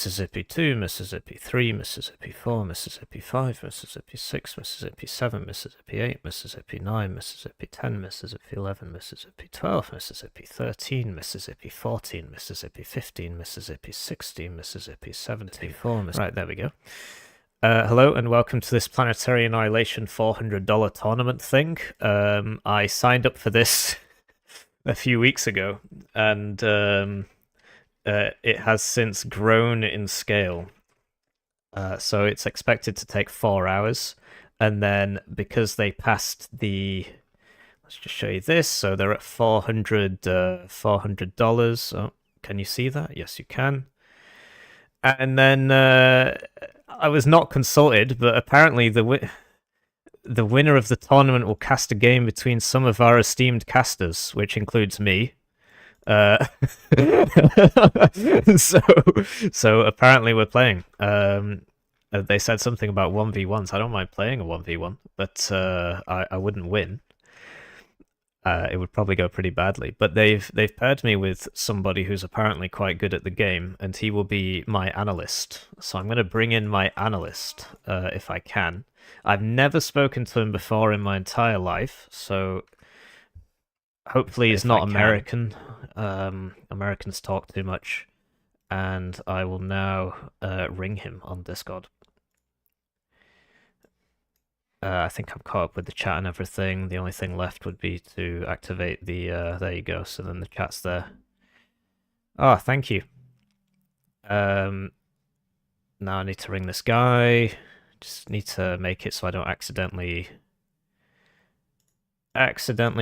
Mississippi 2, Mississippi 3, Mississippi 4, Mississippi 5, Mississippi 6, Mississippi 7, Mississippi 8, Mississippi 9, Mississippi 10, Mississippi 11, Mississippi 12, Mississippi 13, Mississippi 14, Mississippi 15, Mississippi 16, Mississippi 17, Right, there we go. Hello and welcome to this Planetary Annihilation $400 tournament thing. I signed up for this a few weeks ago, and it has since grown in scale. So it's expected to take 4 hours, and then because they passed the... Let's just show you this. So they're at $400. Oh, can you see that? Yes, you can. And then I was not consulted, but apparently the winner of the tournament will cast a game between some of our esteemed casters, which includes me. So apparently we're playing. They said something about 1v1s. I don't mind playing a 1v1, but I wouldn't win. It would probably go pretty badly. But they've paired me with somebody who's apparently quite good at the game, and he will be my analyst. So I'm going to bring in my analyst if I can. I've never spoken to him before in my entire life, so hopefully he's not American. Americans talk too much, and I will now ring him on Discord. I think I'm caught up with the chat and everything. The only thing left would be to activate the... there you go, so then the chat's there. Oh, thank you. Now I need to ring this guy. Just need to make it so I don't accidentally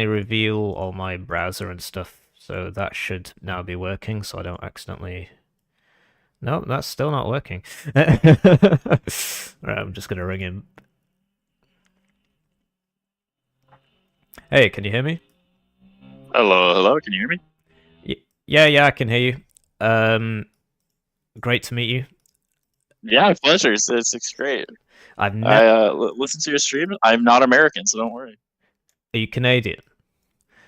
reveal all my browser and stuff. So that should now be working, so I don't accidentally... Nope, that's still not working. Right, I'm just going to ring him. Hey, can you hear me? Hello, can you hear me? Yeah, I can hear you. Great to meet you. Yeah, pleasure. It's great. I listen to your stream. I'm not American, so don't worry. Are you Canadian?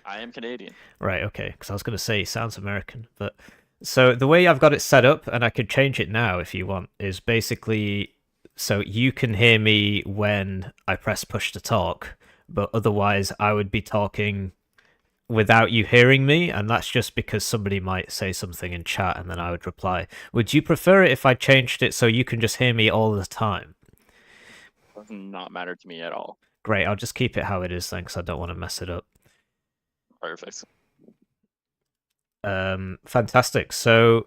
I am Canadian. Right, okay, because I was going to say he sounds American, but... So the way I've got it set up, and I could change it now if you want, is basically so you can hear me when I press push to talk, but otherwise I would be talking without you hearing me, and that's just because somebody might say something in chat and then I would reply. Would you prefer it if I changed it so you can just hear me all the time? Does not matter to me at all. Great, I'll just keep it how it is then, because I don't want to mess it up. Perfect. Fantastic. So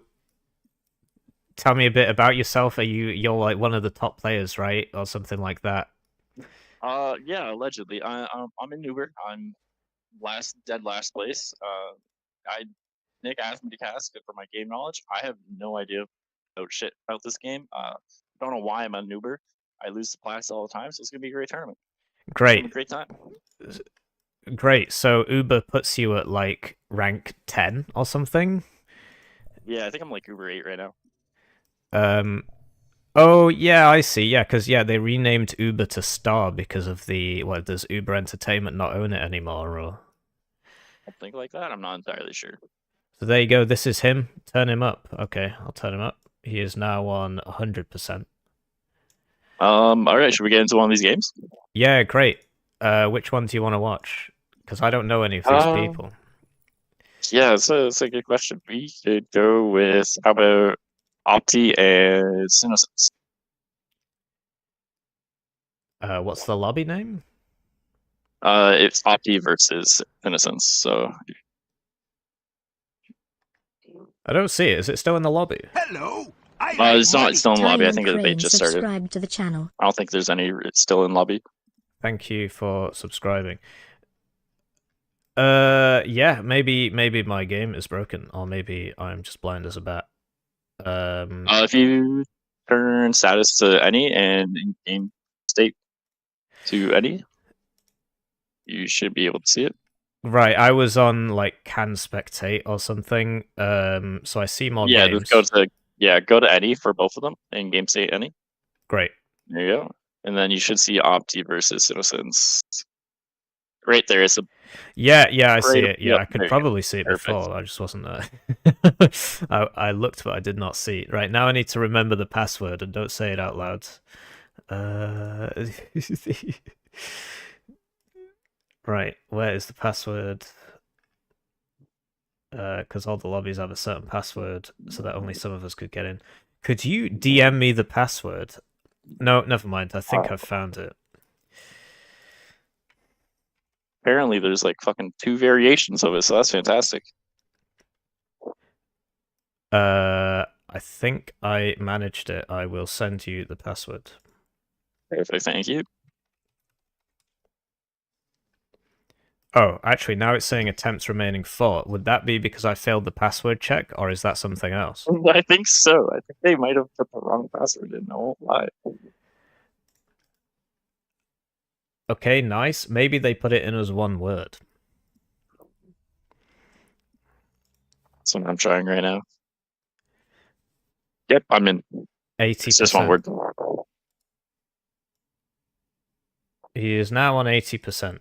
tell me a bit about yourself. You're like one of the top players, right? Or something like that. Yeah, allegedly. I'm in Uber. I'm dead last place. Nick asked me to cast it for my game knowledge. I have no idea about shit about this game. Don't know why I'm on Uber. I lose to Plats all the time, so it's gonna be a great tournament. Great. A great time. Great. So Uber puts you at like rank 10 or something? Yeah, I think I'm like Uber 8 right now. Oh, yeah, I see. Yeah, because, yeah, they renamed Uber to Star because of the... What, does Uber Entertainment not own it anymore, or...? Something like that? I'm not entirely sure. So there you go. This is him. Turn him up. Okay, I'll turn him up. He is now on 100%. Alright, should we get into one of these games? Yeah, great. Which one do you want to watch? Because I don't know any of these people. Yeah, it's a good question. We could go with, how about Opti and Sinoccence? What's the lobby name? It's Opti versus Sinoccence, so... I don't see it. Is it still in the lobby? Hello! It's still in lobby. I think they just started. Subscribe to the channel. I don't think there's any... It's still in lobby. Thank you for subscribing. Yeah, maybe my game is broken, or maybe I'm just blind as a bat. If you turn status to any and in-game state to any, you should be able to see it. Right, I was on like can spectate or something. So I see more games. Just go to any for both of them in game state any. Great. There you go. And then you should see Opti versus Sinoccence. Right there is a Yeah, I see great. it. Yeah, Yep, I could there you go. probably see it Perfect. before. I just wasn't there. I looked, but I did not see it. Right now, I need to remember the password and don't say it out loud. Right, where is the password? Because all the lobbies have a certain password, so that only some of us could get in. Could you DM me the password? No, never mind. I think I've found it. Apparently, there's like fucking 2 variations of it, so that's fantastic. I think I managed it. I will send you the password. Perfect. Thank you. Oh, actually, now it's saying attempts remaining 4. Would that be because I failed the password check, or is that something else? I think so. I think they might have put the wrong password in. I won't lie. Okay, nice. Maybe they put it in as one word. That's what I'm trying right now. Yep, I'm in. It's just one 80%. word. He is now on 80%.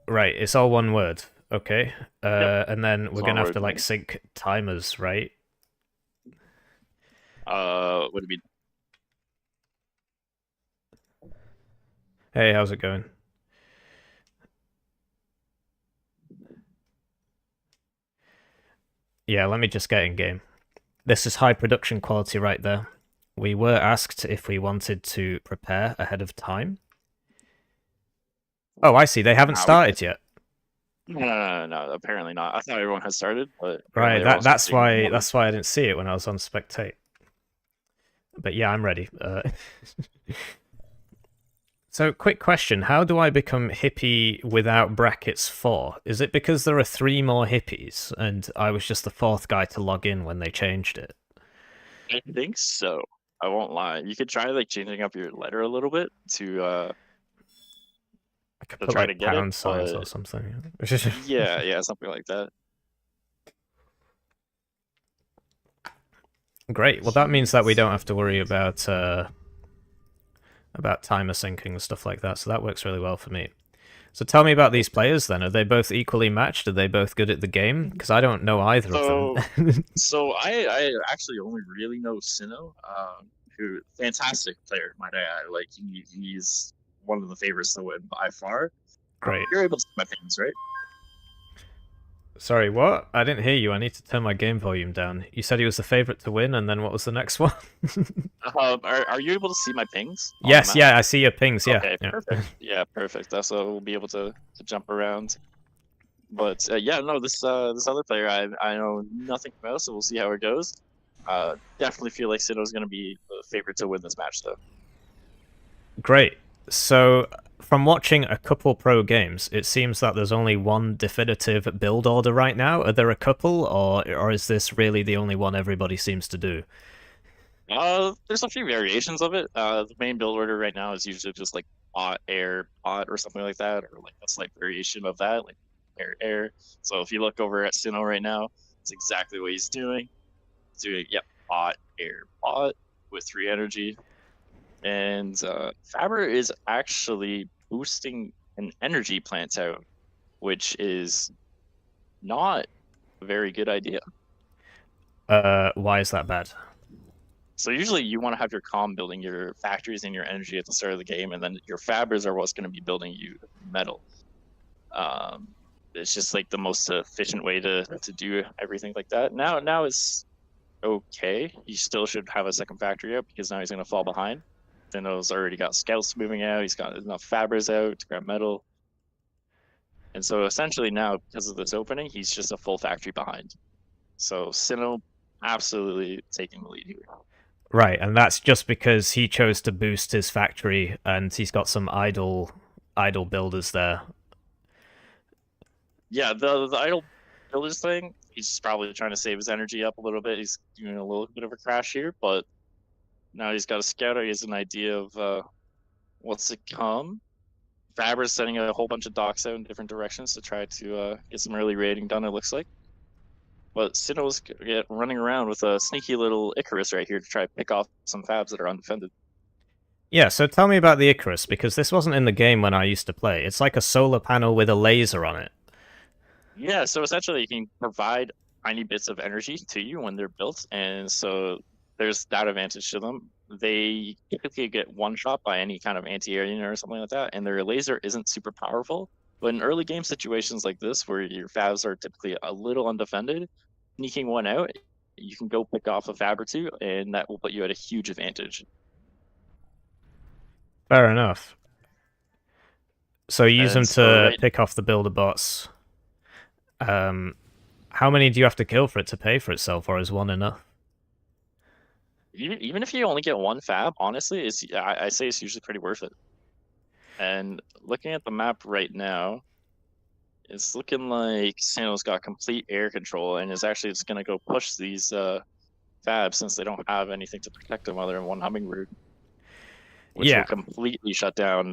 Right, it's all one word. Okay. Yep, And then it's we're one gonna have word. to like sync timers, right? Would it be? Hey, how's it going? Yeah, let me just get in game. This is high production quality right there. We were asked if we wanted to prepare ahead of time. Oh, I see. They haven't We started yet. no. Apparently not. I thought everyone had started, but Right. apparently everyone's just That's taking a why moment. I didn't see it when I was on spectate. But yeah, I'm ready. So, quick question: how do I become hippie without brackets 4? Is it because there are 3 more hippies, and I was just the 4th guy to log in when they changed it? I think so. I won't lie. You could try like changing up your letter a little bit I could to put try to like get it, pound signs or but something. yeah, something like that. Great. Well, that means that we don't have to worry about timer syncing and stuff like that. So that works really well for me. So tell me about these players then. Are they both equally matched? Are they both good at the game? Because I don't know either of them. So I actually only really know Sino, who fantastic player, might I add. Like he's one of the favorites to win by far. Great. You're able to see my pings, right? Sorry, what? I didn't hear you. I need to turn my game volume down. You said he was the favorite to win, and then what was the next one? Are you able to see my pings on the Yes, map? yeah, I see your pings. Yeah, Okay, yeah. perfect. Yeah, perfect. That's we'll be able to jump around. But yeah, no, this other player I know nothing about, so we'll see how it goes. Definitely feel like Sino's going to be the favorite to win this match, though. Great. So, from watching a couple pro games, it seems that there's only one definitive build order right now. Are there a couple, or is this really the only one everybody seems to do? There's a few variations of it. The main build order right now is usually just like bot, air, bot, or something like that, or like a slight variation of that, like air, air. So if you look over at Sino right now, it's exactly what he's doing. He's doing, yep, bot, air, bot with 3 energy. And Faber is actually boosting an energy plant out, which is not a very good idea. Why is that bad? So usually you want to have your comm building your factories and your energy at the start of the game, and then your fabbers are what's going to be building you metal. It's just like the most efficient way to do everything like that. Now it's okay. He still should have a second factory out because now he's going to fall behind. Zeno's already got scouts moving out. He's got enough fabbers out to grab metal. And so essentially now, because of this opening, he's just a full factory behind. So Sino absolutely taking the lead here. Right, and that's just because he chose to boost his factory, and he's got some idle builders there. Yeah, the idle builders thing, he's probably trying to save his energy up a little bit. He's doing a little bit of a crash here, but now he's got a scouter. He has an idea of what's to come. Faber's sending a whole bunch of docks out in different directions to try to get some early raiding done, it looks like. But Sino's running around with a sneaky little Icarus right here to try to pick off some fabs that are undefended. Yeah, so tell me about the Icarus, because this wasn't in the game when I used to play. It's like a solar panel with a laser on it. Yeah, so essentially, you can provide tiny bits of energy to you when they're built, and so there's that advantage to them. They typically get one shot by any kind of anti-air or something like that, and their laser isn't super powerful. But in early game situations like this, where your fabs are typically a little undefended, sneaking one out, you can go pick off a fab or two, and that will put you at a huge advantage. Fair enough. So you use And them so to right, pick off the builder bots. How many do you have to kill for it to pay for itself, or is one enough? even if you only get one fab, honestly, I say it's usually pretty worth it. And looking at the map right now, it's looking like Sano's got complete air control and is actually just going to go push these fabs since they don't have anything to protect them other than one hummingbird, which will Yeah. completely shut down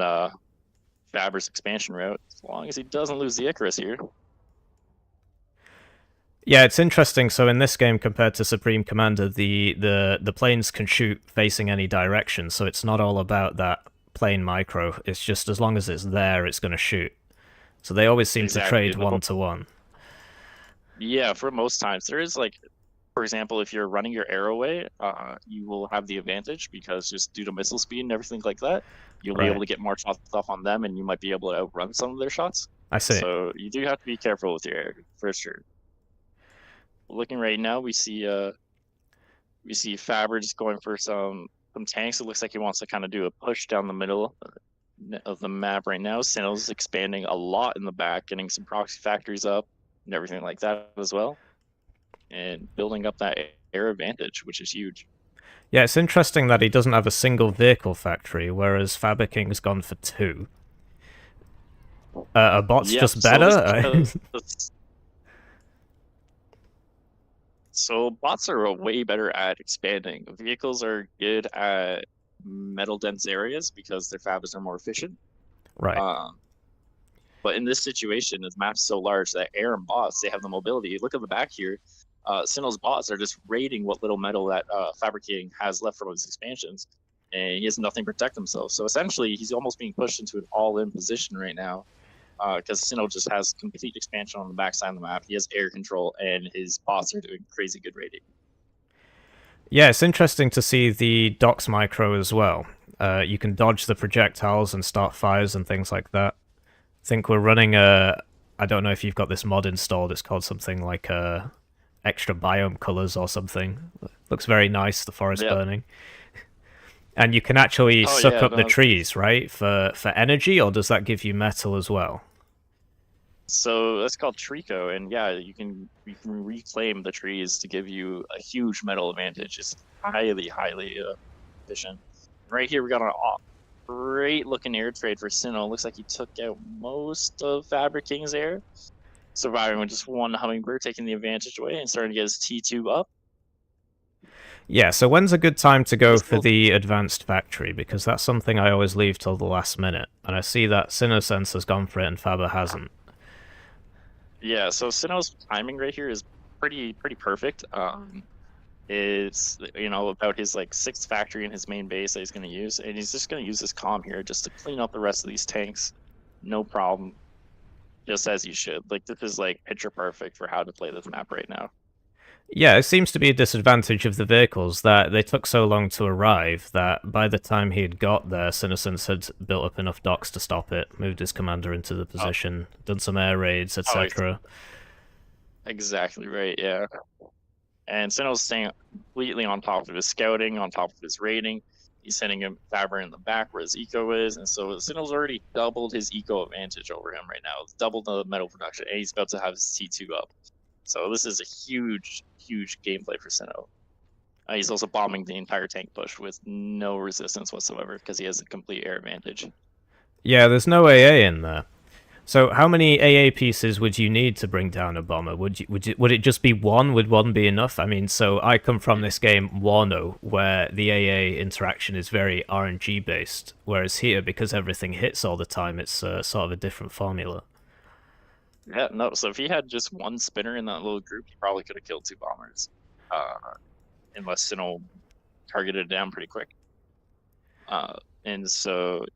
Faber's expansion route as long as he doesn't lose the Icarus here. Yeah, it's interesting. So in this game, compared to Supreme Commander, the planes can shoot facing any direction. So it's not all about that plane micro. It's just as long as it's there, it's going to shoot. So they always seem to Exactly. trade 1-to-1. Yeah, for most times there is like, for example, if you're running your arrow away, you will have the advantage because just due to missile speed and everything like that, you'll be able Right. to get more shots off on them, and you might be able to outrun some of their shots. I see. So you do have to be careful with your air for sure. Looking right now, we see Faber just going for some tanks. It looks like he wants to kind of do a push down the middle of the map right now. Sinnoh's expanding a lot in the back, getting some proxy factories up and everything like that as well, and building up that air advantage, which is huge. Yeah, it's interesting that he doesn't have a single vehicle factory, whereas Faber King's gone for 2. Are bots Yep. just So this better? so bots are way better at expanding. Vehicles are good at metal dense areas because their fabs are more efficient. Right. But in this situation, the map's so large that air and bots, they have the mobility. Look at the back here. Sinnoh's bots are just raiding what little metal that Fabricating has left from his expansions, and he has nothing to protect himself. So essentially, he's almost being pushed into an all-in position right now because Sinnoh just has complete expansion on the backside of the map. He has air control, and his bots are doing crazy good raiding. Yeah, it's interesting to see the Dox micro as well. You can dodge the projectiles and start fires and things like that. I think we're running a... I don't know if you've got this mod installed. It's called something like extra biome colors or something. Looks very nice, the forest burning. And you can actually suck up the trees, right? For energy, or does that give you metal as well? So that's called Trico, and yeah, you can reclaim the trees to give you a huge metal advantage. It's highly efficient. Right here, we got an great looking air trade for Sinnoh. Looks like he took out most of Fabric King's air, surviving with just one hummingbird, taking the advantage away and starting to get his T2 up. Yeah, so when's a good time to go for the advanced factory? Because that's something I always leave till the last minute. And I see that Sinoccence has gone for it and Faber hasn't. Yeah, so Sinnoh's timing right here is pretty perfect. It's about his like 6th factory in his main base that he's going to use, and he's just going to use this calm here just to clean up the rest of these tanks, no problem, just as you should. Like, this is like picture perfect for how to play this map right now. Yeah, it seems to be a disadvantage of the vehicles that they took so long to arrive that by the time he had got there, Sinoccence had built up enough docks to stop it, moved his commander into the position, done some air raids, etc. Exactly right, yeah. And Sinnoh's staying completely on top of his scouting, on top of his raiding. He's sending him Faber in the back where his eco is, and so Sinnoh's already doubled his eco advantage over him right now. It's doubled the metal production, and he's about to have his T2 up. So this is a huge gameplay for Sinnoh. He's also bombing the entire tank push with no resistance whatsoever because he has a complete air advantage. Yeah, there's no AA in there. So how many AA pieces would you need to bring down a bomber? Would it just be one? Would one be enough? I mean, so I come from this game Wano, where the AA interaction is very RNG based, whereas here, because everything hits all the time, it's sort of a different formula. Yeah, no. So if he had just one spinner in that little group, he probably could have killed 2 bombers, unless Sinnoh targeted it down pretty quick. And so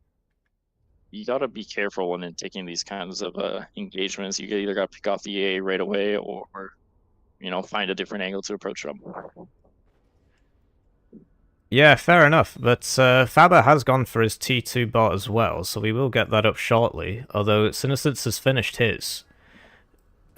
you got to be careful when taking these kinds of engagements. You either got to pick off the EA right away, or find a different angle to approach them. Yeah, fair enough. But Faber has gone for his T2 bot as well, so we will get that up shortly. Although Sinoccence has finished his.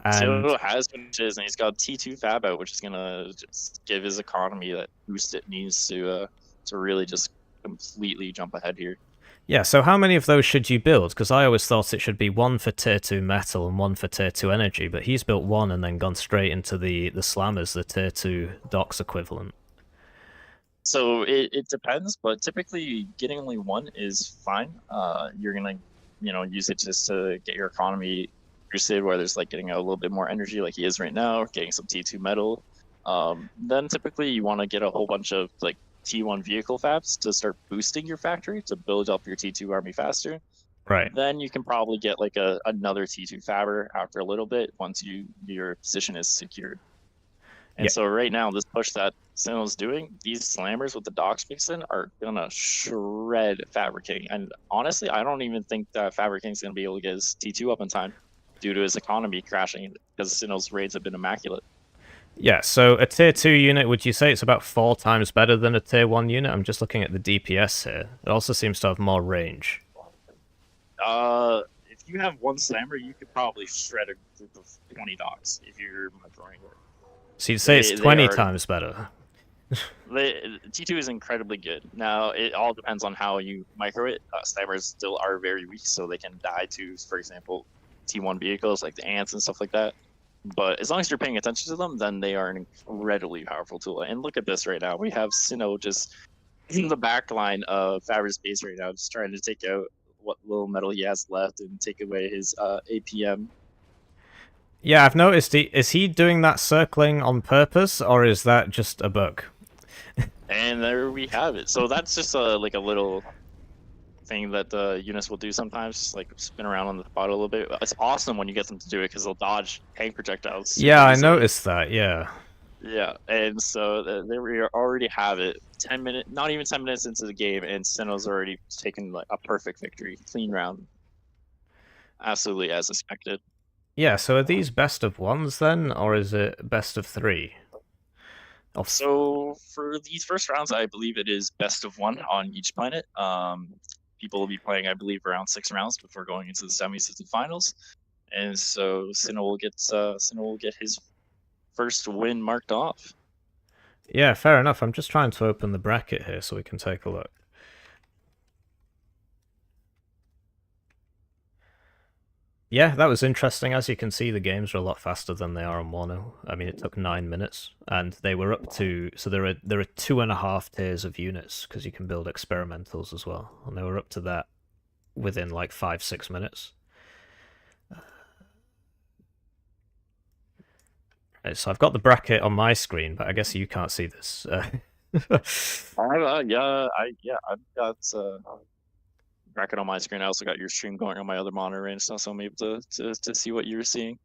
And So has finished his, and he's got T2 Fab out, which is gonna just give his economy that boost it needs to really just completely jump ahead here. yeah, so how many of those should you build? Because I always thought it should be one for tier 2 metal and one for tier 2 energy, but he's built one and then gone straight into the slammers, the tier 2 docks equivalent. So it depends, but typically getting only one is fine. You're gonna use it just to get your economy boosted, where there's like getting a little bit more energy like he is right now, getting some T2 metal. Then typically you want to get a whole bunch of like T1 vehicle fabs to start boosting your factory to build up your T2 army faster. Right. Then you can probably get like another T2 fabber after a little bit once your position is secured. And so right now, this push that Sinnoh's doing, these slammers with the docks mixed in are gonna shred Fabricating. And honestly, I don't even think that Fabricating's gonna be able to get his T2 up in time due to his economy crashing, because Sinnoh's raids have been immaculate. Yeah, so a tier 2 unit, would you say it's about 4 times better than a tier 1 unit? I'm just looking at the DPS here. It also seems to have more range. If you have one slammer, you could probably shred a group of 20 docks if you're microing it. So you'd say it's 20 times better. T2 is incredibly good. Now, it all depends on how you micro it. Slammers still are very weak, so they can die to, for example, T1 vehicles like the ants and stuff like that. But as long as you're paying attention to them, then they are an incredibly powerful tool. And look at this right now. We have Sinnoh just in the back line of Faber's base right now, just trying to take out what little metal he has left and take away his APM. Yeah, I've noticed. Is he doing that circling on purpose, or is that just a bug? And there we have it. So that's just like a little thing that the units will do sometimes, just like spin around on the spot a little bit. It's awesome when you get them to do it because they'll dodge tank projectiles. Yeah, I noticed that. Yeah. Yeah, and so there we already have it. 10 minutes, not even 10 minutes into the game, and Sinnoh's already taken like a perfect victory, clean round, absolutely as expected. Yeah, so are these best of ones then, or is it best of 3? So for these first rounds, I believe it is best of 1 on each planet. People will be playing, I believe, around 6 rounds before going into the semis to the finals, and so Sinnoh will get his first win marked off. Yeah, fair enough. I'm just trying to open the bracket here so we can take a look. Yeah, that was interesting. As you can see, the games are a lot faster than they are on Wano. I mean, it took 9 minutes, and they were up to... So there are 2.5 tiers of units, because you can build experimentals as well, and they were up to that within like 5-6 minutes. Right, so I've got the bracket on my screen, but I guess you can't see this. I've got bracket on my screen. I also got your stream going on my other monitor and stuff, so I'm able to see what you're seeing.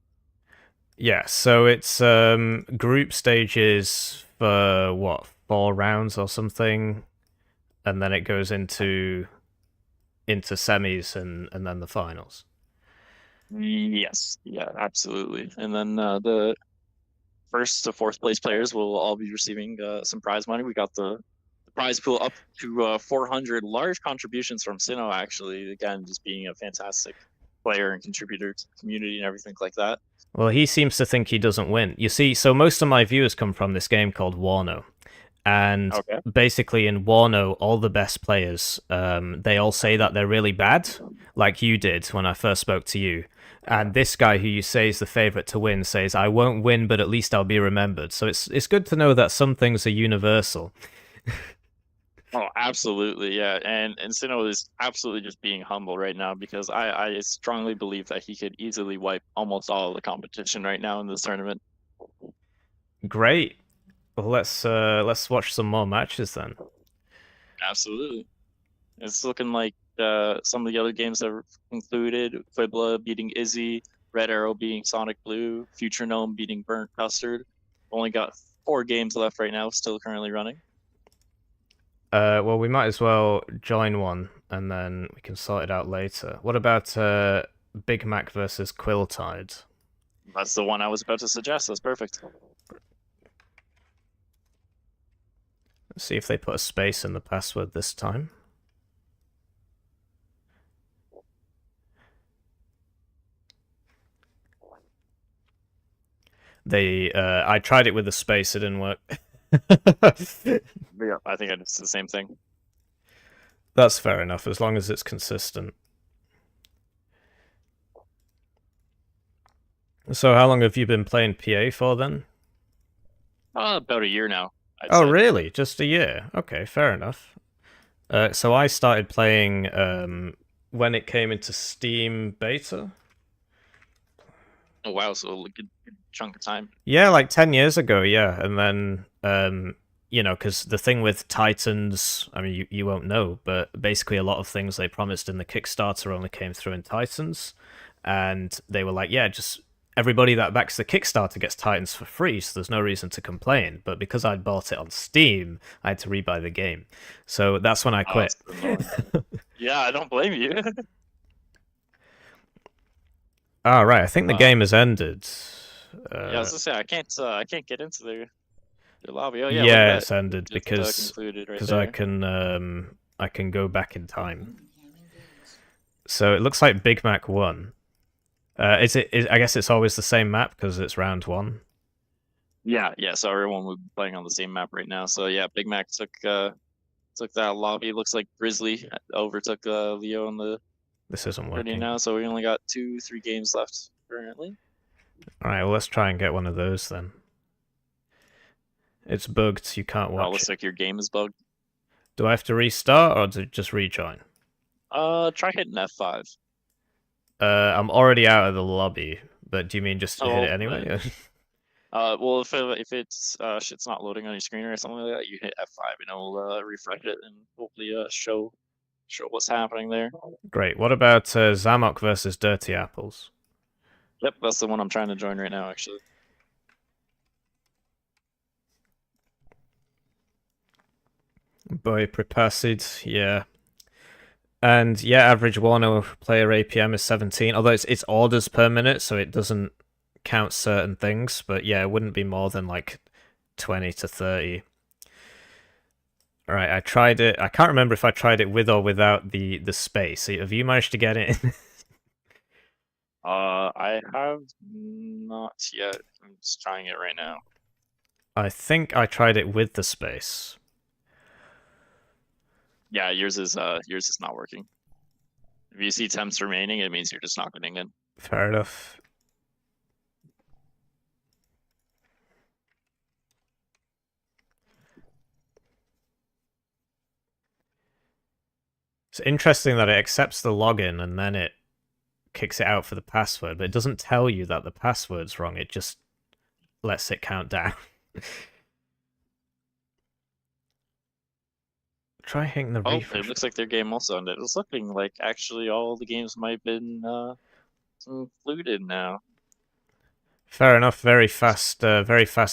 Yeah, so it's group stages for what, 4 rounds or something, and then it goes into semis and then the finals. Yes, yeah, absolutely. And then the first to fourth place players will all be receiving some prize money. We got the prize pool up to 400. Large contributions from Sinnoh, actually. Again, just being a fantastic player and contributor to the community and everything like that. Well, he seems to think he doesn't win. You see, so most of my viewers come from this game called Wano. And basically in Wano, all the best players, they all say that they're really bad, like you did when I first spoke to you. And this guy who you say is the favourite to win says, I won't win, but at least I'll be remembered. So it's good to know that some things are universal. Oh, absolutely, yeah. And Sinnoh is absolutely just being humble right now, because I strongly believe that he could easily wipe almost all of the competition right now in this tournament. Great. Well, let's watch some more matches then. Absolutely. It's looking like some of the other games that have concluded: Quiblah beating isii, redarrow beating Sonic Blue, futuregnome beating Burnt Custard. Only got 4 games left right now, still currently running. Well, we might as well join one and then we can sort it out later. What about Big Mac versus Quilltide? That's the one I was about to suggest. That's perfect. Let's see if they put a space in the password this time. I tried it with a space, it didn't work. Yeah, I think it's the same thing. That's fair enough, as long as it's consistent. So how long have you been playing PA for then? About a year now. Oh, really? Just a year? Okay, fair enough. So I started playing when it came into Steam beta. Oh wow, so a good chunk of time. Yeah, like 10 years ago, yeah. And then, you know, because the thing with Titans, I mean, you won't know, but basically a lot of things they promised in the Kickstarter only came through in Titans. And they were like, yeah, just everybody that backs the Kickstarter gets Titans for free, so there's no reason to complain. But because I'd bought it on Steam, I had to rebuy the game. So that's when I quit. Yeah, I don't blame you. Ah, right. I think the game has ended. Yeah, I was gonna say I can't get into the lobby. Oh yeah, yeah, it's ended because I can go back in time. So it looks like Big Mac won. I guess it's always the same map because it's round 1. Yeah. So everyone would be playing on the same map right now. So yeah, Big Mac took that lobby. Looks like Grizzly overtook Leo in the. This isn't working now, so we only got 2-3 games left currently. All right, well let's try and get one of those then. It's bugged. You can't watch. Looks like your game is bugged. Do I have to restart or just rejoin? Try hitting F5. I'm already out of the lobby, but do you mean just to hit it anyway? Well, if it's shit's not loading on your screen or something like that, you hit F5 and it'll refresh it and hopefully show what's happening there. Great. What about ZamokZamok versus DirtyApples? Yep, that's the one I'm trying to join right now, actually. Boy, prepared, yeah. And yeah, average Warner player APM is 17, although it's orders per minute, so it doesn't count certain things, but yeah, it wouldn't be more than like 20 to 30. Alright, I tried it. I can't remember if I tried it with or without the space. Have you managed to get it in? I have not yet. I'm just trying it right now. I think I tried it with the space. Yeah, yours is not working. If you see temps remaining, it means you're just not getting in. Fair enough. It's interesting that it accepts the login and then it kicks it out for the password, but it doesn't tell you that the password's wrong. It just lets it count down. Try hitting the refresh. It looks like their game also ended. It's looking like actually all the games might have been included now. Fair enough. Very fast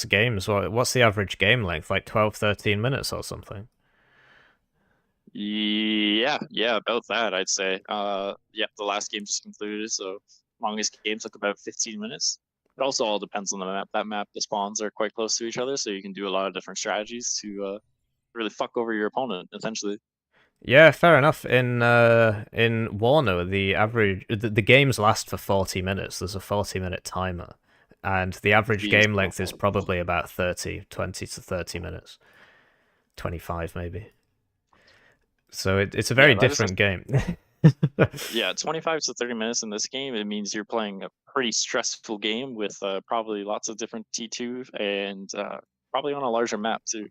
games. What's the average game length? Like 12, 13 minutes or something? Yeah, about that, I'd say. The last game just concluded, so longest game took about 15 minutes. It also all depends on the map. That map, the spawns are quite close to each other, so you can do a lot of different strategies to really fuck over your opponent, essentially. Yeah, fair enough. In Warner, the games last for 40 minutes. There's a 40-minute timer, and the average game length is probably about 20 to 30 minutes, 25 maybe. So it's a very different game. Yeah, 25 to 30 minutes in this game. It means you're playing a pretty stressful game with probably lots of different T2 and probably on a larger map too.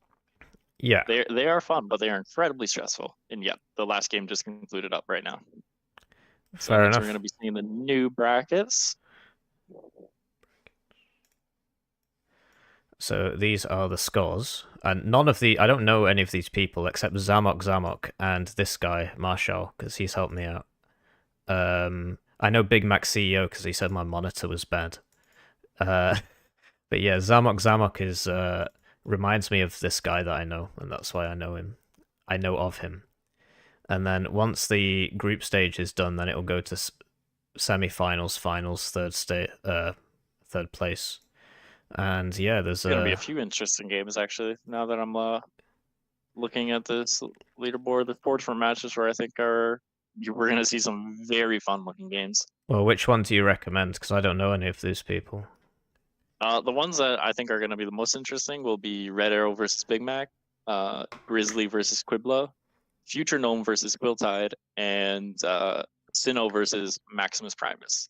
Yeah, they are fun, but they are incredibly stressful. And yeah, the last game just concluded up right now. Fair enough. We're going to be seeing the new brackets. So these are the scores, and I don't know any of these people except ZamokZamok and this guy Marshall because he's helped me out. I know Big Mac CEO because he said my monitor was bad. But yeah, ZamokZamok is reminds me of this guy that I know, and that's why I know him. I know of him. and then once the group stage is done, then it'll go to semi-finals, finals, third place. And yeah, there's going to be a few interesting games actually. Now that I'm looking at this leaderboard, the 4 different matches where I think we're going to see some very fun looking games. Well, which one do you recommend? Because I don't know any of these people. The ones that I think are going to be the most interesting will be redarrow versus Big Mac, Grizzly versus Quiblah, futuregnome versus Quilltide, and Sinnoh versus MaximusPrimus.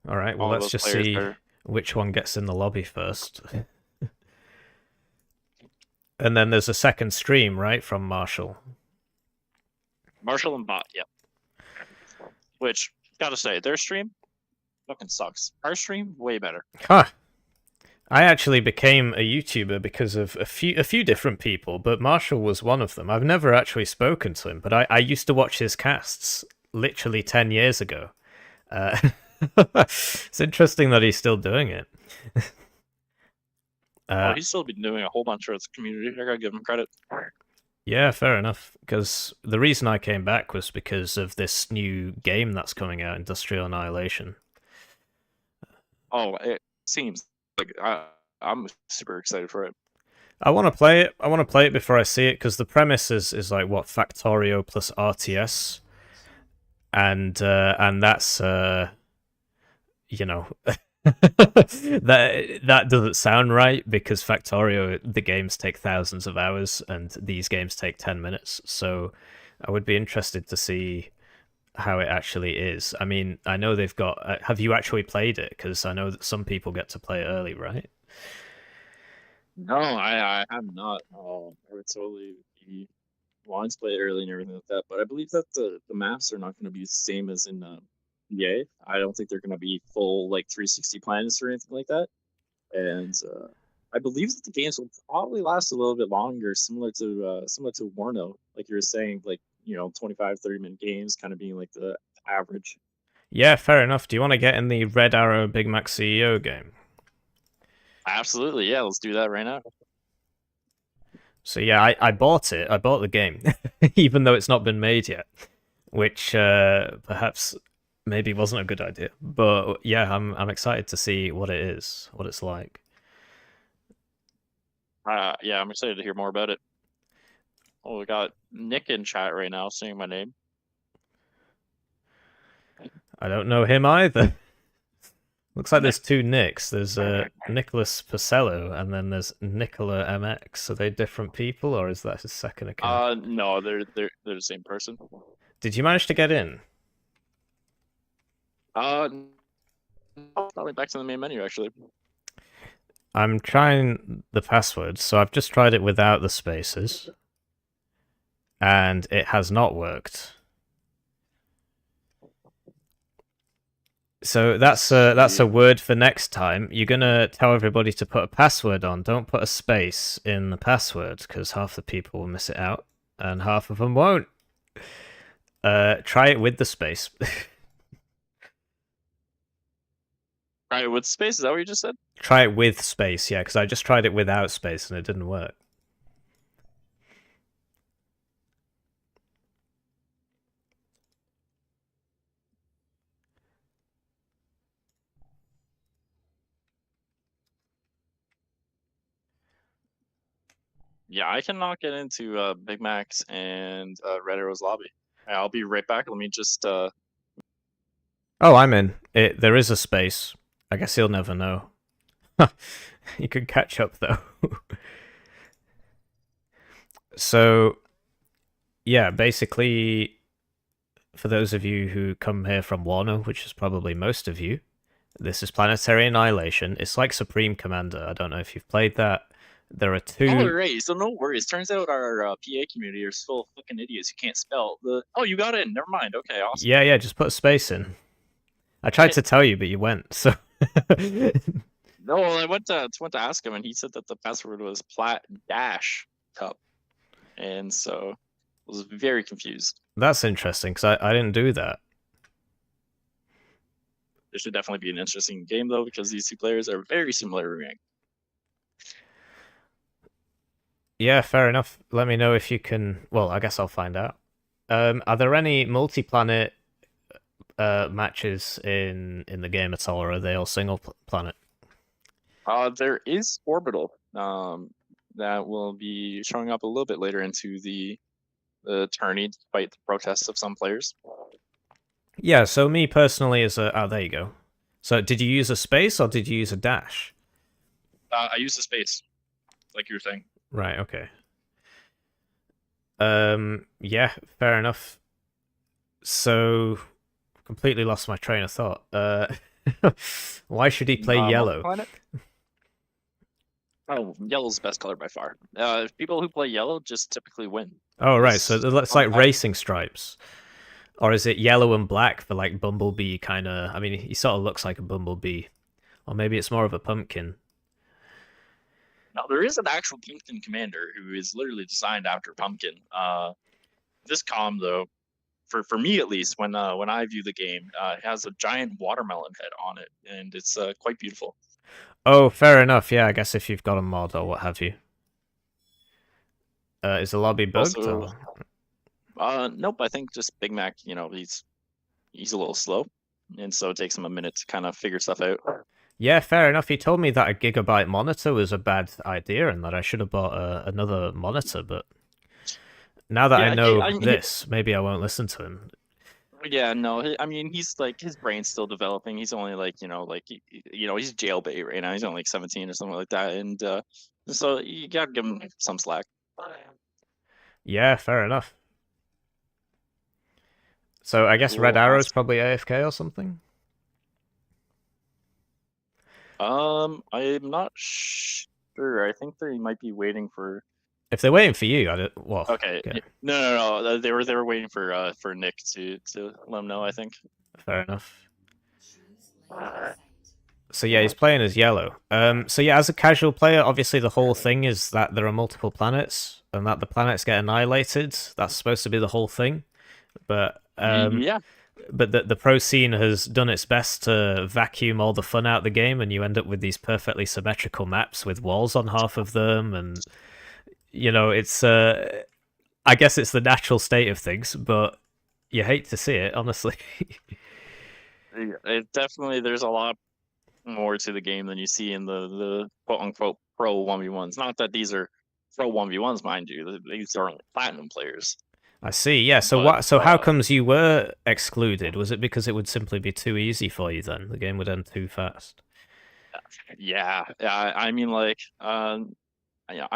All right, well, let's just see which one gets in the lobby first. And then there's a second stream, right, from Marshall? Marshall and Bot, yep. Which, gotta say, their stream fucking sucks. Our stream, way better. Huh. I actually became a YouTuber because of a few different people, but Marshall was one of them. I've never actually spoken to him, but I used to watch his casts literally 10 years ago. It's interesting that he's still doing it. He's still been doing a whole bunch for his community. I gotta give him credit. Yeah, fair enough. Because the reason I came back was because of this new game that's coming out, Industrial Annihilation. Oh, it seems like I'm super excited for it. I want to play it. I want to play it before I see it because the premise is like what, Factorio plus RTS, and that's you know. that doesn't sound right because Factorio, the games take thousands of hours and these games take 10 minutes. So I would be interested to see how it actually is. I mean, I know they've got... have you actually played it? Because I know that some people get to play it early, right? No, I have not. I would totally be wanting to play it early and everything like that. But I believe that the maps are not going to be the same as in EA. I don't think they're going to be full like 360 planets or anything like that. And I believe that the games will probably last a little bit longer, similar to Warno, like you were saying, like 25-30 minute games, kind of being like the average. Yeah, fair enough. Do you want to get in the Red Arrow Big Mac CEO game? Absolutely, yeah. Let's do that right now. So yeah, I bought it. I bought the game, even though it's not been made yet, which perhaps maybe wasn't a good idea. But yeah, I'm excited to see what it is, what it's like. Yeah, I'm excited to hear more about it. Oh, we got Nick in chat right now saying my name. I don't know him either. Looks like there's two Nicks. There's Nicholas Pacello and then there's Nicola MX. Are they different people or is that his second account? No, they're the same person. Did you manage to get in? Probably back to the main menu actually. I'm trying the password, so I've just tried it without the spaces, and it has not worked. So that's a word for next time. You're gonna tell everybody to put a password on. Don't put a space in the password because half the people will miss it out, and half of them won't. Try it with the space. Try it with space. Is that what you just said? Try it with space, yeah, because I just tried it without space and it didn't work. Yeah, I cannot get into Big Mac's and Red Arrow's lobby. I'll be right back. Let me just. Oh, I'm in. There is a space. I guess he'll never know. You could catch up though. So, yeah, basically, for those of you who come here from Warno, which is probably most of you, this is Planetary Annihilation. It's like Supreme Commander. I don't know if you've played that. There are two. Oh, right. So no worries. Turns out our PA community are still fucking idiots who can't spell. Oh, you got in. Never mind. Okay, awesome. Yeah, just put a space in. I tried to tell you, but you went. So. No, I went to ask him, and he said that the password was plat-cup, and so I was very confused. That's interesting because I didn't do that. There should definitely be an interesting game though, because these two players are very similar in rank. Yeah, fair enough. Let me know if you can. Well, I guess I'll find out. Are there any multi-planet matches in the game at all, or are they all single planet? There is Orbital. That will be showing up a little bit later into the tourney, despite the protests of some players. Yeah. So me personally, as a there you go. So did you use a space or did you use a dash? I use the space, like you were saying. Right. Okay. Yeah. Fair enough. So completely lost my train of thought. Why should he play yellow? Planet? Oh, yellow's the best color by far. People who play yellow just typically win. Oh, right. So it's like racing stripes. Or is it yellow and black for like Bumblebee kind of? I mean, he sort of looks like a Bumblebee. Or maybe it's more of a pumpkin. Now, there is an actual pumpkin commander who is literally designed after pumpkin. This comm, though, for me at least, when I view the game, it has a giant watermelon head on it, and it's quite beautiful. Oh, fair enough. Yeah, I guess if you've got a mod or what have you. Is the lobby bugged? Also, nope. I think just Big Mac. You know, he's a little slow, and so it takes him a minute to kind of figure stuff out. Yeah, fair enough. He told me that a gigabyte monitor was a bad idea and that I should have bought another monitor, but now that I know this, maybe I won't listen to him. Yeah, no, I mean, he's like, his brain's still developing. He's only like, he's jailbait right now. He's only like 17 or something like that. And so you got to give him some slack. Yeah, fair enough. So I guess Red Arrow's probably AFK or something? I'm not sure. I think they might be waiting for... If they're waiting for you, I don't... Well, okay. No. They were waiting for Nick to let him know, I think. Fair enough. So yeah, he's playing as yellow. So yeah, as a casual player, obviously the whole thing is that there are multiple planets and that the planets get annihilated. That's supposed to be the whole thing. But yeah. But the pro scene has done its best to vacuum all the fun out of the game, and you end up with these perfectly symmetrical maps with walls on half of them, and you know, it's I guess it's the natural state of things, but you hate to see it, honestly. It definitely, there's a lot more to the game than you see in the quote unquote pro 1v1s. Not that these are pro 1v1s, mind you. These are only platinum players. I see. Yeah. So what? So how comes you were excluded? Was it because it would simply be too easy for you? Then the game would end too fast. Yeah. I mean, like, I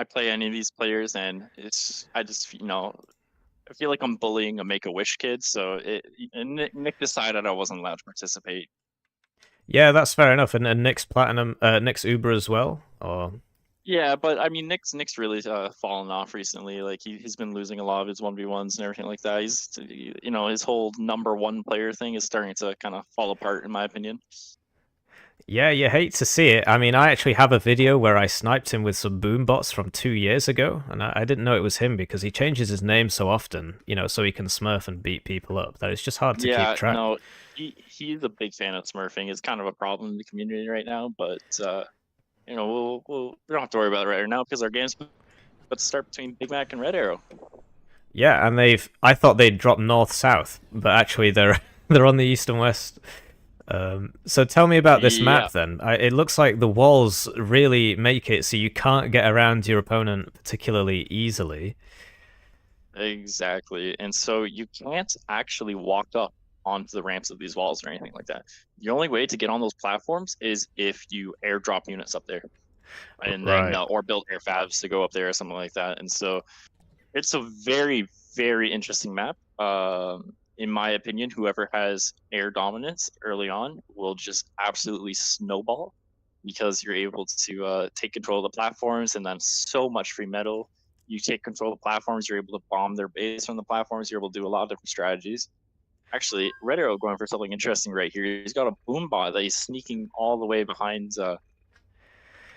play any of these players, and I just I feel like I'm bullying a Make-A-Wish kid. So Nick decided I wasn't allowed to participate. Yeah, that's fair enough. And Nick's platinum, Nick's Uber as well, or. Yeah, but I mean, Nick's really fallen off recently. Like he's been losing a lot of his 1v1s and everything like that. He's his whole #1 player thing is starting to kind of fall apart, in my opinion. Yeah, you hate to see it. I mean, I actually have a video where I sniped him with some boom bots from 2 years ago, and I didn't know it was him because he changes his name so often, so he can smurf and beat people up, that it's just hard to keep track. No, he's a big fan of smurfing. It's kind of a problem in the community right now, but we don't have to worry about it right now because our game's about to start between Big Mac and Red Arrow. Yeah, and I thought they'd drop north-south, but actually they're on the east and west. So tell me about this map then. It looks like the walls really make it so you can't get around your opponent particularly easily. Exactly, and so you can't actually walk up onto the ramps of these walls or anything like that. The only way to get on those platforms is if you airdrop units up there, and then or build air fabs to go up there or something like that. And so it's a very, very interesting map. In my opinion, whoever has air dominance early on will just absolutely snowball because you're able to take control of the platforms, and then so much free metal. You take control of the platforms, you're able to bomb their base from the platforms. You're able to do a lot of different strategies. Actually, Red Arrow going for something interesting right here. He's got a boom bot that he's sneaking all the way behind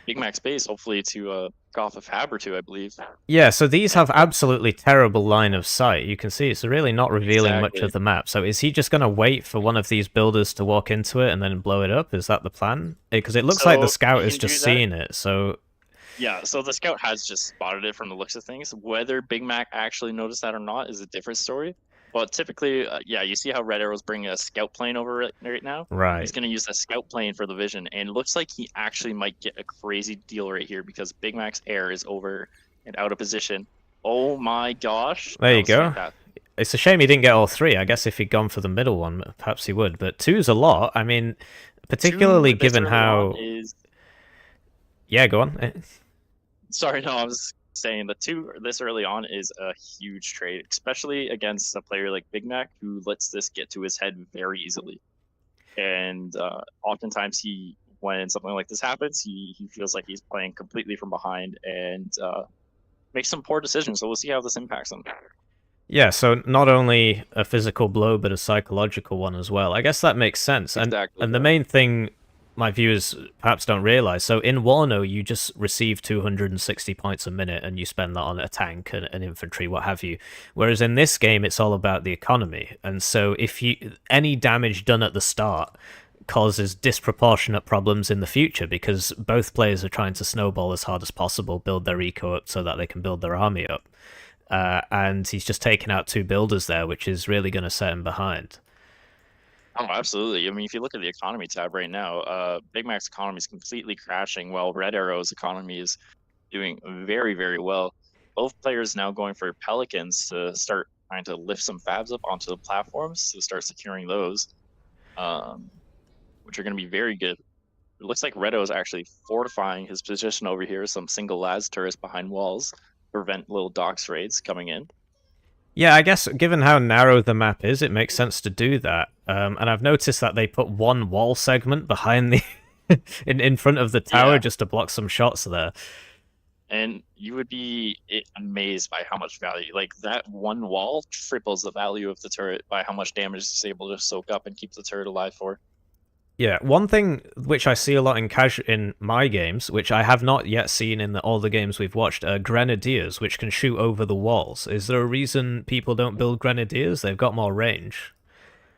Big Mac's base, hopefully to go off a fab or two, I believe. Yeah, so these have absolutely terrible line of sight. You can see it's really not revealing much of the map. So is he just going to wait for one of these builders to walk into it and then blow it up? Is that the plan? Because it looks like the scout has just seen it, so... Yeah, so the scout has just spotted it from the looks of things. Whether Big Mac actually noticed that or not is a different story. But typically, yeah, you see how Red Arrow's bringing a scout plane over right now? He's Right. going to use the scout plane for the vision, and it looks like he actually might get a crazy deal right here because Big Mac's air is over and out of position. Oh my gosh, There that you was go. fantastic. It's a shame he didn't get all three. I guess if he'd gone for the middle one, perhaps he would. But two's a lot. I mean, particularly Two this given early on how... is... Yeah, go on. Sorry, no, I was saying the two this early on is a huge trade, especially against a player like Big Mac who lets this get to his head very easily. And oftentimes when something like this happens, he feels like he's playing completely from behind and makes some poor decisions. So we'll see how this impacts him. Yeah, so not only a physical blow, but a psychological one as well. I guess that makes sense. Exactly. And the main thing my viewers perhaps don't realize, so in Wano, you just receive 260 points a minute and you spend that on a tank and an infantry, what have you. Whereas in this game, it's all about the economy. And so if any damage done at the start causes disproportionate problems in the future because both players are trying to snowball as hard as possible, build their eco up so that they can build their army up. And he's just taken out two builders there, which is really going to set him behind. Oh, absolutely. I mean, if you look at the economy tab right now, Big Mac's economy is completely crashing while Red Arrow's economy is doing very, very well. Both players now going for Pelicans to start trying to lift some fabs up onto the platforms to start securing those, which are going to be very good. It looks like Red Arrow is actually fortifying his position over here, some single las turrets behind walls, prevent little docks raids coming in. Yeah, I guess given how narrow the map is, it makes sense to do that. And I've noticed that they put one wall segment behind the in front of the tower just to block some shots there. And you would be amazed by how much value, like that one wall triples the value of the turret by how much damage it's able to soak up and keep the turret alive for. Yeah, one thing which I see a lot in my games, which I have not yet seen in all the games we've watched, are grenadiers, which can shoot over the walls. Is there a reason people don't build grenadiers? They've got more range.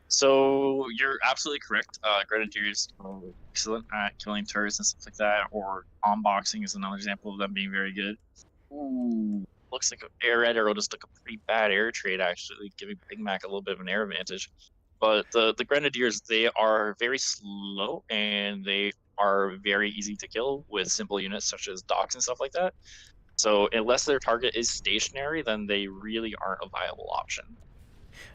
So you're absolutely correct. Grenadiers are excellent at killing turrets and stuff like that, or unboxing is another example of them being very good. Ooh, looks like Red Arrow just took a pretty bad air trade, actually, giving Big Mac a little bit of an air advantage. But the Grenadiers, they are very slow and they are very easy to kill with simple units such as docks and stuff like that. So unless their target is stationary, then they really aren't a viable option.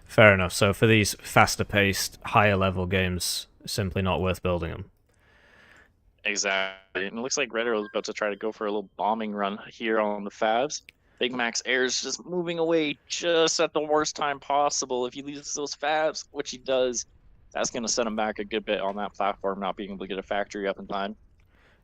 Fair enough. So for these faster-paced, higher-level games, simply not worth building them. Exactly. And it looks like Red Arrow is about to try to go for a little bombing run here on the Fabs. Big Mac's air is just moving away just at the worst time possible. If he loses those Fabs, which he does, that's going to set him back a good bit on that platform, not being able to get a factory up in time.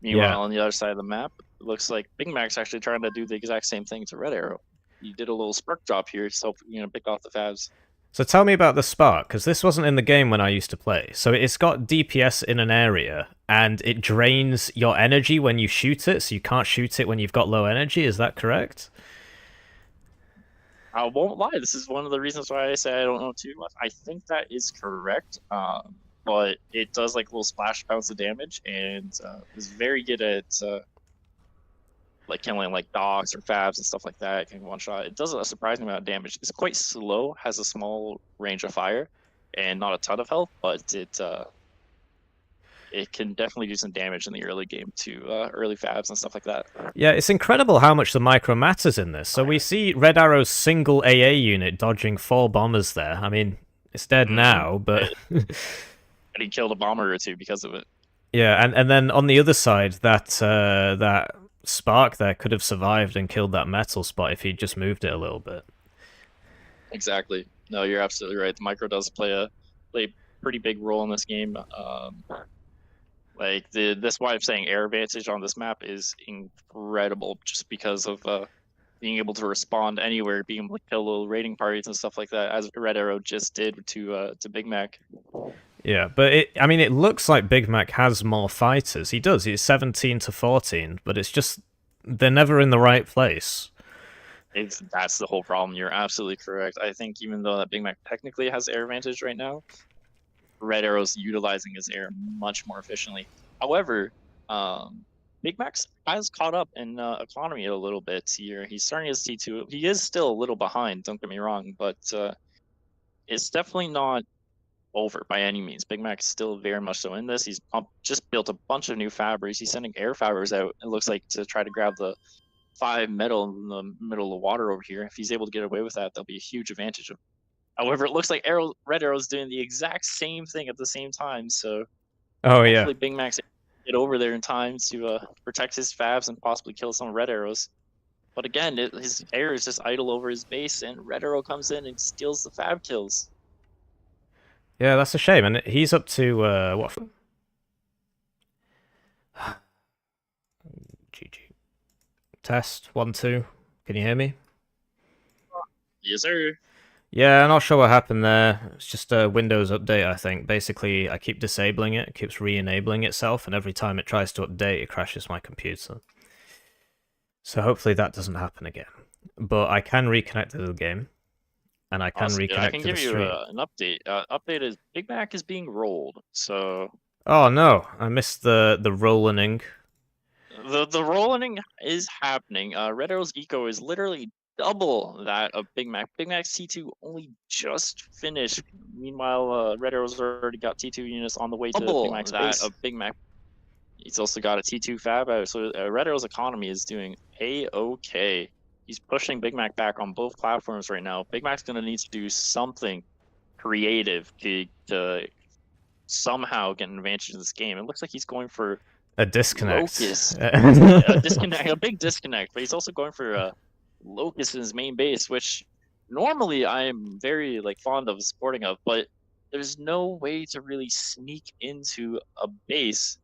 Meanwhile, on the other side of the map, it looks like Big Mac's actually trying to do the exact same thing to Red Arrow. He did a little spark drop here, so pick off the Fabs. So tell me about the spark, because this wasn't in the game when I used to play. So it's got DPS in an area, and it drains your energy when you shoot it, so you can't shoot it when you've got low energy. Is that correct? I won't lie. This is one of the reasons why I say I don't know too much. I think that is correct, but it does like little splash bounce of damage, and is very good at like killing like dogs or fabs and stuff like that. It can one shot. It does a surprising amount of damage. It's quite slow, has a small range of fire, and not a ton of health, but it can definitely do some damage in the early game to early fabs and stuff like that. Yeah, it's incredible how much the micro matters in this. So we see Red Arrow's single AA unit dodging 4 bombers there. I mean, it's dead now, but... and he killed a bomber or two because of it. Yeah, and then on the other side, that spark there could have survived and killed that metal spot if he'd just moved it a little bit. Exactly. No, you're absolutely right. The micro does play a pretty big role in this game. Like that's why I'm saying air advantage on this map is incredible, just because of being able to respond anywhere, being able to kill little raiding parties and stuff like that, as Red Arrow just did to Big Mac. Yeah, but it looks like Big Mac has more fighters. He does. He's 17 to 14, but it's just they're never in the right place. That's the whole problem. You're absolutely correct. I think even though that Big Mac technically has air advantage right now, Red Arrow's utilizing his air much more efficiently. However, Big Mac has caught up in economy a little bit here. He's starting his T2. He is still a little behind, don't get me wrong, but it's definitely not over by any means. Big Mac is still very much so in this. He's just built a bunch of new fabrics. He's sending air fabrics out, it looks like, to try to grab the 5 metal in the middle of the water over here. If he's able to get away with that, that'll be a huge advantage. However, it looks like Red Arrow's doing the exact same thing at the same time, so hopefully Big Mac's get over there in time to protect his fabs and possibly kill some Red Arrows. But again, his air is just idle over his base, and Red Arrow comes in and steals the fab kills. Yeah, that's a shame. And he's up to, what? GG. Test, 1, 2. Can you hear me? Yes, sir. Yeah, I'm not sure what happened there. It's just a Windows update, I think. Basically, I keep disabling it. It keeps re-enabling itself, and every time it tries to update, it crashes my computer. So hopefully that doesn't happen again. But I can reconnect to the game, and I can reconnect to the stream. I can give you an update. Update is Big Mac is being rolled, so... Oh no, I missed the rolling. The rolling is happening. Red Arrow's eco is literally double that of Big Mac. Big Mac's T2 only just finished. Meanwhile, Red Arrow's already got T2 units on the way to Big Mac's base. Of Big Mac. He's also got a T2 fab out, so Red Arrow's economy is doing A-okay. He's pushing Big Mac back on both platforms right now. Big Mac's going to need to do something creative to somehow get an advantage in this game. It looks like he's going for a disconnect. Locust. A disconnect, a big disconnect, but he's also going for Locust in his main base, which normally I am very fond of supporting of, but there's no way to really sneak into a base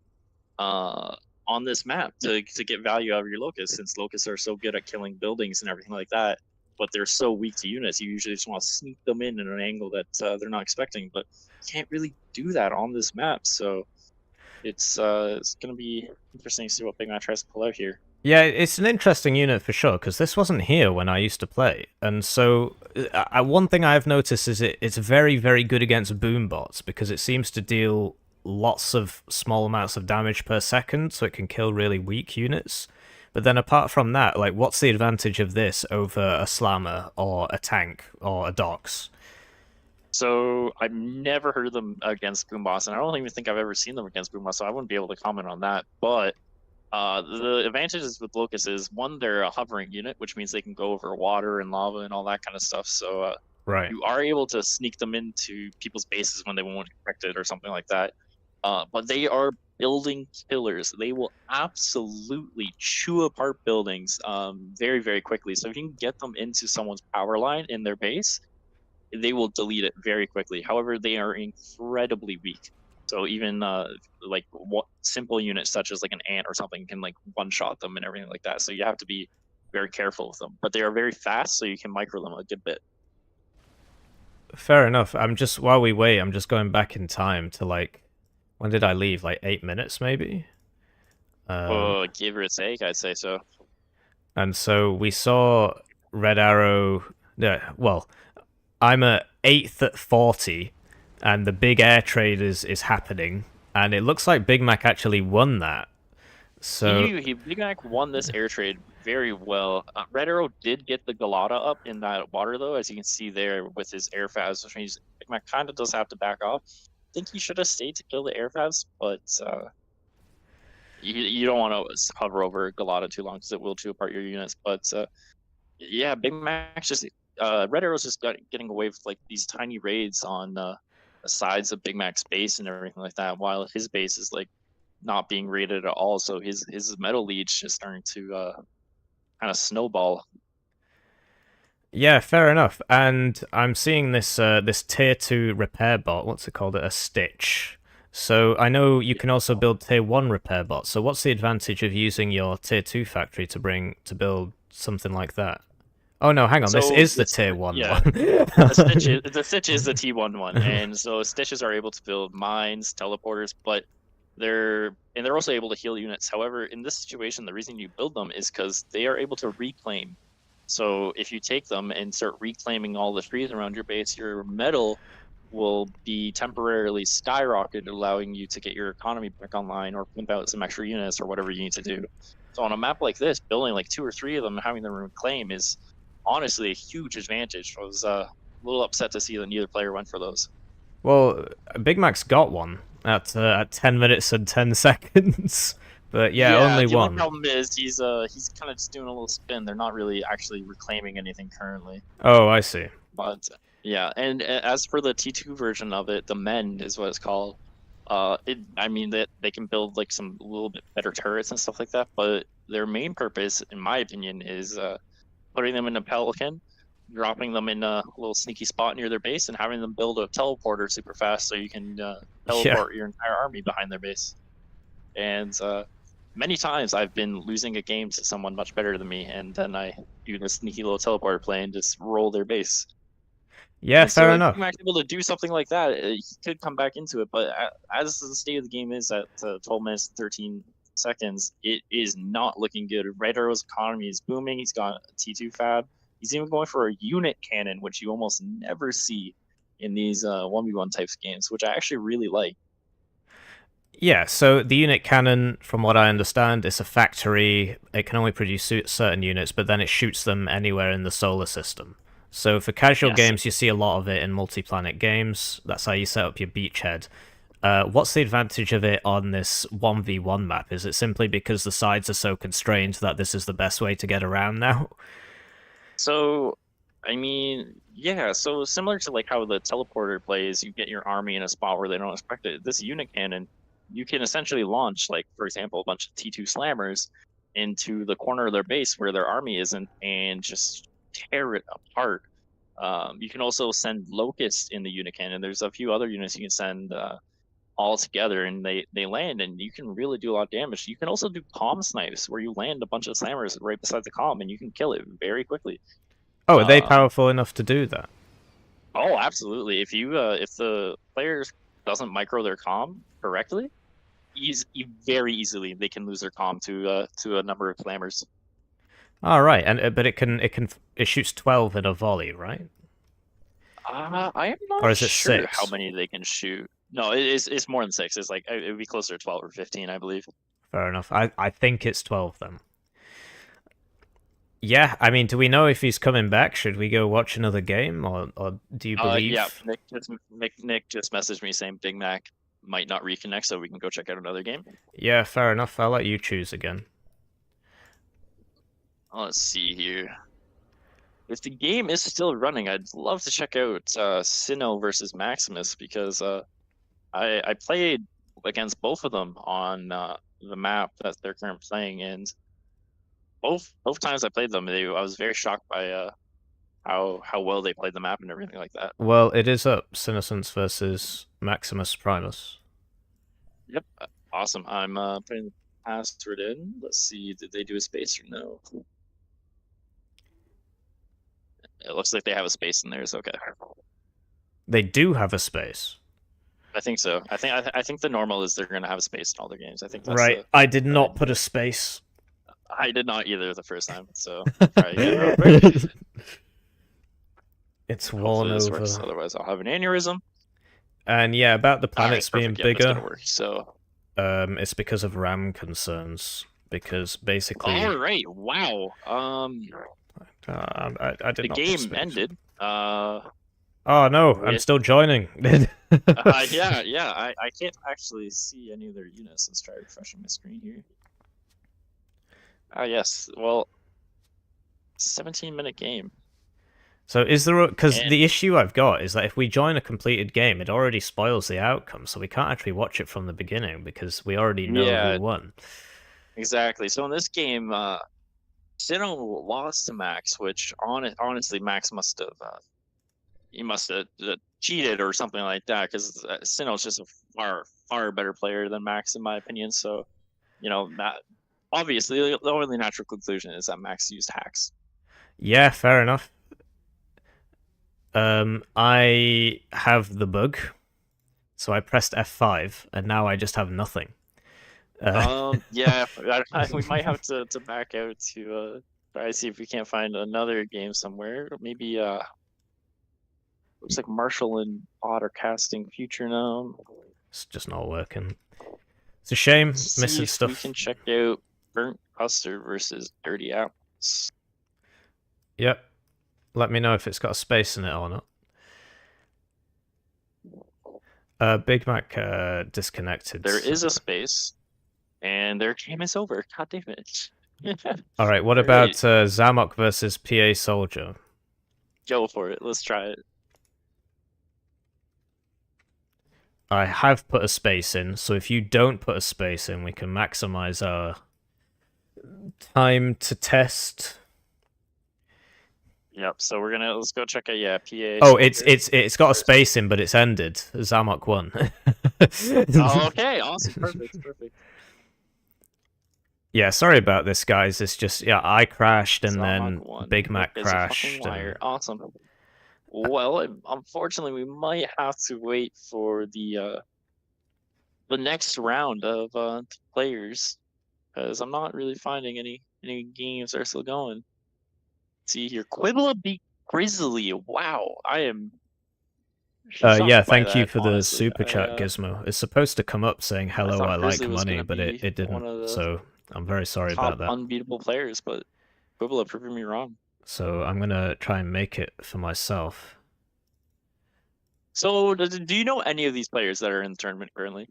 on this map to get value out of your Locusts, since Locusts are so good at killing buildings and everything like that, but they're so weak to units. You usually just want to sneak them in an angle that they're not expecting, but you can't really do that on this map, so it's going to be interesting to see what Big Mac tries to pull out here. Yeah, it's an interesting unit for sure, because this wasn't here when I used to play. And so, one thing I've noticed is it's very, very good against boom bots, because it seems to deal lots of small amounts of damage per second, so it can kill really weak units. But then apart from that, what's the advantage of this over a slammer, or a tank, or a dox? So I've never heard of them against boom bots, and I don't even think I've ever seen them against boom bots, so I wouldn't be able to comment on that. But the advantages with Locust is, one, they're a hovering unit, which means they can go over water and lava and all that kind of stuff. So right, you are able to sneak them into people's bases when they won't expect it or something like that. But they are building killers. They will absolutely chew apart buildings very, very quickly. So if you can get them into someone's power line in their base, they will delete it very quickly. However, they are incredibly weak. So even simple units such as an ant or something can one-shot them and everything like that. So you have to be very careful with them. But they are very fast, so you can micro them a good bit. Fair enough. While we wait, I'm just going back in time to when did I leave? 8 minutes maybe? Give or take, I'd say so. And so we saw Red Arrow. Yeah, well, I'm at 8th at 40, and the big air trade is happening, and it looks like Big Mac actually won that. So Big Mac won this air trade very well. Red Arrow did get the Galata up in that water, though, as you can see there with his air fabs, which means Big Mac kind of does have to back off. I think he should have stayed to kill the air fabs, but you don't want to hover over Galata too long, because it will chew apart your units. But yeah, Big Mac's just Red Arrow's just getting away with these tiny raids on the sides of Big Mac's base and everything like that, while his base is not being raided at all. So his metal leech is starting to kind of snowball. Yeah, fair enough. And I'm seeing this this tier 2 repair bot. What's it called? A Stitch. So I know you can also build tier 1 repair bots. So what's the advantage of using your tier 2 factory to build something like that? Oh no, hang on. This is the tier 1 one. The Stitch is the T1 one, and so Stitches are able to build mines, teleporters, but they're also able to heal units. However, in this situation, the reason you build them is because they are able to reclaim. So if you take them and start reclaiming all the trees around your base, your metal will be temporarily skyrocketed, allowing you to get your economy back online or pump out some extra units or whatever you need to do. So on a map like this, building 2 or 3 of them and having them reclaim is honestly a huge advantage. little upset to see that neither player went for those. Well, Big Mac's got one at 10 minutes and 10 seconds. But yeah, Yeah, only the only one. problem is he's kind of just doing a little spin. They're not really actually reclaiming anything currently. Oh, I see. But yeah, and as for the T2 version of it, the Mend is what it's called. I mean that they can build like some little bit better turrets and stuff like that, but their main purpose, in my opinion, is putting them in a Pelican, dropping them in a little sneaky spot near their base, and having them build a teleporter super fast so you can teleport your entire army behind their base. And many times I've been losing a game to someone much better than me, and then I do this sneaky little teleporter play and just roll their base. Yeah, And fair so enough. if Max able to do something like that, he could come back into it. But as the state of the game is at 12 minutes and 13 seconds, it is not looking good. redarrow's economy is booming. He's got a T2 fab. He's even going for a unit cannon, which you almost never see in these 1v1 types of games, which I actually really like. Yeah, so the unit cannon, from what I understand, is a factory. It can only produce certain units, but then it shoots them anywhere in the solar system. So for casual games, you see a lot of it in multi-planet games. That's how you set up your beachhead. What's the advantage of it on this 1v1 map? Is it simply because the sides are so constrained that this is the best way to get around now? So, I mean, yeah, so similar to like how the teleporter plays, you get your army in a spot where they don't expect it. This unit cannon, you can essentially launch, like, for example, a bunch of T2 slammers into the corner of their base where their army isn't and just tear it apart. You can also send locusts in the unit cannon. There's a few other units you can send all together, and they land, and you can really do a lot of damage. You can also do comm snipes, where you land a bunch of slammers right beside the comm, and you can kill it very quickly. Oh, are they powerful enough to do that? Oh, absolutely. If you if the player doesn't micro their comm correctly, very easily they can lose their comm to a number of slammers. All right, and but it shoots 12 in a volley, right? I am not Or is it sure 6? how many they can shoot. No, it's more than 6. It's like it would be closer to 12 or 15, I believe. Fair enough. I think it's 12 then. Yeah, I mean, do we know if he's coming back? Should we go watch another game, or do you believe? Yeah, Nick just messaged me saying Big Mac might not reconnect, so we can go check out another game. Yeah, fair enough. I'll let you choose again. Let's see here. If the game is still running, I'd love to check out Sino versus Maximus, because I played against both of them on the map that they're currently playing, and both times I played them, I was very shocked by how well they played the map and everything like that. Well, it is up. Sinoccence versus MaximusPrimus. Yep, awesome. I'm putting the password in. Let's see, did they do a space or no? It looks like they have a space in there. It's okay. They do have a space. I think so. I think the normal is they're going to have a space in all their games. I think that's right. I did not put a space. I did not either the first time. So try again real quick. It's worn over. Works. Otherwise, I'll have an aneurysm. And yeah, about the planets being bigger. Yeah, work, so it's because of RAM concerns. Because basically. All right. Wow. I did the not game ended. Oh no, I'm still joining. Yeah. I can't actually see any of their units. Let's try refreshing my screen here. Yes. Well, 17-minute game. So is there because the issue I've got is that if we join a completed game, it already spoils the outcome, so we can't actually watch it from the beginning because we already know who won. Exactly. So in this game, Sino lost to Max, which honestly Max must have cheated or something like that, because Sino's just a far better player than Max in my opinion. So, that obviously the only natural conclusion is that Max used hacks. Yeah, fair enough. I have the bug, so I pressed F5, and now I just have nothing. Yeah, we might have to back out to try to see if we can't find another game somewhere. Maybe looks like Marshall and Odd are casting futuregnome. It's just not working. It's a shame. Missing stuff. We can check out Burnt Custard versus DirtyApples. Yep. Let me know if it's got a space in it or not. Big Mac disconnected. There is a space, and their game is over. God damn it. All right, what about Zamok versus PA Soldier? Go for it. Let's try it. I have put a space in, so if you don't put a space in, we can maximize our time to test. Yep. So let's go check out PA. Oh, it's got a space in, but it's ended. Zamok won. Oh, okay, awesome, perfect. Yeah, sorry about this, guys. It's just I crashed and then Big Mac crashed. Awesome. Well, unfortunately, we might have to wait for the next round of players, because I'm not really finding any games that are still going. Let's see here, Quiblah beat Grizzly. Wow, I am. Yeah, thank you for the super chat, Gizmo. It's supposed to come up saying hello, I like money, but it didn't. So I'm very sorry about that. Unbeatable players, but Quiblah proving me wrong. So I'm gonna try and make it for myself. So, do you know any of these players that are in the tournament currently?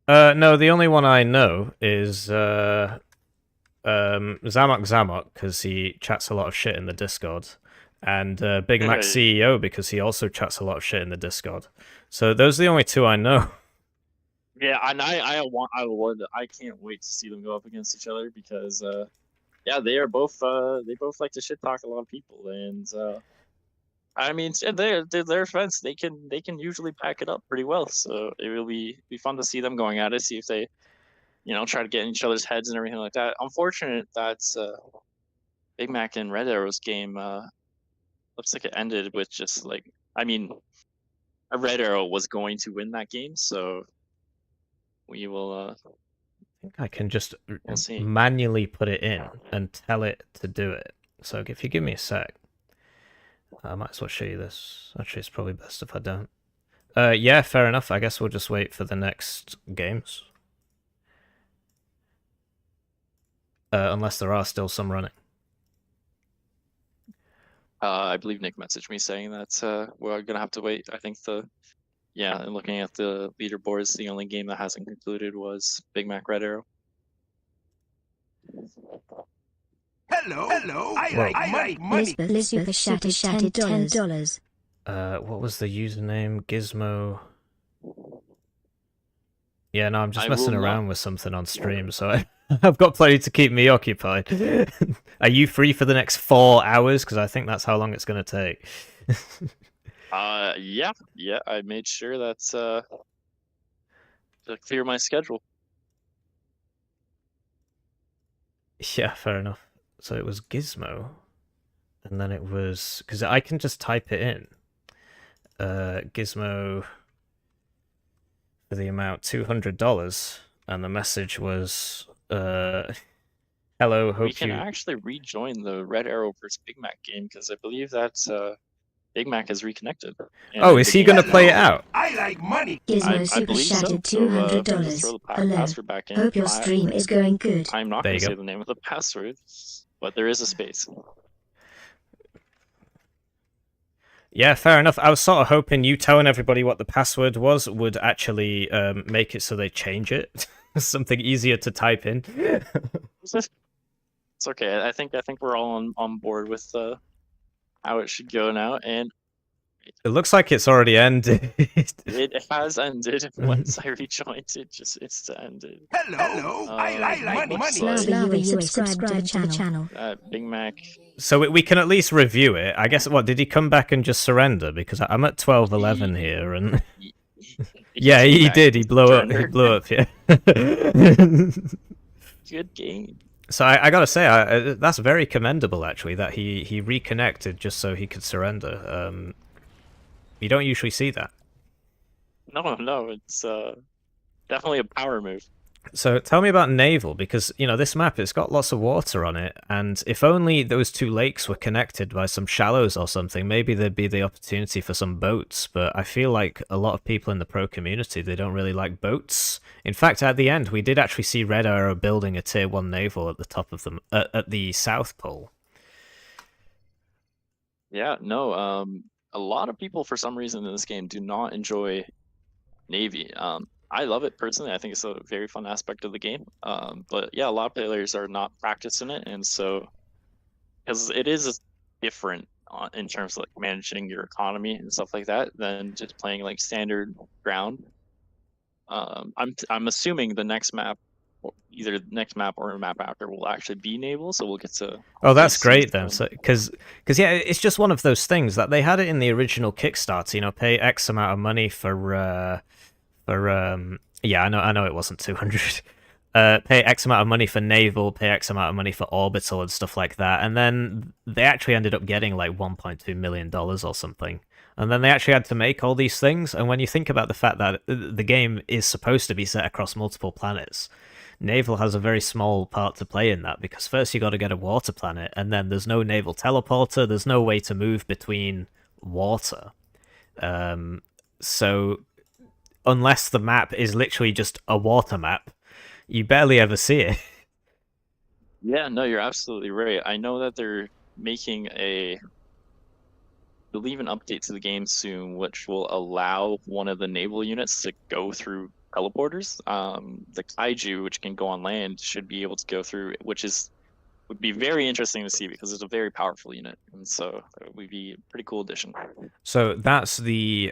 No, the only one I know is ZamokZamok, because he chats a lot of shit in the Discord, and Big Mac CEO, because he also chats a lot of shit in the Discord. So those are the only two I know. Yeah, and I can't wait to see them go up against each other, because yeah, they both like to shit talk a lot of people, and I mean, their defense, they can usually pack it up pretty well. So it will be fun to see them going at it, see if they, try to get in each other's heads and everything like that. Unfortunate that's Big Mac and redarrow's game looks like it ended with just a redarrow was going to win that game, so we will. I think I can just manually put it in and tell it to do it. So if you give me a sec. I might as well show you this. Actually, it's probably best if I don't. Yeah, fair enough. I guess we'll just wait for the next games. Unless there are still some running. I believe Nick messaged me saying that we're going to have to wait. I think and looking at the leaderboards, the only game that hasn't concluded was Big Mac redarrow. Hello. I like money. Super chatted $10. What was the username? Gizmo. Yeah, no, I'm just messing around with something on stream, so I've got plenty to keep me occupied. Are you free for the next 4 hours? Because I think that's how long it's going to take. Yeah. I made sure that's to clear my schedule. Yeah, fair enough. So it was Gizmo, and then it was, because I can just type it in. Gizmo for the amount $200, and the message was, hello, hope we can actually rejoin the redarrow versus Big Mac game, because I believe that's Big Mac is reconnected. Oh, is he going to play it out? I like money. Gizmo super chatted $200. Alert. Hope your stream is going good. I'm not going to say the name of the password, but there is a space. Yeah, fair enough. I was sort of hoping you telling everybody what the password was would actually make it so they change it. Something easier to type in. It's okay. I think we're all on board with how it should go now, and it looks like it's already ended. It has ended. Once I rejoined, it's ended. Hello. I like money. You subscribe to the channel. Big Mac. So we can at least review it. I guess. What did he come back and just surrender? Because I'm at 12:11 here, and yeah, he did. He blew up. He blew up. Yeah. Good game. So I gotta say, that's very commendable, actually, that he reconnected just so he could surrender. You don't usually see that. No, it's definitely a power move. So tell me about Naval, because, this map, it's got lots of water on it, and if only those two lakes were connected by some shallows or something, maybe there'd be the opportunity for some boats, but I feel like a lot of people in the pro community, they don't really like boats. In fact, at the end, we did actually see redarrow building a tier 1 naval at the top of them, at the South Pole. Yeah, no, a lot of people, for some reason in this game, do not enjoy Navy. I love it personally. I think it's a very fun aspect of the game. But yeah, a lot of players are not practiced in it, and so because it is different in terms of like managing your economy and stuff like that than just playing like standard ground. I'm assuming the next map, either the next map or a map after, will actually be naval, so we'll get to. Oh, that's great then. So, because yeah, it's just one of those things that they had it in the original Kickstarter. You know, pay X amount of money for yeah, I know it wasn't 200. Pay X amount of money for naval, pay X amount of money for orbital and stuff like that, and then they actually ended up getting like $1.2 million or something. And then they actually had to make all these things. And when you think about the fact that the game is supposed to be set across multiple planets, naval has a very small part to play in that, because first you got to get a water planet, and then there's no naval teleporter, there's no way to move between water. So unless the map is literally just a water map, you barely ever see it. Yeah, no, you're absolutely right. I know that they're making I believe an update to the game soon, which will allow one of the naval units to go through teleporters. The kaiju, which can go on land, should be able to go through, which would be very interesting to see because it's a very powerful unit, and so it would be a pretty cool addition. So that's the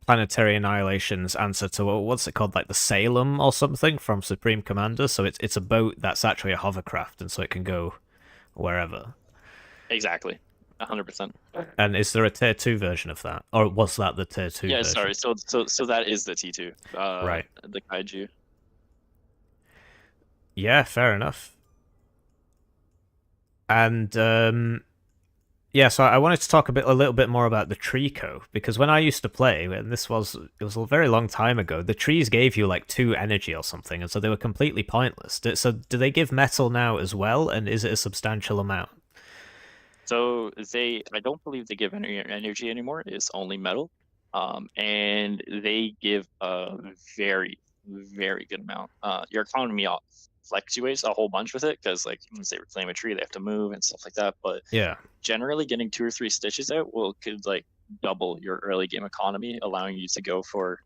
Planetary Annihilation's answer to what's it called, like the Salem or something from Supreme Commander. So it's a boat that's actually a hovercraft, and so it can go wherever. Exactly, 100%. And is there a tier 2 version of that, or was that the tier 2? Yeah, version? sorry. So that is the T2. Right. The kaiju. Yeah, fair enough. And yeah, so I wanted to talk a little bit more about the Trico, because when I used to play, and it was a very long time ago, the trees gave you like 2 energy or something, and so they were completely pointless. So do they give metal now as well, and is it a substantial amount? So I don't believe they give any energy anymore. It's only metal, and they give a very, very good amount. Your economy fluctuates a whole bunch with it, because like once they reclaim a tree, they have to move and stuff like that. But yeah, generally getting 2 or 3 stitches out could like double your early game economy, allowing you to go for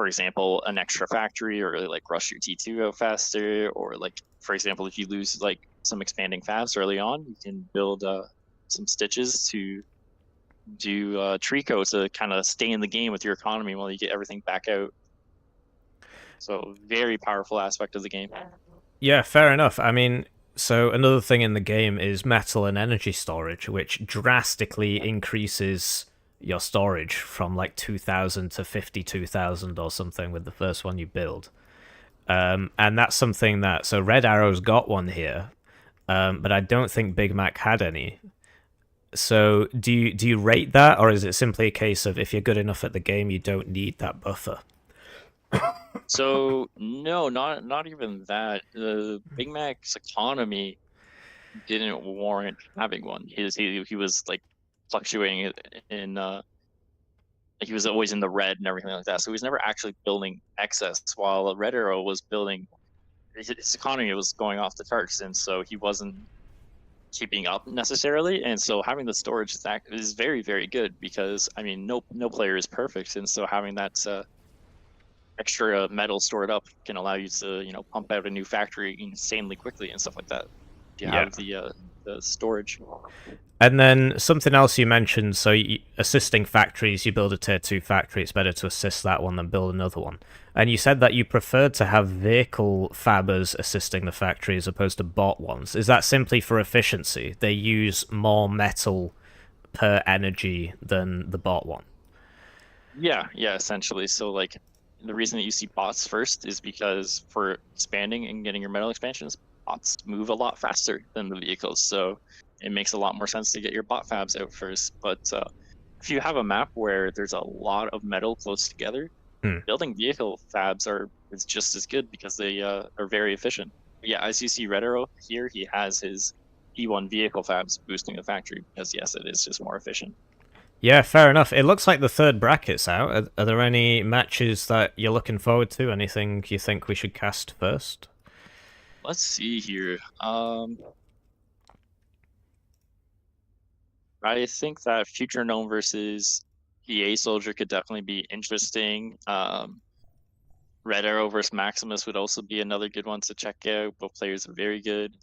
example, an extra factory, or like rush your T2 out faster, or like, for example, if you lose like some expanding fabs early on, you can build some stitches to do Trico to kind of stay in the game with your economy while you get everything back out. So very powerful aspect of the game. Yeah, fair enough. I mean, so another thing in the game is metal and energy storage, which drastically increases your storage from like 2,000 to 52,000 or something with the first one you build. And that's something that, so Red Arrow's got one here, but I don't think Big Mac had any. So do you rate that, or is it simply a case of if you're good enough at the game, you don't need that buffer? So no, not even that. The Big Mac's economy didn't warrant having one. He was like fluctuating in he was always in the red and everything like that. So he was never actually building excess, while Red Arrow was building, his economy was going off the charts, and so he wasn't keeping up necessarily. And so having the storage is very, very good, because I mean no player is perfect, and so having that extra metal stored up can allow you to pump out a new factory insanely quickly and stuff like that if you have the storage. And then something else you mentioned, so assisting factories, you build a tier 2 factory, it's better to assist that one than build another one. And you said that you preferred to have vehicle fabbers assisting the factory as opposed to bot ones. Is that simply for efficiency? They use more metal per energy than the bot one? Yeah, essentially. So like the reason that you see bots first is because for expanding and getting your metal expansions, bots move a lot faster than the vehicles. So it makes a lot more sense to get your bot fabs out first. But if you have a map where there's a lot of metal close together, building vehicle fabs is just as good, because they are very efficient. But yeah, as you see Red Arrow here, he has his P1 vehicle fabs boosting the factory, because yes, it is just more efficient. Yeah, fair enough. It looks like the third bracket's out. Are there any matches that you're looking forward to? Anything you think we should cast first? Let's see here. I think that futuregnome versus PA Soldier could definitely be interesting. Redarrow versus Maximus would also be another good one to check out. Both players are very good.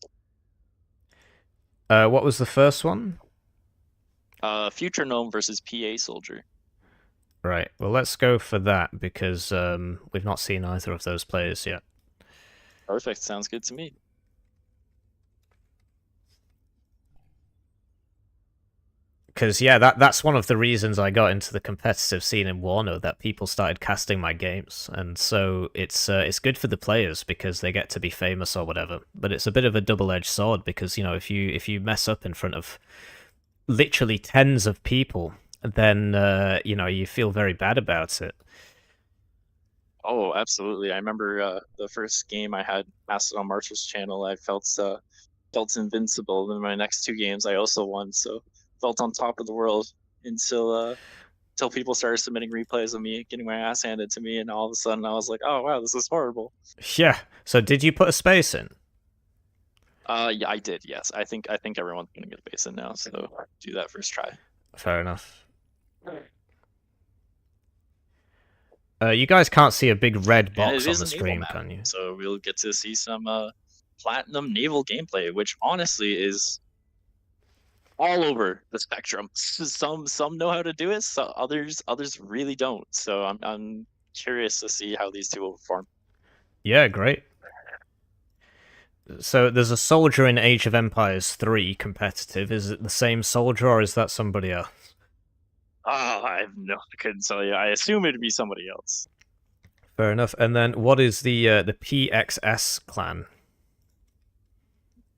What was the first one? futuregnome versus PA Soldier. Right. Well, let's go for that because we've not seen either of those players yet. Perfect. Sounds good to me. Because yeah, that's one of the reasons I got into the competitive scene in Wano, that people started casting my games, and so it's good for the players because they get to be famous or whatever. But it's a bit of a double-edged sword because if you mess up in front of literally tens of people, then you feel very bad about it. Oh, absolutely. I remember the first game I had Mastodon Marshall's channel. I felt invincible. In my next 2 games, I also won, so felt on top of the world until people started submitting replays of me getting my ass handed to me, and all of a sudden I was like, oh wow, this is horrible. Yeah. So did you put a space in? Yeah, I did. Yes, I think everyone's gonna get a base in now, so do that first try. Fair enough. You guys can't see a big red box on the stream, can you? So we'll get to see some platinum naval gameplay, which honestly is all over the spectrum. Some know how to do it, so others really don't. So I'm curious to see how these two will perform. Yeah, great. So there's a soldier in Age of Empires 3 competitive. Is it the same soldier or is that somebody else? I couldn't tell you. I assume it'd be somebody else. Fair enough. And then what is the PXS clan?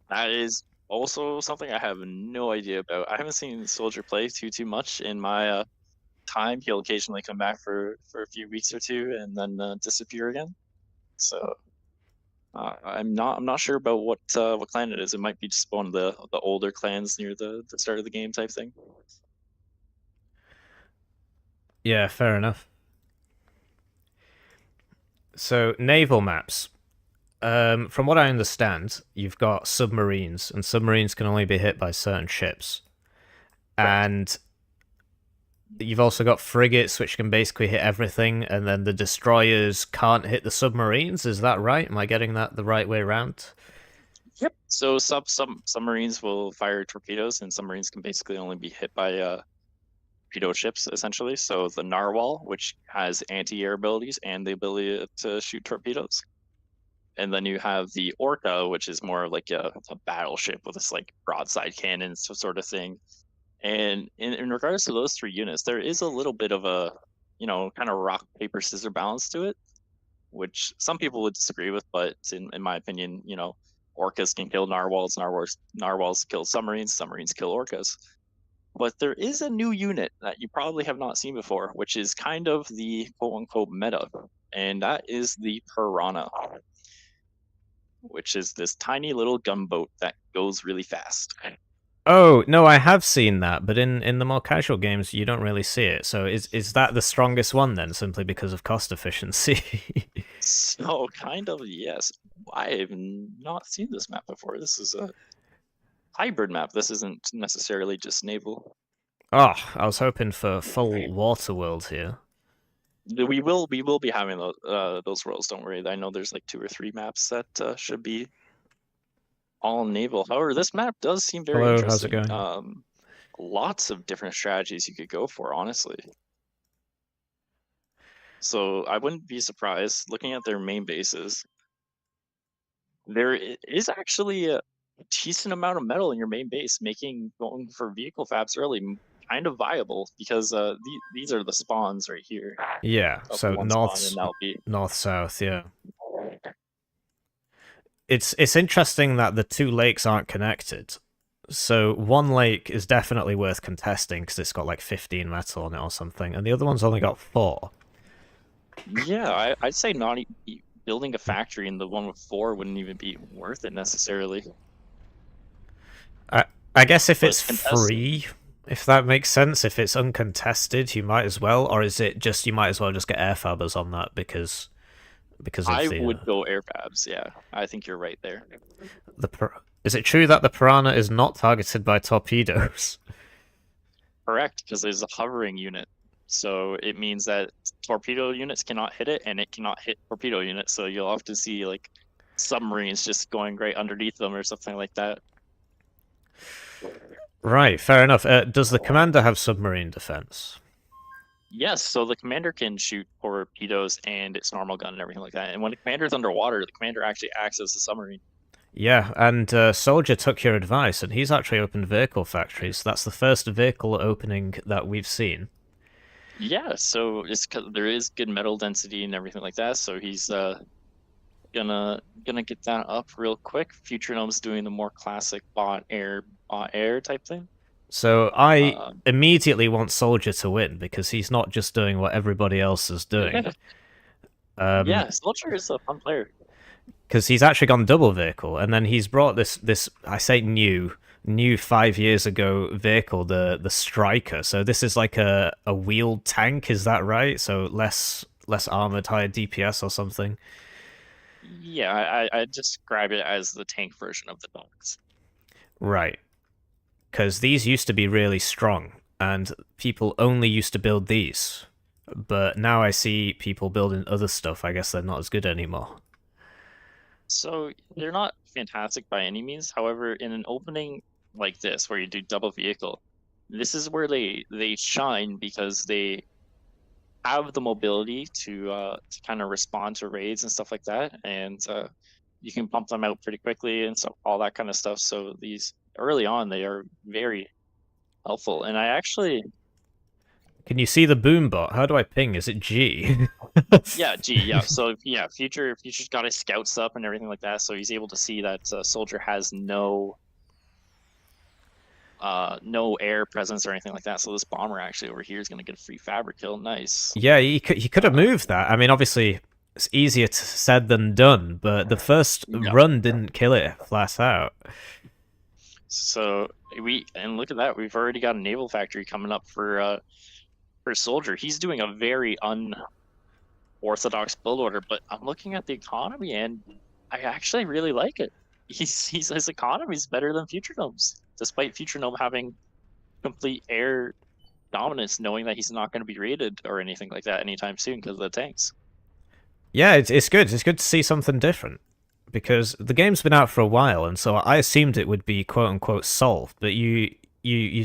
That is also something I have no idea about. I haven't seen Soldier play too much in my time. He'll occasionally come back for a few weeks or 2 and then disappear again. So I'm not sure about what clan it is. It might be just one of the older clans near the start of the game type thing. Yeah, fair enough. So naval maps. From what I understand, you've got submarines, and submarines can only be hit by certain ships. Right. And you've also got frigates, which can basically hit everything, and then the destroyers can't hit the submarines. Is that right? Am I getting that the right way around? Yep. So some submarines will fire torpedoes, and submarines can basically only be hit by torpedo ships, essentially. So the Narwhal, which has anti-air abilities and the ability to shoot torpedoes. And then you have the Orca, which is more like a battleship with this like broadside cannon sort of thing. And in regards to those 3 units, there is a little bit of a, kind of rock, paper, scissors balance to it, which some people would disagree with, but in my opinion, Orcas can kill Narwhals, Narwhals kill submarines, submarines kill Orcas. But there is a new unit that you probably have not seen before, which is kind of the quote-unquote meta, and that is the Piranha, which is this tiny little gunboat that goes really fast. Oh, no, I have seen that, but in the more casual games, you don't really see it. So is that the strongest one then, simply because of cost efficiency? So, kind of, yes. I have not seen this map before. This is a hybrid map. This isn't necessarily just naval. Oh, I was hoping for full water world here. We will be having those worlds, don't worry. I know there's like 2 or 3 maps that should be all naval. However, this map does seem very interesting. How's it going? Lots of different strategies you could go for, honestly. So I wouldn't be surprised looking at their main bases. There is actually a decent amount of metal in your main base, making going for vehicle fabs early kind of viable because these are the spawns right here. Yeah, so north south, yeah. It's interesting that the 2 lakes aren't connected. So one lake is definitely worth contesting because it's got like 15 metal on it or something, and the other one's only got 4. Yeah, I'd say not building a factory in the one with 4 wouldn't even be worth it necessarily. I guess if it's free, if that makes sense, if it's uncontested, you might as well, or is it just you might as well just get air fabbers on that because of I would go air fabs, yeah. I think you're right there. Is it true that the Piranha is not targeted by torpedoes? Correct, because there's a hovering unit. So it means that torpedo units cannot hit it, and it cannot hit torpedo units. So you'll often see like submarines just going right underneath them or something like that. Right, fair enough. Does the commander have submarine defense? Yes, so the commander can shoot torpedoes and its normal gun and everything like that. And when the commander is underwater, the commander actually acts as a submarine. Yeah, and Soldier took your advice, and he's actually opened vehicle factories. That's the first vehicle opening that we've seen. Yeah, so it's 'cause there is good metal density and everything like that. So he's gonna get that up real quick. FutureGnome's doing the more classic bot air type thing. So I immediately want Soldier to win because he's not just doing what everybody else is doing. Yeah, Soldier is a fun player. Because he's actually gone double vehicle, and then he's brought this I say new 5 years ago vehicle, the Striker. So this is like a wheeled tank, is that right? So less armored, higher DPS or something. Yeah, I describe it as the tank version of the dogs. Right. Because these used to be really strong, and people only used to build these. But now I see people building other stuff. I guess they're not as good anymore. So they're not fantastic by any means. However, in an opening like this, where you do double vehicle, this is where they shine because they have the mobility to kind of respond to raids and stuff like that, and you can pump them out pretty quickly and so all that kind of stuff. So these early on, they are very helpful. And I actually... Can you see the boom bot? How do I ping? Is it G? Yeah, G, yeah. So yeah, Future's got his scouts up and everything like that, so he's able to see that Soldier has no air presence or anything like that. So this bomber actually over here is going to get a free fabric kill. Nice. Yeah, he could have moved that. I mean, obviously, it's easier said than done, but the first run didn't kill it flat out. So and look at that. We've already got a naval factory coming up for Soldier. He's doing a very unorthodox build order, but I'm looking at the economy and I actually really like it. His economy is better than FutureGnome's, despite FutureGnome having complete air dominance, knowing that he's not going to be raided or anything like that anytime soon because of the tanks. Yeah, it's good. It's good to see something different, because the game's been out for a while, and so I assumed it would be quote unquote solved. But you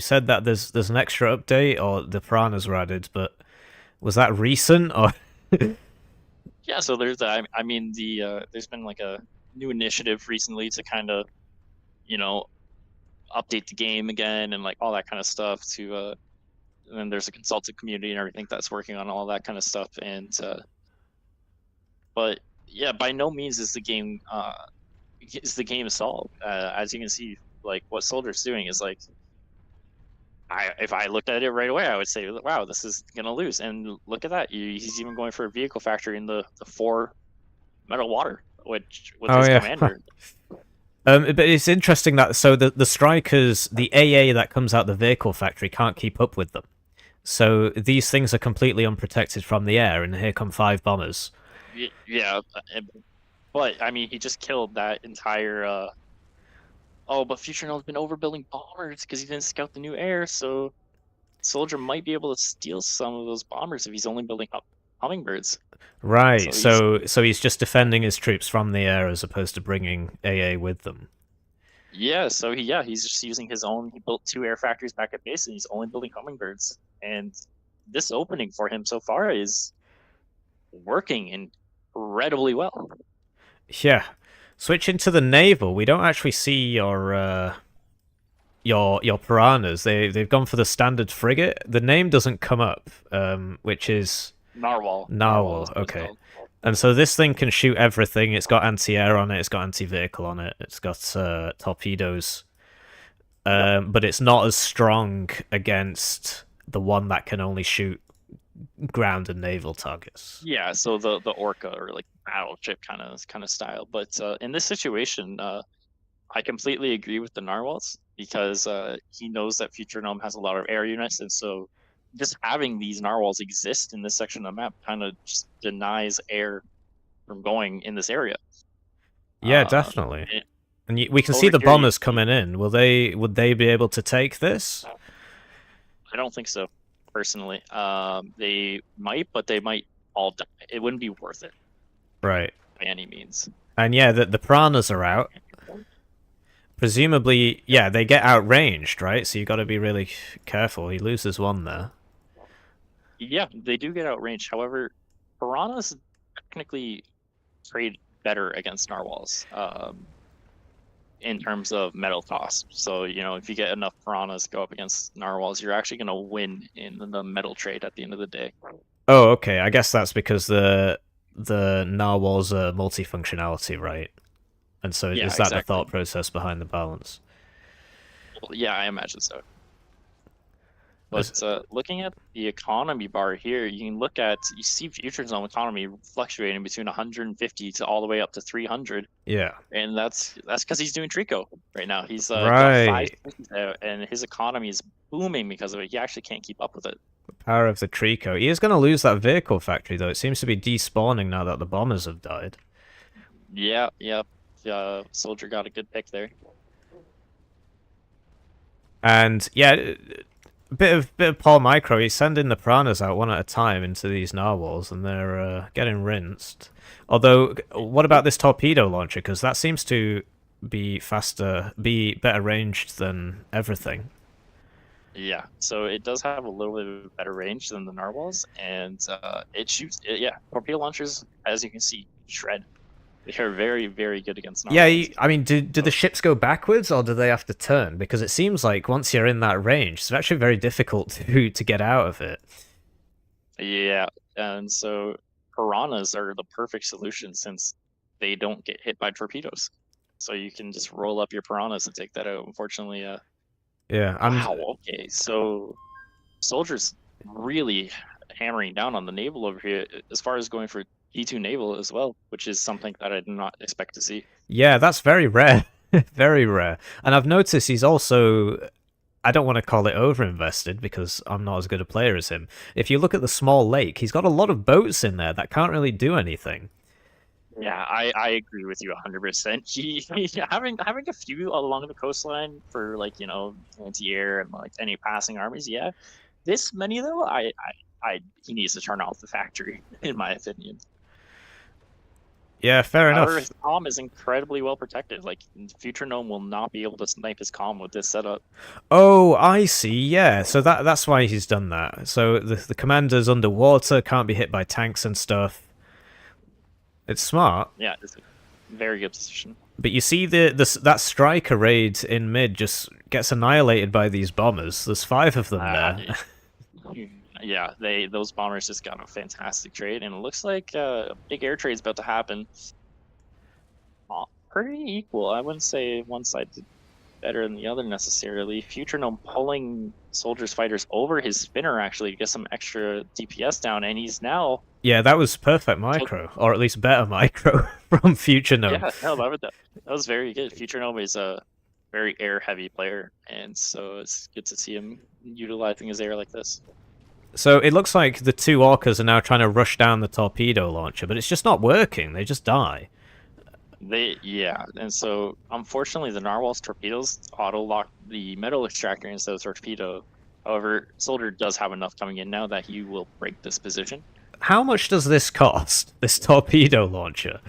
said that there's an extra update, or the piranhas were added, but was that recent or? Yeah, so there's I mean there's been like a new initiative recently to kind of, update the game again and like all that kind of stuff to and then there's a consultant community and everything that's working on all that kind of stuff. And but yeah, by no means is the game solved. As you can see, like what Soldier's doing is like, if I looked at it right away, I would say, wow, this is gonna lose. And look at that, he's even going for a vehicle factory in the 4 metal water, which with his commander. But it's interesting that the Strikers, the AA that comes out the vehicle factory can't keep up with them. So these things are completely unprotected from the air, and here come 5 bombers. Yeah, but I mean, he just killed that entire. Oh, but FutureGnome's been overbuilding bombers because he didn't scout the new air, so Soldier might be able to steal some of those bombers if he's only building up hummingbirds. Right, so he's just defending his troops from the air as opposed to bringing AA with them. Yeah, so he's just using his own. He built 2 air factories back at base, and he's only building hummingbirds. And this opening for him so far is working incredibly well. Yeah. Switching to the naval, we don't actually see your piranhas. They've gone for the standard frigate. The name doesn't come up, which is Narwhal. Okay. And so this thing can shoot everything. It's got anti-air on it. It's got anti-vehicle on it. It's got torpedoes. But it's not as strong against the one that can only shoot ground and naval targets. Yeah, so the Orca or like battleship kind of style. But in this situation, I completely agree with the Narwhals because he knows that FutureGnome has a lot of air units, and so just having these Narwhals exist in this section of the map kind of just denies air from going in this area. Yeah, definitely. And we can see the bombers coming in. Would they be able to take this? I don't think so. personally. They might, but they might all die. It wouldn't be worth it. Right. By any means. And yeah, the piranhas are out. Presumably, yeah, they get outranged, right? So you got to be really careful. He loses one there. Yeah, they do get outranged. However, piranhas technically trade better against narwhals in terms of metal cost. So, you know, if you get enough piranhas go up against narwhals, you're actually going to win in the metal trade at the end of the day. Oh, okay. I guess that's because the narwhals are multifunctionality, right? And so Yeah, is that exactly. the thought process behind the balance? Well, yeah, I imagine so. But looking at the economy bar here, you see Future Gnome economy fluctuating between 150 to all the way up to 300. Yeah. And that's because he's doing Trico right now. He's Right. got 5 species out, and his economy is booming because of it. He actually can't keep up with it. The power of the Trico. He is going to lose that vehicle factory, though. It seems to be despawning now that the bombers have died. Yeah. Soldier got a good pick there. And yeah, a bit of Paul Micro. He's sending the piranhas out one at a time into these narwhals, and they're getting rinsed. Although, what about this torpedo launcher? Because that seems to be better ranged than everything. Yeah, so it does have a little bit of better range than the narwhals, and it shoots. Torpedo launchers, as you can see, shred. They're very, very good against narwhals. Yeah, I mean, do the ships go backwards, or do they have to turn? Because it seems like once you're in that range, it's actually very difficult to get out of it. Yeah, and so piranhas are the perfect solution since they don't get hit by torpedoes. So you can just roll up your piranhas and take that out. Unfortunately, yeah. Wow. Okay, so Soldier's really hammering down on the naval over here, as far as going for T2 naval as well, which is something that I did not expect to see. Yeah, that's very rare. Very rare. And I've noticed he's also, I don't want to call it overinvested because I'm not as good a player as him. If you look at the small lake, he's got a lot of boats in there that can't really do anything. Yeah, I agree with you 100%. He having a few along the coastline for, like, you know, anti-air and like any passing armies. Yeah, this many though, he needs to turn off the factory, in my opinion. Yeah, fair enough. However, his comm is incredibly well protected. Like, Future Gnome will not be able to snipe his comm with this setup. Oh, I see. Yeah, so that's why he's done that. So the commander's underwater, can't be hit by tanks and stuff. It's smart. Yeah, it's a very good position. But you see that striker raid in mid just gets annihilated by these bombers. There's 5 of them there. Yeah, those bombers just got a fantastic trade, and it looks like a big air trade's about to happen. Pretty equal. I wouldn't say one side did better than the other necessarily. Future Gnome pulling Soldier's fighters over his spinner actually to get some extra DPS down, and he's now... Yeah, that was perfect micro, or at least better micro from Future Gnome. Yeah, no, that was very good. Future Gnome is a very air-heavy player, and so it's good to see him utilizing his air like this. So it looks like the 2 orcas are now trying to rush down the torpedo launcher, but it's just not working. They just die. Yeah, and so unfortunately the narwhal's torpedoes auto-lock the metal extractor instead of torpedo. However, Soldier does have enough coming in now that he will break this position. How much does this cost, this torpedo launcher?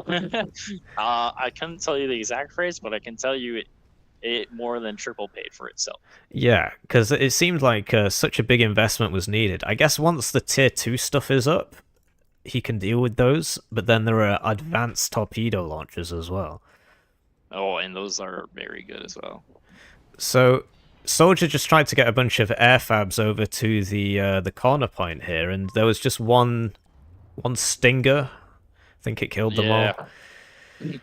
I couldn't tell you the exact phrase, but I can tell you it more than triple paid for itself. Yeah, because it seemed like such a big investment was needed. I guess once the tier 2 stuff is up, he can deal with those, but then there are advanced torpedo launchers as well. Oh, and those are very good as well. So Soldier just tried to get a bunch of air fabs over to the corner point here, and there was just one stinger. I think it killed them all.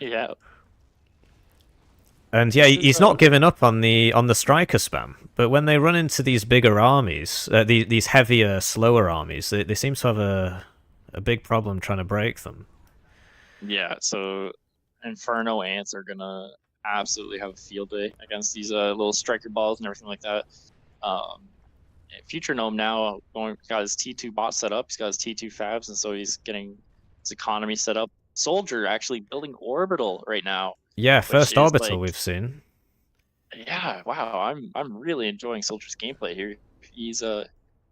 Yeah. And yeah, he's not giving up on the striker spam. But when they run into these bigger armies, these heavier, slower armies, they seem to have a big problem trying to break them. Yeah, so Inferno Ants are gonna absolutely have a field day against these little striker balls and everything like that. Future Gnome now got his T2 bot set up. He's got his T2 fabs, and so he's getting his economy set up. Soldier actually building orbital right now. Yeah, first orbital we've seen. Yeah, wow, I'm really enjoying Soldier's gameplay here. He's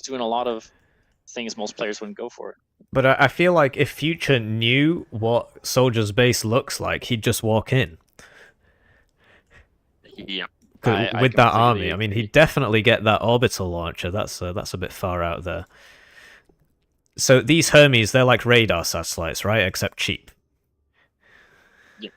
doing a lot of things most players wouldn't go for. But I feel like if Future knew what Soldier's base looks like, he'd just walk in. Yeah. With that army, I mean, he'd definitely get that orbital launcher. That's a bit far out there. So these Hermes, they're like radar satellites, right? Except cheap. Yeah.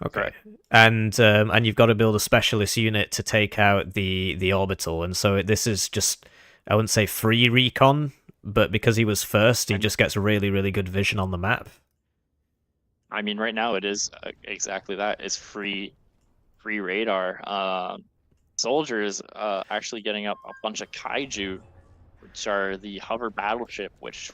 Okay. And you've got to build a specialist unit to take out the orbital, and so this is just, I wouldn't say free recon, but because he was first, he just gets really, really good vision on the map. I mean, right now it is exactly that. It's free radar. Soldier is actually getting up a bunch of kaiju, which are the hover battleship, which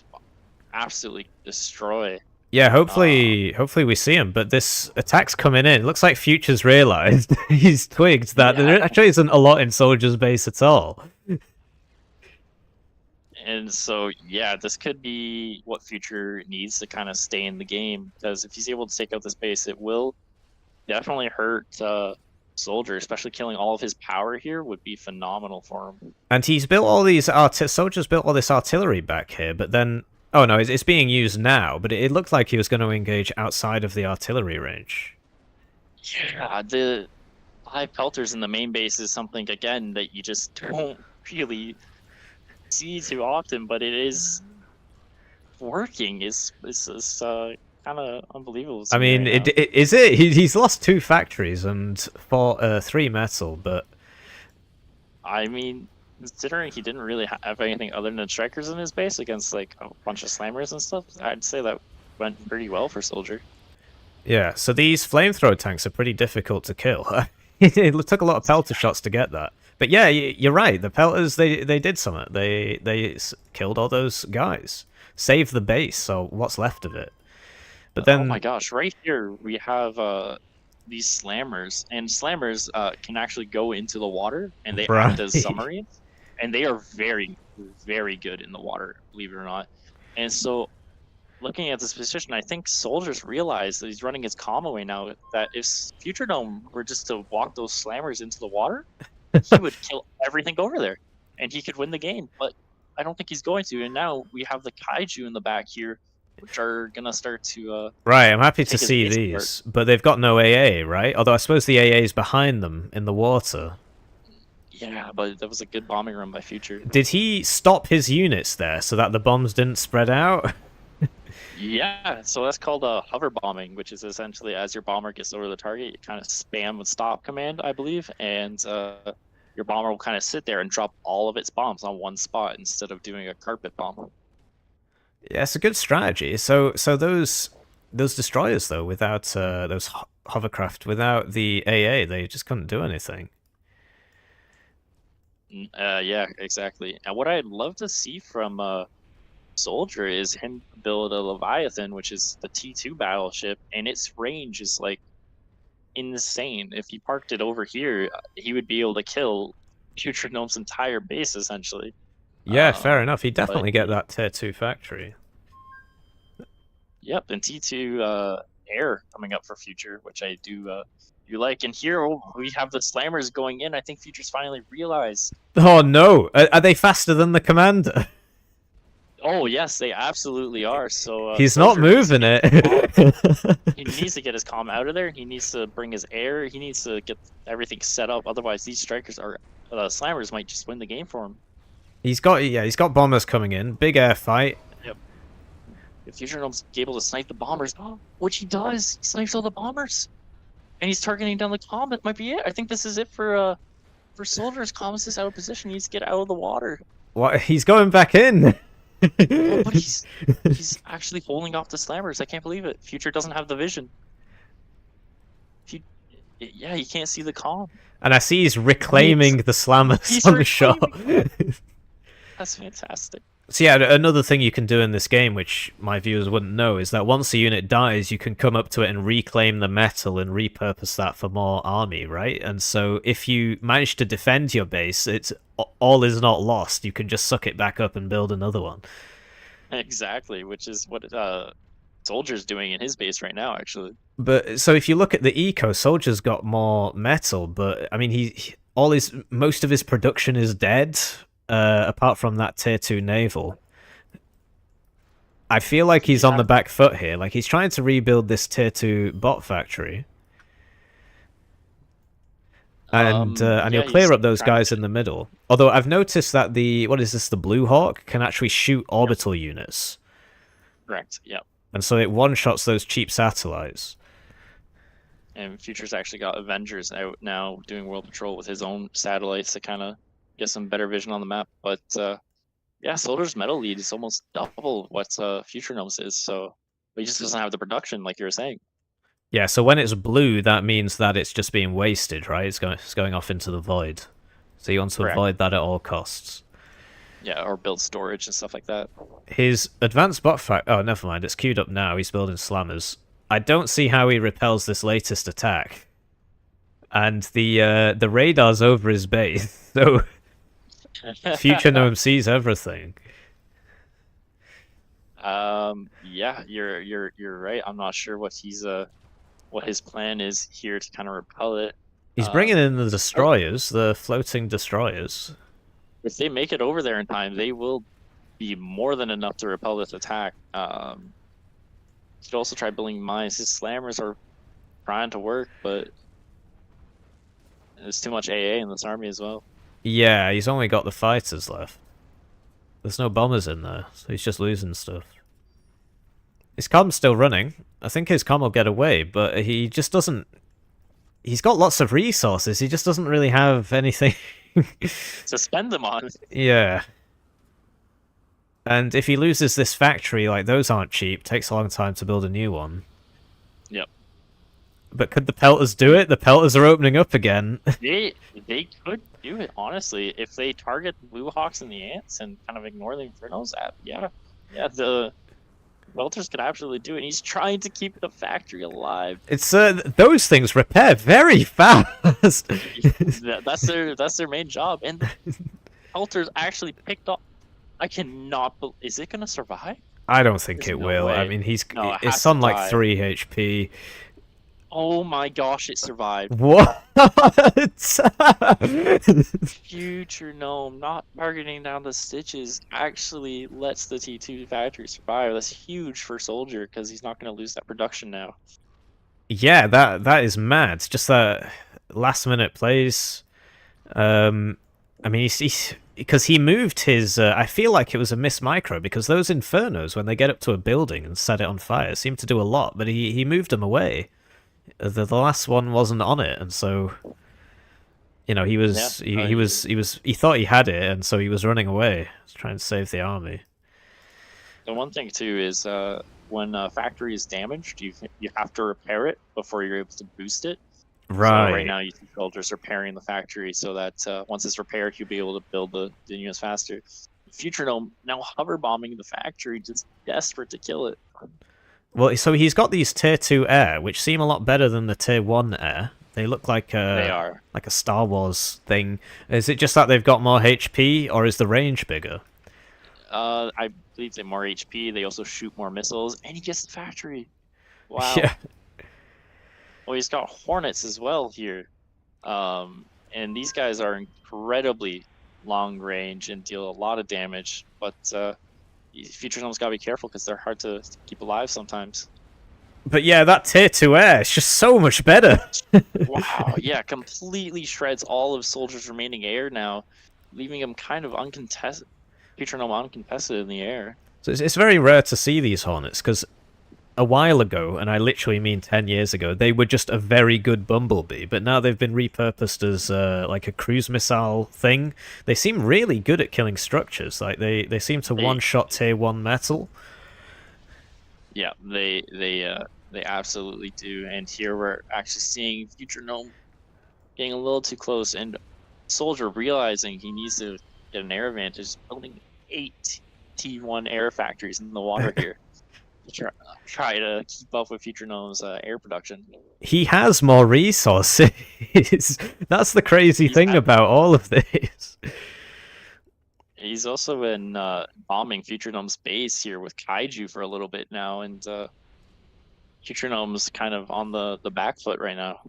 absolutely destroy. Yeah, hopefully we see him, but this attack's coming in. It looks like Future's realized, he's twigged that there actually isn't a lot in Soldier's base at all. And so, yeah, this could be what Future needs to kind of stay in the game, because if he's able to take out this base, it will definitely hurt Soldier, especially killing all of his power here would be phenomenal for him. And he's built all these Soldier's built all this artillery back here, but then oh no, it's being used now, but it looked like he was going to engage outside of the artillery range. Yeah, the 5 pelters in the main base is something, again, that you just don't really see too often, but it is working. It's kind of unbelievable. I mean, is it? He's lost 2 factories and 3 metal, but I mean, considering he didn't really have anything other than strikers in his base against like a bunch of slammers and stuff, I'd say that went pretty well for Soldier. Yeah, so these flamethrower tanks are pretty difficult to kill. It took a lot of pelter shots to get that. But yeah, you're right. The pelters, they did something. They killed all those guys, saved the base. So what's left of it? But then, oh my gosh, right here we have these slammers, and slammers can actually go into the water, and they act as submarines, and they are very, very good in the water, believe it or not. And so, looking at this position, I think Soldiers realize that he's running his comm away now, that if futuregnome were just to walk those slammers into the water, he would kill everything over there, and he could win the game. But I don't think he's going to, and now we have the kaiju in the back here, which are gonna start to right, I'm happy to see these, but they've got no AA, right? Although I suppose the AA is behind them in the water. Yeah, but that was a good bombing run by Future. Did he stop his units there so that the bombs didn't spread out? Yeah, so that's called hover bombing, which is essentially as your bomber gets over the target, you kind of spam with stop command, I believe, and your bomber will kind of sit there and drop all of its bombs on one spot instead of doing a carpet bomb. Yeah, it's a good strategy. So those destroyers though, without those hovercraft, without the AA, they just couldn't do anything. Yeah, exactly. And what I'd love to see from Soldier is him build a Leviathan, which is the T2 battleship, and its range is like insane. If he parked it over here, he would be able to kill futuregnome's entire base essentially. Yeah, fair enough. He'd definitely get that tier 2 factory. Yep, and T2 air coming up for Future, which I do like. And here we have the slammers going in. I think Future's finally realized. Oh no! Are they faster than the commander? Oh yes, they absolutely are. So he's not moving it. He needs to get his comm out of there. He needs to bring his air. He needs to get everything set up. Otherwise, these strikers are slammers might just win the game for him. He's got bombers coming in. Big air fight. Yep. If futuregnome's able to snipe the bombers, which he does, he snipes all the bombers, and he's targeting down the comm. That might be it. I think this is it for Soldier's. Comms is out of position. He needs to get out of the water. What? He's going back in. Oh, but he's actually holding off the slammers. I can't believe it. Future doesn't have the vision. Yeah, he can't see the comm. And I see he's reclaiming the slammers on the shot. That's fantastic. So yeah, another thing you can do in this game, which my viewers wouldn't know, is that once a unit dies, you can come up to it and reclaim the metal and repurpose that for more army, right? And so if you manage to defend your base, it's all is not lost. You can just suck it back up and build another one. Exactly, which is what Soldier's doing in his base right now, actually. But so if you look at the eco, Soldier's got more metal, but I mean most of his production is dead. apart from that tier 2 naval. I feel like he's on the back foot here. Like, he's trying to rebuild this tier 2 bot factory. And he'll clear up those guys in the middle. Although I've noticed that the Blue Hawk can actually shoot orbital units. Correct, yep. And so it one-shots those cheap satellites. And Future's actually got Avengers out now doing World Patrol with his own satellites to kind of get some better vision on the map. But yeah, Soldier's metal lead is almost double what FutureGnome's is. So but he just doesn't have the production, like you were saying. Yeah, so when it's blue, that means that it's just being wasted, right? It's going off into the void. So you want to avoid that at all costs. Yeah, or build storage and stuff like that. His advanced bot oh, never mind. It's queued up now. He's building slammers. I don't see how he repels this latest attack. And the radar's over his base, so FutureGnome sees everything. Yeah, you're right. I'm not sure what his plan is here to kind of repel it. He's bringing in the destroyers, the floating destroyers. If they make it over there in time, they will be more than enough to repel this attack. You should also try building mines. His slammers are trying to work, but there's too much AA in this army as well. Yeah, he's only got the fighters left. There's no bombers in there, so he's just losing stuff. His com's still running. I think his com will get away, but he just doesn't... He's got lots of resources, he just doesn't really have anything... to spend them on. Yeah. And if he loses this factory, like, those aren't cheap. Takes a long time to build a new one. Yep. But could the Pelters do it? The Pelters are opening up again. They could do it, honestly. If they target the Blue Hawks and the Ants and kind of ignore the Infernos, yeah, the Welters could absolutely do it. He's trying to keep the factory alive. It's those things repair very fast. That's their main job. And the Welters actually picked up. I cannot. Is it gonna survive? I don't think it will. I mean, it's on like 3 HP. Oh my gosh, it survived. What? FutureGnome not targeting down the stitches actually lets the T2 factory survive. That's huge for Soldier because he's not going to lose that production now. Yeah, that is mad. Just that last minute plays. I mean, he's because he moved his. I feel like it was a miss micro because those Infernos, when they get up to a building and set it on fire, seem to do a lot. But he moved them away. The last one wasn't on it, and so he he thought he had it, and so he was running away, trying to save the army. The one thing too is when a factory is damaged, you have to repair it before you're able to boost it. Right. So right now, you see soldiers repairing the factory so that once it's repaired, you'll be able to build the units faster. FutureGnome now hover bombing the factory, just desperate to kill it. Well, so he's got these tier 2 air, which seem a lot better than the tier 1 air. They look like a Star Wars thing. Is it just that they've got more HP, or is the range bigger? I believe they have more HP. They also shoot more missiles, and he gets the factory. Wow. Yeah. Well, he's got Hornets as well here, and these guys are incredibly long range and deal a lot of damage. But FutureGnome's got to be careful because they're hard to keep alive sometimes. But yeah, that tier 2 air is just so much better. Wow, yeah, completely shreds all of Soldier's remaining air now, leaving him kind of uncontested. FutureGnome uncontested in the air. So it's very rare to see these Hornets because a while ago, and I literally mean 10 years ago, they were just a very good Bumblebee, but now they've been repurposed as like a cruise missile thing. They seem really good at killing structures. Like they seem to one-shot tier 1 metal. Yeah, they absolutely do. And here we're actually seeing FutureGnome getting a little too close, and Soldier realizing he needs to get an air advantage, building 8 T1 air factories in the water here. Try to keep up with FutureGnome's air production. He has more resources. That's the crazy thing about all of this. He's also been bombing FutureGnome's base here with Kaiju for a little bit now, and FutureGnome's kind of on the back foot right now.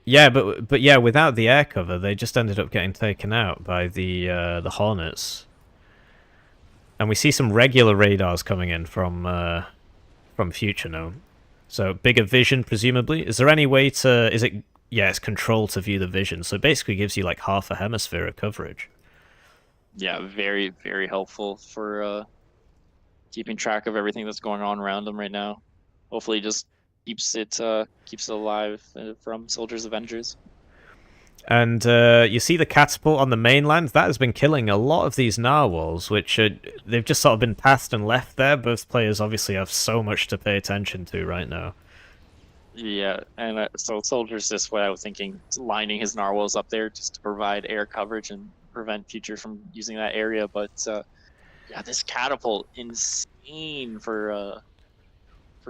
Yeah, but yeah, without the air cover, they just ended up getting taken out by the Hornets. And we see some regular radars coming in from futuregnome. So bigger vision, presumably. Is there any way to? Is it? Yeah, it's control to view the vision. So it basically gives you like half a hemisphere of coverage. Yeah, very, very helpful for keeping track of everything that's going on around them right now. Hopefully, just keeps it alive from Soldiers Avengers. And you see the catapult on the mainland. That has been killing a lot of these narwhals, which they've just sort of been passed and left there. Both players obviously have so much to pay attention to right now. Yeah, and so Soldier's just what I was thinking, lining his narwhals up there just to provide air coverage and prevent Future from using that area. But yeah, this catapult, insane for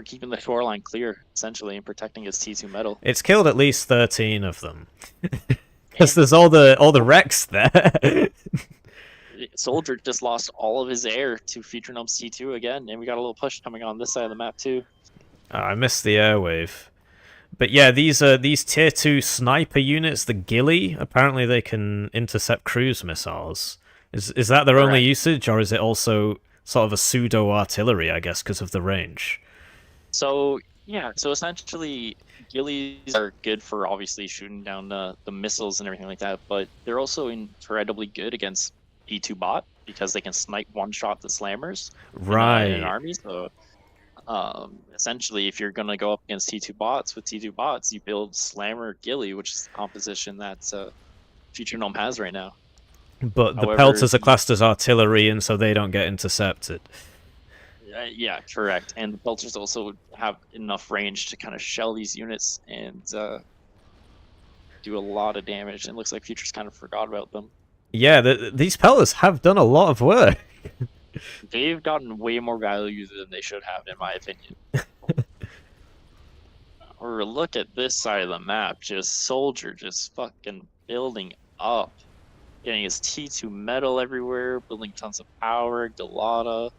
keeping the shoreline clear, essentially, and protecting his T2 metal. It's killed at least 13 of them. Because there's all the wrecks there. Soldier just lost all of his air to futuregnome's T2 again, and we got a little push coming on this side of the map too. Oh, I missed the airwave. But yeah, these tier 2 sniper units, the ghillie, apparently they can intercept cruise missiles. Is that their only usage, or is it also sort of a pseudo artillery, I guess, because of the range? So yeah, so essentially ghillies are good for obviously shooting down the missiles and everything like that, but they're also incredibly good against T2 bot because they can snipe one-shot the slammers in an army. So essentially, if you're going to go up against T2 bots with T2 bots, you build slammer ghillie, which is the composition that futuregnome has right now. But the pelters are classed as artillery, and so they don't get intercepted. Yeah, correct. And the pelters also have enough range to kind of shell these units and do a lot of damage. And it looks like Future's kind of forgot about them. Yeah, these pelters have done a lot of work. They've gotten way more value than they should have, in my opinion. Or look at this side of the map. Just Soldier just fucking building up. Getting his T2 metal everywhere, building tons of power, Galata.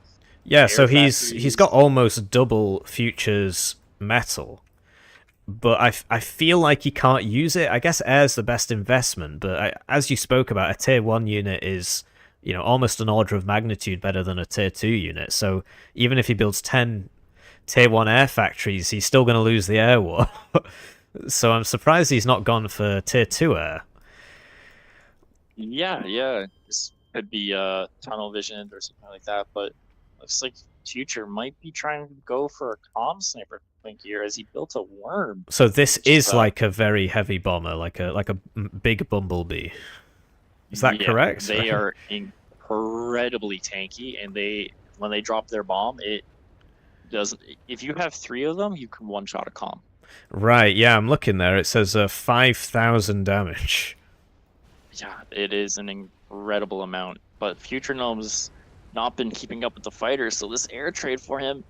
Yeah, so he's got almost double Future's metal. But I feel like he can't use it. I guess air's the best investment, but as you spoke about, a tier 1 unit is, almost an order of magnitude better than a tier 2 unit. So even if he builds 10 tier 1 air factories, he's still going to lose the air war. So I'm surprised he's not gone for tier 2 air. Yeah. This could be tunnel vision or something like that, but looks like Future might be trying to go for a comm sniper thing here as he built a worm. So this is like a very heavy bomber, like a big bumblebee. Is that correct? They are incredibly tanky, and when they drop their bomb, it doesn't. If you have 3 of them, you can one-shot a comm. Right. Yeah, I'm looking there. It says 5,000 damage. Yeah, it is an incredible amount. But futuregnome's not been keeping up with the fighters, so this air trade for him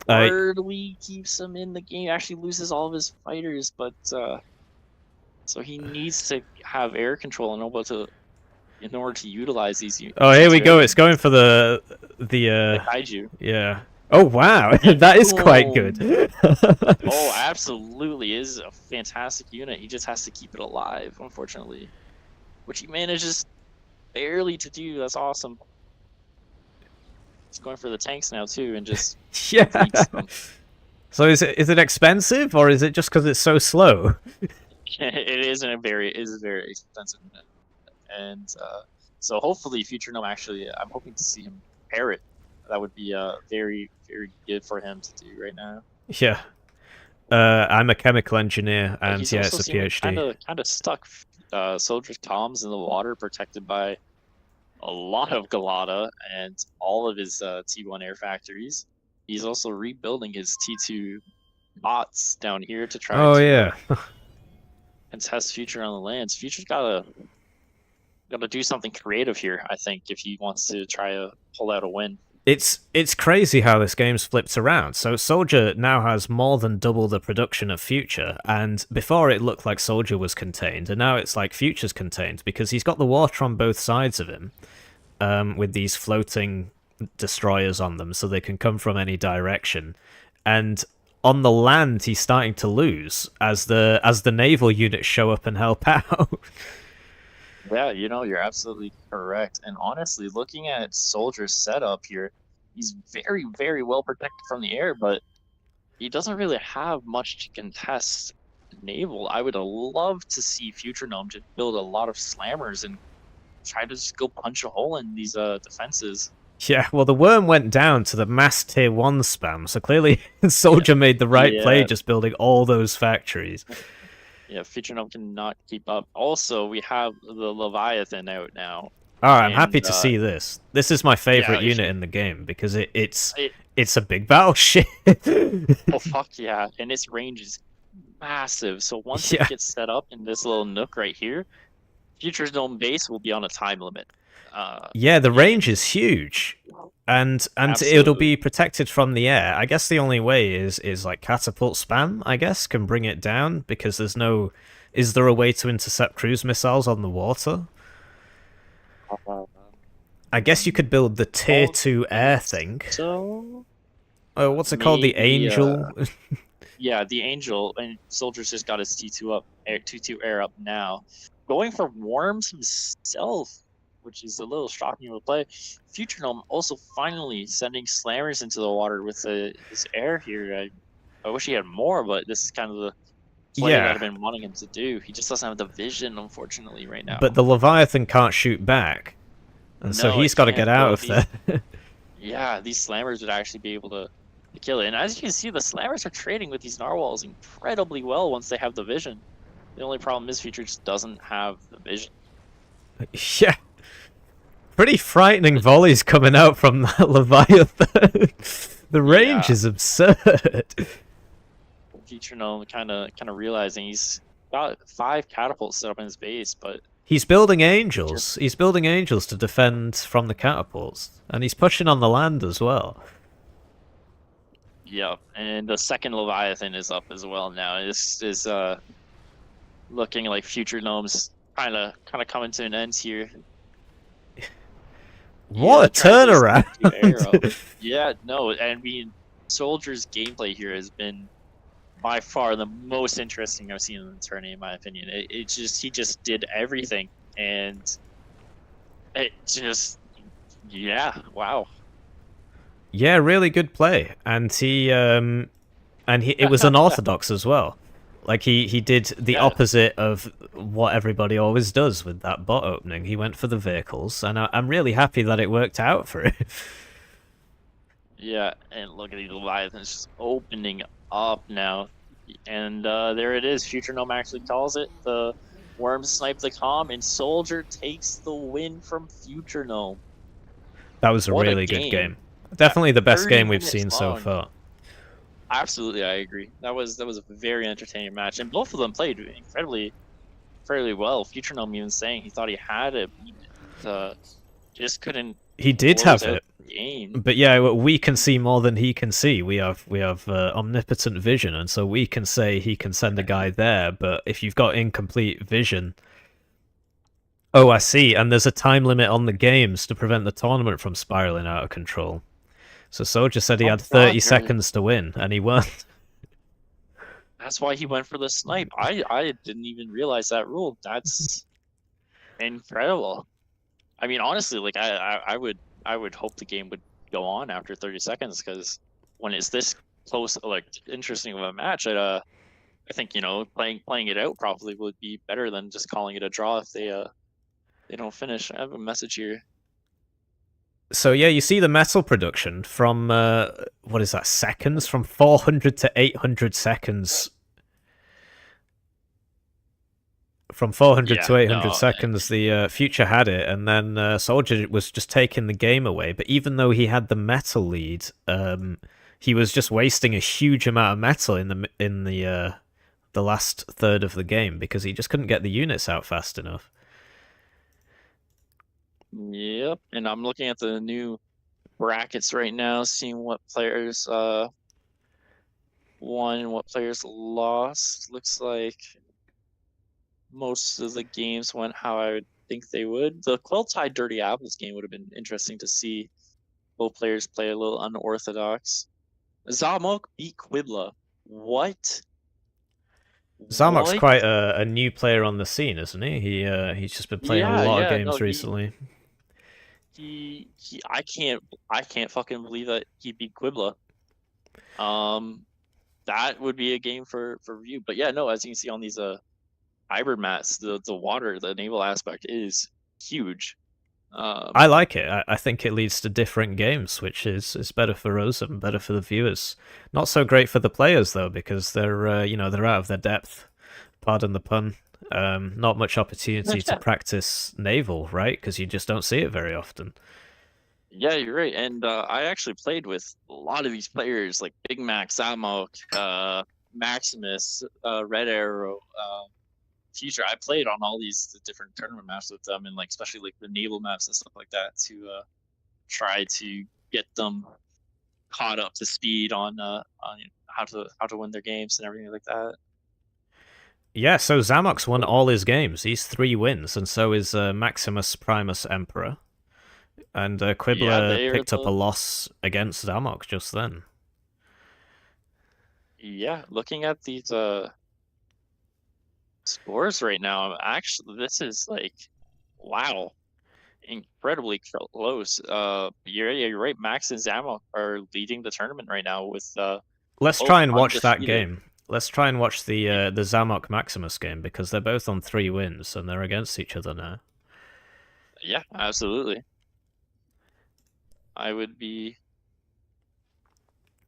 hardly keeps him in the game. Actually loses all of his fighters, but so he needs to have air control in order to utilize these units. Oh, here we go. It's going for the kaiju. Yeah. Oh wow, that is quite good. Oh, absolutely, is a fantastic unit. He just has to keep it alive, unfortunately, which he manages barely to do. That's awesome. He's going for the tanks now too, and just yeah. So is it expensive, or is it just because it's so slow? It is very expensive, and so hopefully futuregnome actually. I'm hoping to see him pair it. That would be very, very good for him to do right now. Yeah. I'm a chemical engineer, and it's a PhD. Kind of stuck. Soldier's comms in the water, protected by a lot of Galata and all of his T1 air factories. He's also rebuilding his T2 bots down here to try and test Future on the lands. Future's gotta do something creative here, I think, if he wants to try to pull out a win. It's crazy how this game's flipped around. So Soldier now has more than double the production of Future, and before it looked like Soldier was contained, and now it's like Future's contained, because he's got the water on both sides of him, with these floating destroyers on them, so they can come from any direction. And on the land he's starting to lose as the naval units show up and help out. Yeah, you know, you're absolutely correct. And honestly, looking at Soldier's setup here, he's very, very well protected from the air, but he doesn't really have much to contest naval. I would love to see futuregnome just build a lot of slammers and try to just go punch a hole in these defenses. Yeah, well, the worm went down to the mass tier 1 spam, so clearly Soldier made the right play just building all those factories. Yeah, futuregnome cannot keep up. Also, we have the Leviathan out now. Alright, I'm happy to see this. This is my favorite unit in the game, because it's a big battleship. Oh, fuck yeah. And its range is massive. So once it gets set up in this little nook right here, futuregnome base will be on a time limit. Yeah, the range is huge, and it'll be protected from the air. I guess the only way is like catapult spam, I guess, can bring it down, because there's no... Is there a way to intercept cruise missiles on the water? I guess you could build the tier 2 air thing. So... Oh, what's it called? The Angel? Yeah, the Angel, and Soldier's just got his T2 up, 2-2 air up now. Going for Worms himself, which is a little shocking to play. futuregnome also finally sending slammers into the water with his air here. I wish he had more, but this is kind of the play that I've been wanting him to do. He just doesn't have the vision, unfortunately, right now. But the Leviathan can't shoot back, and so he's got to get out of there. Yeah, these slammers would actually be able to kill it. And as you can see, the slammers are trading with these narwhals incredibly well once they have the vision. The only problem is Future just doesn't have the vision. Yeah. Pretty frightening volleys coming out from that Leviathan. The range is absurd. futuregnome kind of realizing he's got 5 catapults set up in his base, but he's building angels. He's building angels to defend from the catapults, and he's pushing on the land as well. Yeah, and the second Leviathan is up as well now. This is looking like futuregnome's kind of coming to an end here. What a turnaround! Yeah, no, I mean, Soldier's gameplay here has been by far the most interesting I've seen in the tourney, in my opinion. He just did everything, and it just, wow. Yeah, really good play, and it was unorthodox as well. Like he did the opposite of what everybody always does with that bot opening. He went for the vehicles, and I'm really happy that it worked out for him. Yeah, and look at these Leviathans just opening up now, and there it is. futuregnome actually calls it. The Worms snipe the comm, and Soldier takes the win from futuregnome. That was a really good game. Definitely the best game we've seen so far. Absolutely, I agree. That was a very entertaining match, and both of them played incredibly well. futuregnome even saying he thought he had it, just couldn't. He did have it, game. But yeah, we can see more than he can see. We have omnipotent vision, and so we can say he can send a guy there. But if you've got incomplete vision, oh, I see. And there's a time limit on the games to prevent the tournament from spiraling out of control. So Soldier said he had 30 seconds to win, and he won. That's why he went for the snipe. I didn't even realize that rule. That's incredible. I mean, honestly, like I would hope the game would go on after 30 seconds, because when it's this close, like interesting of a match, I think playing it out probably would be better than just calling it a draw if they don't finish. I have a message here. So yeah, you see the metal production from what is that, seconds? From 400 to 800 seconds. From 400 to 800 seconds, the Future had it, and then Soldier was just taking the game away. But even though he had the metal lead, he was just wasting a huge amount of metal in the last third of the game, because he just couldn't get the units out fast enough. Yep, and I'm looking at the new brackets right now, seeing what players won and what players lost. Looks like most of the games went how I would think they would. The Quiblah DirtyApples game would have been interesting to see. Both players play a little unorthodox. Zamok beat Quiblah What? Zamok's What? quite a new player on the scene, isn't he? He's just been playing a lot of games recently. I can't fucking believe that he beat Quiblah. That would be a game for review. But yeah, no, as you can see on these hybrid mats, the water, the naval aspect is huge. I like it. I think it leads to different games, which is better for us and better for the viewers. Not so great for the players though, because they're they're out of their depth. Pardon the pun. Not much opportunity to practice naval, right? Because you just don't see it very often. Yeah, you're right. And I actually played with a lot of these players, like Big Mac, Zamok, Maximus, redarrow, Future. I played on all these different tournament maps with them, and like especially like the naval maps and stuff like that, to try to get them caught up to speed on how to win their games and everything like that. Yeah, so Zamok's won all his games. He's 3 wins, and so is MaximusPrimus Emperor. And Quiblah picked up a loss against Zamok just then. Yeah, looking at these scores right now, actually, this is like, wow, incredibly close. You're right. Max and Zamok are leading the tournament right now with. Let's try and watch that game. Let's try and watch the Zamok Maximus game, because they're both on 3 wins and they're against each other now. Yeah, absolutely. I would be.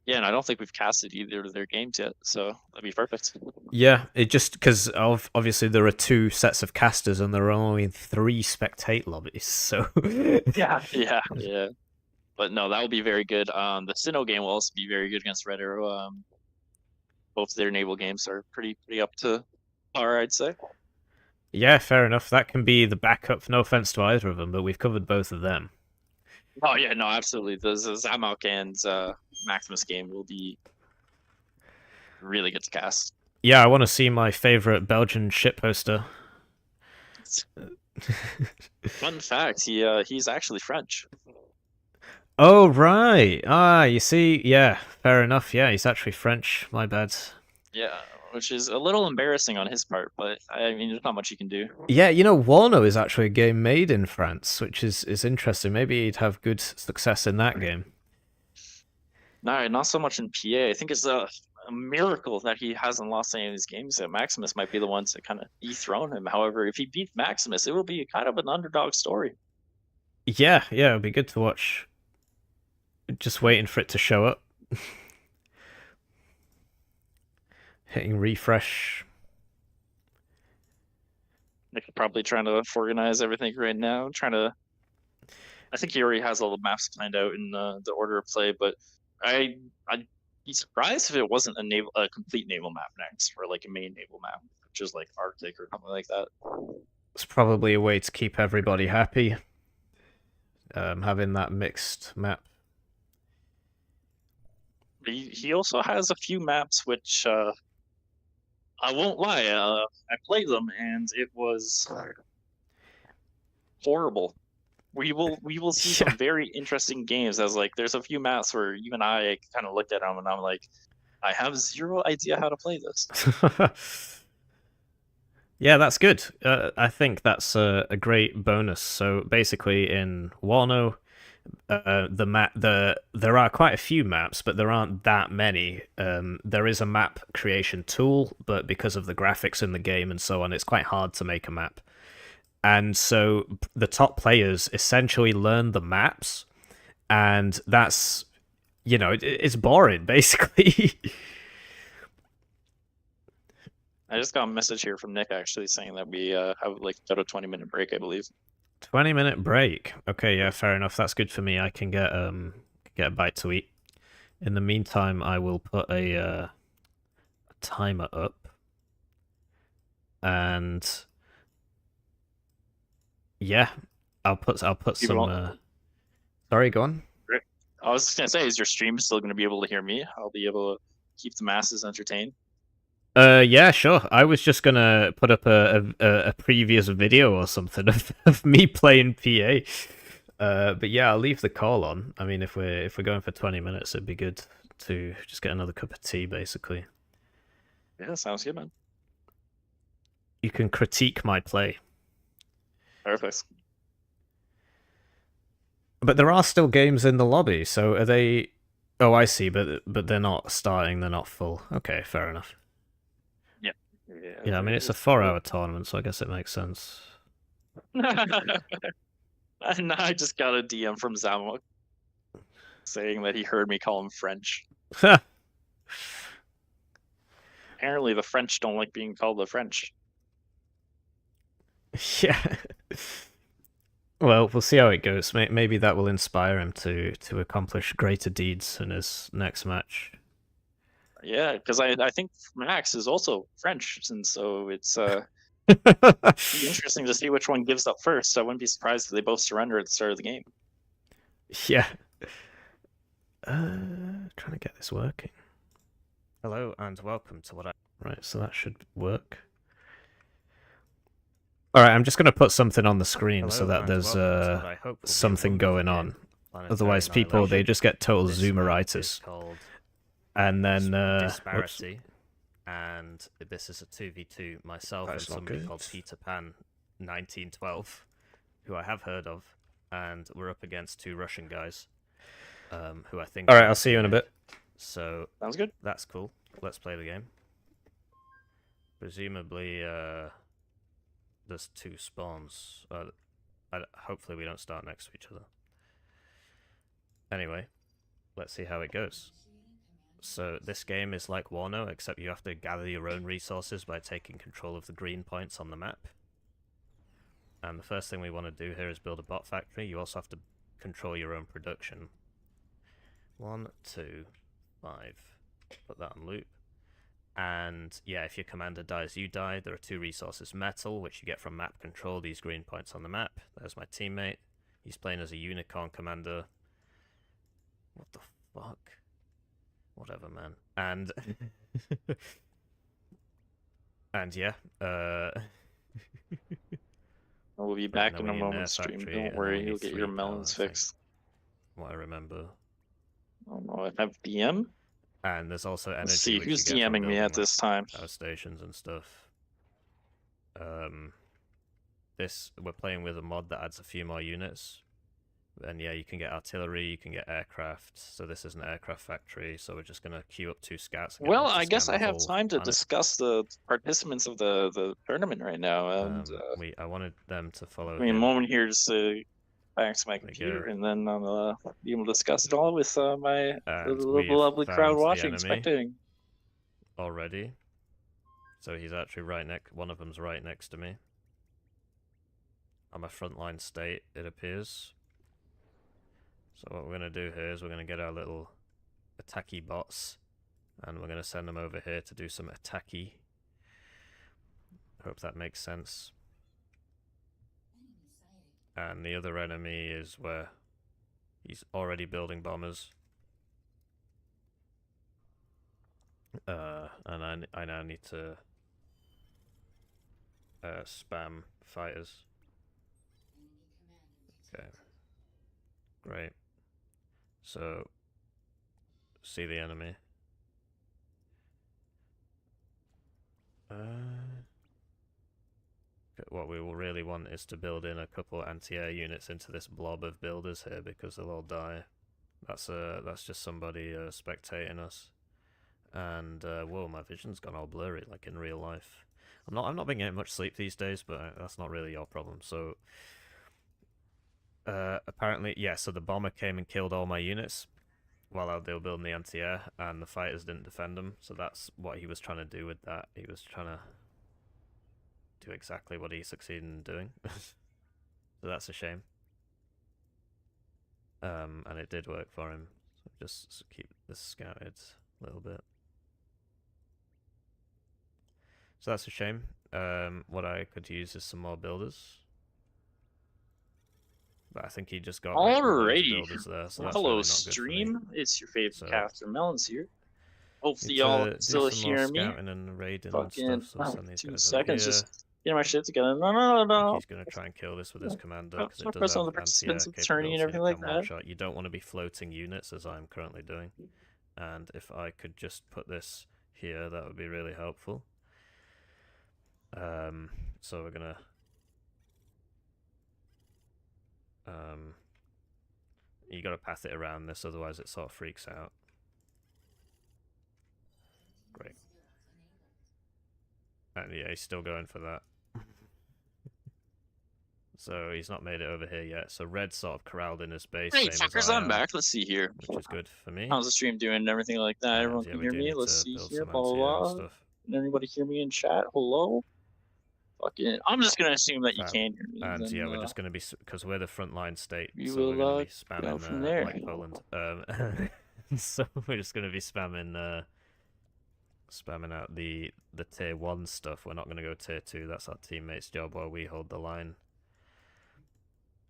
Yeah, and I don't think we've casted either of their games yet, so that'd be perfect. Yeah, it just because obviously there are 2 sets of casters and there are only 3 spectate lobbies, so yeah. But no, that will be very good. The Sinnoh game will also be very good against redarrow. Both their naval games are pretty up to par, I'd say. Yeah, fair enough. That can be the backup. No offense to either of them, but we've covered both of them. Oh yeah, no, absolutely. The Zamok and Maximus game will be really good to cast. Yeah, I want to see my favorite Belgian shitposter. Fun fact: he's actually French. Oh right. You see, yeah, fair enough. Yeah, he's actually French. My bad. Yeah, which is a little embarrassing on his part, but I mean, there's not much you can do. Yeah, WOWOWOWOWOW is actually a game made in France, which is interesting. Maybe he'd have good success in that game. No, not so much in PA. I think it's a miracle that he hasn't lost any of his games. That Maximus might be the one to kind of dethrone him. However, if he beats Maximus, it will be kind of an underdog story. Yeah, it'd be good to watch. Just waiting for it to show up. Hitting refresh. Nick's probably trying to organize everything right now. I think he already has all the maps planned out in the order of play, but I'd be surprised if it wasn't a complete naval map next, or like a main naval map, which is like Arctic or something like that. It's probably a way to keep everybody happy. Having that mixed map. He also has a few maps which I won't lie, I played them and it was horrible. We will see some very interesting games. As like, there's a few maps where you and I kind of looked at them and I'm like, I have zero idea how to play this. Yeah, that's good. I think that's a great bonus. So basically, in Wano, there are quite a few maps, but there aren't that many. There is a map creation tool, but because of the graphics in the game and so on, it's quite hard to make a map. And so the top players essentially learn the maps, and that's, it's boring, basically. I just got a message here from Nick actually saying that we have like about a 20-minute break, I believe. 20-minute break. Okay, yeah, fair enough. That's good for me. I can get a bite to eat. In the meantime, I will put a timer up, and yeah, I'll put some. Sorry, go on. Great. I was just gonna say, is your stream still gonna be able to hear me? I'll be able to keep the masses entertained. Yeah, sure. I was just gonna put up a previous video or something of me playing PA. But yeah, I'll leave the call on. I mean, if we're going for 20 minutes, it'd be good to just get another cup of tea, basically. Yeah, sounds good, man. You can critique my play. Perfect. But there are still games in the lobby, so are they... Oh, I see, but they're not starting, they're not full. Okay, fair enough. Yeah. Yeah, I mean, it's a 4-hour tournament, so I guess it makes sense. And I just got a DM from Zamok saying that he heard me call him French. Apparently the French don't like being called the French. Yeah. Well, we'll see how it goes. Maybe that will inspire him to accomplish greater deeds in his next match. Yeah, because I think Max is also French, and so it's interesting to see which one gives up first. I wouldn't be surprised if they both surrender at the start of the game. Yeah. Trying to get this working. Hello and welcome to what I... Right, so that should work. Alright, I'm just going to put something on the screen so that there's something going on. Otherwise people, they just get total zoomeritis. And then... Disparity. And this is a 2v2, myself and somebody called Peter Pan 1912, who I have heard of, and we're up against 2 Russian guys, who I think... Alright, I'll see you in a bit. So, sounds good. That's cool. Let's play the game. Presumably, there's 2 spawns. Hopefully we don't start next to each other. Anyway, let's see how it goes. So this game is like Wano, except you have to gather your own resources by taking control of the green points on the map. And the first thing we want to do here is build a bot factory. You also have to control your own production. 1, 2, 5. Put that on loop. And yeah, if your commander dies, you die. There are 2 resources. Metal, which you get from map control, these green points on the map. There's my teammate. He's playing as a unicorn commander. What the fuck? Whatever, man. And and yeah, we'll be back in a moment. Stream. Don't worry, you'll get your melons fixed. What I remember. Oh, I have DM. And there's also energy. Let's see who's DMing me at this time. Power stations and stuff. We're playing with a mod that adds a few more units. And yeah, you can get artillery, you can get aircraft. So this is an aircraft factory. So we're just gonna queue up 2 scouts. Well, I guess I have time to discuss the participants of the tournament right now. And I wanted them to follow. Give me a moment here just to back to my computer, and then I'll be able to discuss it all with my lovely crowd watching, spectating. Already. So he's actually right next. One of them's right next to me. I'm a frontline state, it appears. So what we're going to do here is we're going to get our little attacky bots, and we're going to send them over here to do some attacky. Hope that makes sense. And the other enemy is where he's already building bombers. And I now need to spam fighters. Okay. Great. So, see the enemy. What we will really want is to build in a couple anti-air units into this blob of builders here, because they'll all die. That's just somebody spectating us. And whoa, my vision's gone all blurry, like in real life. I'm not been getting much sleep these days, but that's not really your problem. So apparently, yeah, so the bomber came and killed all my units while they were building the anti-air, and the fighters didn't defend them. So that's what he was trying to do with that. He was trying to do exactly what he succeeded in doing. So that's a shame. And it did work for him. So just keep this scouted a little bit. So that's a shame. What I could use is some more builders. But I think he just got alrighty. Builders there, so that's hello, really not stream. good for me. It's your favorite caster, Melon's here. Hopefully y'all still hear me. And raiding fucking and stuff, so 2 seconds, just get my shit together. No. He's going to try and kill this with his commander, because it for does some have of the participants anti-air of the tourney and everything like capability that. shot. You don't want to be floating units, as I'm currently doing. And if I could just put this here, that would be really helpful. So we're gonna you gotta path it around this, otherwise it sort of freaks out. Great. And yeah, he's still going for that. So he's not made it over here yet. So Red's sort of corralled in his base. Hey, same as fuckers, I I'm am, back. Let's see here. which is good for me. How's the stream doing and everything like that? And Everyone yeah, can we hear do me? need Let's to see build here. some Blah, blah, anti-air blah. stuff. Can anybody hear me in chat? Hello? Fucking, I'm just gonna assume that you Fab. can hear me. And then, yeah, we're just going to be, because we're the frontline state, we so we're will, going to be go spamming from there. like Poland. So we're just going to be spamming spamming out the tier 1 stuff. We're not going to go tier 2. That's our teammate's job while we hold the line.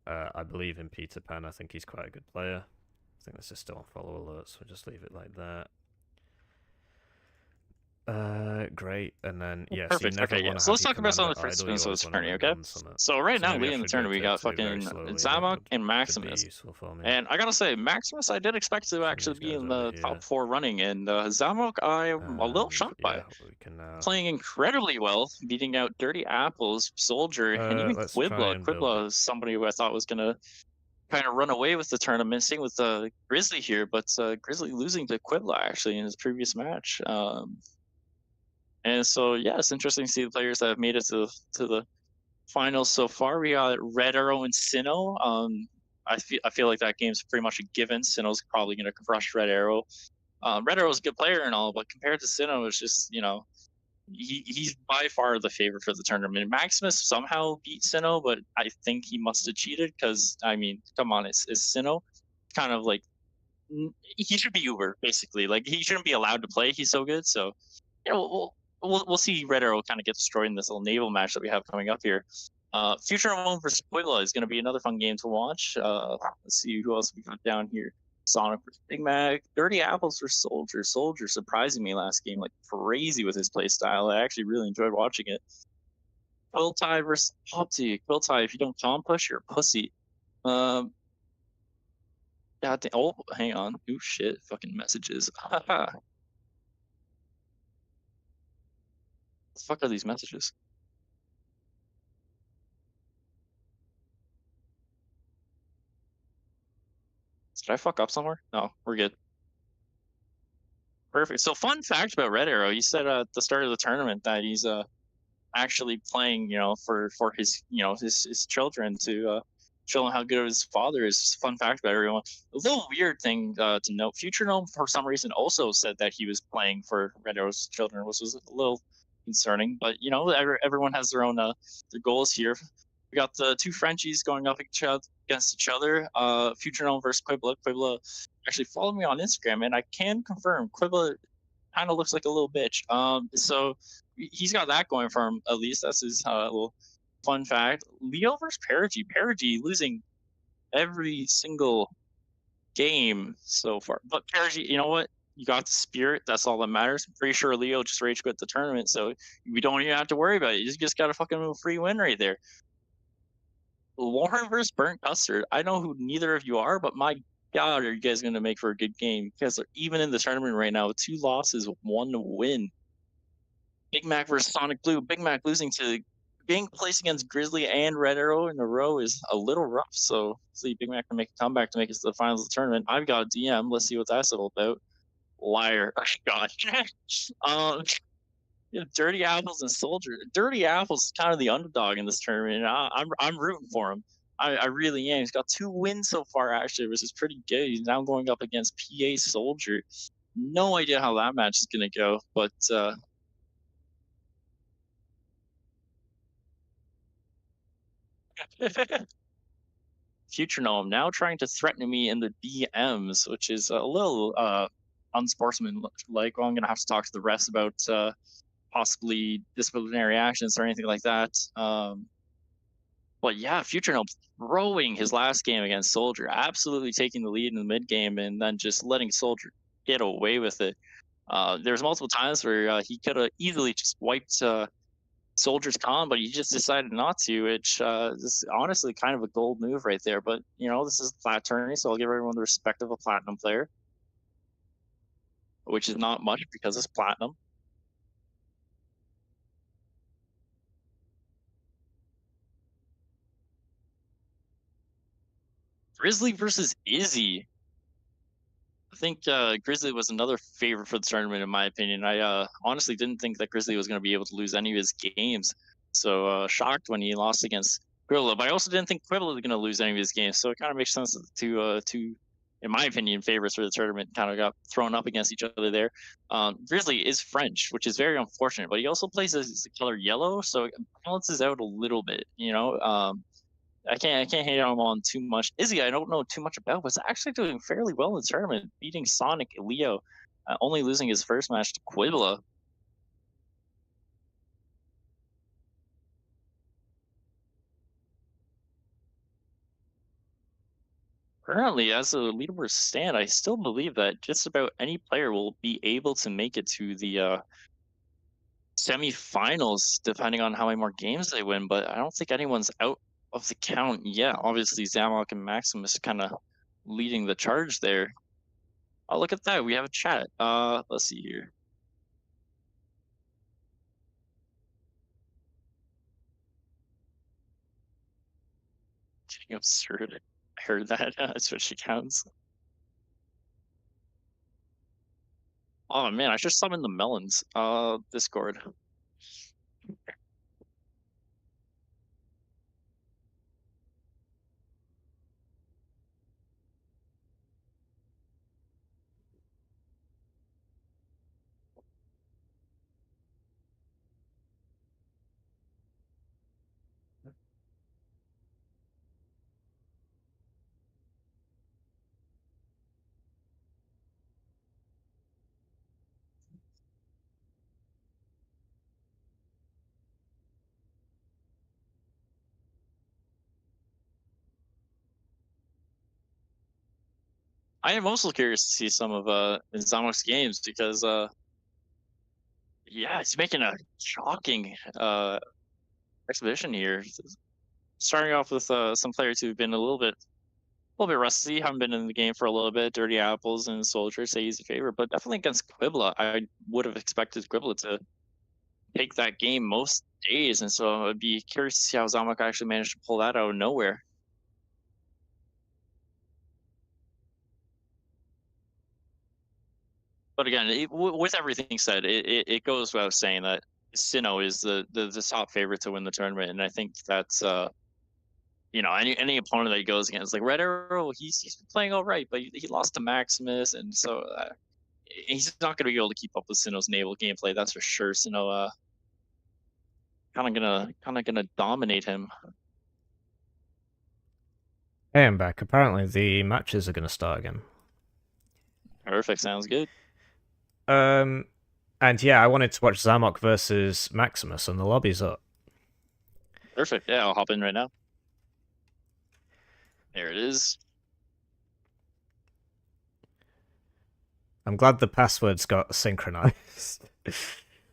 I believe in Peter Pan. I think he's quite a good player. I think this is still on follow alerts, so we'll just leave it like that. Great, and then yeah, Perfect. so okay, yeah. So let's talk about some of the participants of this tourney, okay? So right now, leading the tourney, we got fucking Zamok and Maximus. And I gotta say, Maximus, I did expect to actually be in the top 4 running, and Zamok, I'm a little shocked by. Playing incredibly well, beating out DirtyApples, Soldier, and even Quiblah. Quiblah is somebody who I thought was gonna kind of run away with the tournament. Same with Grizzly here, but Grizzly losing to Quiblah actually in his previous match. And so, yeah, it's interesting to see the players that have made it to the finals so far. We got redarrow and Sino. I feel like that game's pretty much a given. Sino's probably going to crush redarrow. redarrow's a good player and all, but compared to Sino, it's just, you know, he's by far the favorite for the tournament. Maximus somehow beat Sino, but I think he must have cheated because, I mean, come on, it's Sino. Kind of like, he should be Uber, basically. Like, he shouldn't be allowed to play. He's so good. So, you know, we'll see redarrow kind of get destroyed in this little naval match that we have coming up here. futuregnome versus Quiblah is going to be another fun game to watch. Let's see who else we got down here. Sonic versus Big Mac, DirtyApples versus Soldier. Soldier surprising me last game like crazy with his play style. I actually really enjoyed watching it. Quiltai versus Opti. Quiltai, if you don't comp push, you're a pussy. God damn. Oh, hang on. Oh shit, fucking messages. What the fuck are these messages? Did I fuck up somewhere? No, we're good. Perfect. So fun fact about redarrow, he said at the start of the tournament that he's actually playing, you know, for his, you know, his children to show them how good his father is. Just a fun fact about everyone. A little weird thing to note, futuregnome for some reason also said that he was playing for redarrow's children, which was a little concerning, but you know, everyone has their own their goals here. We got the two Frenchies going up against each other. futuregnome versus Quiblah. Quiblah actually followed me on Instagram, and I can confirm Quiblah kind of looks like a little bitch. So he's got that going for him, at least. That's his little fun fact. Leo versus Perigi. Perigi losing every single game so far, but Perigi, you know what? You got the spirit. That's all that matters. I'm pretty sure Leo just rage quit the tournament, so we don't even have to worry about it. You just got a fucking free win right there. Lauren versus Burnt Custard. I know who neither of you are, but my God, are you guys going to make for a good game? Because they're even in the tournament right now with 2 losses, 1 win. Big Mac versus Sonic Blue. Big Mac losing to being placed against Grizzly and redarrow in a row is a little rough. So see, Big Mac can make a comeback to make it to the finals of the tournament. I've got a DM. Let's see what that's all about. Liar. Oh, God. Yeah, DirtyApples and Soldier. DirtyApples is kind of the underdog in this tournament. I'm rooting for him. I really am. He's got 2 wins so far, actually, which is pretty good. He's now going up against PA Soldier. No idea how that match is going to go, but futuregnome now trying to threaten me in the DMs, which is a little unsportsmanlike. Well, I'm going to have to talk to the rest about possibly disciplinary actions or anything like that. But yeah, futuregnome throwing his last game against Soldier, absolutely taking the lead in the mid game and then just letting Soldier get away with it. There's multiple times where he could have easily just wiped Soldier's con, but he just decided not to, which is honestly kind of a gold move right there. But you know, this is a flat tourney, so I'll give everyone the respect of a platinum player, which is not much because it's platinum. Grizzly versus Izzy. I think Grizzly was another favorite for the tournament, in my opinion. I honestly didn't think that Grizzly was going to be able to lose any of his games. So shocked when he lost against Quiblah. But I also didn't think Quiblah was going to lose any of his games. So it kind of makes sense that the two, in my opinion, favorites for the tournament kind of got thrown up against each other there. Grizzly is French, which is very unfortunate. But he also plays as the color yellow, so it balances out a little bit, you know. I can't hate on him on too much. Izzy, I don't know too much about, but it's actually doing fairly well in the tournament, beating Sonic Leo, only losing his first match to Quiblah. Currently, as the leaderboard stand, I still believe that just about any player will be able to make it to the semifinals, depending on how many more games they win. But I don't think anyone's out of the count yet. Obviously, Zamok and Maximus kind of leading the charge there. Oh, look at that. We have a chat. Let's see here. Getting absurd. I heard that. Especially counts. Oh man, I should summon the Melons. Discord. I am also curious to see some of Zamok's games because yeah, he's making a shocking exhibition here. Starting off with some players who've been a little bit rusty, haven't been in the game for a little bit. DirtyApples and Soldier say he's a favorite, but definitely against Quiblah, I would have expected Quiblah to take that game most days, and so I'd be curious to see how Zamok actually managed to pull that out of nowhere. But again, with everything said, it goes without saying that Sino is the top favorite to win the tournament, and I think that's you know, any opponent that he goes against, like redarrow, he's been playing all right, but he lost to Maximus, and so he's not going to be able to keep up with Sino's naval gameplay. That's for sure. Sino kind of gonna dominate him. Hey, I'm back. Apparently the matches are going to start again. Perfect. Sounds good. And yeah, I wanted to watch Zamok versus Maximus, and the lobby's up. Perfect. Yeah, I'll hop in right now. There it is. I'm glad the passwords got synchronized.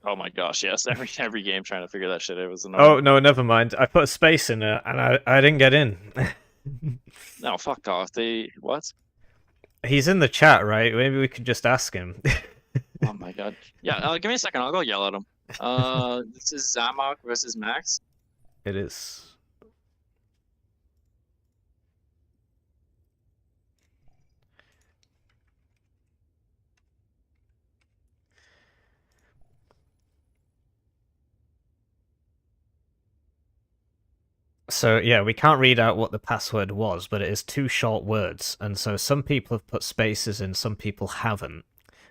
Oh my gosh, yes. Every game trying to figure that shit out was annoying. Oh, no, never mind. I put a space in it, and I didn't get in. No, fuck off. What? He's in the chat, right? Maybe we could just ask him. Oh my god. Yeah, give me a second. I'll go yell at him. This is Zamok versus Max. It is. So yeah, we can't read out what the password was, but it is 2 short words, and so some people have put spaces in, some people haven't.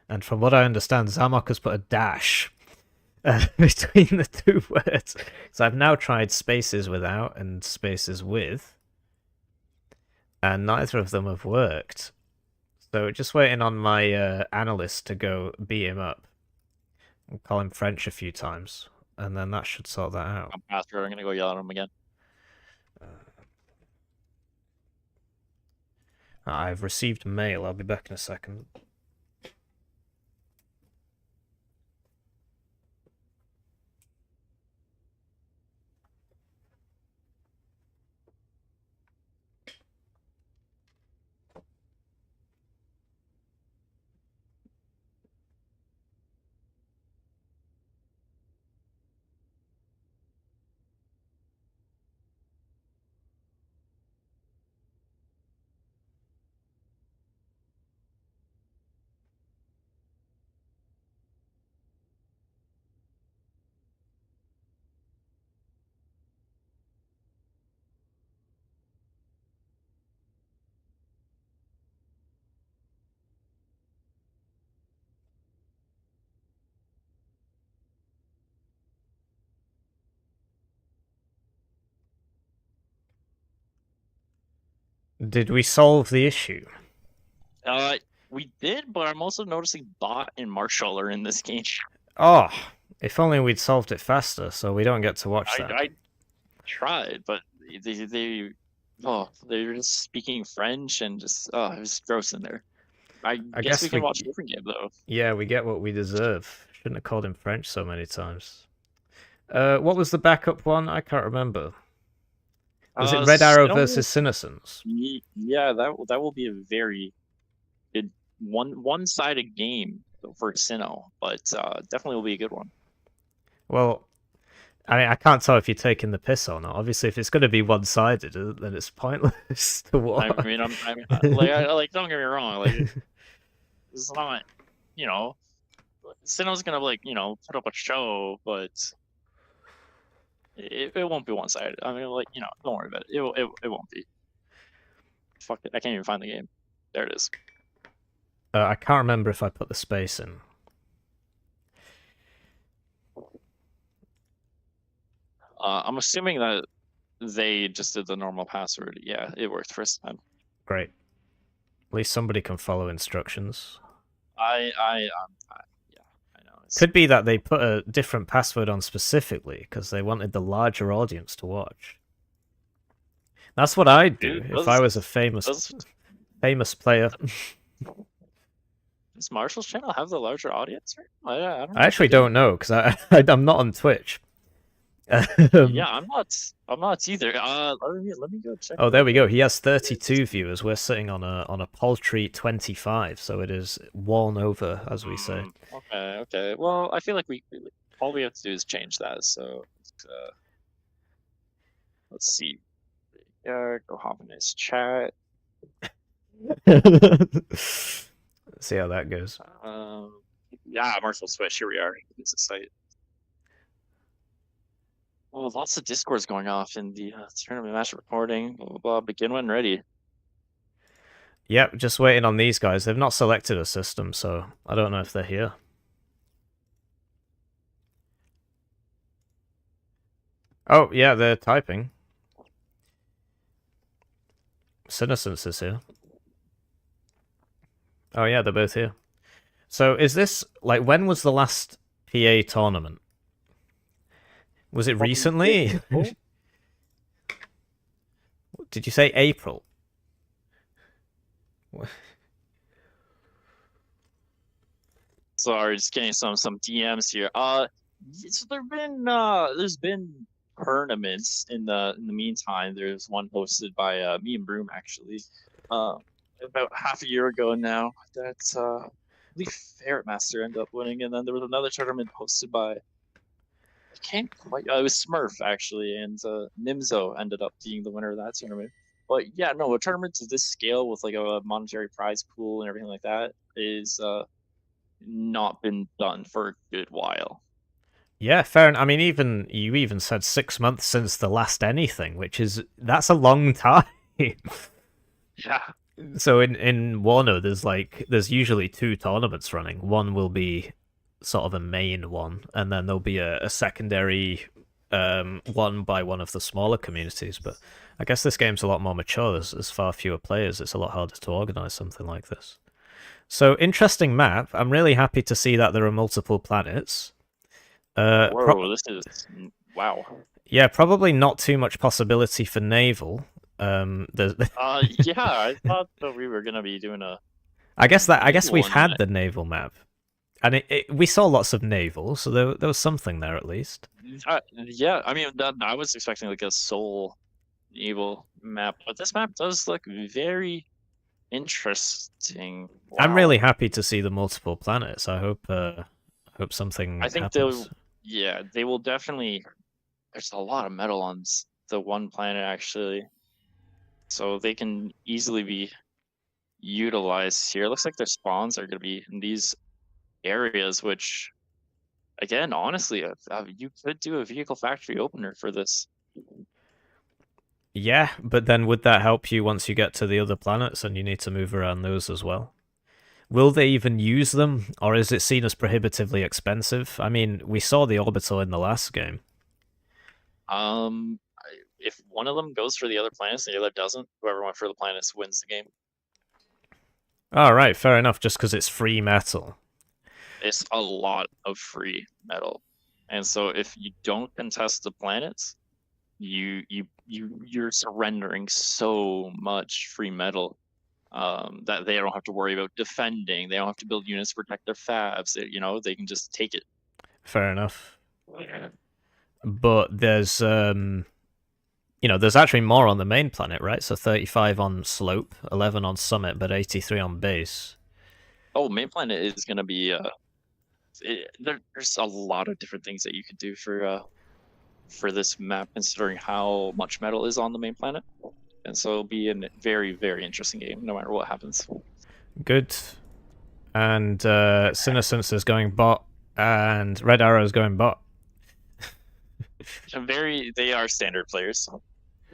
And from what I understand, Zamok has put a dash between the 2 words. So I've now tried spaces without and spaces with, and neither of them have worked. So just waiting on my analyst to go beat him up. I'll call him French a few times, and then that should sort that out. I'm faster. I'm gonna go yell at him again. I've received mail. I'll be back in a second. Did we solve the issue? We did, but I'm also noticing Bot and Marshall are in this game. Oh, if only we'd solved it faster, so we don't get to watch that. I tried, but they're just speaking French and just it was gross in there. I guess we can watch a different game though. Yeah, we get what we deserve. Shouldn't have called him French so many times. What was the backup one? I can't remember. Was it redarrow versus Sinoccence? Yeah, that will be a very good one-sided game for Sino, but definitely will be a good one. Well, I mean, I can't tell if you're taking the piss or not. Obviously, if it's going to be one-sided, then it's pointless to watch. I mean, I'm like, don't get me wrong, like, it's not, Sino's gonna put up a show, but it won't be one-sided. I mean, don't worry about it. It won't be. Fuck it, I can't even find the game. There it is. I can't remember if I put the space in. I'm assuming that they just did the normal password. Yeah, it worked first time. Great. At least somebody can follow instructions. Yeah, I know. Could be that they put a different password on specifically because they wanted the larger audience to watch. That's what I'd do if I was a famous player. Does Marshall's channel have the larger audience? I actually don't know because I'm not on Twitch. Yeah, I'm not either. Let me go check. Oh, there we go. He has 32 viewers. We're sitting on a paltry 25, so it is won over, as we say. Okay. Well, I feel like all we have to do is change that. So let's see. Yeah, go hop in his chat. See how that goes. Yeah, Marshall Switch. Here we are. It's a site. Oh, lots of Discords going off in the tournament match recording. Blah, blah, blah. Begin when ready. Yep, just waiting on these guys. They've not selected a system, so I don't know if they're here. Oh, yeah, they're typing. Sinoccence is here. Oh, yeah, they're both here. So is this, like, when was the last PA tournament? Was it recently? Did you say April? Sorry, just getting some DMs here. So there's been tournaments in the meantime. There's one hosted by me and Broom actually. About half a year ago now. That I believe Ferret Master ended up winning, and then there was another tournament hosted by it was Smurf actually, and Nimzo ended up being the winner of that tournament. But yeah, no, a tournament to this scale with like a monetary prize pool and everything like that is not been done for a good while. Yeah, fair enough. I mean, you even said 6 months since the last anything, that's a long time. Yeah. So in Wano, there's usually 2 tournaments running. One will be sort of a main one, and then there'll be a secondary one by one of the smaller communities. But I guess this game's a lot more mature. There's far fewer players. It's a lot harder to organize something like this. So interesting map. I'm really happy to see that there are multiple planets. Whoa, this is wow. Yeah, probably not too much possibility for naval. Yeah, I thought that we were gonna be doing a. I guess we've had the naval map. And we saw lots of naval, so there was something there at least. Yeah, I mean, I was expecting like a Soul naval map, but this map does look very interesting. Wow. I'm really happy to see the multiple planets. I hope something. I think happens. they will definitely. There's a lot of metal on the one planet actually, so they can easily be utilized here. It looks like their spawns are going to be in these areas, which again, honestly, you could do a vehicle factory opener for this. Yeah, but then would that help you once you get to the other planets and you need to move around those as well? Will they even use them, or is it seen as prohibitively if one of them goes for the other planets and the other doesn't, whoever went for the planets wins the game. All right, fair enough. Just because it's free metal. It's a lot of free metal, and so if you don't contest the planets, you're surrendering so much free metal that they don't have to worry about defending. They don't have to build units to protect their fabs. They can just take it. Fair enough. But there's there's actually more on the main planet, right? So 35 on slope, 11 on summit, but 83 on base. Oh, main planet is going to be there's a lot of different things that you could do for this map, considering how much metal is on the main planet. And so it'll be a very, very interesting game, no matter what happens. Good. And Sinoccence is going bot, and Red Arrow is going bot. They are standard players, so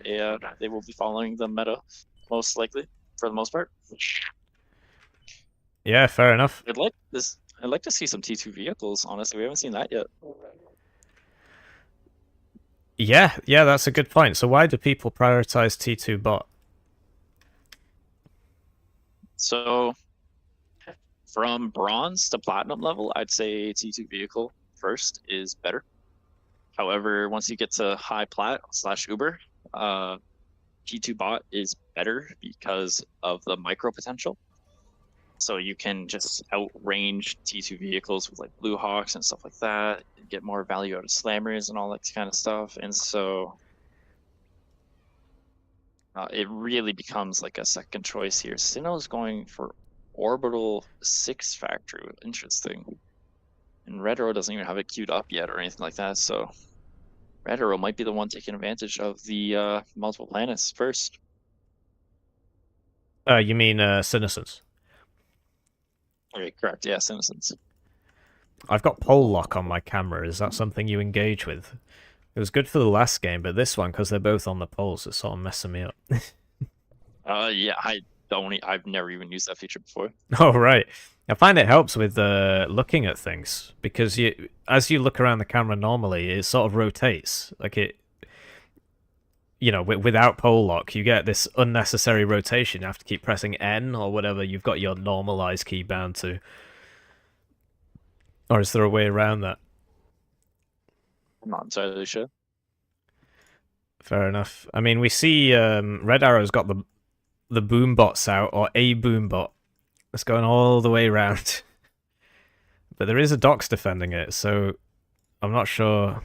they will be following the meta, most likely, for the most part. Yeah, fair enough. I'd like to see some T2 vehicles, honestly. We haven't seen that yet. Yeah, that's a good point. So why do people prioritize T2 bot? So, from bronze to platinum level, I'd say T2 vehicle first is better. However, once you get to high plat / uber, T2 bot is better because of the micro potential. So you can just outrange T2 vehicles with like Blue Hawks and stuff like that, and get more value out of slammers and all that kind of stuff. And so it really becomes like a second choice here. Sino's going for orbital 6 factory. Interesting. And redarrow doesn't even have it queued up yet or anything like that. So redarrow might be the one taking advantage of the multiple planets first. You mean Sinoccence? Okay, correct. Yeah, Sinoccence. I've got pole lock on my camera. Is that something you engage with? It was good for the last game, but this one, because they're both on the poles, it's sort of messing me up. Yeah, I've never even used that feature before. Oh, right. I find it helps with looking at things, because as you look around the camera normally, it sort of rotates. Like it, without pole lock, you get this unnecessary rotation. You have to keep pressing N or whatever you've got your normalize key bound to. Or is there a way around that? I'm not entirely sure. Fair enough. I mean, we see Red Arrow's got the boom bots out, or a boom bot. It's going all the way around. But there is a Dox defending it, so I'm not sure.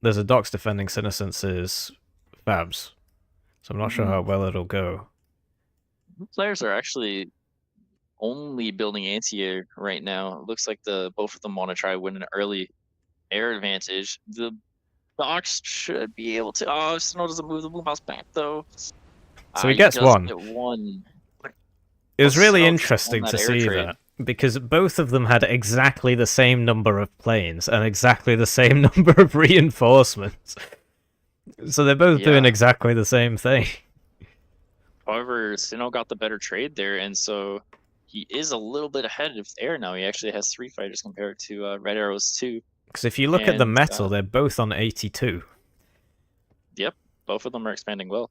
There's a Dox defending Sinoccence's fabs, so I'm not sure how well it'll go. Players are actually only building anti-air right now. It looks like both of them want to try win an early air advantage. The Dox should be able to. Oh, Sino doesn't move the boom house back though. So he gets one. Get one. It was really interesting to see that, because both of them had exactly the same number of planes and exactly the same number of reinforcements. So they're both doing exactly the same thing. However, Sino got the better trade there, and so he is a little bit ahead of air now. He actually has 3 fighters compared to Red Arrow's 2. Because if you look at the metal, they're both on 82. Yep, both of them are expanding well.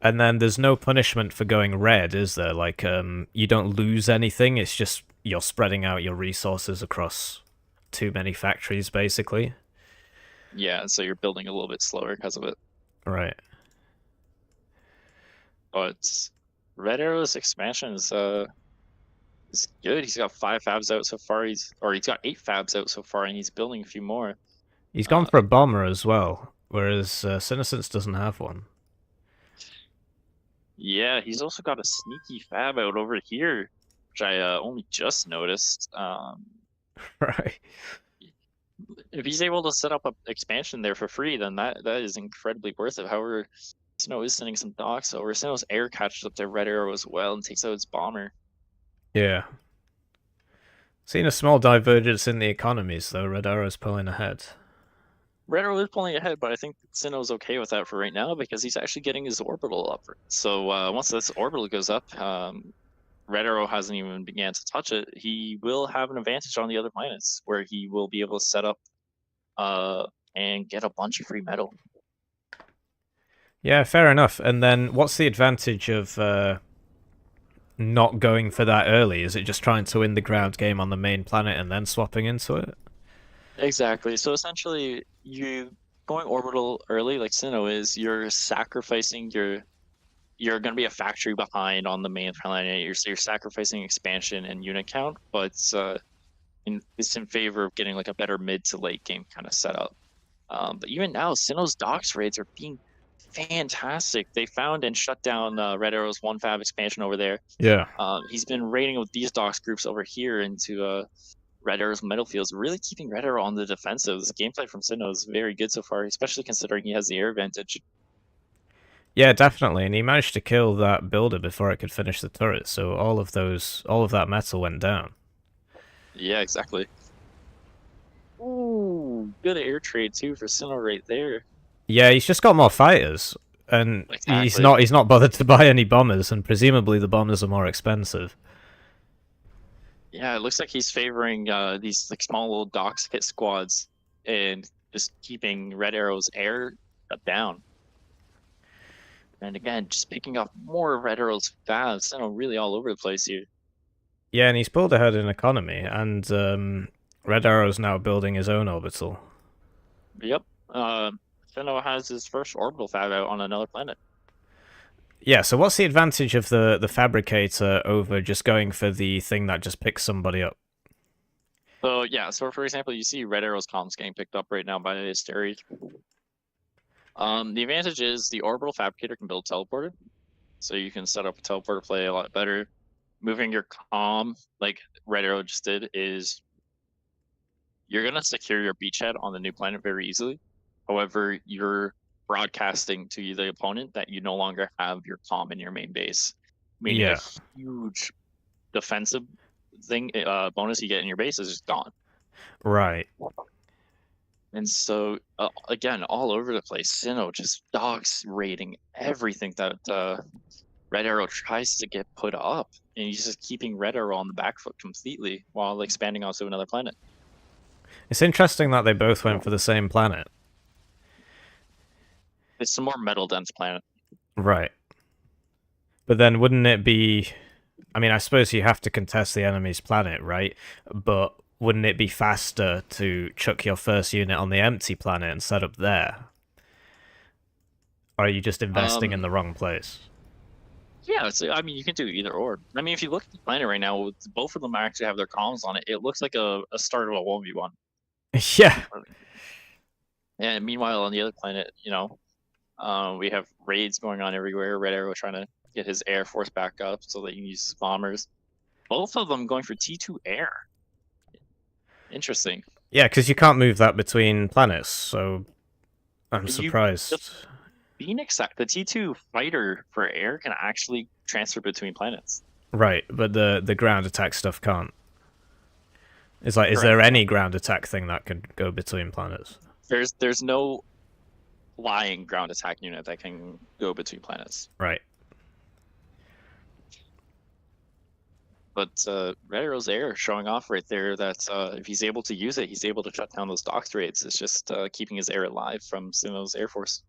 And then there's no punishment for going red, is there? Like, you don't lose anything, it's just you're spreading out your resources across too many factories, basically. Yeah, so you're building a little bit slower because of it. Right. But Red Arrow's expansion is good. He's got 5 fabs out so far. He's got 8 fabs out so far, and he's building a few more. He's gone for a bomber as well, whereas Sinoccence doesn't have one. Yeah, he's also got a sneaky fab out over here, which I only just noticed. Right. If he's able to set up an expansion there for free, then that is incredibly worth it. However, Sino is sending some docks over. Sino's air catches up to Red Arrow as well and takes out its bomber. Yeah. Seen a small divergence in the economies, though. Red Arrow's pulling ahead. Red Arrow is pulling ahead, but I think Sino's okay with that for right now because he's actually getting his orbital up. So once this orbital goes up, Red Arrow hasn't even began to touch it. He will have an advantage on the other planets where he will be able to set up and get a bunch of free metal. Yeah, fair enough. And then what's the advantage of not going for that early? Is it just trying to win the ground game on the main planet and then swapping into it? Exactly. So essentially, you going orbital early, like Sinnoh is, you're sacrificing you're going to be a factory behind on the main planet. You're sacrificing expansion and unit count, but it's in favor of getting like a better mid to late game kind of setup. But even now, Sinnoh's docks raids are being fantastic. They found and shut down Red Arrow's 1 fab expansion over there. Yeah. He's been raiding with these docks groups over here into Red Arrow's metal fields, really keeping Red Arrow on the defensive. This gameplay from Sinnoh is very good so far, especially considering he has the air advantage. Yeah, definitely, and he managed to kill that builder before it could finish the turret, so all of that metal went down. Yeah, exactly. Ooh, good air trade too for Sinnoh right there. Yeah, he's just got more fighters, and exactly. he's not bothered to buy any bombers, and presumably the bombers are more expensive. Yeah, it looks like he's favoring these like small little docks hit squads and just keeping Red Arrow's air shut down. And again, just picking up more Red Arrow's fabs, really all over the place here. Yeah, and he's pulled ahead in economy, and Red Arrow's now building his own orbital. Yep. Sinnoh has his first orbital fab out on another planet. Yeah, so what's the advantage of the fabricator over just going for the thing that just picks somebody up? So yeah, so for example, you see Red Arrow's comms getting picked up right now by Asteri. The advantage is the orbital fabricator can build teleporter, so you can set up a teleporter play a lot better. Moving your comm, like Red Arrow just did, is you're gonna secure your beachhead on the new planet very easily. However, you're broadcasting to the opponent that you no longer have your comm in your main base, meaning a huge defensive thing bonus you get in your base is just gone. Right. And so again, all over the place, Sinnoh just dogs raiding everything that Red Arrow tries to get put up, and he's just keeping Red Arrow on the back foot completely while expanding onto another planet. It's interesting that they both went for the same planet. It's a more metal dense planet. Right. But then wouldn't it be... I mean, I suppose you have to contest the enemy's planet, right? But wouldn't it be faster to chuck your first unit on the empty planet and set up there? Or are you just investing in the wrong place? Yeah, I mean, you can do either or. I mean, if you look at the planet right now, both of them actually have their comms on it. It looks like a start of a 1v1. Yeah. And meanwhile, on the other planet, we have raids going on everywhere. Red Arrow trying to get his air force back up so that he can use his bombers. Both of them going for T2 air. Interesting. Yeah, because you can't move that between planets, so I'm surprised. Phoenix, the T2 fighter for air can actually transfer between planets. Right, but the ground attack stuff can't. It's like, Correct. Is there any ground attack thing that can go between planets? There's no flying ground attack unit that can go between planets. Right. But Red Arrow's air showing off right there that if he's able to use it, he's able to shut down those docks raids. It's just keeping his air alive from Sinnoh's Air Force.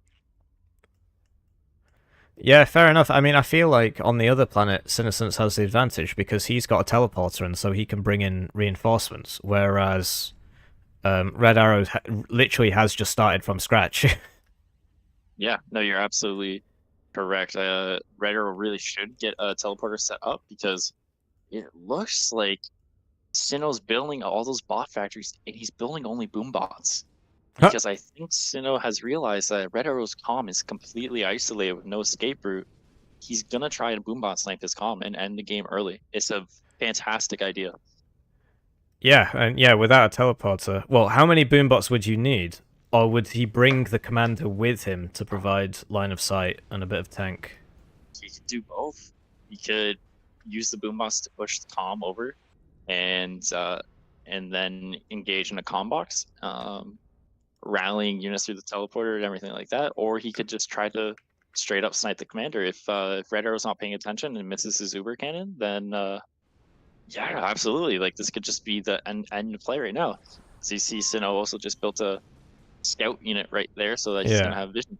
Yeah, fair enough. I mean, I feel like on the other planet, Sinoccence has the advantage because he's got a teleporter and so he can bring in reinforcements, whereas Red Arrow literally has just started from scratch. Yeah, no, you're absolutely correct. Red Arrow really should get a teleporter set up because it looks like Sinnoh's building all those bot factories and he's building only boom bots. Because I think Sinnoh has realized that Red Arrow's comm is completely isolated with no escape route. He's going to try to boombot snipe his comm and end the game early. It's a fantastic idea. Yeah, and yeah, without a teleporter. Well, how many boombots would you need? Or would he bring the commander with him to provide line of sight and a bit of tank? He could do both. He could use the boombots to push the comm over and then engage in a comm box. Rallying units through the teleporter and everything like that, or he could just try to straight up snipe the commander. If Red Arrow's not paying attention and misses his Uber cannon, then yeah, absolutely. Like this could just be the end of play right now. So you see Sinnoh also just built a scout unit right there so that he's gonna have vision.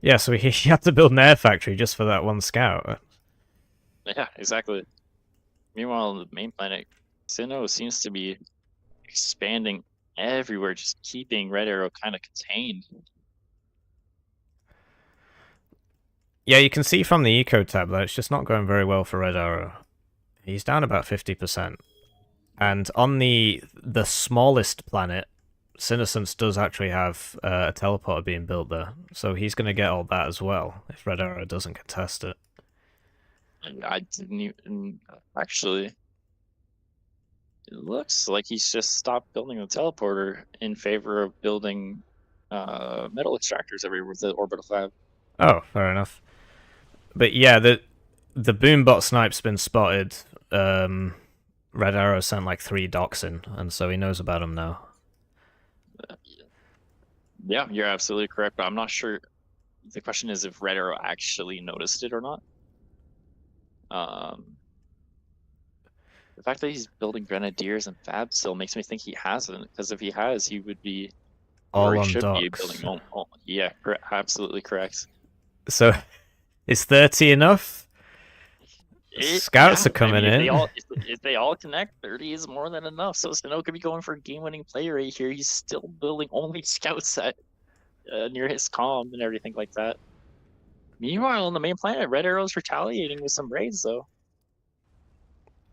Yeah, so he had to build an air factory just for that one scout. Yeah, exactly. Meanwhile, on the main planet, Sinnoh seems to be expanding everywhere, just keeping Red Arrow kind of contained. Yeah, you can see from the eco tab that it's just not going very well for Red Arrow. He's down about 50%. And on the smallest planet, Sinoccence does actually have a teleporter being built there. So he's going to get all that as well, if Red Arrow doesn't contest it. I didn't even... Actually, it looks like he's just stopped building the teleporter in favor of building metal extractors everywhere with the orbital fab. Oh, fair enough. But yeah, the boombot snipe's been spotted. Red Arrow sent like 3 docks in, and so he knows about them now. Yeah, you're absolutely correct, but I'm not sure. The question is if Red Arrow actually noticed it or not. The fact that he's building grenadiers and fab still makes me think he hasn't, because if he has, he would be All or on he should docks. be building. Yeah, absolutely correct. So, is 30 enough? Scouts are coming in. If they all connect, 30 is more than enough. So Sinnoh could be going for a game-winning play right here. He's still building only scouts at near his comm and everything like that. Meanwhile, on the main planet, Red Arrow's retaliating with some raids, though.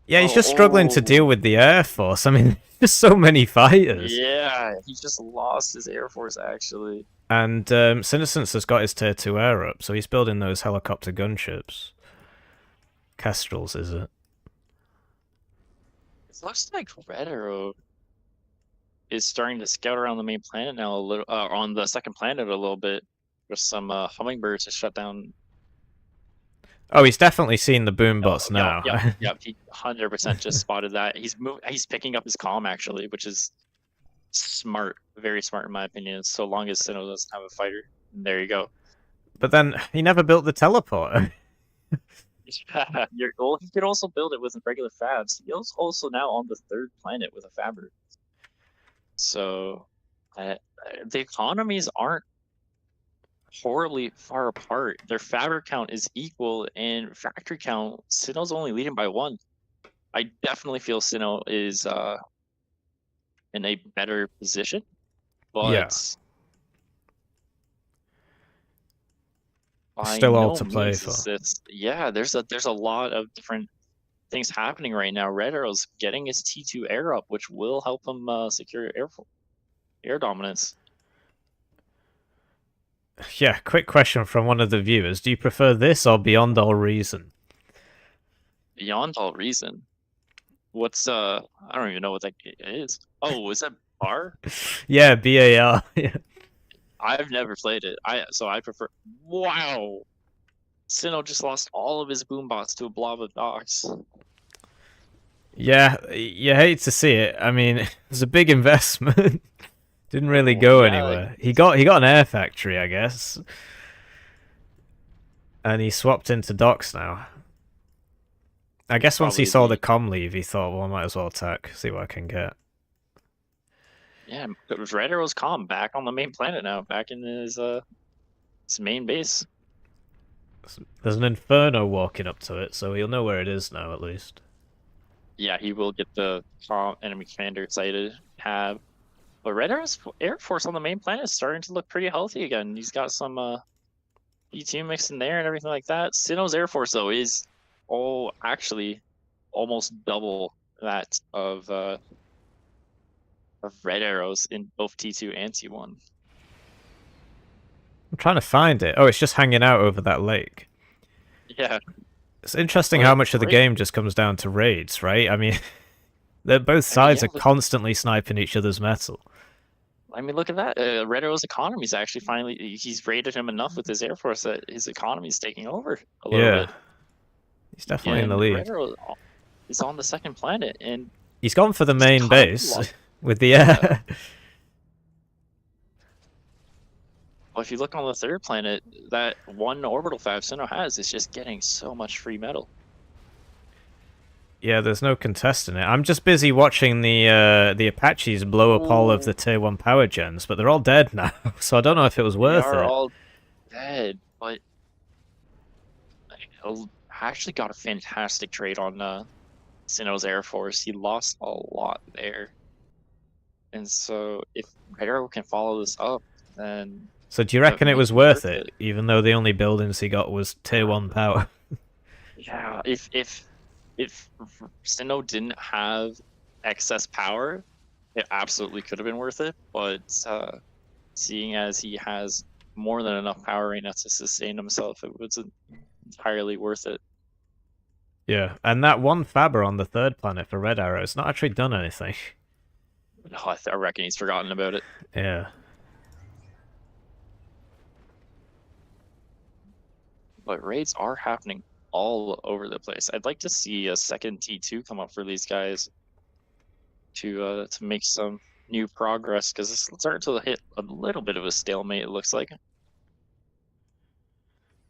Yeah, he's just struggling to deal with the Air Force. I mean, there's so many fighters. Yeah, he just lost his Air Force, actually. And Sinoccence has got his tier 2 air up, so he's building those helicopter gunships. Kestrels, is it? It looks like Red Arrow is starting to scout around the main planet now a little, on the second planet a little bit, with some hummingbirds to shut down. Oh, he's definitely seen the boombots now. Yep, he 100% just spotted that. He's picking up his comm actually, which is smart, very smart in my opinion. So long as Sinnoh doesn't have a fighter, and there you go. But then he never built the teleporter. Yeah, he could also build it with regular fabs. He's also now on the 3rd planet with a fabber. So the economies aren't horribly far apart. Their fabber count is equal, and factory count, Sinnoh's only leading by 1. I definitely feel Sinnoh is in a better position, but yeah. Still all to play for. Yeah, there's a lot of different things happening right now. Red Arrow's getting his T2 air up, which will help him secure air dominance. Yeah, quick question from one of the viewers. Do you prefer this or Beyond All Reason? Beyond All Reason? What's I don't even know what that is. Oh, is that BAR? Yeah, BAR. Yeah. I've never played it. So I prefer. Wow, Sinnoh just lost all of his boombots to a blob of docks. Yeah, you hate to see it. I mean, it was a big investment. Didn't really go anywhere. He got an air factory, I guess, and he swapped into docks now. I guess once he saw the comm leave, he thought, well, I might as well attack, see what I can get. Yeah, it was Red Arrow's comm back on the main planet now, back in his main base. There's an Inferno walking up to it, so he'll know where it is now, at least. Yeah, he will get the enemy commander sighted. But Red Arrow's Air Force on the main planet is starting to look pretty healthy again. He's got some E2 mixed in there and everything like that. Sinnoh's Air Force, though, is actually almost double that of Red Arrows in both T2 and T1. I'm trying to find it. Oh, it's just hanging out over that lake. Yeah. It's interesting how much of the game just comes down to raids, right? I mean, both sides are constantly sniping each other's metal. I mean, look at that. Red Arrow's economy is actually he's raided him enough with his Air Force that his economy is taking over a little bit. He's definitely in the lead. Red Arrow is on the second planet, and he's gone for the main base with the air. Well, if you look on the third planet, that one orbital fab Sinnoh has is just getting so much free metal. Yeah, there's no contesting it. I'm just busy watching the Apaches blow up all of the tier 1 power gens, but they're all dead now, so I don't know if it was worth it. dead, but I actually got a fantastic trade on Sinnoh's Air Force. He lost a lot there. And so if redarrow can follow this up, then... So do you reckon it was worth it, even though the only buildings he got was tier 1 power? Yeah, if Sinnoh didn't have excess power, it absolutely could have been worth it. But seeing as he has more than enough power right now to sustain himself, it wasn't entirely worth it. Yeah, and that one Faber on the 3rd planet for redarrow, it's not actually done anything. Oh, I reckon he's forgotten about it. Yeah. But raids are happening all over the place. I'd like to see a second T2 come up for these guys to make some new progress, because it's starting to hit a little bit of a stalemate, it looks like.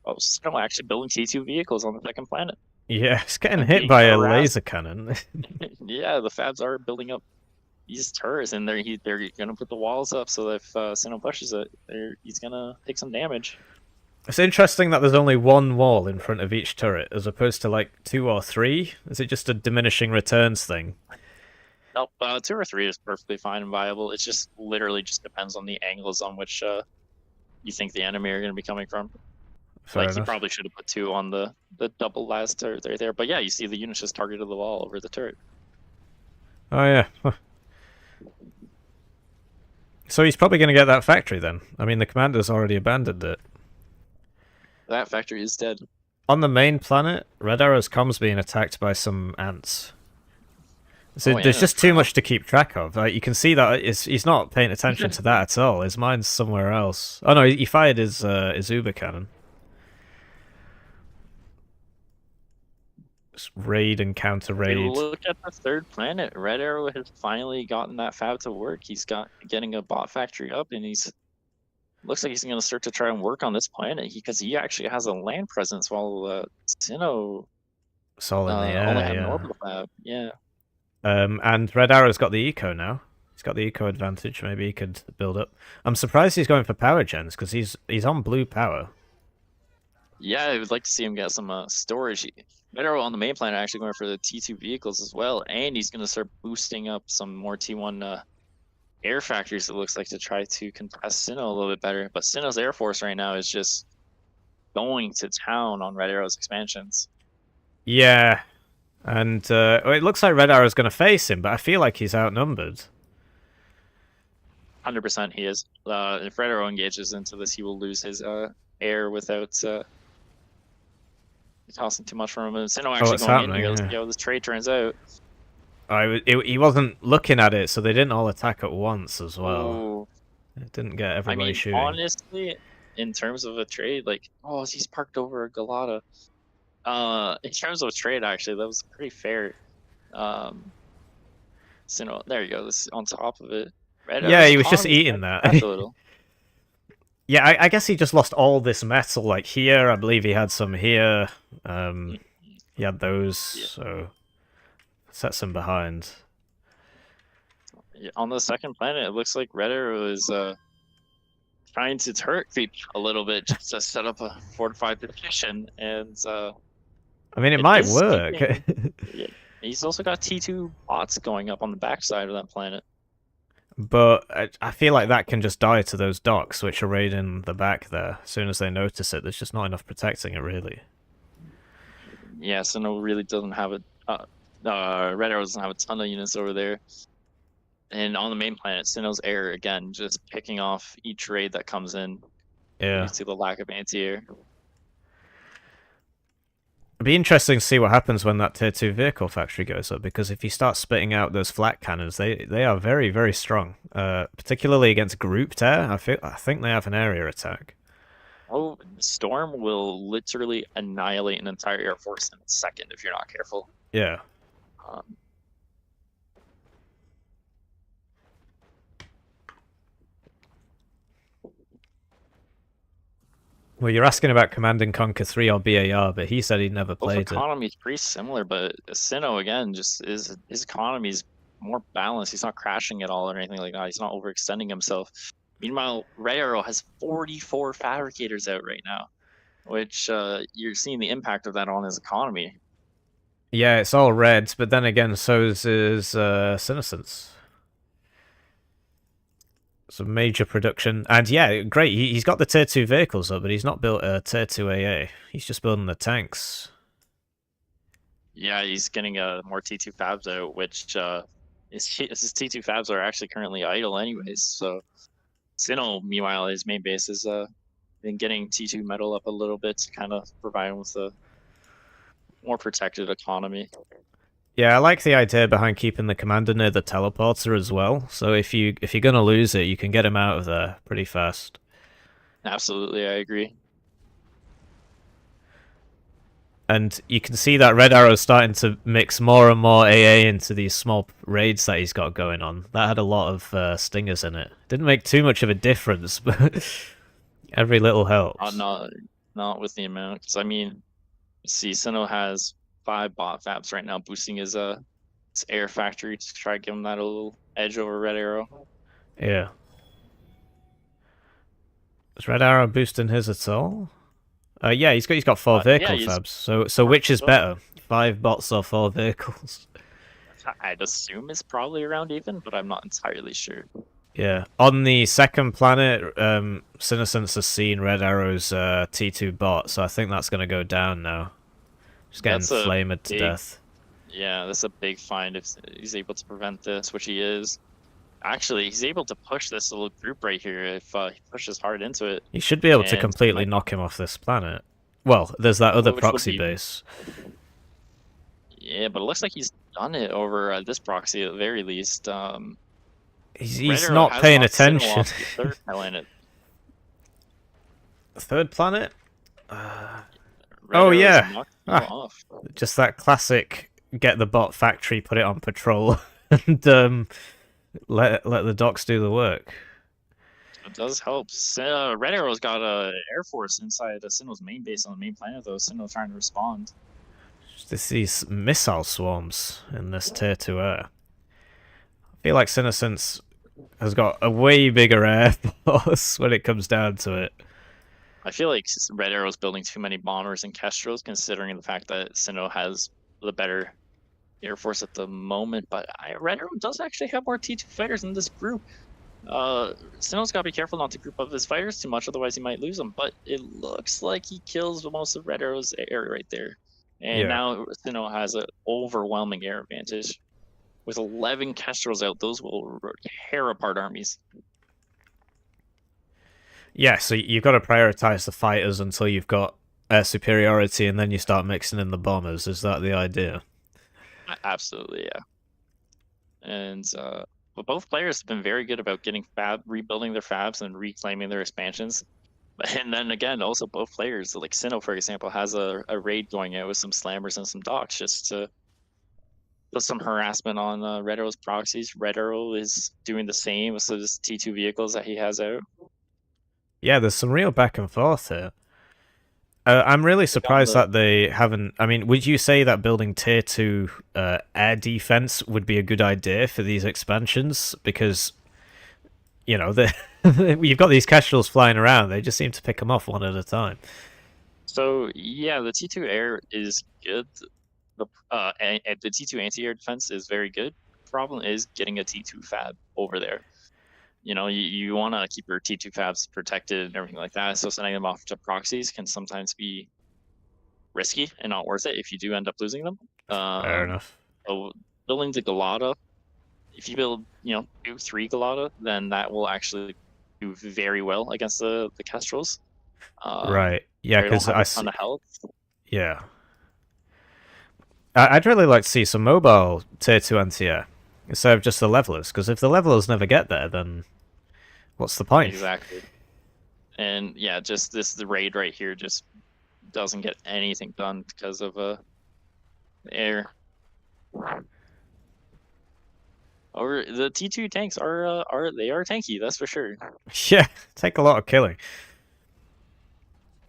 Oh, Sinnoh actually building T2 vehicles on the 2nd planet. Yeah, it's getting hit by a laser cannon. Yeah, the Fabs are building up these turrets, and they're gonna put the walls up so that if Sinnoh pushes it, he's gonna take some damage. It's interesting that there's only one wall in front of each turret, as opposed to like 2 or 3. Is it just a diminishing returns thing? Nope, 2 or 3 is perfectly fine and viable. It just literally just depends on the angles on which you think the enemy are going to be coming from. Fair like enough. He probably should have put 2 on the double last turret right there. But yeah, you see the units just targeted the wall over the turret. Oh yeah. Huh. So he's probably going to get that factory then. I mean, the commander's already abandoned it. That factory is dead. On the main planet, redarrow's comms being attacked by some ants. So there's just too much to keep track of. Like, you can see that he's not paying attention to that at all. His mind's somewhere else. Oh no, he fired his Uber cannon. Just raid and counter raid. Look at the 3rd planet. redarrow has finally gotten that fab to work. He's getting a bot factory up, and looks like he's going to start to try and work on this planet, because he actually has a land presence, while Sinnoh it's all in the air, only had an orbital fab. Yeah. And redarrow's got the eco now. He's got the eco advantage. Maybe he could build up. I'm surprised he's going for power gens, because he's on blue power. Yeah, I would like to see him get some storage. redarrow on the main planet actually going for the T2 vehicles as well, and he's going to start boosting up some more T1 air factories, it looks like, to try to contest Sinnoh a little bit better. But Sinnoh's Air Force right now is just going to town on redarrow's expansions. Yeah. And it looks like redarrow's going to face him, but I feel like he's outnumbered. 100% he is. If redarrow engages into this, he will lose his air without tossing too much from him. And Sinnoh actually going in here. Let's see how this trade turns out. He wasn't looking at it, so they didn't all attack at once as well. Ooh. It didn't get everybody shooting. Honestly, in terms of a trade, like, he's parked over a Galata. In terms of a trade, actually, that was pretty fair. Sinnoh, there you go. This on top of it. Yeah, he was just eating that. A little. Yeah, I guess he just lost all this metal. Like here, I believe he had some here. He had those, yeah. So sets him behind. On the 2nd planet, it looks like redarrow is trying to turret creep a little bit just to set up a fortified position, and I mean, it might work. Yeah. He's also got T2 bots going up on the backside of that planet. But I feel like that can just die to those docks, which are raiding the back there. As soon as they notice it, there's just not enough protecting it, really. Yeah, Sinnoh really doesn't have redarrow doesn't have a ton of units over there. And on the main planet, Sinnoh's air, again, just picking off each raid that comes in. Yeah. You see the lack of anti-air. It'd be interesting to see what happens when that tier 2 vehicle factory goes up, because if you start spitting out those flat cannons, they are very, very strong. Particularly against grouped air. I think they have an area attack. Oh, Storm will literally annihilate an entire air force in a second if you're not careful. Yeah. Well, you're asking about Command and Conquer 3 or BAR, but he said he'd never played it. Both economies pretty similar, but Sinnoh, again, just his economy's more balanced. He's not crashing at all or anything like that. He's not overextending himself. Meanwhile, redarrow has 44 fabricators out right now, which you're seeing the impact of that on his economy. Yeah, it's all red, but then again, so is Sinoccence. Some major production. And yeah, great, he's got the tier 2 vehicles up, but he's not built a tier 2 AA. He's just building the tanks. Yeah, he's getting more T2 fabs out, which his T2 fabs are actually currently idle anyways. So Sino, meanwhile, his main base has been getting T2 metal up a little bit to kind of provide him with a more protected economy. Yeah, I like the idea behind keeping the commander near the teleporter as well. So if you're gonna lose it, you can get him out of there pretty fast. Absolutely, I agree. And you can see that redarrow starting to mix more and more AA into these small raids that he's got going on. That had a lot of stingers in it. Didn't make too much of a difference, but every little helps. Not with the amount, because I mean, see, Sino has 5 bot fabs right now, boosting his air factory to try to give him that a little edge over redarrow. Yeah. Is redarrow boosting his at all? Yeah, he's got 4 vehicle fabs. So which is better, 5 bots or 4 vehicles? I'd assume it's probably around even, but I'm not entirely sure. Yeah, on the second planet, Sinoccence has seen redarrow's T2 bot, so I think that's going to go down now. Just getting flamed to death. Yeah, that's a big find if he's able to prevent this, which he is. Actually, he's able to push this little group right here if he pushes hard into it. He should be able to completely knock him off this planet. Well, there's that other proxy base. Yeah, but it looks like he's done it over this proxy at the very least. He's not paying attention. Third planet. Third planet? Oh yeah. Off. Just that classic get the bot factory, put it on patrol, and let the docs do the work. It does help. redarrow's got a air force inside Sino's main base on the main planet, though. Sino trying to respond. Just these missile swarms in this tier 2 air. I feel like Sinoccence has got a way bigger air force when it comes down to it. I feel like redarrow's building too many bombers and kestrels, considering the fact that Sino has the better air force at the moment. But redarrow does actually have more T2 fighters in this group. Sino's got to be careful not to group up his fighters too much, otherwise he might lose them. But it looks like he kills most of redarrow's air right there. And now Sino has an overwhelming air advantage. With 11 kestrels out, those will tear apart armies. Yeah, so you've got to prioritize the fighters until you've got air superiority, and then you start mixing in the bombers. Is that the idea? Absolutely, yeah. And but both players have been very good about getting rebuilding their fabs and reclaiming their expansions. And then again, also both players, like Sino, for example, has a raid going out with some slammers and some docks just to put some harassment on redarrow's proxies. redarrow is doing the same with his T2 vehicles that he has out. Yeah, there's some real back and forth here. I'm really surprised that they haven't... I mean, would you say that building tier 2 air defense would be a good idea for these expansions? Because, you know, you've got these kestrels flying around. They just seem to pick them off one at a time. So, yeah, the T2 air is good. The T2 anti-air defense is very good. Problem is getting a T2 fab over there. You know, you want to keep your T2 fabs protected and everything like that. So sending them off to proxies can sometimes be risky and not worth it if you do end up losing them. Fair enough. So building the Galata, if you build, 2-3 Galata, then that will actually do very well against the kestrels. Right. Yeah, because I see. On the health. Yeah. I'd really like to see some mobile tier 2 anti-air instead of just the levelers, because if the levelers never get there, then what's the point? Exactly. And yeah, just the raid right here just doesn't get anything done because of air. Or the T2 tanks are tanky, that's for sure. Yeah, take a lot of killing.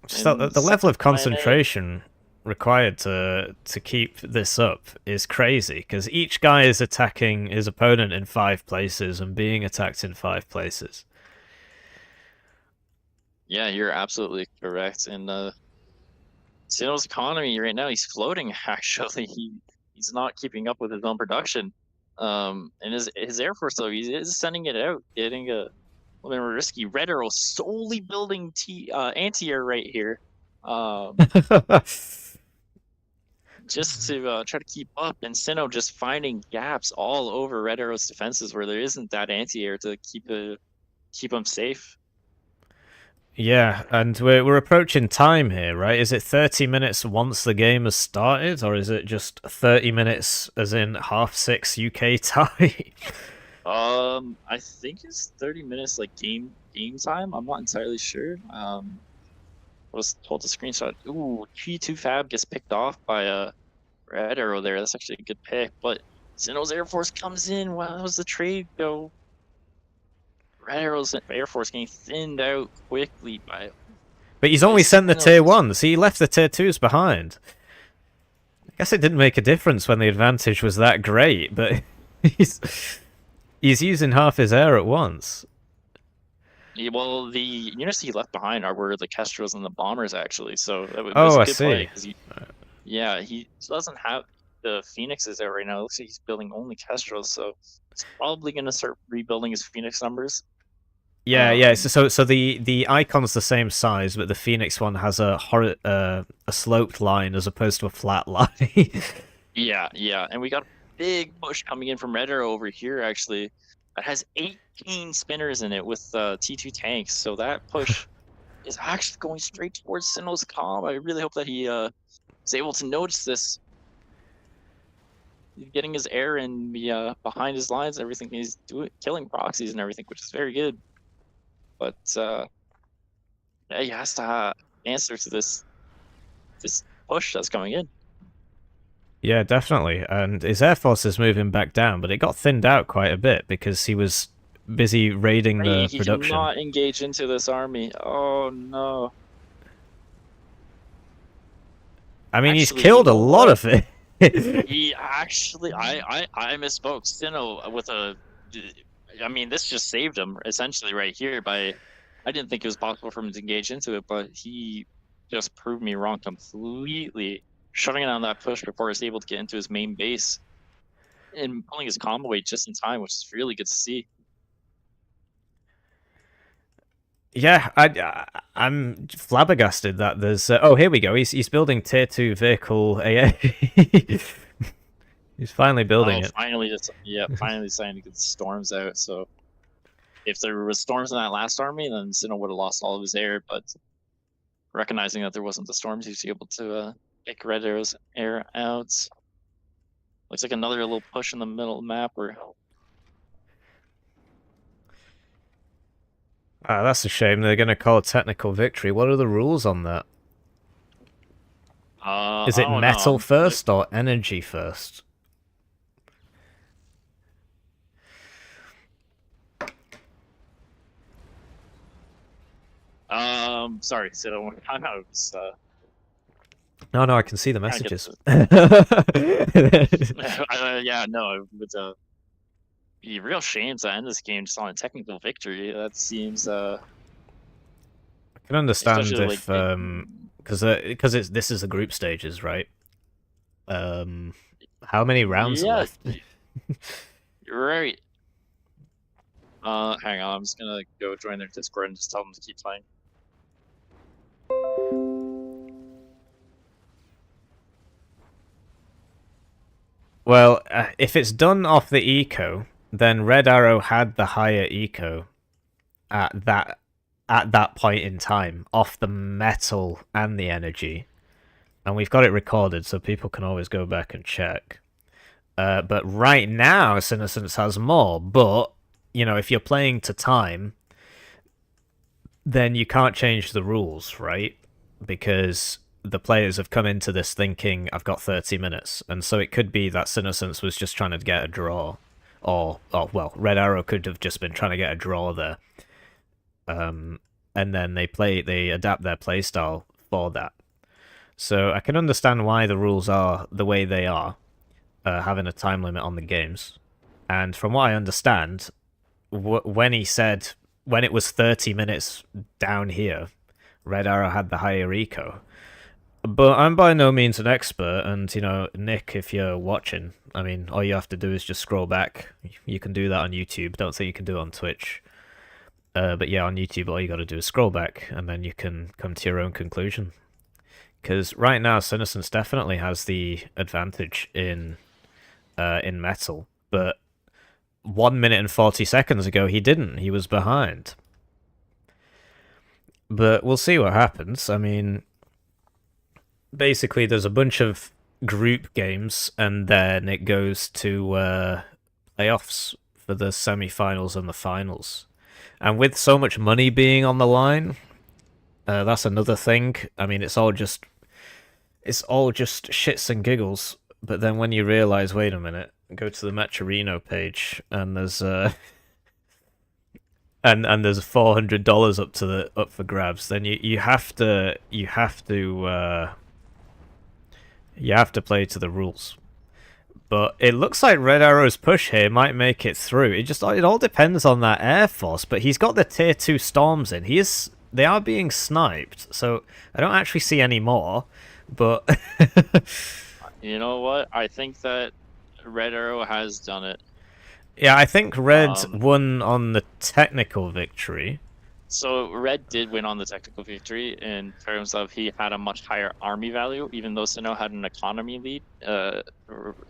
Just the level of concentration required to keep this up is crazy, because each guy is attacking his opponent in 5 places and being attacked in 5 places. Yeah, you're absolutely correct. And Sino's economy right now, he's floating. Actually, he's not keeping up with his own production. And his Air Force though, he is sending it out, getting a little bit risky. redarrow solely building anti-air right here, just to try to keep up. And Sino just finding gaps all over redarrow's defenses where there isn't that anti-air to keep him safe. Yeah, and we're approaching time here, right? Is it 30 minutes once the game has started, or is it just 30 minutes as in 6:30 UK time? I think it's 30 minutes like game time. I'm not entirely sure. I was told to screenshot. Ooh, G2 Fab gets picked off by a redarrow there. That's actually a good pick. But Sino's Air Force comes in. Wow, that was the trade go. redarrow's Air Force getting thinned out quickly by. But he's only sent the tier 1s. He left the tier 2s behind. I guess it didn't make a difference when the advantage was that great, but he's using half his air at once. Yeah, well, the units he left behind were the Kestros and the Bombers, actually. So that was a good play. Yeah, he doesn't have the Phoenixes there right now. It looks like he's building only Kestros, so he's probably going to start rebuilding his Phoenix numbers. Yeah. So the icon's the same size, but the Phoenix one has a sloped line as opposed to a flat line. Yeah, and we got a big push coming in from redarrow over here. Actually, that has 18 spinners in it with T2 tanks. So that push is actually going straight towards Sino's comm. I really hope that he is able to notice this. He's getting his air and behind his lines and everything. He's killing proxies and everything, which is very good. But yeah, he has to answer to this push that's coming in. Yeah, definitely. And his Air Force is moving back down, but it got thinned out quite a bit because he was busy raiding the production. He cannot engage into this army. Oh no. I mean, he's killed a lot of it. He actually, I misspoke. Sino with a. I mean, this just saved him essentially right here. I didn't think it was possible for him to engage into it, but he just proved me wrong completely, shutting down that push before he was able to get into his main base and pulling his combo away just in time, which is really good to see. Yeah, I'm flabbergasted that there's. Oh, here we go. He's building tier 2 vehicle AA. He's finally building it. Finally starting to get the storms out. So if there was storms in that last army, then Sino would have lost all of his air. But recognizing that there wasn't the storms, he was able to pick redarrow's air out. Looks like another little push in the middle of the map. That's a shame. They're going to call a technical victory. What are the rules on that? Is it metal first or energy first? Sorry, so I'm out. No, I can see the messages. Yeah, no, it would be a real shame to end this game just on a technical victory. That seems. I can understand if because this is the group stages, right? How many rounds are left? You're right. Hang on, I'm just gonna go join their Discord and just tell them to keep playing. Well, if it's done off the eco, then redarrow had the higher eco at that point in time, off the metal and the energy. And we've got it recorded, so people can always go back and check. But right now, Sinoccence has more, but, you know, if you're playing to time, then you can't change the rules, right? Because the players have come into this thinking, I've got 30 minutes. And so it could be that Sinoccence was just trying to get a draw. Or well, redarrow could have just been trying to get a draw there. And then they adapt their playstyle for that. So I can understand why the rules are the way they are, having a time limit on the games. And from what I understand, when he said, when it was 30 minutes down here, Red Arrow had the higher eco. But I'm by no means an expert, and, you know, Nick, if you're watching, I mean, all you have to do is just scroll back. You can do that on YouTube. Don't think you can do it on Twitch. But yeah, on YouTube, all you got to do is scroll back, and then you can come to your own conclusion. Because right now, Sinoccence definitely has the advantage in Metal, but 1 minute and 40 seconds ago, he didn't. He was behind. But we'll see what happens. I mean, basically, there's a bunch of group games, and then it goes to playoffs for the semi-finals and the finals. And with so much money being on the line, that's another thing. I mean, it's all just shits and giggles. But then when you realize, wait a minute, go to the Matcherino page, and there's and there's $400 up for grabs, then you have to play to the rules. But it looks like Red Arrow's push here might make it through. It all depends on that Air Force, but he's got the tier 2 storms in. They are being sniped, so I don't actually see any more. But you know what? I think that Red Arrow has done it. Yeah, I think Red won on the technical victory. So Red did win on the technical victory in terms of he had a much higher army value, even though Sino had an economy lead.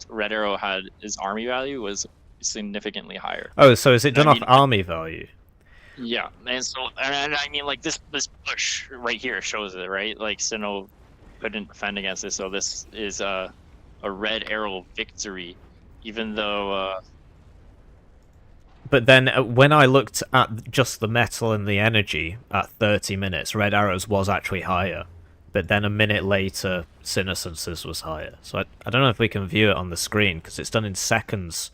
Red Arrow had his army value was significantly higher. Oh, so is it done off army value? Yeah, and I mean, like this push right here shows it, right? Like Sino couldn't defend against this, so this is a Red Arrow victory, even though. But then when I looked at just the metal and the energy at 30 minutes, Red Arrow's was actually higher. But then a minute later, Sinoccence's was higher. So I don't know if we can view it on the screen, because it's done in seconds.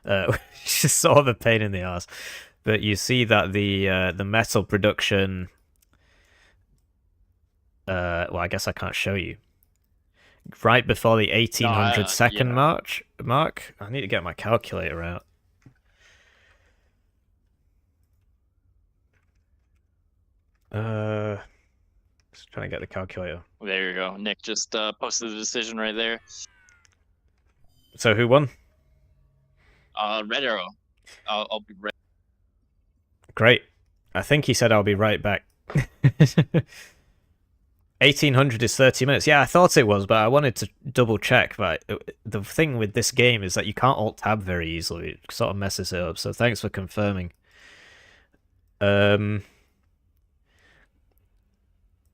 Which is sort of a pain in the ass. But you see that the metal production... well, I guess I can't show you. Right before the 1800 second mark. I need to get my calculator out. Just trying to get the calculator. There you go. Nick just posted the decision right there. So who won? Red Arrow. I'll be right. Great. I think he said I'll be right back. 1800 is 30 minutes. Yeah, I thought it was, but I wanted to double check. But the thing with this game is that you can't alt-tab very easily. It sort of messes it up. So thanks for confirming.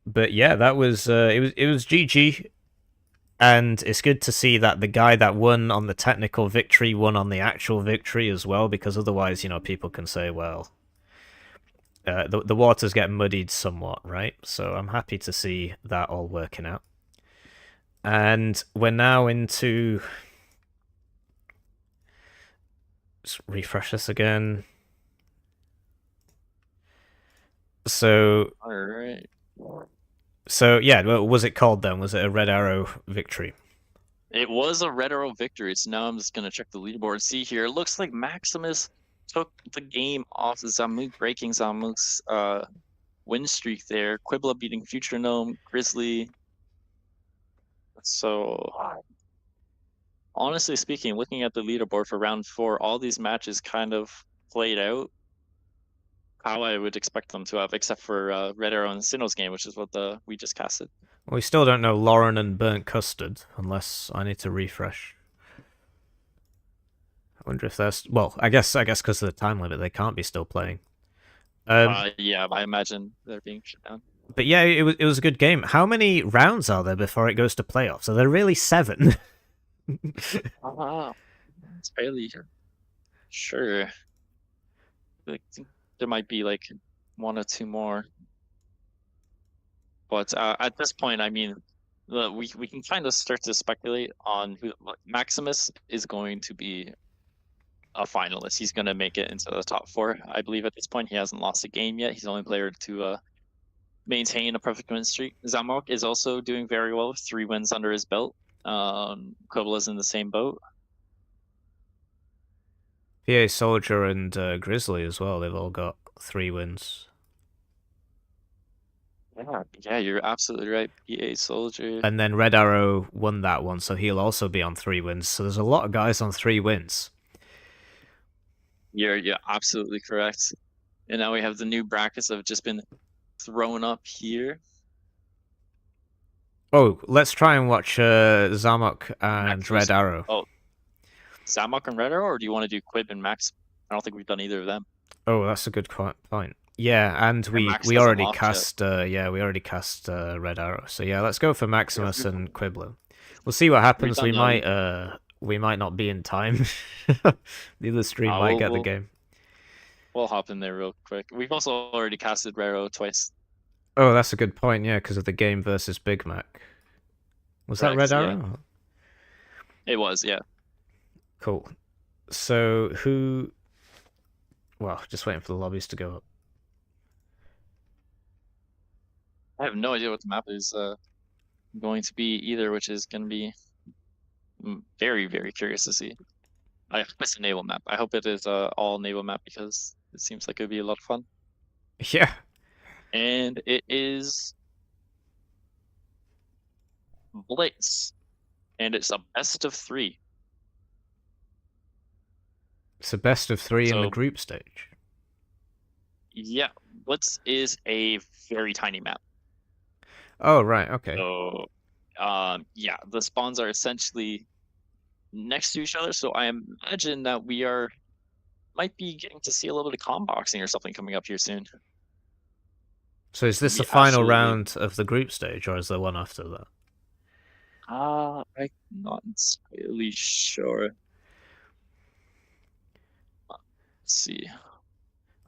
But yeah, that was it was GG, and it's good to see that the guy that won on the technical victory won on the actual victory as well, because otherwise, you know, people can say, well, the waters get muddied somewhat, right? So I'm happy to see that all working out. And we're now into... Let's refresh this again. So... All right. So, yeah, what was it called then? Was it a Red Arrow victory? It was a Red Arrow victory. So now I'm just going to check the leaderboard. See here. It looks like Maximus took the game off Zamok, breaking Zamok's win streak there. Quiblah beating futuregnome, So, honestly speaking, looking at the leaderboard for round 4, all these matches kind of played out how I would expect them to have, except for Red Arrow and Sino's game, which is what we just casted. Well, we still don't know Lauren and Burnt Custard, unless I need to refresh. I wonder if there's... Well, I guess because of the time limit, they can't be still playing. Yeah, I imagine they're being shut down. But yeah, it was a good game. How many rounds are there before it goes to playoffs? Are there really 7? It's fairly sure. I think there might be like 1 or 2 more. But at this point, I mean, we can kind of start to speculate on who Maximus is going to be a finalist. He's going to make it into the top 4. I believe at this point he hasn't lost a game yet. He's the only player to maintain a perfect win streak. Zamok is also doing very well with 3 wins under his belt. Quiblah is in the same boat. PA Soldier and Grizzly as well. They've all got 3 wins. Yeah, you're absolutely right. PA Soldier. And then Red Arrow won that one, so he'll also be on 3 wins. So there's a lot of guys on 3 wins. You're absolutely correct. And now we have the new brackets that have just been thrown up here. Oh, let's try and watch Zamok and Maximus. Red Arrow. Oh, Zamok and Red Arrow, or do you want to do Quib and Max? I don't think we've done either of them. Oh, that's a good point. Yeah, and we already cast we already cast Red Arrow. So yeah, let's go for Maximus and Quiblah. We'll see what happens. We might not be in time. The other stream might get the game. We'll hop in there real quick. We've also already casted Red Arrow twice. Oh, that's a good point. Yeah, because of the game versus Big Mac. Was that Red Arrow? Yeah. It was, yeah. Cool. So who? Well, just waiting for the lobbies to go up. I have no idea what the map is going to be either, which is going to be very, very curious to see. I hope it's a naval map. I hope it is all naval map because it seems like it would be a lot of fun. Yeah. And it is Blitz, and it's a best of 3. It's a best of 3 in the group stage. Yeah, Blitz is a very tiny map. Oh, right, okay. So, yeah, the spawns are essentially next to each other, so I imagine that we might be getting to see a little bit of comboxing or something coming up here soon. So is this the final round of the group stage, or is there one after that? I'm not entirely sure. Let's see.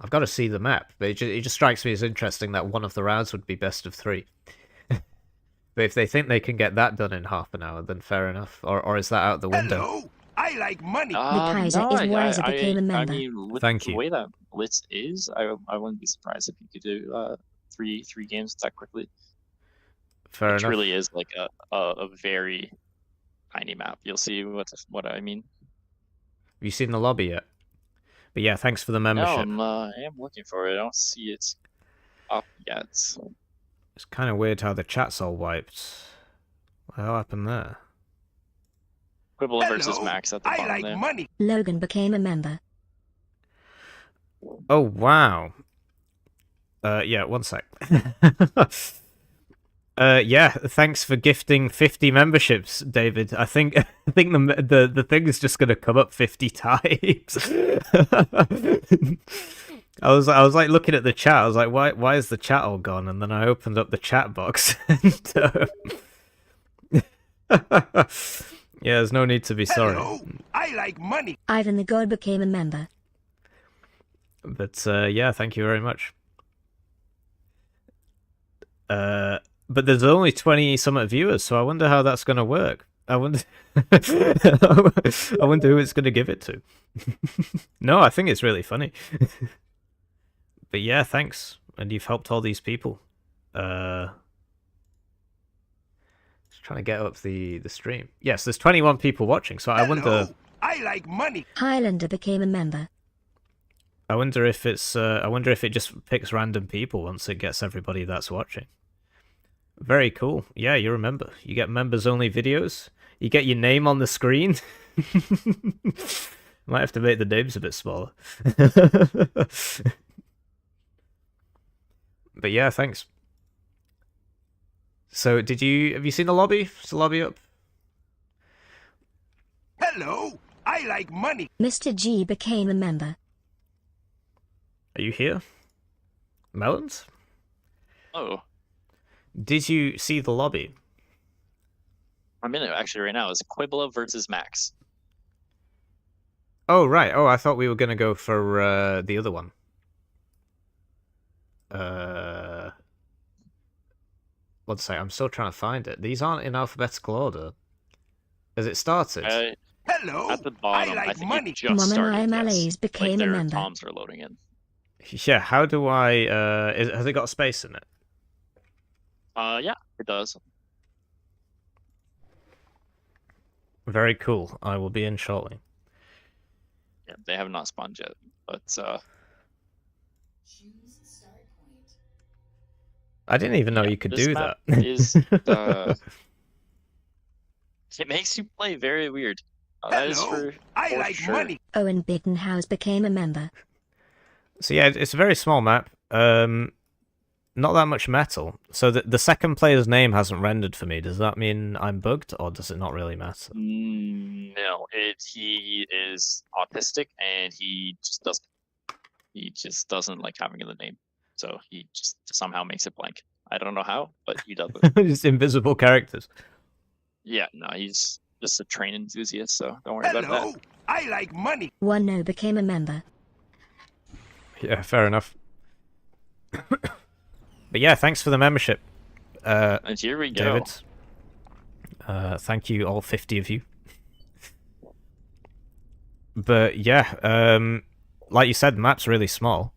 I've got to see the map, but it just strikes me as interesting that one of the rounds would be best of 3. But if they think they can get that done in half an hour, then fair enough. Or is that out the window? Hello, I like money. Became a member. I mean, with Thank the you. way that Blitz is, I wouldn't be surprised if you could do three games that quickly. Fair enough. It really is like a very tiny map. You'll see what I mean. Have you seen the lobby yet? But yeah, thanks for the membership. No, I am looking for it. I don't see it up yet. It's kind of weird how the chat's all wiped. What the hell happened there? Quiblah versus Max at the bottom like there. Money. Logan became a member. Oh, wow. Yeah, one sec. Yeah, thanks for gifting 50 memberships, David. I think the thing is just gonna come up 50 times. I was like looking at the chat. I was like, why is the chat all gone? And then I opened up the chat box. And, yeah, there's no need to be sorry. Hello, I like money. Ivan the God became a member. But yeah, thank you very much. But there's only 20-something viewers, so I wonder how that's going to work. I wonder who it's going to give it to. No, I think it's really funny. But yeah, thanks. And you've helped all these people. Just trying to get up the stream. Yes, there's 21 people watching, so I wonder... I like money. Highlander became a member. I wonder if it just picks random people once it gets everybody that's watching. Very cool. Yeah, you remember. You get members-only videos. You get your name on the screen. Might have to make the names a bit smaller. But yeah, thanks. So, have you seen the lobby? Is the lobby up? Hello, I like money. Mr. G became a member. Are you here? Melons? Oh. Did you see the lobby? I'm in it actually right now. It's Quiblah versus Max. Oh, right. Oh, I thought we were going to go for the other one. Let's say I'm still trying to find it. These aren't in alphabetical order. Has it started? Hello, at the bottom, I think money. Just started. Yes. Became like a member. Toms are loading in. Yeah, how do I... has it got a space in it? Yeah, it does. Very cool. I will be in shortly. Yeah, they have not spawned yet, but I didn't even know you could this do map that. is it makes you play very weird. That is Hello, for I like sure. money. Owen Bittenhouse became a member. So yeah, it's a very small map. Not that much metal. So the second player's name hasn't rendered for me. Does that mean I'm bugged, or does it not really matter? No, he is autistic and he just doesn't like having the name. So he just somehow makes it blank. I don't know how, but he does it. Just invisible characters. Yeah, no, he's just a train enthusiast, so don't worry about Hello, that. I like money. One No became a member. Yeah, fair enough. But yeah, thanks for the membership, And here we go. David. Thank you, all 50 of you. But yeah, like you said, the map's really small.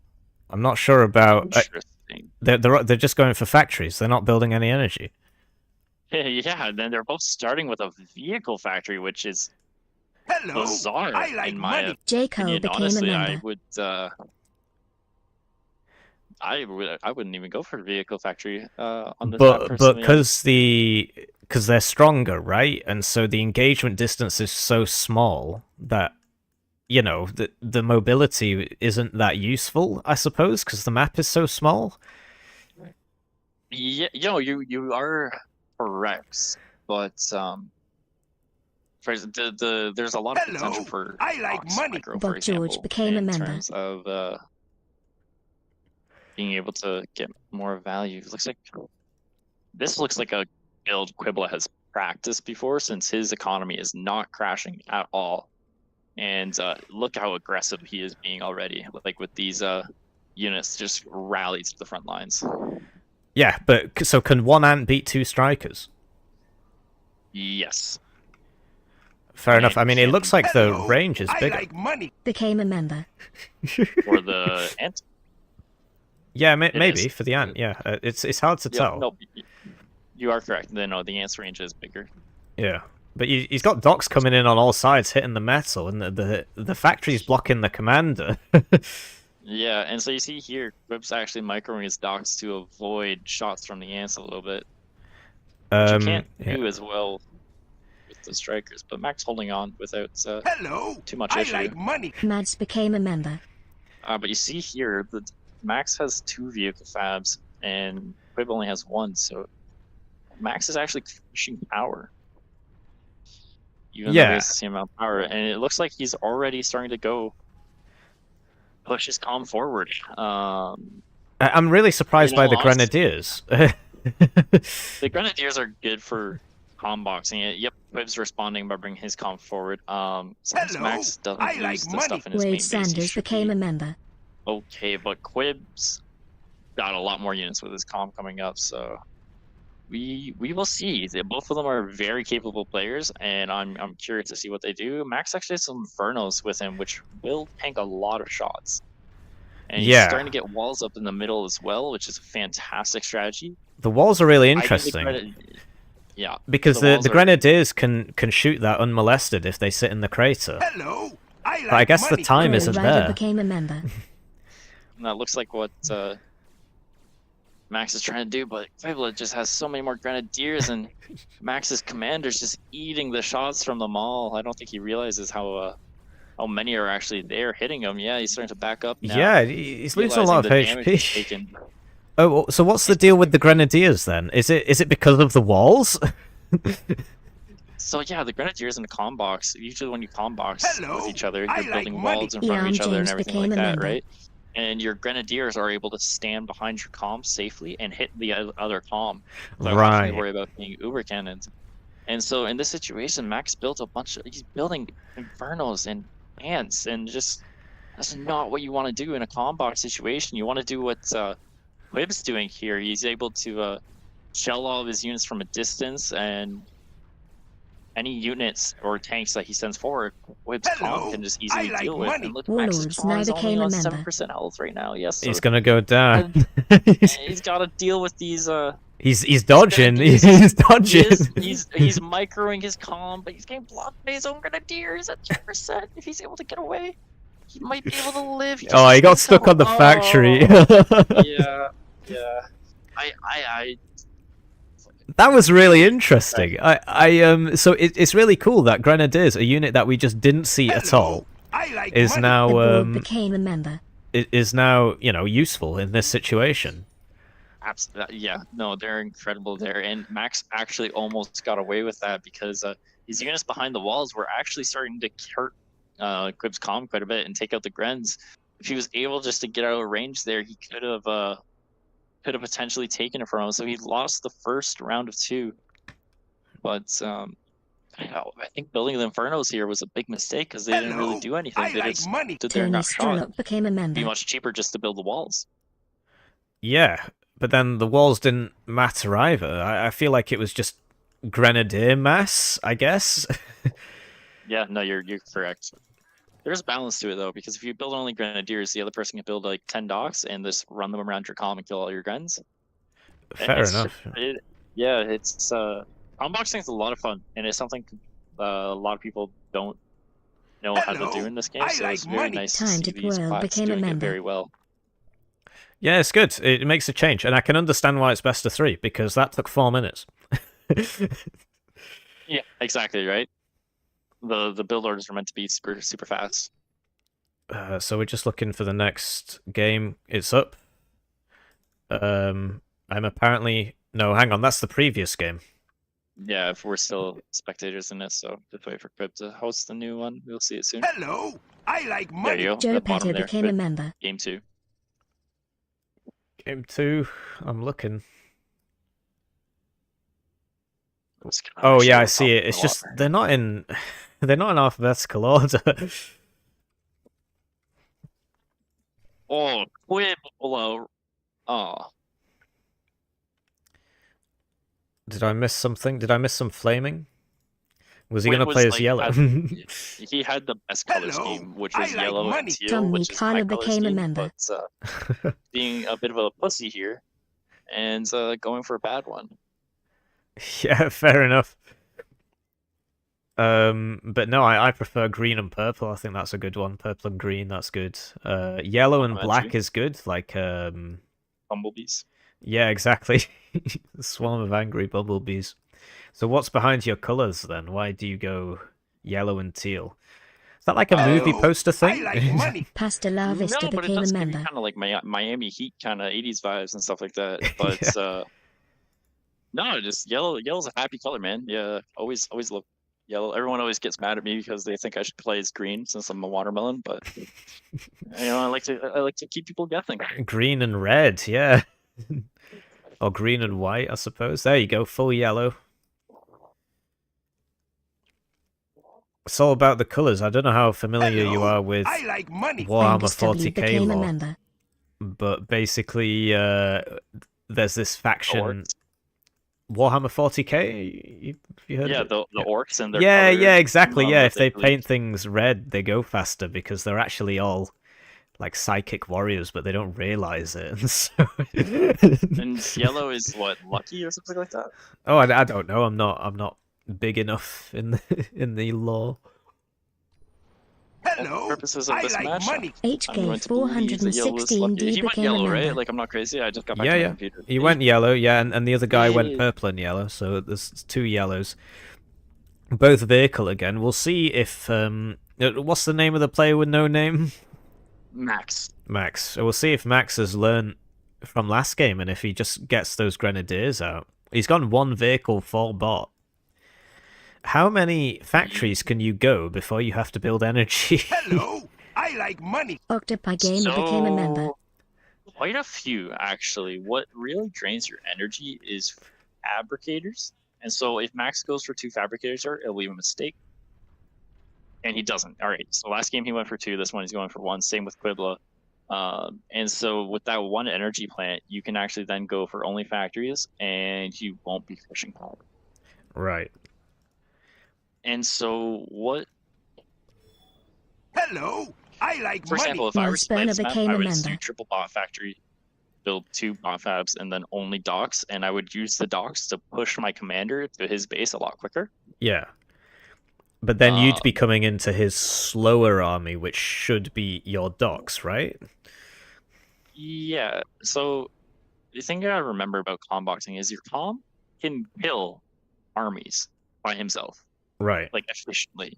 I'm not sure about. Interesting. They're just going for factories. They're not building any energy. Yeah, and then they're both starting with a vehicle factory, which is Hello, bizarre I like in my money. J. Cole opinion. became Honestly, a I member. would. I wouldn't even go for a vehicle factory on this map. But personally. because they're stronger, right? And so the engagement distance is so small that, you know, the mobility isn't that useful, I suppose, because the map is so small. Yeah, you are correct, but there's a lot of potential Hello, for I like Ox money. Micro, Bob for example, George became a in member. terms of being able to get more value. This looks like a build Quiblah has practiced before, since his economy is not crashing at all. And look how aggressive he is being already, like with these units just rally to the front lines. Yeah, but so can one ant beat two strikers? Yes. Fair enough. I mean, it can- looks like the Hello, range is I bigger. like money. Became a member. For the ant. Yeah, It maybe is. for the ant. Yeah, it's hard to tell. No, you are correct. No, the ant's range is bigger. Yeah, but he's got docks coming in on all sides, hitting the metal, and the factory's blocking the commander. Yeah, and so you see here, Quib's actually microing his docks to avoid shots from the ants a little bit. Which you can't yeah. do as well with the strikers, but Max holding on without Hello, too much I issue. like money. Mads became a member. But you see here, that Max has 2 vehicle fabs, and Quib only has 1, so Max is actually pushing power. Even though he has the same amount of power, and it looks like he's already starting to go push his comm forward. I'm really surprised in by all the honesty- grenadiers. The Grenadiers are good for comm boxing it. Yep, Quib's responding by bringing his comm forward. Since Hello, Max doesn't I lose like the money. stuff in his main Wade base, he Sanders should became be a member. okay, but Quib's got a lot more units with his comm coming up, so we will see. Both of them are very capable players, and I'm curious to see what they do. Max actually has some Infernos with him, which will tank a lot of shots. And he's Yeah. starting to get walls up in the middle as well, which is a fantastic strategy. The walls are really I give the interesting credit- Yeah, because the the walls are- grenadiers can shoot that unmolested if they sit in the crater. Hello, I like But I guess the money. time Gray isn't Rider there. became a member. And that looks like what Max is trying to do, but Quiblah just has so many more grenadiers, and Max's commander's just eating the shots from them all. I don't think he realizes how many are actually there hitting him. Yeah, he's starting to back up now. Yeah, he's losing a lot of realizing the damage he's HP. taken. Oh, so what's the deal with the grenadiers then? Is it because of the walls? So yeah, the grenadiers in the comm box, usually when you comm box Hello, with each other, I you're like building money. walls in front of Ian each other and James everything became like a that, member. right? And your grenadiers are able to stand behind your comm safely and hit the other comm without having Right. to worry about being uber cannons. And so in this situation, Max built he's building Infernos and ants, and just that's not what you want to do in a comm box situation. You want to do what Quib's doing here. He's able to shell all of his units from a distance, and any units or tanks that he sends forward, Quib's Hello, comm can just I easily like deal with. money. And look, Warlords Max's comm now is only became a on member. 7% health right now. Yes, so He's gonna go down. he's got to deal with these. He's dodging. Grenadiers. He's dodging. He's microing his comm, but he's getting blocked by his own grenadiers at 2%. If he's able to get away, he might be able to live. Oh, he got just stuck on the factory. yeah. I That was really interesting. So it's really cool that Grenadiers, a unit that we just didn't see at all, I like is money. now The board became a member. is now, you know, useful in this situation. absolutely, yeah, no, they're incredible there, and Max actually almost got away with that because his units behind the walls were actually starting to hurt Quib's comm quite a bit and take out the Grens. If he was able just to get out of range there, he could have potentially taken it from him. So he lost the first round of 2. But I think building the Infernos here was a big mistake because they didn't really do anything. I They like just money. stood there and Tony got shot. Strollock became a It'd member. be much cheaper just to build the walls. Yeah, but then the walls didn't matter either. I feel like it was just Grenadier mass, I guess. Yeah, no, you're correct. There's balance to it though, because if you build only Grenadiers, the other person can build like 10 docks and just run them around your column and kill all your Grens. Fair enough. It's unboxing is a lot of fun, and it's something a lot of people don't know how to do in this game. I So it's like very money. nice to Time see to these Twirl class became a doing it member. very well. Yeah, it's good. It makes a change, and I can understand why it's best of 3 because that took 4 minutes. Yeah, exactly right. The build orders are meant to be super fast. So we're just looking for the next game. It's up. I'm apparently no. Hang on, that's the previous game. Yeah, if we're still spectators in this, so just wait for Quib to host the new one. We'll see it soon. Hello, I like There money. you go. Joe The bottom Petto there. became a Quib. member. Game 2. Game 2. I'm looking. Let's get Oh actually yeah, I on see top it. of the It's just water. they're not in alphabetical order. Oh, Quib below. Oh, Did I miss something? Did I miss some flaming? Was he Quib going to was play as like yellow? he had the best color Hello, scheme, which I was like yellow and money. teal, Tommy which is my Carlo color became a scheme. member. But being a bit of a pussy here and going for a bad one. Yeah, fair enough. But no, I prefer green and purple. I think that's a good one. Purple and green, that's good. Yellow and black Complementary. is good. Like, Bumblebees. yeah, exactly. Swarm of angry bumblebees. So what's behind your colors then? Why do you go yellow and teal? Is that like a movie Hello, poster thing? I like money. Pasta La Vista No, but it became a does give you member. kind of like Miami Heat kind of 80s vibes and stuff like that. But no, just yellow. Yellow's a happy color, man. Yeah, always look yellow. Everyone always gets mad at me because they think I should play as green since I'm a watermelon. But I like to keep people guessing. Green and red, yeah. Or green and white, I suppose. There you go, full yellow. It's all about the colours. I don't know how familiar you Hello, are with I like money. Warhammer Angus W 40k became a lore, member. but basically there's this faction... Orcs. Warhammer 40k? Have you heard Yeah, of it? the orcs and their Yeah, colors, yeah, exactly. Yeah, that if they bleed. paint things red, they go faster because they're actually all like psychic warriors, but they don't realize it. And so... And yellow is what, lucky or something like that? Oh, I don't know. I'm not big enough in the lore. For Hello, purposes of I this like matchup, money. I'm going HK to believe that yellow is lucky. 416D He went became a yellow, member. right? Like, I'm not crazy. I just got back Yeah, to my yeah. computer. He went yellow, yeah, and the other guy went Yeah. purple and yellow. So there's 2 yellows. Both vehicle again. We'll see if what's the name of the player with no name? Max. Max. So we'll see if Max has learned from last game and if he just gets those grenadiers out. He's gone 1 vehicle, 4 bot. How many factories can you go before you have to build energy? Hello, I like money. Octopi Gamer became a member. Quite a few, actually. What really drains your energy is fabricators. And so if Max goes for 2 fabricators, it'll be a mistake. And he doesn't. All right, so last game he went for 2. This one he's going for 1. Same with Quiblah. And so with that 1 energy plant, you can actually then go for only factories, and you won't be pushing power. Right. And so what... Hello, I like For money. example, if I were to play Spurner this map, became I a would just do member. triple bot factory, build 2 bot fabs, and then only docks, and I would use the docks to push my commander to his base a lot quicker. Yeah. But then you'd be coming into his slower army, which should be your docks, right? Yeah, so the thing you gotta remember about com boxing is your com can kill armies by himself, Right. like efficiently.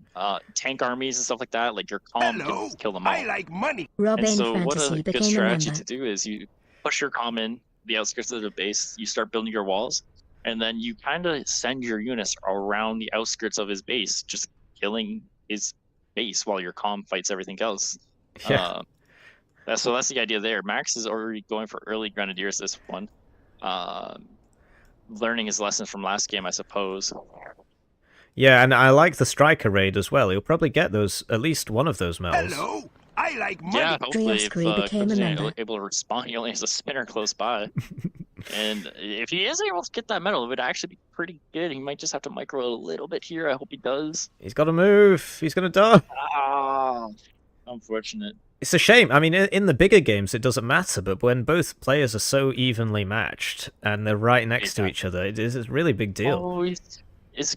Tank armies and stuff like that. Like your com Hello, can kill them all. I like money. Rob And N so what Fantasy a good became a strategy member. to do is you push your com in the outskirts of the base, you start building your walls, and then you kind of send your units around the outskirts of his base, just killing his base while your com fights everything else. Yeah. That's the idea there. Max is already going for early grenadiers this one. Learning his lessons from last game, I suppose. Yeah, and I like the striker raid as well. He'll probably get those, at least one of those medals. Hello, I like money. Yeah, hopefully if Dreamscreen became a Quib's member. able to respond, he only has a spinner close by. And if he is able to get that medal, it would actually be pretty good. He might just have to micro a little bit here. I hope he does. He's got to move. He's going to die. Ah, unfortunate. It's a shame. I mean, in the bigger games, it doesn't matter, but when both players are so evenly matched and they're right next to each other, it is a really big deal. Oh, his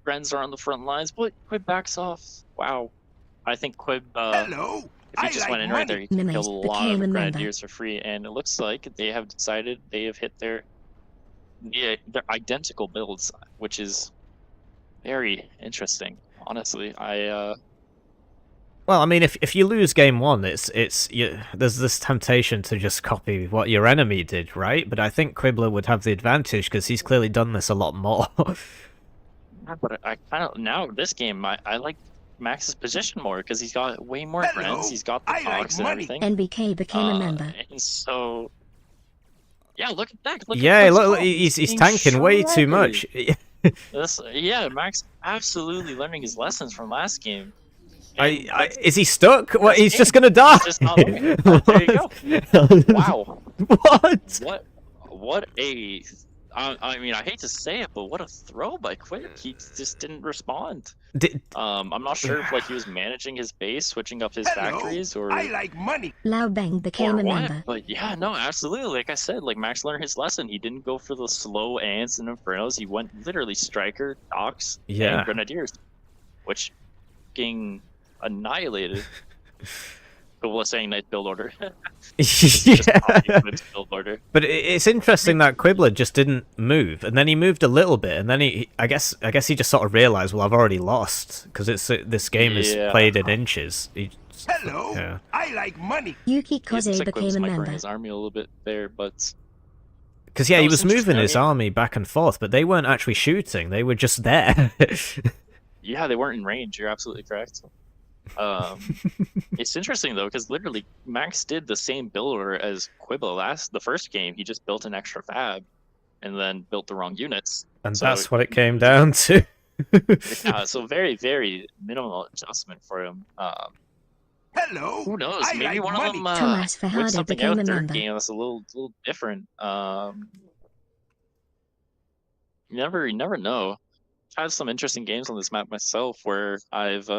friends are on the front lines. What? Quib backs off. Wow. I think Quib, Hello, if he I just like went in right there, money. he could Mimic kill a lot became of a member. grenadiers for free. And it looks like they have decided they have hit their identical builds, which is very interesting. Honestly, Well, I mean, if you lose game one, there's this temptation to just copy what your enemy did, right? But I think Quiblah would have the advantage because he's clearly done this a lot more. but I kind of now this game I like Max's position more because he's got way more Hello, friends. He's got the I like talks and money. everything. NBK became a member. And so, yeah, look at that. Look Yeah, at Quib's look, comp. he's being tanking way too shredded. much. Yeah, Max absolutely learning his lessons from last game. Is he stuck? What? He's just gonna die. He's just not looking. There you go. Wow. What? What a... I mean, I hate to say it, but what a throw by Quib. He just didn't respond. I'm not sure if he was managing his base, switching up his factories, or I like money. Lao Bang became a what. member. But yeah, no, absolutely. Like I said, Max learned his lesson. He didn't go for the slow ants and infernos. He went literally striker, docks, and grenadiers, which getting annihilated. People are saying nice build order. Build order. But it's interesting that Quiblah just didn't move, and then he moved a little bit, and then I guess he just sort of realized, well, I've already lost because this game is played in inches. Hello, I like money. Yuki It looks Koze like became Quib's a microing member. his army a little bit there, but Because he was it's moving his interesting. army back and forth, but they weren't actually shooting; they were just there. yeah, they weren't in range. You're absolutely correct. It's interesting though because literally Max did the same build order as Quiblah the first game. He just built an extra fab and then built the wrong units, And so that's what it came down to. yeah, so very very minimal adjustment for him. Hello, Who knows? I Maybe like one money. of them Thomas wins Fajada something became out a third member. game that's a little different. You never know. I've had some interesting games on this map myself where I've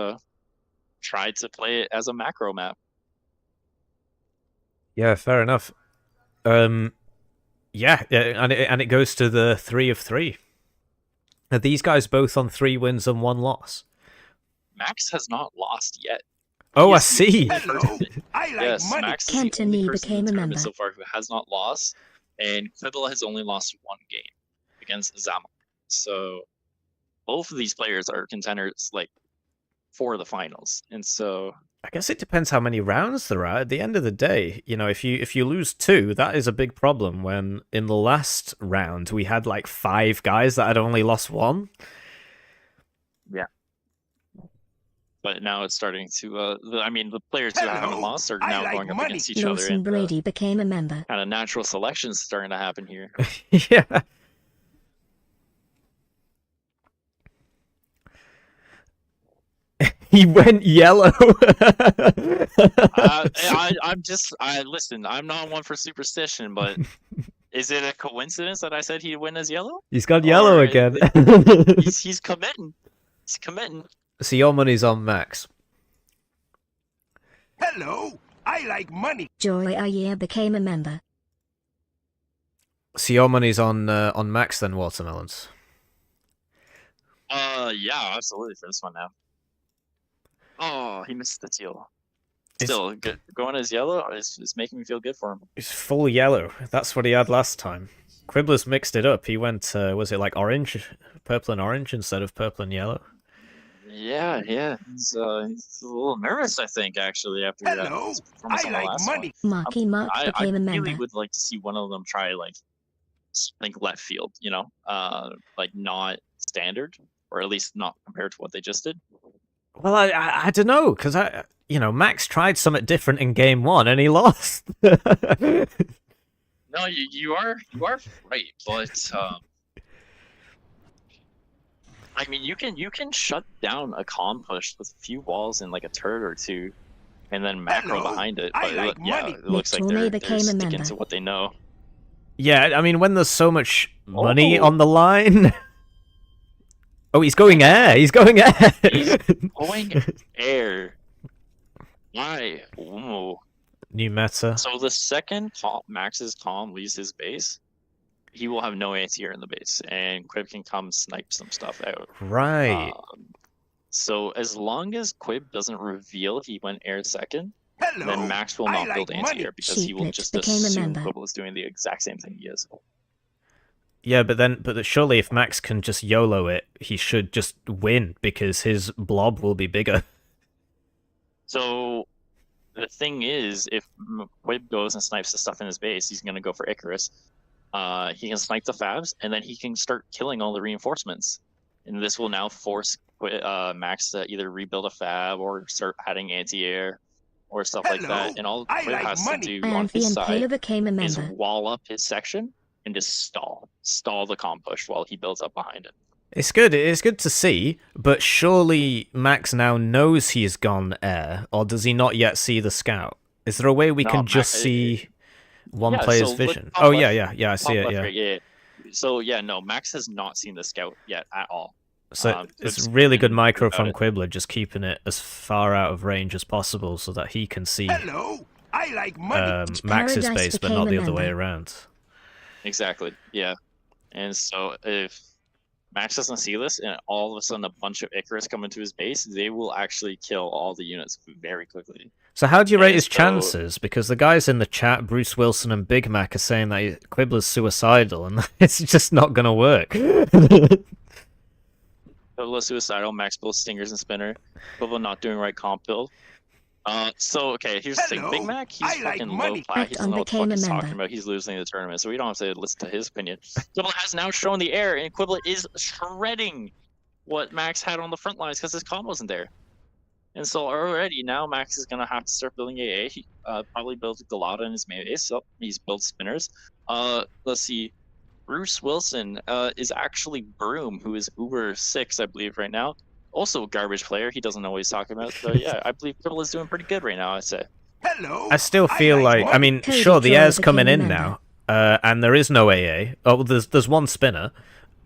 tried to play it as a macro map. Yeah, fair enough. Yeah, and it goes to the 3 of 3. Are these guys both on 3 wins and 1 loss? Max has not lost yet. Oh, I He is see. the Hello, person- I like yes, money. Max is the only Cantony person became in a the tournament member. so far who has not lost, and Quiblah has only lost 1 game against ZamokZamok. So both of these players are contenders for the finals, and so I guess it depends how many rounds there are. At the end of the day, if you lose 2, that is a big problem. When in the last round we had 5 guys that had only lost 1. but now it's starting to. The players who haven't Hello, lost are I now like going up money. against each other, Lawson and Brady became a member. kind of natural selection is starting to happen here. Yeah. He went yellow. Listen. I'm not one for superstition, but is it a coincidence that I said he'd win as yellow? He's got yellow Or again. He's committing. He's committing. So your money's on Max. Hello, I like money. Joy Ayer became a member. So your money's on Max then, Watermelons. Yeah, absolutely for this one now. Oh, he missed the teal. still, going as yellow is making me feel good for him. He's full yellow. That's what he had last time. Quiblah's mixed it up. He went, was it like orange, purple and orange instead of purple and yellow? Yeah. He's a little nervous, I think, actually, after that. Hello, performance I on the like last money. Marky Mark I became a really member. would like to see one of them try, like, think left field, like not standard, or at least not compared to what they just did. Well, I don't know, because Max tried something different in game 1 and he lost. No, you are right, but I mean, you can shut down a comm push with a few walls and like a turret or two, and then macro Hello, behind it. I But like money. it looks like Mitchell they're became a sticking member. to what they know. Yeah, I mean, when there's so much money Oh. on the line... Oh, he's going air! He's going air! He's going air. Why? Ooh. New meta. So the second Max's comm leaves his base, he will have no anti-air in the base, and Quib can come snipe some stuff out. Right. So as long as Quib doesn't reveal he went air second, Hello, then Max will I not like build money. anti-air because he will Blitz just became a assume member. Quibble is doing the exact same thing he is. Yeah, but surely if Max can just YOLO it, he should just win, because his blob will be bigger. So the thing is, if Quib goes and snipes the stuff in his base, he's going to go for Icarus. He can snipe the fabs, and then he can start killing all the reinforcements. And this will now force Max to either rebuild a fab or start adding anti-air or stuff like Hello, that. And all I Quib like has money. to do on Anthe his and Taylor side became a is member. wall up his section and just stall the comm push while he builds up behind it. It's good to see, but surely Max now knows he's gone air, or does he not yet see the scout? Is there a way we No, can just see one yeah, player's so look vision? top Oh, left- yeah, I see top it, left, yeah. right, yeah. So yeah, no, Max has not seen the scout yet at all. So it's Quib's really good been micro about from it. Quiblah, just keeping it as far out of range as possible so that he can see Hello, I like money. Max's Paradise base, but became not a the other way member. around. Exactly, yeah. And so if Max doesn't see this, and all of a sudden a bunch of Icarus come into his base, they will actually kill all the units very quickly. So how do you rate And his so- chances? Because the guys in the chat, Bruce Wilson and Big Mac, are saying that Quiblah's suicidal, and it's just not going to work. Quibble suicidal, Max builds stingers and spinner. Quibble not doing right comp build. So okay, here's the thing. Hello, Big Mac, he's I like fucking money. low plat. He doesn't know what the Became fuck a he's member. talking about. He's losing the tournament, so we don't have to listen to his opinion. Quibble has now shown the air, and Quibble is shredding what Max had on the front lines because his comm wasn't there. And so already now Max is gonna have to start building AA. He probably built Galata in his main base, so he's built spinners. Let's see. Bruce Wilson is actually Broom, who is Uber 6, I believe, right now. Also a garbage player. He doesn't know what he's talking about. But yeah, I believe Quibble is doing pretty good right now, I'd say. Hello, I still feel like, I mean, Cody sure, the Troy air's coming became a in member. now, and there is no AA. Oh, well, there's one spinner,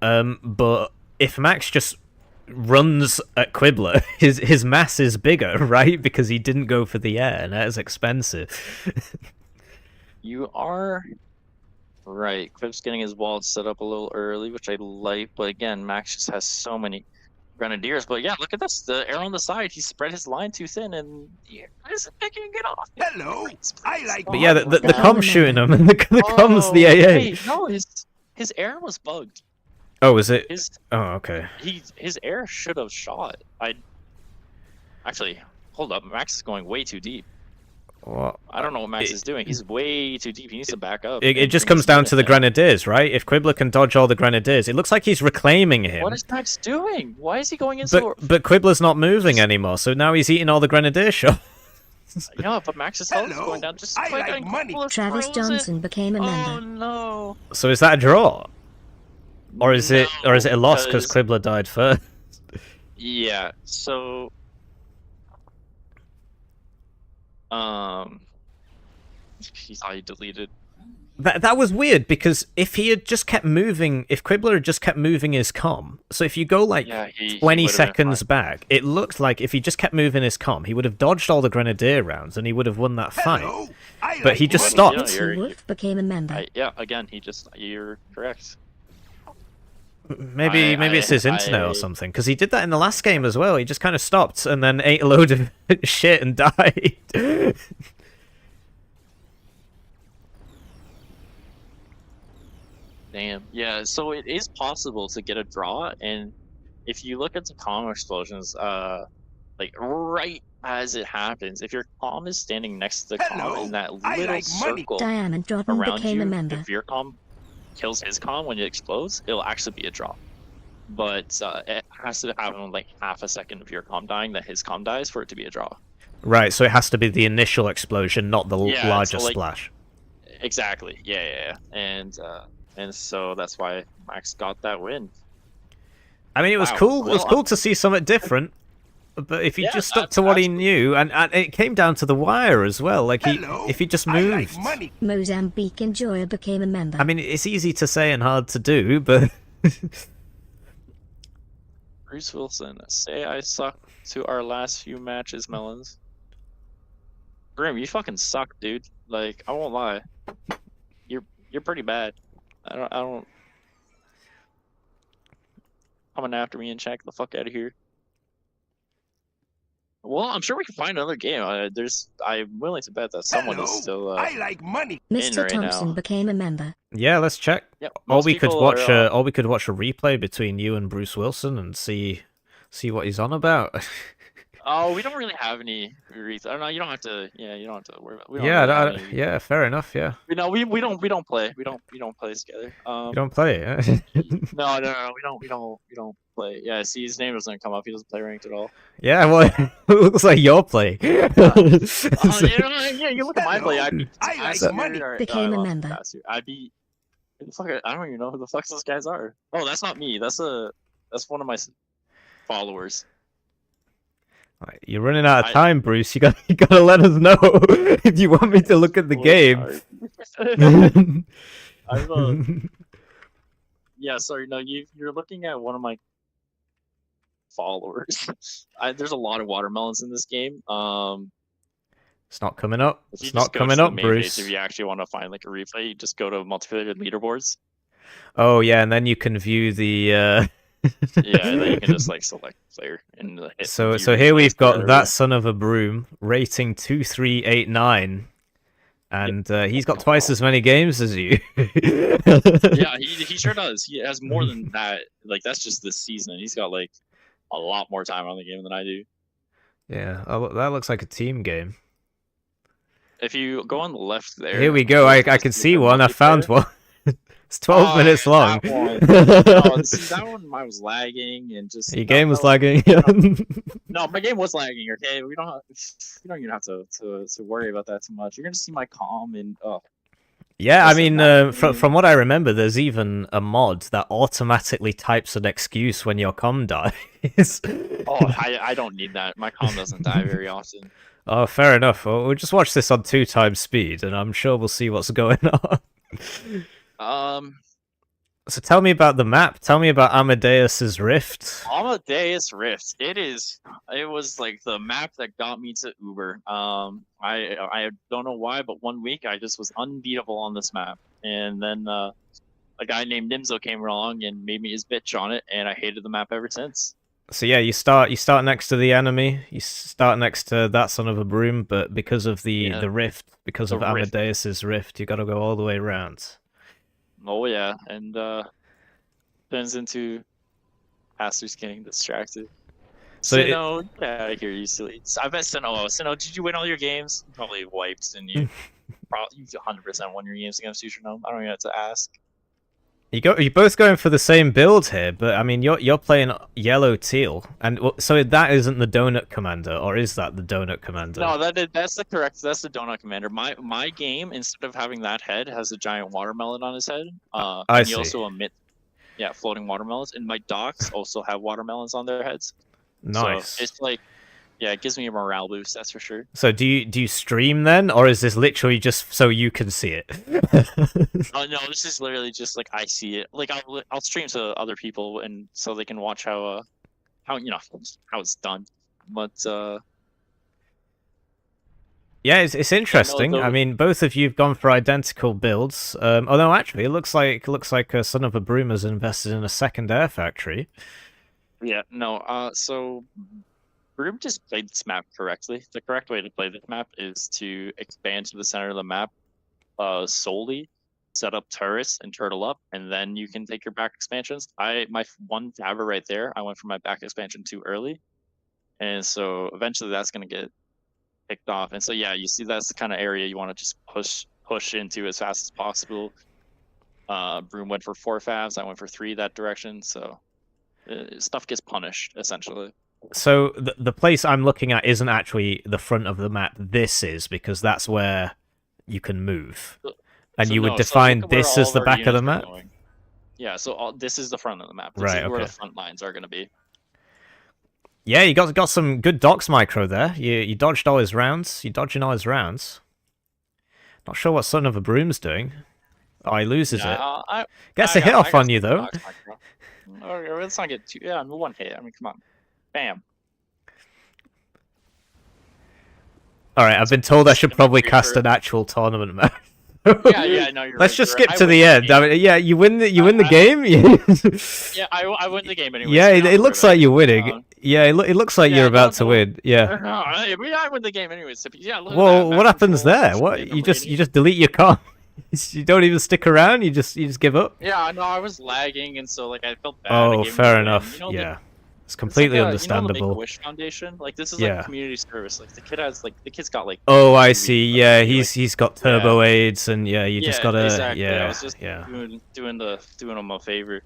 but if Max just runs at Quiblah, his mass is bigger, right? Because he didn't go for the air, and that is expensive. You are right. Quib's getting his wall set up a little early, which I like. But again, Max just has so many grenadiers. But yeah, look at this. The air on the side. He spread his line too thin, and he isn't picking it off. Hello, I like But yeah, the Became a comm's shooting him, member. and the comm's the AA. Wait, no, his air was bugged. Oh, is it? His Oh, okay. his air should have shot. Actually, hold up. Max is going way too deep. What? I don't know what Max is doing. He's way too deep. He needs to back up. It and just bring comes his down unit to the down. grenadiers, right? If Quiblah can dodge all the grenadiers, it looks like he's reclaiming him. What is Max doing? Why is he going in so? But Quiblah's not moving anymore, so now he's eating all the grenadier shots. Yeah, but Max's health is Hello, going down just I quick. like and money. Quibble Travis froze it. Johnson became a Oh member. no! So is that a draw, or is it a loss because because- Quiblah died first? Yeah. So, he's already deleted. That was weird because if he had just kept moving, if Quiblah had just kept moving his comm, so if you go like Yeah, he 20 would've been seconds fine. back, it looked like if he just kept moving his comm, he would have dodged all the grenadier rounds and he would have won that fight. hello, I But like he just money. stopped. Yeah, you're- Wolf became a member. Yeah, again, you're correct. Maybe it's his internet or something, because he did that in the last game as well. He just kind of stopped and then ate a load of shit and died. Damn. Yeah, so it is possible to get a draw, and if you look at the comm explosions, like right as it happens, if your comm is standing next to the comm in that little circle Diamond Jordan around became you, a member. if your comm kills his comm when it explodes, it'll actually be a draw. But it has to happen like half a second of your comm dying that his comm dies for it to be a draw. Right, so it has to be the initial explosion, not the larger so, like, splash. Exactly. Yeah. And so that's why Max got that win. I mean, it was cool. It was cool to see something different. But if he just stuck to what he knew, and it came down to the wire as well. Like if he just moved. Mozambique Enjoyer became a member. I mean, it's easy to say and hard to do, but. Bruce Wilson, say I suck to our last few matches, Melons. Grim, you fucking suck, dude. Like, I won't lie. You're pretty bad. I don't. Coming after me and check the fuck out of here. Well, I'm sure we can find another game. I'm willing to bet that someone is still. I like money. Mr. Right Thompson now. became a member. Yeah, let's check. Yep, Or we could watch a replay between you and Bruce Wilson and see what he's on about. Oh, we don't really have any reads. I don't know. You don't have to. Yeah, you don't have to worry about. We don't Yeah, really have any- yeah, fair enough. Yeah, We don't play. We don't play together. you don't play it. No, we don't play. Yeah, see, his name doesn't come up. He doesn't play ranked at all. Yeah, well, it looks like you're playing. Yeah, you look at my play. I'd be. I like Faster. money. Alright, Became a I lost member. faster. I'd be. Fuck, I don't even know who the fuck those guys are. Oh, that's not me. That's one of my followers. Right, you're running out of time, Bruce. You gotta let us know if you want me to look at the game. Yeah, sorry. No, you're looking at one of my followers. There's a lot of watermelons in this game. It's not coming up. If you It's just not go to coming the up, main Bruce. page, if you actually want to find like a replay, you just go to multiplayer leaderboards. Oh yeah, and then you can view the. Yeah, and then you can just like select player and hit So view here replays we've got there. that son of a broom, rating 2389, and he's got twice as many games as you. Yeah, he sure does. He has more than that. Like that's just this season. He's got like a lot more time on the game than I do. Yeah, that looks like a team game. If you go on the left there. Here we go. I can see one. I found one. It's 12 minutes long. That one. See, that one I was lagging and just. Your game was lagging. No, my game was lagging. Okay, we don't even have to worry about that too much. You're gonna see my comm and Yeah, I mean, Listen, from what I remember, there's even a mod that automatically types an excuse when your comm dies. I don't need that. My comm doesn't die very often. Oh, fair enough. Well, we'll just watch this on 2x speed, and I'm sure we'll see what's going on. So tell me about the map. Tell me about Amadeus's Rift. Amadeus Rift. It was like the map that got me to Uber. I don't know why, but one week I just was unbeatable on this map, and then a guy named Nimzo came along and made me his bitch on it, and I hated the map ever since. So yeah, you start next to the enemy. You start next to that son of a broom, but because of the rift, because of Amadeus's Rift, you got to go all the way around. Oh yeah, and turns into Pastor's getting distracted. So Sino, yeah, I hear you, silly. I bet Sino, did you win all your games? You probably wiped, and you probably 100% won your games against futuregnome. I don't even have to ask. You're both going for the same build here, but I mean you're playing yellow teal, and so that isn't the donut commander, or is that the donut commander? No, that's the donut commander. My game, instead of having that head, has a giant watermelon on his head. I see. You also emit floating watermelons, and my docks also have watermelons on their heads. Nice. So it's like, yeah, it gives me a morale boost, that's for sure. So do you stream then, or is this literally just so you can see it? Oh no, this is literally just like I see it. Like I'll stream to other people, and so they can watch how it's done. But Yeah, it's interesting. though- I mean, both of you've gone for identical builds. Although actually, it looks like Son of a Broom has invested in a second air factory. Yeah, no. So Broom just played this map correctly. The correct way to play this map is to expand to the center of the map, solely set up turrets and turtle up, and then you can take your back expansions. My one tabber right there, I went for my back expansion too early, and so eventually that's gonna get picked off. And so yeah, you see that's the kind of area you want to just push into as fast as possible. Broom went for 4 favs, I went for 3 that direction, so stuff gets punished essentially. So the place I'm looking at isn't actually the front of the map. This is, because that's where you can move. And So you would no, so define look at where this all as the of our back of the units are map? going. Yeah, so this is the front of the map. This Right, is where the okay. front lines are going to be. Yeah, you got some good docs micro there. You dodged all his rounds. You're dodging all his rounds. Not sure what Son of a Broom's doing. Oh, he loses it. Gets a hit off on you, though. Okay, let's not get too... Yeah, 1 hit. I mean, come on. Bam. Alright, I've been told I should probably cast an actual tournament map. Yeah, no, you're Let's right, just you're skip right. to the end. I mean, yeah, you win the game. Yeah, I win the game anyway. Yeah, it looks like you're winning. Yeah, it looks like you're about to win. Yeah. I win the game anyway. So, yeah, look at Well, that. what happens Control, there? What rating. you just delete your car? You don't even stick around. You just give up. Yeah, no, I was lagging, and so like I felt bad. Oh, I gave fair him the win. enough. You know, Yeah, it's it's completely like, understandable. You know the Make-A-Wish Foundation? Like this is Yeah. like community service. Like the kid's got like. Oh, I 2 see. weeks Yeah, left. he's got turbo aids, and yeah, you just gotta. Exactly. I Yeah, was just yeah. doing him a favor.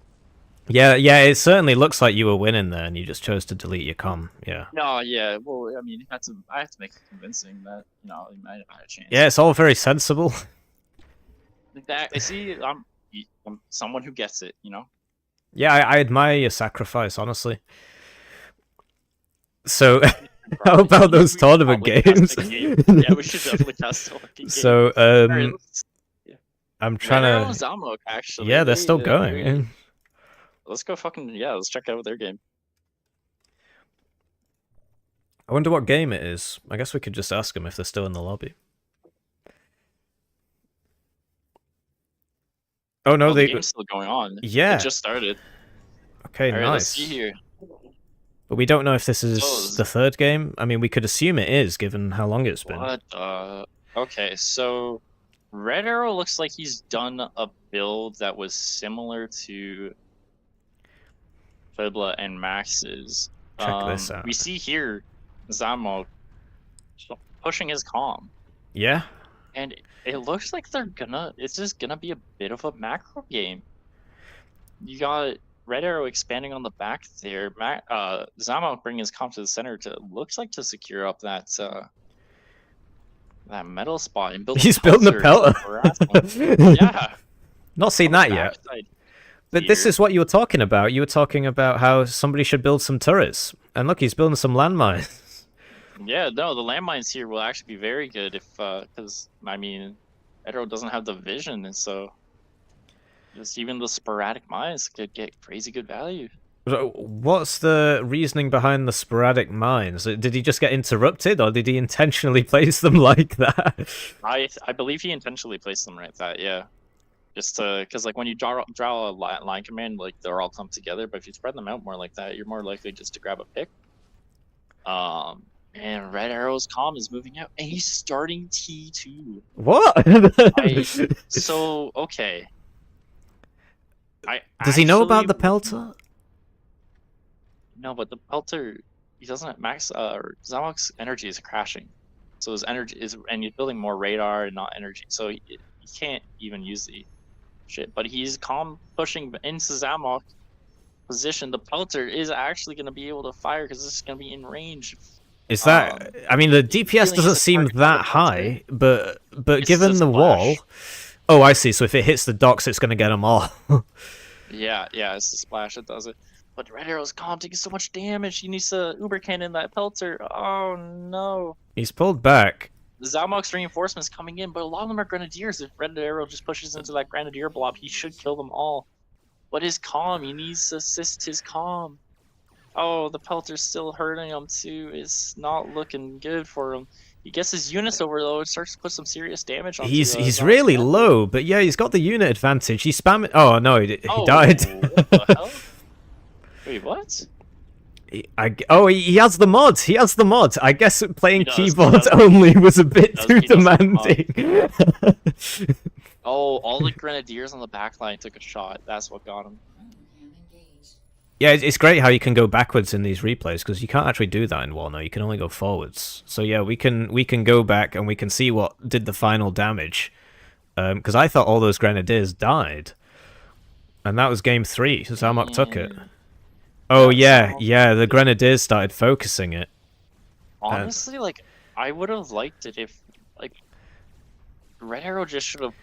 Yeah. It certainly looks like you were winning there, and you just chose to delete your com. Yeah. No, yeah. Well, I mean, I have to make it convincing that you might have had a chance. Yeah, it's all very sensible. That see, I'm someone who gets it. Yeah, I admire your sacrifice, honestly. So, how about those tournament games? Yeah, we should definitely test a fucking game. So, Alright, I'm trying to. ZamokZamok, actually. Yeah, they're still going. Let's go let's check out their game. I wonder what game it is. I guess we could just ask them if they're still in the lobby. Oh no, the they. game's still going on. Yeah. It just started. Okay, Alright, nice. let's see here. But we don't know if this is So- the third game. I mean, we could assume it is, given how long it's been. What? Okay, so redarrow looks like he's done a build that was similar to Quiblah and Max's. Check this out. We see here Zamok pushing his comm, Yeah. and it looks like it's just gonna be a bit of a macro game. You got redarrow expanding on the back there. Zamok bringing his comm to the center looks like to secure up that metal spot and build. He's building a pelter. Yeah. Not seen that yet. Backside But this here. is what you were talking about. You were talking about how somebody should build some turrets. And look, he's building some landmines. Yeah, no, the landmines here will actually be very good if, because I mean, redarrow doesn't have the vision, and so just even the sporadic mines could get crazy good value. What's the reasoning behind the sporadic mines? Did he just get interrupted, or did he intentionally place them like that? I believe he intentionally placed them like that. Yeah, just because like when you draw a line command, like they're all clumped together, but if you spread them out more like that, you're more likely just to grab a pick. And redarrow's comm is moving out, and he's starting T2. What? So okay. Does he know about the actually- pelter? No, but the pelter, he doesn't have Zamok's energy is crashing. So his energy is, and he's building more radar and not energy. So he can't even use the shit. But he's pushing into Zamok position. The pelter is actually going to be able to fire because this is going to be in range. Is that? I mean, the DPS feeling doesn't is a seem target that for the high, but It's given a the wall. splash. Oh, I see. So if it hits the docks, it's going to get them all. Yeah, it's the splash that does it. But redarrow's taking so much damage. He needs to uber cannon that pelter. Oh no. He's pulled back. Zamok's reinforcements coming in, but a lot of them are grenadiers. If redarrow just pushes into that grenadier blob, he should kill them all. But his comm, he needs to assist his comm. Oh, the pelter's still hurting him too. It's not looking good for him. he gets his units over though and starts to put some serious damage on. He's really low, but yeah, he's got the unit advantage. He spam it. Oh no, he died. What the hell? Wait, what? He has the mod. He has the mod. I guess playing keyboard only was a bit too demanding. Oh, all the grenadiers on the backline took a shot. That's what got him. Yeah, it's great how you can go backwards in these replays because you can't actually do that in WoWOWOWOW. You can only go forwards. So yeah, we can go back and we can see what did the final damage. Because I thought all those grenadiers died, and that was game 3. Zamok took it. Oh yeah, the grenadiers started focusing it. Honestly, like I would have liked it if like redarrow just should have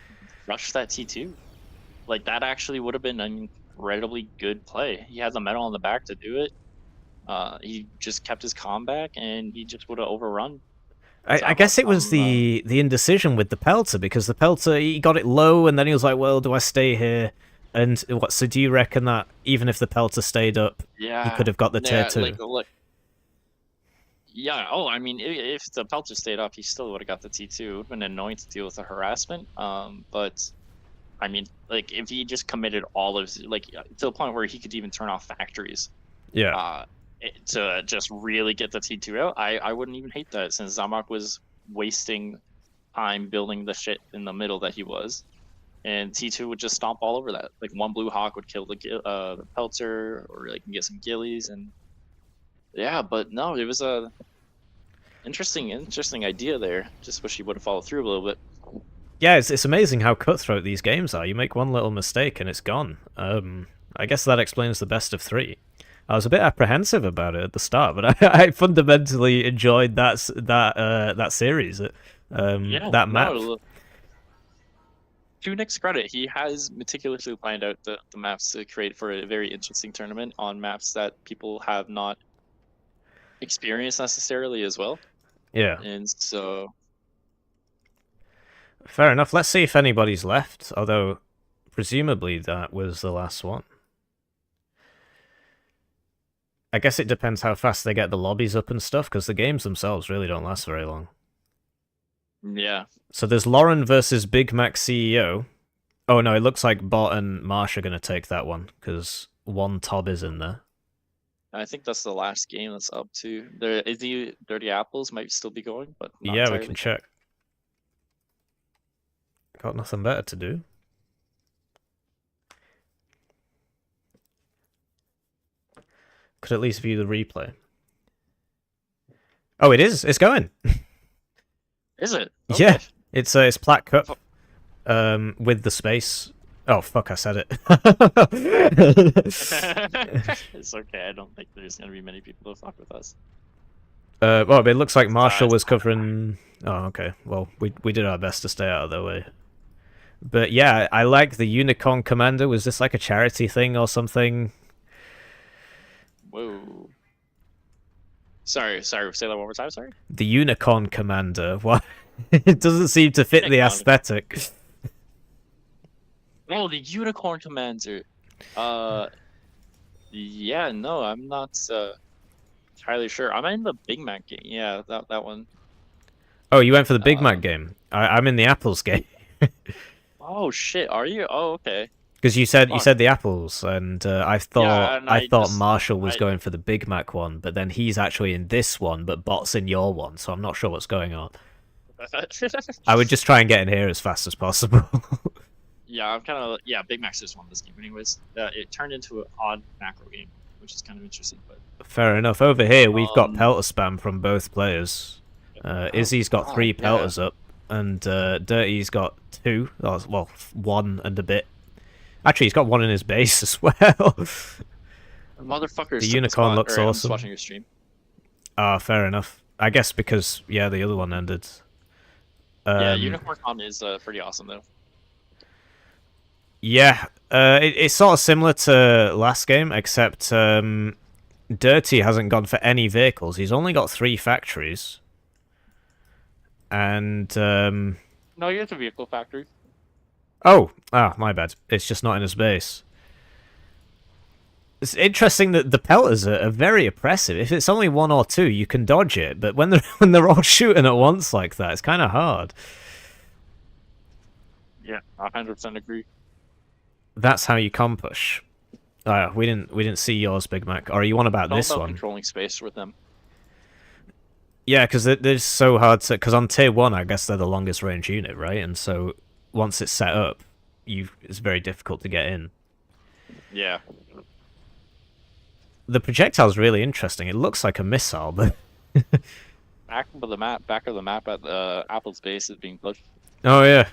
rushed that T2. Like that actually would have been an incredibly good play. He had the metal on the back to do it. He just kept his comm back, and he just would have overrun. I guess it was the indecision with the Pelter, because the Pelter, he got it low, and then he was like, well, do I stay here? And what? So do you reckon that even if the Pelter stayed up, he could have got the tier 2? Yeah, I mean, if the Pelter stayed up, he still would have got the T2. It would have been annoying to deal with the harassment. But I mean, like, if he just committed all of, like, to the point where he could even turn off factories. Yeah. To just really get the T2 out, I wouldn't even hate that, since Zamok was wasting time building the shit in the middle that he was. And T2 would just stomp all over that. Like, one Blue Hawk would kill the Pelter, or like get some Gillies, and yeah, but no, it was a interesting idea there. Just wish he would have followed through a little bit. Yeah, it's amazing how cutthroat these games are. You make one little mistake and it's gone. I guess that explains the best of 3. I was a bit apprehensive about it at the start, but I fundamentally enjoyed that series, that map. No, to Nick's credit, he has meticulously planned out the maps to create for a very interesting tournament on maps that people have not experienced necessarily as well. Yeah. And so... Fair enough. Let's see if anybody's left, although presumably that was the last one. I guess it depends how fast they get the lobbies up and stuff, because the games themselves really don't last very long. Yeah. So there's Lauren versus Big Mac CEO. Oh no, it looks like Bot and Marsh are going to take that one, because one Tob is in there. I think that's the last game that's up too. There is the DirtyApples might still be going, but not yeah, entirely. We can check. Got nothing better to do. Could at least view the replay. Oh, it is. It's going. Is it? Okay. Yeah, it's Plat Cup, with the space. Oh fuck! I said it. It's okay. I don't think there's gonna be many people to fuck with us. Well, it looks like Marshall was covering. Oh, okay. Well, we did our best to stay out of their way. But yeah, I like the Unicorn Commander. Was this like a charity thing or something? Whoa. Sorry. Say that one more time. Sorry. The Unicorn Commander. What? It doesn't seem to fit the aesthetic. Oh, the Unicorn Commander. Yeah, no, I'm not entirely sure. I'm in the Big Mac game. Yeah, that one. Oh, you went for the Big Mac game. I'm in the Apples game. Oh shit, are you? Oh, okay. Because you said the Apples, and I thought I Marshall was going for the Big Mac one, but then he's actually in this one, but Bot's in your one, so I'm not sure what's going on. I would just try and get in here as fast as possible. Yeah, I'm kind of Big Mac's just won this game, anyways. It turned into an odd macro game, which is kind of interesting. But fair enough. Over here, we've got Pelter spam from both players. Izzy's got 3 Pelters up, and Dirty's got 2. Oh, well, 1 and a bit. Actually, he's got 1 in his base as well. Motherfucker. The Unicorn looks awesome. I'm just watching your stream. Ah, fair enough. I guess because the other one ended. Yeah, Unicorn Con is pretty awesome though. Yeah, it's sort of similar to last game, except Dirty hasn't gone for any vehicles. He's only got 3 factories. And no, he has a vehicle factory. My bad. It's just not in his base. It's interesting that the pelters are very oppressive. If it's only one or two, you can dodge it, but when they're all shooting at once like that, it's kind of hard. Yeah, 100% agree. That's how you push. We didn't see yours, Big Mac. Or are you on about this one? Controlling space with them. Yeah, because they're so hard to. Because on tier 1, I guess they're the longest range unit, right? And so once it's set up, it's very difficult to get in. Yeah. The projectile's really interesting. It looks like a missile, but back of the map at the Apple's base is being pushed. Oh yeah.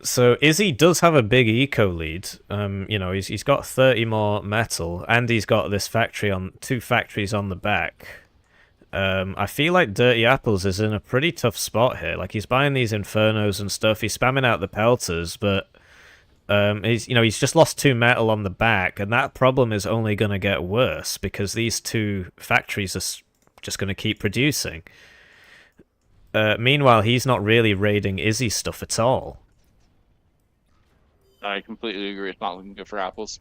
So isii does have a big eco lead. You know, he's got 30 more metal, and he's got this two factories on the back. I feel like DirtyApples is in a pretty tough spot here. Like, he's buying these infernos and stuff. He's spamming out the pelters, but he's just lost 2 metal on the back, and that problem is only going to get worse because these 2 factories are just going to keep producing. Meanwhile, he's not really raiding isii stuff at all. I completely agree. It's not looking good for Apples.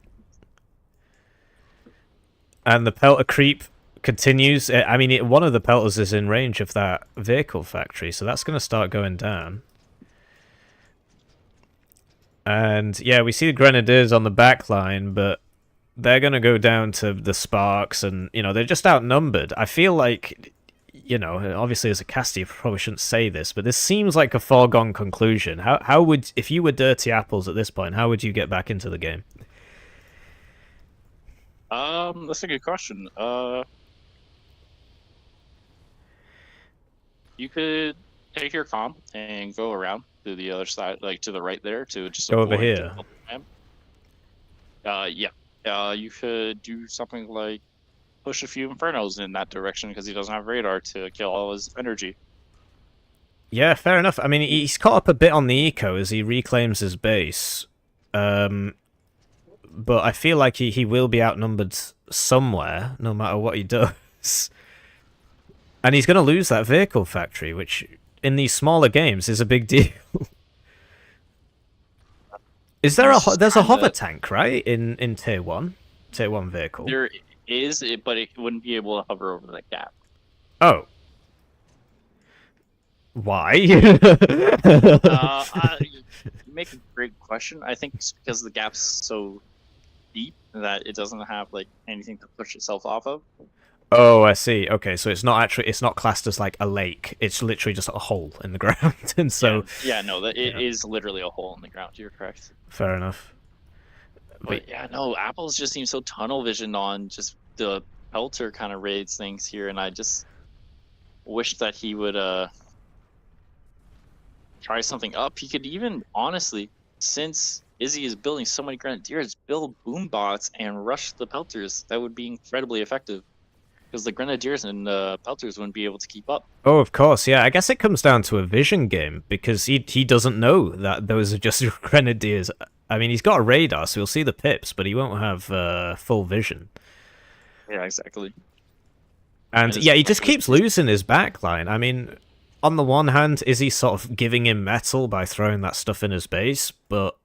And the pelter creep continues. I mean, one of the pelters is in range of that vehicle factory, so that's going to start going down. And yeah, we see the grenadiers on the back line, but they're going to go down to the sparks, and you know, they're just outnumbered. I feel like, you know, obviously as a caster you probably shouldn't say this, but this seems like a foregone conclusion. How would, if you were DirtyApples at this point, how would you get back into the game? That's a good question. You could take your comm and go around to the other side, like to the right there, to just go over here. You could do something like push a few infernos in that direction because he doesn't have radar to kill all his energy. Yeah, fair enough. I mean, he's caught up a bit on the eco as he reclaims his base. But I feel like he will be outnumbered somewhere, no matter what he does. And he's going to lose that vehicle factory, which in these smaller games is a big deal. Is there there's a hover tank, right, in tier 1 vehicle? There is, but it wouldn't be able to hover over that gap. Oh. Why? You make a great question. I think it's because the gap's so deep that it doesn't have like anything to push itself off of. Oh, I see. Okay, so it's not classed as like a lake. It's literally just a hole in the ground, and so it is literally a hole in the ground. You're correct. Fair enough. But yeah, no, Apples just seems so tunnel visioned on just the pelter kind of raids things here, and I just wish that he would try something up. He could even, honestly, since isii is building so many grenadiers, build boom bots and rush the pelters. That would be incredibly effective. Because the grenadiers and pelters wouldn't be able to keep up. Oh, of course, yeah. I guess it comes down to a vision game, because he doesn't know that those are just grenadiers. I mean, he's got a radar, so he'll see the pips, but he won't have full vision. Yeah, exactly. And yeah, he just keeps losing his backline. I mean, on the one hand, is he sort of giving him metal by throwing that stuff in his base? But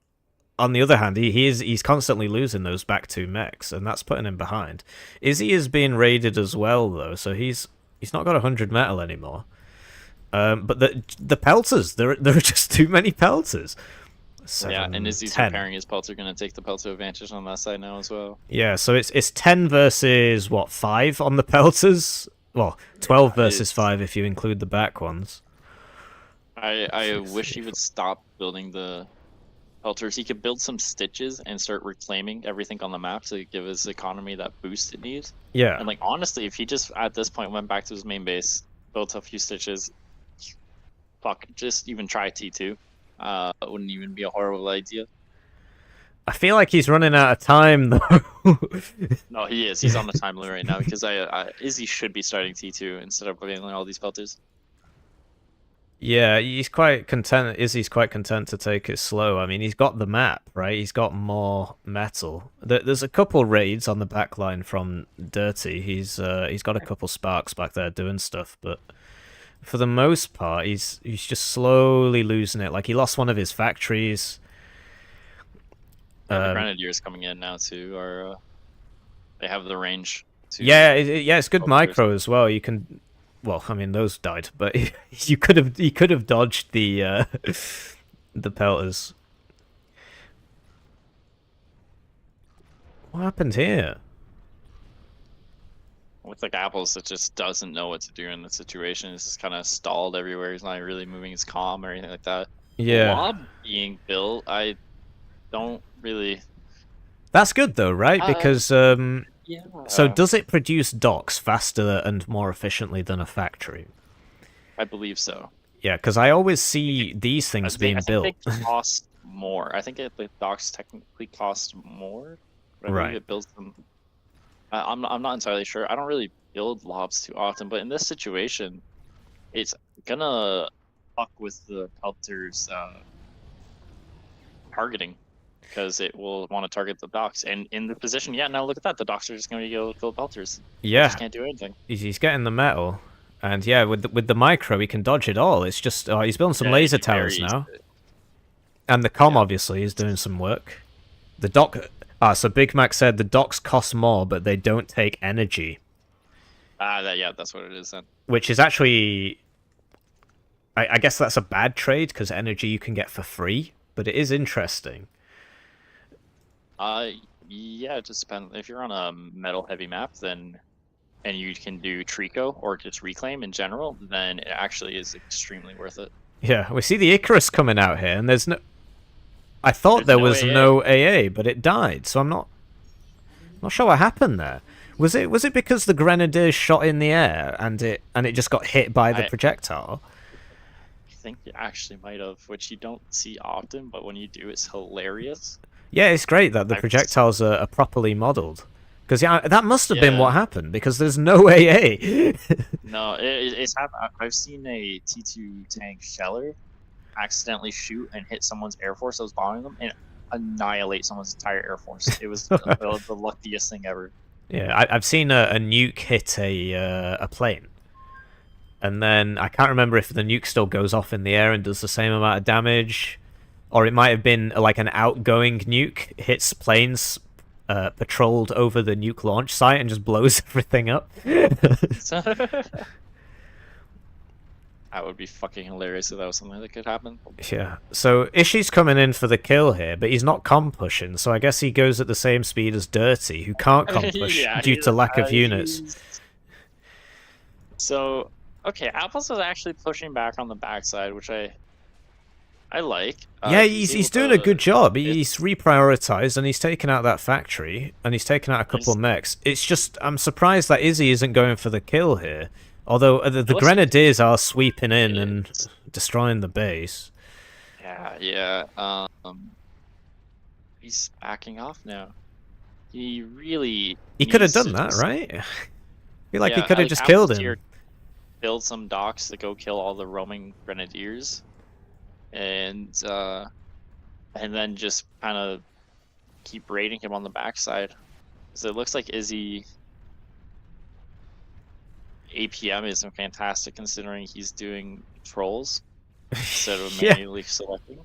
on the other hand, he's constantly losing those back 2 mechs, and that's putting him behind. isii is being raided as well, though, so he's not got 100 metal anymore. But the pelters, there are just too many pelters. 7, yeah, and isii 10. repairing his pelter, going to take the pelter advantage on that side now as well. Yeah, so it's 10 versus, what, 5 on the pelters? Well, 12 versus 5 if you include the back ones. I wish he would stop building the pelters. He could build some stitches and start reclaiming everything on the map to give his economy that boost it needs. Yeah. And like, honestly, if he just at this point went back to his main base, built a few stitches, just even try T2. It wouldn't even be a horrible idea. I feel like he's running out of time, though. No, he is. He's on the time limit right now because isii should be starting T2 instead of bailing all these pelters. Yeah, he's quite content. isii's quite content to take it slow. I mean, he's got the map, right? He's got more metal. There's a couple raids on the back line from Dirty. He's got a couple sparks back there doing stuff, but for the most part, he's just slowly losing it. Like, he lost one of his factories. The Grenadiers coming in now too, or they have the range. Yeah, it's good micro as well. You can, well, I mean those died, but you could have dodged the the pelters. What happened here? With like Apples, it just doesn't know what to do in the situation. It's just kind of stalled everywhere. He's not really moving his comm or anything like that. Yeah. Lob being built, I don't really. That's good though, right? Because yeah. So does it produce docks faster and more efficiently than a factory? I believe so. Yeah, because I always see these things being built. They cost more. I think the docks technically cost more. But I right. believe it builds them. I'm not entirely sure. I don't really build lobs too often, but in this situation, it's gonna fuck with the pelters targeting, because it will want to target the docks. And in the position, yeah, now look at that. The docks are just going to go kill pelters. Yeah, just can't do anything. He's getting the metal, and yeah, with the micro, he can dodge it all. It's just he's building some laser towers now, and the comm obviously is doing some work. The dock. So Big Mac said the docks cost more, but they don't take energy. Yeah, that's what it is then. Which is actually, I guess that's a bad trade, because energy you can get for free, but it is interesting. Yeah, it just depends. If you're on a metal-heavy map, then and you can do Trico or just reclaim in general, then it actually is extremely worth it. Yeah, we see the Icarus coming out here, and there's no. I thought there was no AA, but it died, so I'm not sure what happened there. Was it because the Grenadiers shot in the air and it just got hit by the projectile? I think it actually might have, which you don't see often, but when you do, it's hilarious. Yeah, it's great that the projectiles are properly modeled. Because that must have been what happened, because there's no AA. No, it's happened. I've seen a T2 tank sheller accidentally shoot and hit someone's air force that was bombing them and annihilate someone's entire air force. It was the luckiest thing ever. Yeah, I've seen a nuke hit a plane, and then I can't remember if the nuke still goes off in the air and does the same amount of damage, or it might have been like an outgoing nuke hits planes patrolled over the nuke launch site and just blows everything up. That would be fucking hilarious if that was something that could happen. Yeah. So Ishi's coming in for the kill here, but he's not comp pushing, so I guess he goes at the same speed as Dirty, who can't comp push due to lack of units. So, okay, Apples is actually pushing back on the backside, which I like. Yeah, he's doing a good job. He's reprioritized, and he's taken out that factory, and he's taken out a couple of mechs. It's just, I'm surprised that Izzy isn't going for the kill here. Although the Grenadiers are sweeping in and destroying the base. Yeah. He's backing off now. He could have done that, right? I feel like he could have just killed him. Build some docks to go kill all the roaming Grenadiers, and then just kind of keep raiding him on the backside. So it looks like Izzy. APM is fantastic considering he's doing trolls instead of manually selecting.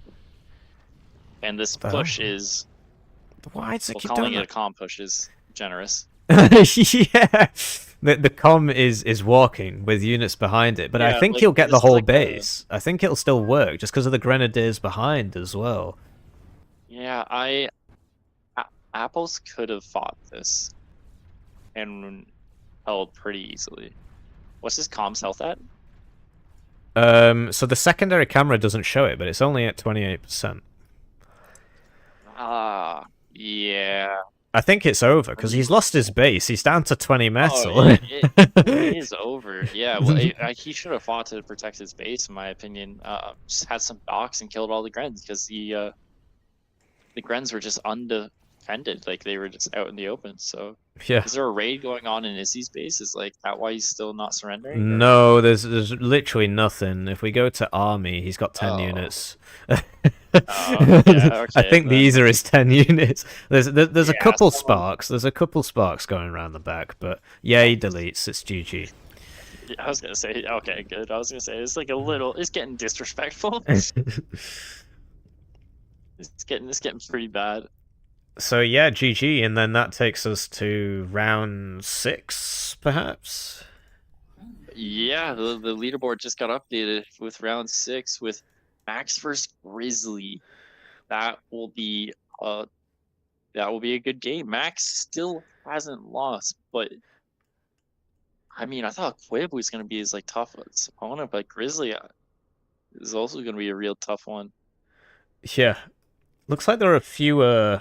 And this push is. Why is it keep calling doing it a comm push is generous. Yeah, the comm is walking with units behind it, but I think he'll get the whole base. I think it'll still work just because of the Grenadiers behind as well. Yeah, Apples could have fought this and held pretty easily. What's his comms health at? So the secondary camera doesn't show it, but it's only at 28%. Yeah. I think it's over because he's lost his base. He's down to 20 metal. Oh, it is over. Yeah, well, he should have fought to protect his base, in my opinion. Just had some docks and killed all the Grens because the Grens were just undefended. Like they were just out in the open. So yeah. Is there a raid going on in Izzy's base? Is like that why he's still not surrendering? No, there's literally nothing. If we go to army, he's got 10 units. Okay, I think these are his 10 units. There's a couple sparks. There's a couple sparks going around the back, but yeah, he deletes. It's GG. Yeah, I was gonna say okay, good. I was gonna say it's like a little. It's getting disrespectful. It's getting pretty bad. So yeah, GG, and then that takes us to round 6, perhaps. Yeah, the leaderboard just got updated with round 6 with Max versus Grizzly. That will be a good game. Max still hasn't lost, but I mean, I thought Quib was gonna be his like toughest opponent, but Grizzly is also gonna be a real tough one. Yeah, looks like there are a few.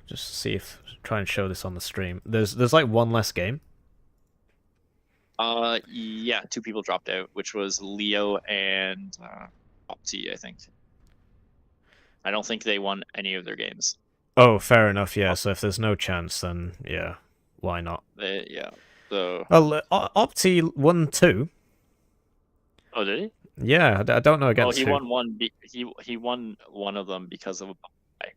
Just see if try and show this on the stream. There's like one less game. Yeah, 2 people dropped out, which was Leo and Opti, I think. I don't think they won any of their games. Oh, fair enough. Yeah. So if there's no chance, then yeah, why not? Yeah. So. Well, Opti won 2. Oh, did he? Yeah, I don't know against. Oh, he who. won one. He won one of them because of a bye.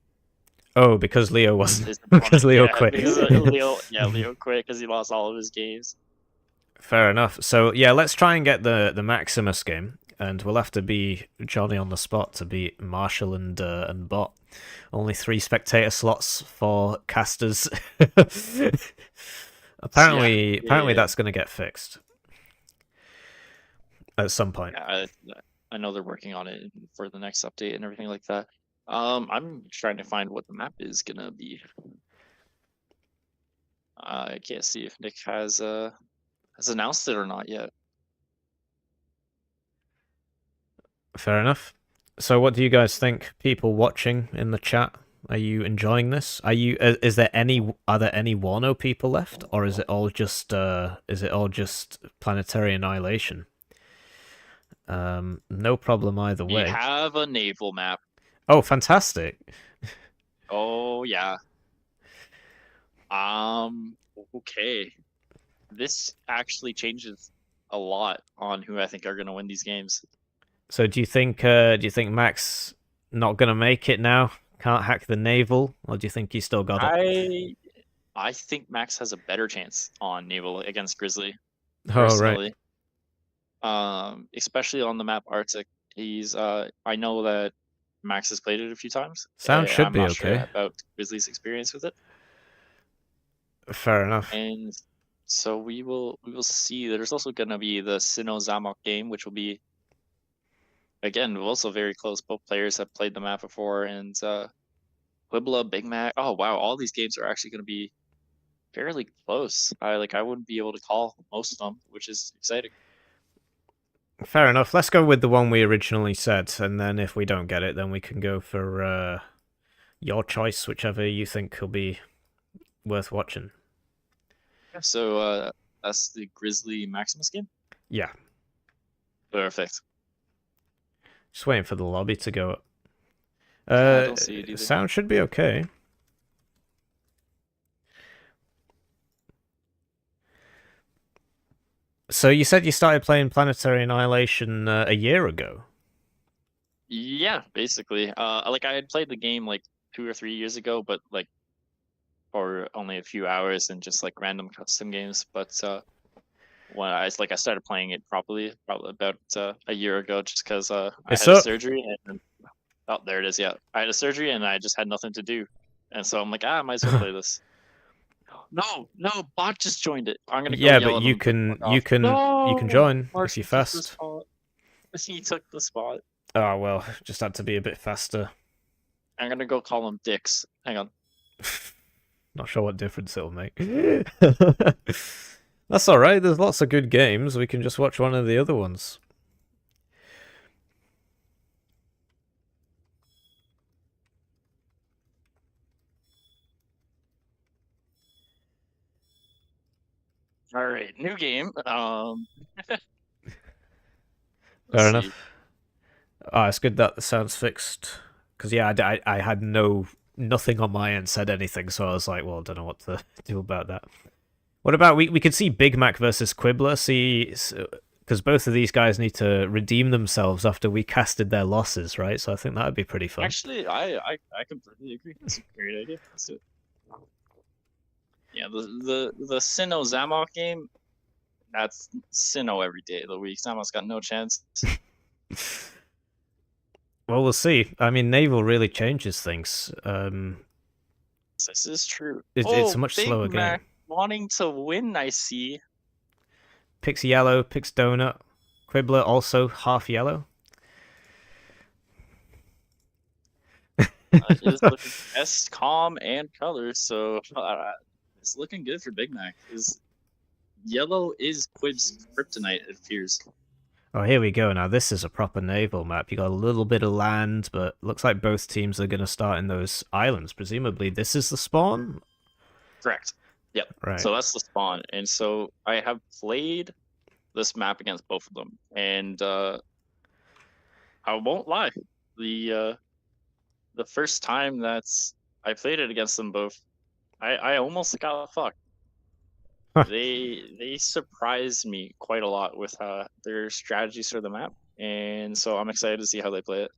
Oh, because Leo wasn't. Because Leo quit. Because Leo quit because he lost all of his games. Fair enough. So yeah, let's try and get the Maximus game, and we'll have to be Johnny on the spot to beat Marshall and Bot. Only 3 spectator slots for casters. apparently that's going to get fixed at some point. Yeah, I know they're working on it for the next update and everything like that. I'm trying to find what the map is gonna be. I can't see if Nick has announced it or not yet. Fair enough. So what do you guys think, people watching in the chat? Are you enjoying this? Are there any Wano people left, or is it all just Planetary Annihilation? No problem either way. We have a naval map. Oh, fantastic. Oh yeah. Okay. This actually changes a lot on who I think are gonna win these games. So do you think Max not gonna make it now? Can't hack the naval, or do you think he still got it? I think Max has a better chance on naval against Grizzly. Oh Personally. right. Especially on the map Arctic. I know that Max has played it a few times. Sound should I'm be not okay. Sure about Grizzly's experience with it. Fair enough. And so we will see. There's also gonna be the ZamokZamok game, which will be again also very close. Both players have played the map before, and Quiblah, Big Mac. Oh wow, all these games are actually gonna be fairly close. I wouldn't be able to call most of them, which is exciting. Fair enough. Let's go with the one we originally said, and then if we don't get it, then we can go for your choice, whichever you think will be worth watching. So that's the Grizzly Maximus game? Yeah. Perfect. Just waiting for the lobby to go up. I don't see it either. Sound should be okay. So you said you started playing Planetary Annihilation a year ago? Yeah, basically. I had played the game 2 or 3 years ago, but for only a few hours and just random custom games. But when I started playing it properly, probably about a year ago, just because I had a surgery and oh, there it is. Yeah, I had a surgery and I just had nothing to do, and so I'm like, I might as well play this. No, bot just joined it. I'm gonna go. Yeah, but you can join if you're fast. He took the spot. Oh well, just had to be a bit faster. I'm gonna go call him Dix. Hang on. Not sure what difference it'll make. That's alright, there's lots of good games. We can just watch one of the other ones. Alright, new game. Fair enough. Oh, it's good that the sound's fixed. Because, yeah, I had nothing on my end said anything, so I was like, well, I don't know what to do about that. What about, we could see Big Mac versus Quiblah, because both of these guys need to redeem themselves after we casted their losses, right? So I think that would be pretty fun. Actually, I completely agree. That's a great idea. Let's do it. Yeah, the ZamokZamok game, that's Sino every day of the week. Zamok's got no chance. Well, we'll see. I mean, naval really changes things. This is true. It's a much Big slower Mac game. wanting to win, I see. Picks yellow, picks donut. Quiblah also half yellow. Is looking best calm and color, so it's looking good for Big Mac. Yellow is Quib's kryptonite, it appears. Oh, here we go. Now, this is a proper naval map. You got a little bit of land, but looks like both teams are going to start in those islands. Presumably, this is the spawn? Correct. Yep. Right. So that's the spawn. And so I have played this map against both of them. And I won't lie. The first time I played it against them both, I almost got fucked. They surprised me quite a lot with their strategies for the map, and so I'm excited to see how they play it.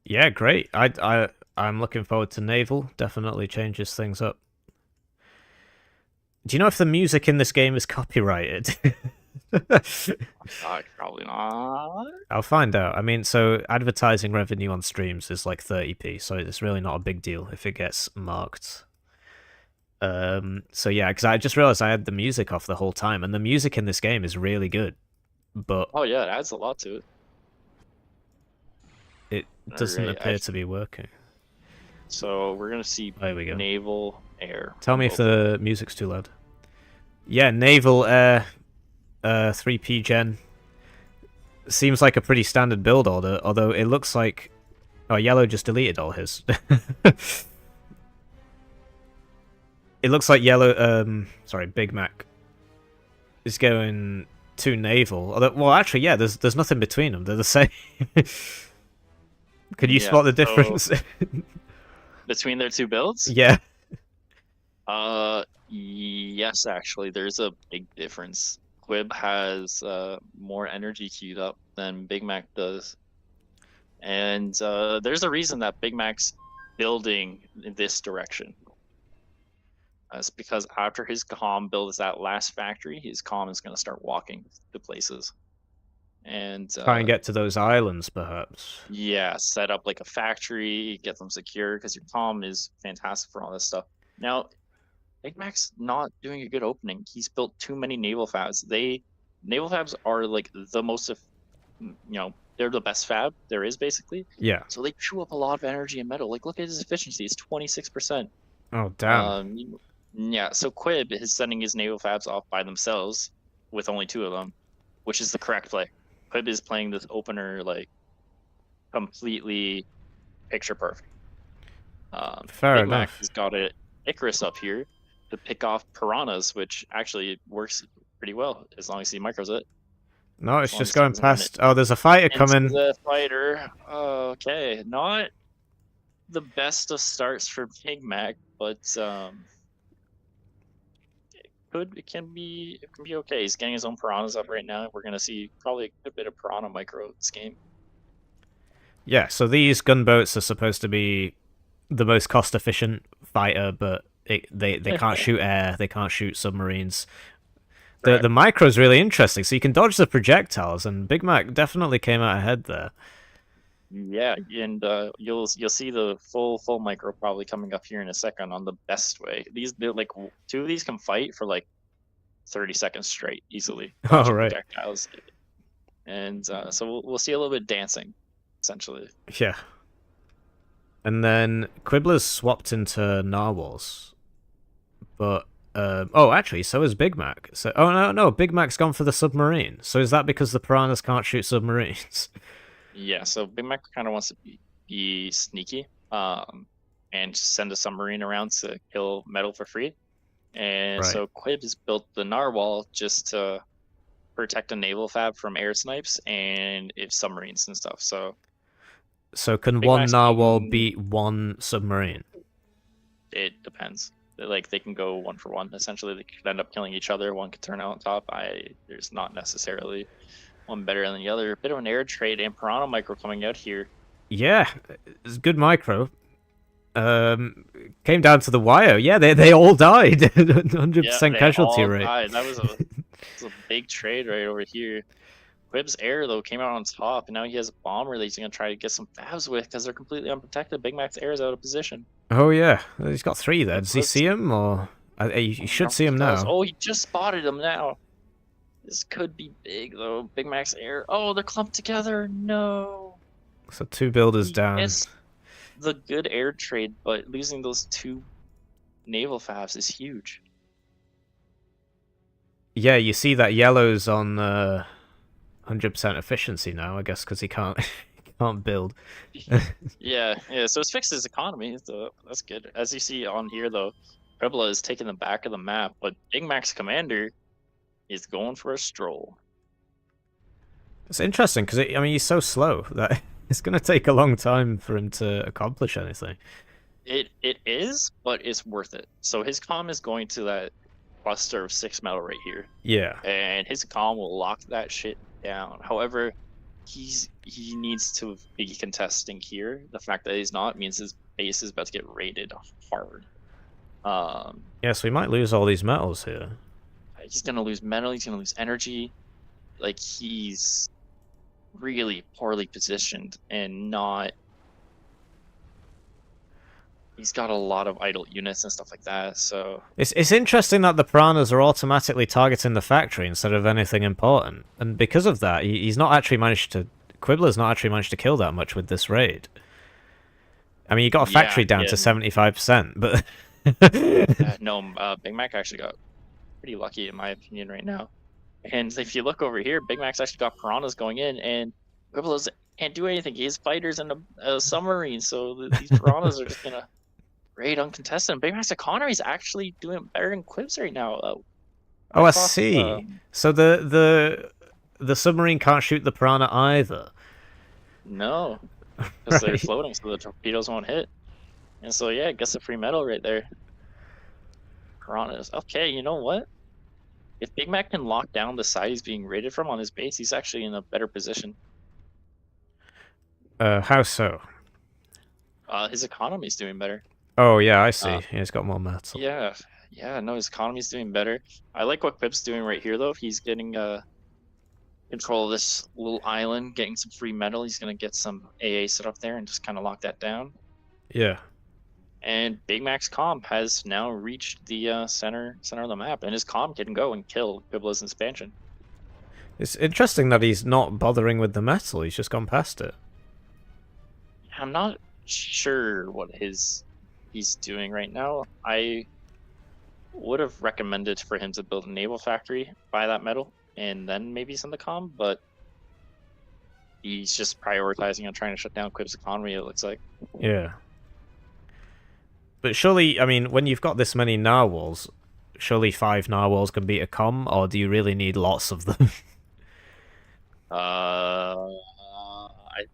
Yeah, great. I'm looking forward to naval. Definitely changes things up. Do you know if the music in this game is copyrighted? Probably not. I'll find out. I mean, so advertising revenue on streams is like 30p, so it's really not a big deal if it gets marked. So yeah, because I just realized I had the music off the whole time, and the music in this game is really good, but oh yeah, it adds a lot to it. It doesn't appear to be working. So we're gonna see there we go. naval air. Tell me if the music's too loud. Yeah, naval air, 3p gen. Seems like a pretty standard build order, although it looks like yellow just deleted all his. It looks like yellow, Big Mac is going to naval. Although, well, actually, yeah, there's nothing between them. They're the same. Can you spot the difference? Between their two builds? Yeah. Yes, actually, there's a big difference. Quib has more energy queued up than Big Mac does. And there's a reason that Big Mac's building in this direction. It's because after his calm builds that last factory, his calm is going to start walking to places. And try and get to those islands, perhaps. Yeah, set up like a factory, get them secure, because your calm is fantastic for all this stuff. Now, Big Mac's not doing a good opening. He's built too many naval fabs. Naval fabs are like the most, they're the best fab there is, basically. Yeah. So they chew up a lot of energy and metal. Like, look at his efficiency; it's 26%. Oh damn. Yeah, so Quib is sending his naval fabs off by themselves with only 2 of them, which is the correct play. Quib is playing this opener like completely picture perfect. Fair Big enough. Mac has got an Icarus up here to pick off piranhas, which actually works pretty well as long as he micros it. No, it's just going past. Oh, there's a fighter coming. The fighter. Okay, not the best of starts for Big Mac, but it can be okay. He's getting his own piranhas up right now. We're gonna see probably a bit of piranha micro this game. Yeah, so these gunboats are supposed to be the most cost efficient fighter, but they can't shoot air, they can't shoot submarines. The micro is really interesting, so you can dodge the projectiles, and Big Mac definitely came out ahead there. Yeah, and you'll see the full micro probably coming up here in a second on the best way. They're like 2 of these can fight for like 30 seconds straight easily. Oh right. Projectiles. And so we'll see a little bit of dancing, essentially. Yeah. And then Quiblah's swapped into narwhals, but actually, so is Big Mac. So no, Big Mac's gone for the submarine. So is that because the piranhas can't shoot submarines? Yeah, so Big Mac kind of wants to be sneaky, and send a submarine around to kill metal for free. And so Quib has built the narwhal just to protect a naval fab from air snipes and if submarines and stuff. So can Big one Mac's narwhal beat one submarine? It depends. Like they can go 1 for 1. Essentially, they could end up killing each other. One could turn out on top. There's not necessarily one better than the other. A bit of an air trade and piranha micro coming out here. Yeah, it's good micro. Came down to the wire. Yeah, they all died. 100% casualty rate. Died. That was a big trade right over here. Quib's air though came out on top, and now he has a bomber that he's gonna try to get some fabs with because they're completely unprotected. Big Mac's air is out of position. Oh yeah, he's got 3 there. Does he see him, or you should see him now? Oh, he just spotted him now. This could be big though. Big Mac's air. Oh, they're clumped together. No. So 2 builders down. It's the good air trade, but losing those 2 naval fabs is huge. Yeah, you see that yellow's on 100% efficiency now, I guess, because he can't build. yeah. So it's fixed his economy, so that's good. As you see on here, though, Quiblah is taking the back of the map, but Big Mac's commander is going for a stroll. It's interesting because I mean he's so slow that it's going to take a long time for him to accomplish anything. It is, but it's worth it. So his comm is going to that cluster of 6 metal right here. Yeah. And his comm will lock that shit down. However, he needs to be contesting here. The fact that he's not means his base is about to get raided hard. Yes, we might lose all these metals here. He's gonna lose metal. He's gonna lose energy. Like, he's really poorly positioned and not. He's got a lot of idle units and stuff like that, so... It's interesting that the piranhas are automatically targeting the factory instead of anything important. And because of that, he's not actually managed to... Quiblah's not actually managed to kill that much with this raid. I mean, you got a factory down to 75%, but... no, Big Mac actually got pretty lucky, in my opinion, right now. And if you look over here, Big Mac's actually got piranhas going in, and Quiblah can't do anything. He has fighters and a submarine, so these piranhas are just gonna... raid uncontested. Big Mac's economy is actually doing better than Quib's right now. Oh, I see. So the submarine can't shoot the piranha either. No, because they're floating, so the torpedoes won't hit. And so yeah, it gets a free medal right there. Piranhas. Okay, you know what? If Big Mac can lock down the side he's being raided from on his base, he's actually in a better position. How so? His economy's doing better. Oh yeah, I see. He's got more metal. Yeah, no, his economy's doing better. I like what Quib's doing right here, though. He's getting control of this little island, getting some free metal. He's gonna get some AA set up there and just kind of lock that down. Yeah. And Big Mac's comm has now reached the center of the map, and his comm can go and kill Quiblah's expansion. It's interesting that he's not bothering with the metal. He's just gone past it. I'm not sure what he's doing right now. I would have recommended for him to build a naval factory, buy that metal, and then maybe send the comm, but he's just prioritizing on trying to shut down Quib's economy, it looks like. Yeah. But surely, I mean, when you've got this many narwhals, surely 5 narwhals can beat a comm, or do you really need lots of them? I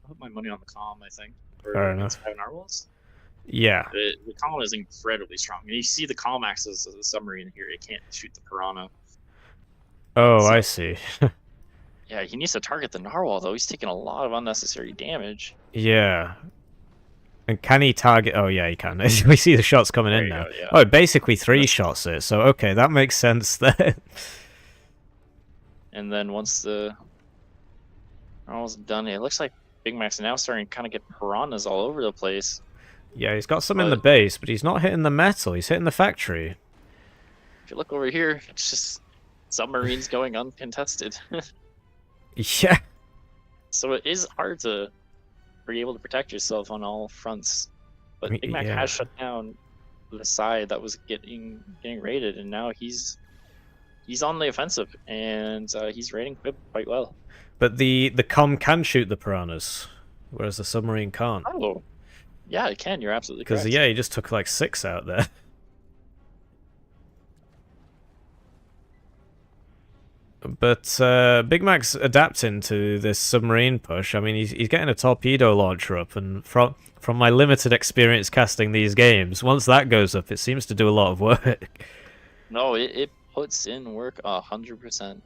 put my money on the comm, I think. Fair enough. 5 narwhals? Yeah. The comm is incredibly strong. And you see the comm acts as a submarine here. It can't shoot the piranha. Oh, I see. Yeah, he needs to target the narwhal, though. He's taking a lot of unnecessary damage. Yeah. And can he target... Oh, yeah, he can. We see the shots coming in now. Go, yeah. Oh, basically 3 shots it. So, okay, that makes sense there. And then once the narwhal's done, it looks like Big Mac's now starting to kind of get piranhas all over the place. Yeah, he's got some in the base, but he's not hitting the metal. He's hitting the factory. If you look over here, it's just submarines going uncontested. Yeah. So it is hard to be able to protect yourself on all fronts. But Big Mac has shut down the side that was getting raided, and now he's on the offensive, and he's raiding Quib quite well. But the comm can shoot the piranhas, whereas the submarine can't. Oh, yeah, it can. You're absolutely correct. Because, yeah, he just took like 6 out there. But Big Mac's adapting to this submarine push. I mean, he's getting a torpedo launcher up, and from my limited experience casting these games, once that goes up, it seems to do a lot of work. No, it puts in work 100%.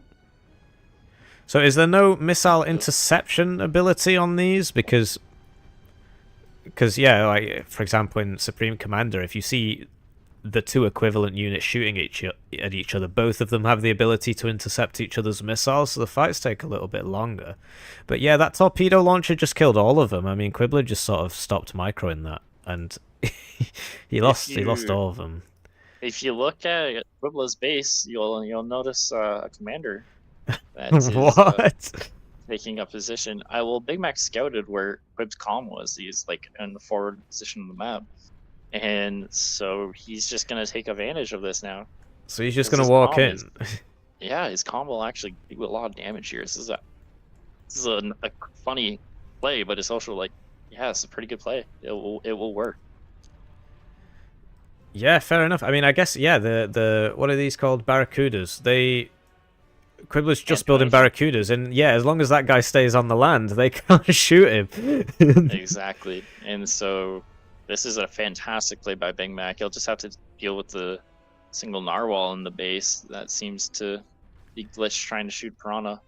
So is there no missile interception ability on these? Because yeah, like for example in Supreme Commander, if you see the two equivalent units shooting at each other, both of them have the ability to intercept each other's missiles, so the fights take a little bit longer. But yeah, that torpedo launcher just killed all of them. I mean, Quiblah just sort of stopped microing that, and he lost all of them. If you look at Quiblah's base, you'll notice a commander that is What? taking a position. Big Mac scouted where Quib's comm was. He's like in the forward position of the map, and so he's just gonna take advantage of this now. So he's just gonna walk in. Yeah, his comm will actually do a lot of damage here. This is a funny play, but it's also like, yeah, it's a pretty good play. It will work. Yeah, fair enough. I mean, I guess, yeah, the what are these called? Barracudas. Quiblah's just building Barracudas, and yeah, as long as that guy stays on the land, they can't shoot him. Exactly. And so this is a fantastic play by Big Mac. He'll just have to deal with the single narwhal in the base that seems to be glitched trying to shoot Piranha.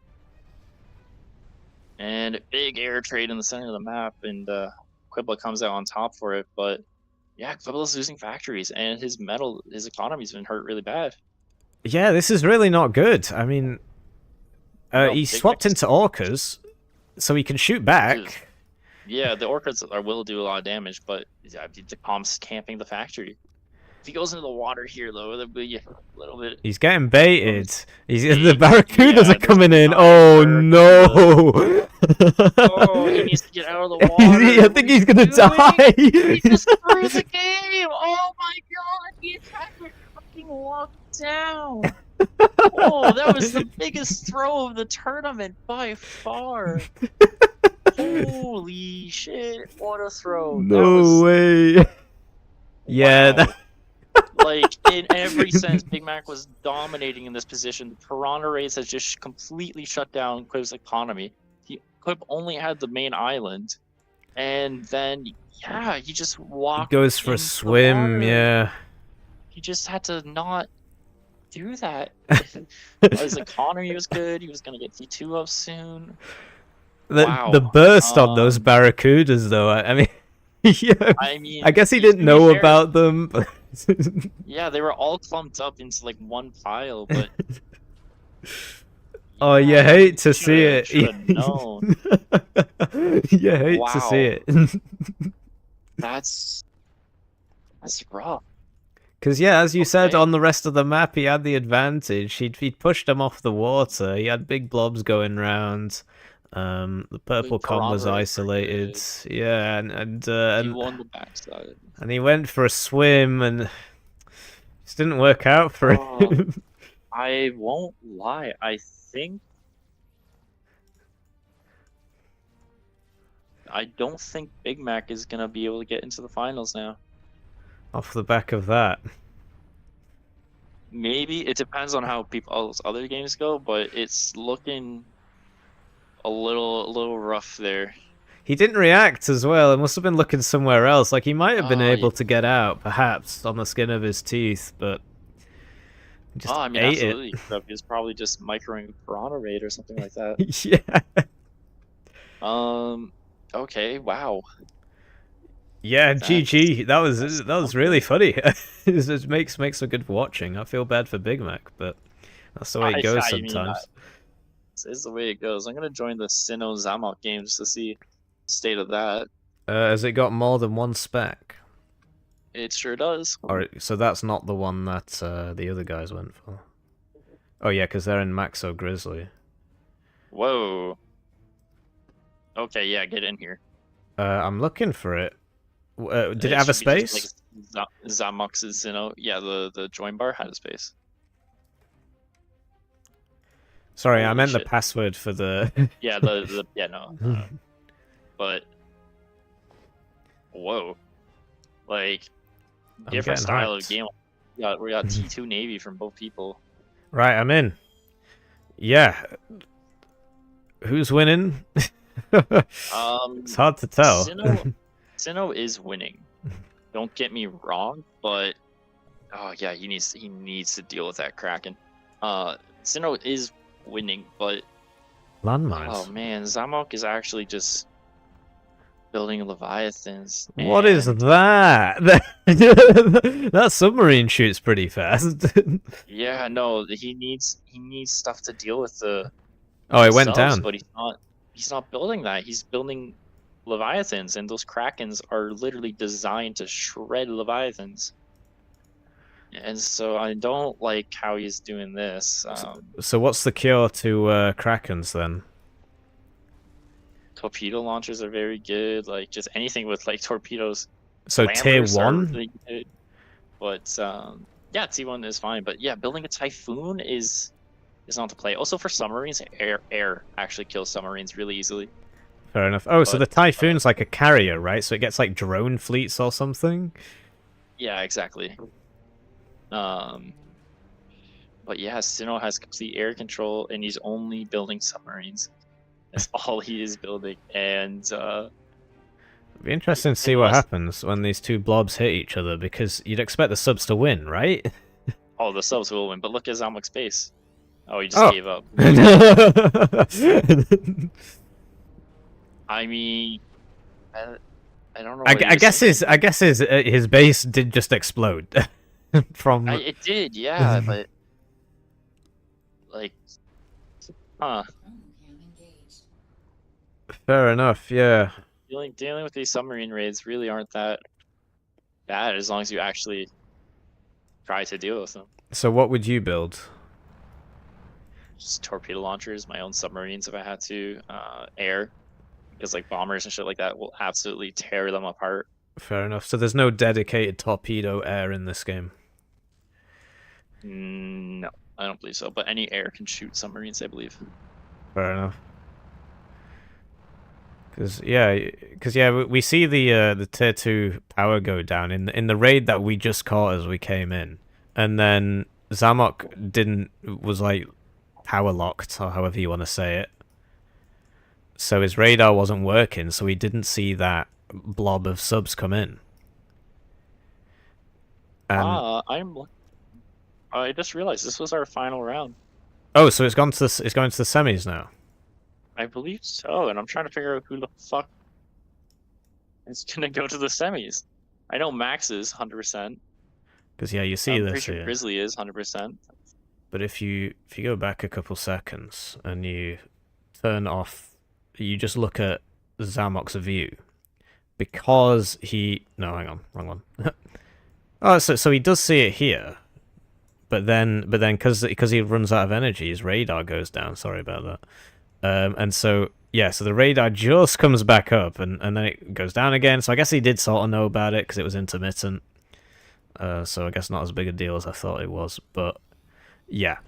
And a big air trade in the center of the map, and Quiblah comes out on top for it, but yeah, Quiblah's losing factories, and his economy's been hurt really bad. Yeah, this is really not good. I mean, he swapped into orcas, so he can shoot back. Yeah, the orcas will do a lot of damage, but the comm's camping the factory. If he goes into the water here, though, there'll be a little bit. He's getting baited. The Barracudas are coming in. Oh no! Oh, he needs to get out of the water. I think he's gonna die. He just threw the game. Oh my god! The attacker fucking walked down. Oh, that was the biggest throw of the tournament by far. Holy shit! What a throw! No way. Yeah. Wow. Like, in every sense, Big Mac was dominating in this position. The Piranha Raids has just completely shut down Quib's economy. Quib only had the main island, and then, yeah, he just walked. He goes for a swim, yeah. He just had to not do that. His economy was good. He was going to get T2 up soon. The burst on those Barracudas, though, I mean... Yeah, I guess he didn't know about them. But... yeah, they were all clumped up into like one pile, but oh, you hate to see it. Known. You hate to see it. That's rough. Because yeah, as you said, on the rest of the map, he had the advantage. He'd pushed them off the water. He had big blobs going round. The purple comm was isolated. Yeah, and he won the backside. And he went for a swim, and it just didn't work out for him. I won't lie. I don't think Big Mac is gonna be able to get into the finals now. Off the back of that. Maybe it depends on how people's other games go, but it's looking a little rough there. He didn't react as well. It must have been looking somewhere else. Like, he might have been able to get out, perhaps, on the skin of his teeth, but he just ate absolutely. it. He was probably just microing Piranha Raid or something like that. Yeah. Okay. Wow. Yeah. GG. That was really funny. It makes for good watching. I feel bad for Big Mac, but that's the way it goes sometimes. This is the way it goes. I'm gonna join the Sinoccence game just to see the state of that. Has it got more than one spec? It sure does. So that's not the one that the other guys went for. Oh yeah, because they're in MaximusPrimus. Whoa. Okay, yeah, get in here. I'm looking for it. Did it have a space? Like ZamokZamok's Sino. Yeah, the join bar had a space. Sorry, Holy I meant shit. the password for the... Yeah, no. But... Whoa. Like, different style of game. We got T2 Navy from both people. Right, I'm in. Yeah. Who's winning? It's hard to tell. Sino is winning. Don't get me wrong, but... Oh, yeah, he needs to deal with that Kraken. Sino is winning, but landmines. Oh man, Zamok is actually just building leviathans. What is and- that? That submarine shoots pretty fast. Yeah, no, he needs stuff to deal with the. Oh, it went subs, down. but he's not building that. He's building leviathans, and those krakens are literally designed to shred leviathans. And so I don't like how he's doing this. So what's the cure to Krakens then? Torpedo launchers are very good. Like just anything with like torpedoes. So tier Lampers are 1? really good. But yeah, T1 is fine. But yeah, building a Typhoon is not the play. Also for submarines, air actually kills submarines really easily. Fair enough. Oh, so the But, Typhoon's like a carrier, right? So it gets like drone fleets or something? Yeah, exactly. But yeah, Sino has complete air control, and he's only building submarines. That's all he is building, and It'd be interesting to see what happens when these two blobs hit each other, because you'd expect the subs to win, right? oh, the subs will win. But look at Zamok's base. Oh, he just gave up. I mean, I don't know. I guess his base did just explode from. It did, yeah, but like, huh? Fair enough, yeah. Dealing with these submarine raids really aren't that bad as long as you actually try to deal with them. So what would you build? Just torpedo launchers, my own submarines if I had to, air, because like bombers and shit like that will absolutely tear them apart. Fair enough. So there's no dedicated torpedo air in this game? No, I don't believe so. But any air can shoot submarines, I believe. Fair enough. Because we see the tier 2 power go down in the raid that we just caught as we came in, and then Zamok was like power locked, or however you want to say it. So his radar wasn't working, so we didn't see that blob of subs come in. And I just realized this was our final round. oh, so it's going to the semis now. I believe so, and I'm trying to figure out who the fuck is gonna go to the semis. I know Max is 100%. Because yeah, you see this here. Grizzly is 100%. But if you go back a couple seconds and you turn off, you just look at Zamok's view, because no, hang on, wrong one. Oh, so he does see it here, but then because he runs out of energy, his radar goes down. Sorry about that. And so yeah, so the radar just comes back up, and then it goes down again. So I guess he did sort of know about it because it was intermittent. So I guess not as big a deal as I thought it was, but yeah,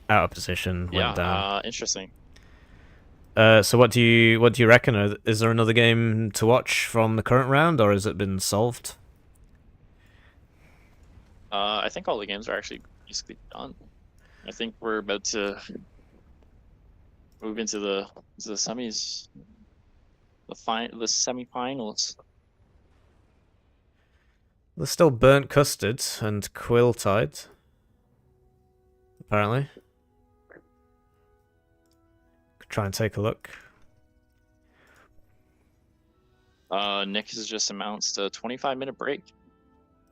out of position, went down. Interesting. So what do you reckon? Is there another game to watch from the current round, or has it been solved? I think all the games are actually basically done. I think we're about to move into the semis, the semifinals. There's still Burnt Custard and Quill Tide, apparently. Could try and take a look. Nick has just announced a 25-minute break.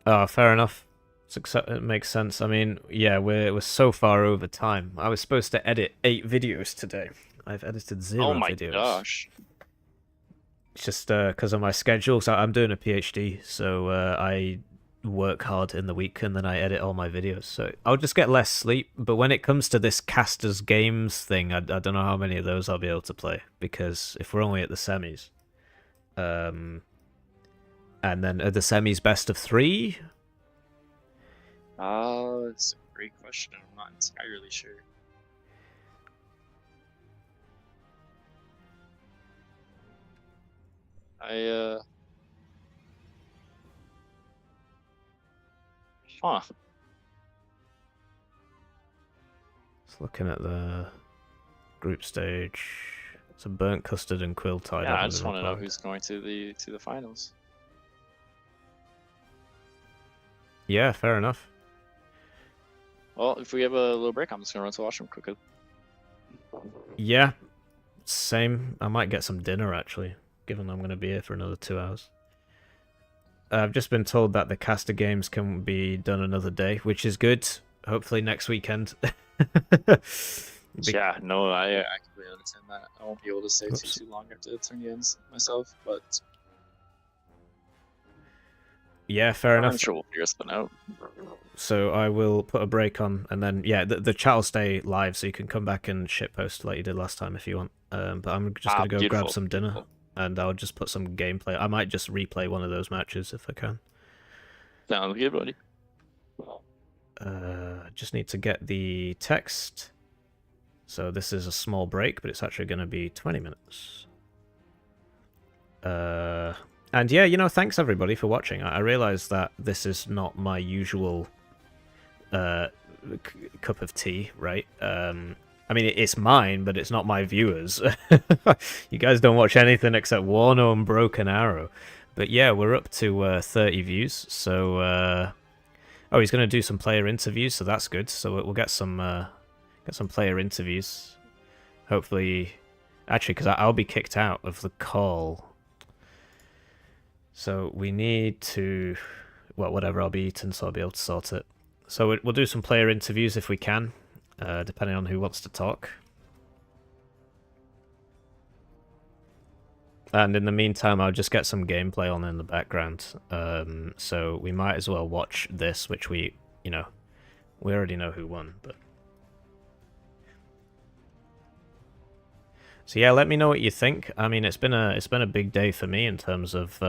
Oh, fair enough. It makes sense. I mean, yeah, we're so far over time. I was supposed to edit 8 videos today. I've edited 0 videos. Oh my gosh. It's just because of my schedule. So I'm doing a PhD, so I work hard in the week and then I edit all my videos. So I'll just get less sleep. But when it comes to this casters games thing, I don't know how many of those I'll be able to play, because if we're only at the semis, and then are the semis best of 3? It's a great question. I'm not entirely sure. Huh. Just looking at the group stage. It's a Burnt Custard and Quill Tide. Yeah, I just want to know who's going to the finals. Yeah, fair enough. Well, if we have a little break, I'm just gonna run to washroom quickly. Yeah, same. I might get some dinner actually. given I'm going to be here for another 2 hours. I've just been told that the caster games can be done another day, which is good. Hopefully next weekend. Yeah, no, I completely understand that. I won't be able to stay too long after the turn ends myself, but yeah, fair enough. I'm sure we'll figure something out. So I will put a break on, and then yeah, the chat will stay live, so you can come back and shitpost like you did last time if you want. But I'm just gonna go grab some dinner, and I'll just put some gameplay. I might just replay one of those matches if I can. Sounds good, buddy. Just need to get the text. So this is a small break, but it's actually going to be 20 minutes. And yeah, you know, thanks everybody for watching. I realize that this is not my usual cup of tea, right? I mean, it's mine, but it's not my viewers. You guys don't watch anything except Warno and Broken Arrow. But yeah, we're up to 30 views, so... oh, he's going to do some player interviews, so that's good. So we'll get some player interviews. Hopefully... Actually, because I'll be kicked out of the call. So we need to... Well, whatever, I'll be eating, so I'll be able to sort it. So we'll do some player interviews if we can, depending on who wants to talk. And in the meantime, I'll just get some gameplay on in the background. So we might as well watch this, which we already know who won, but... So yeah, let me know what you think. I mean, it's been a big day for me in terms of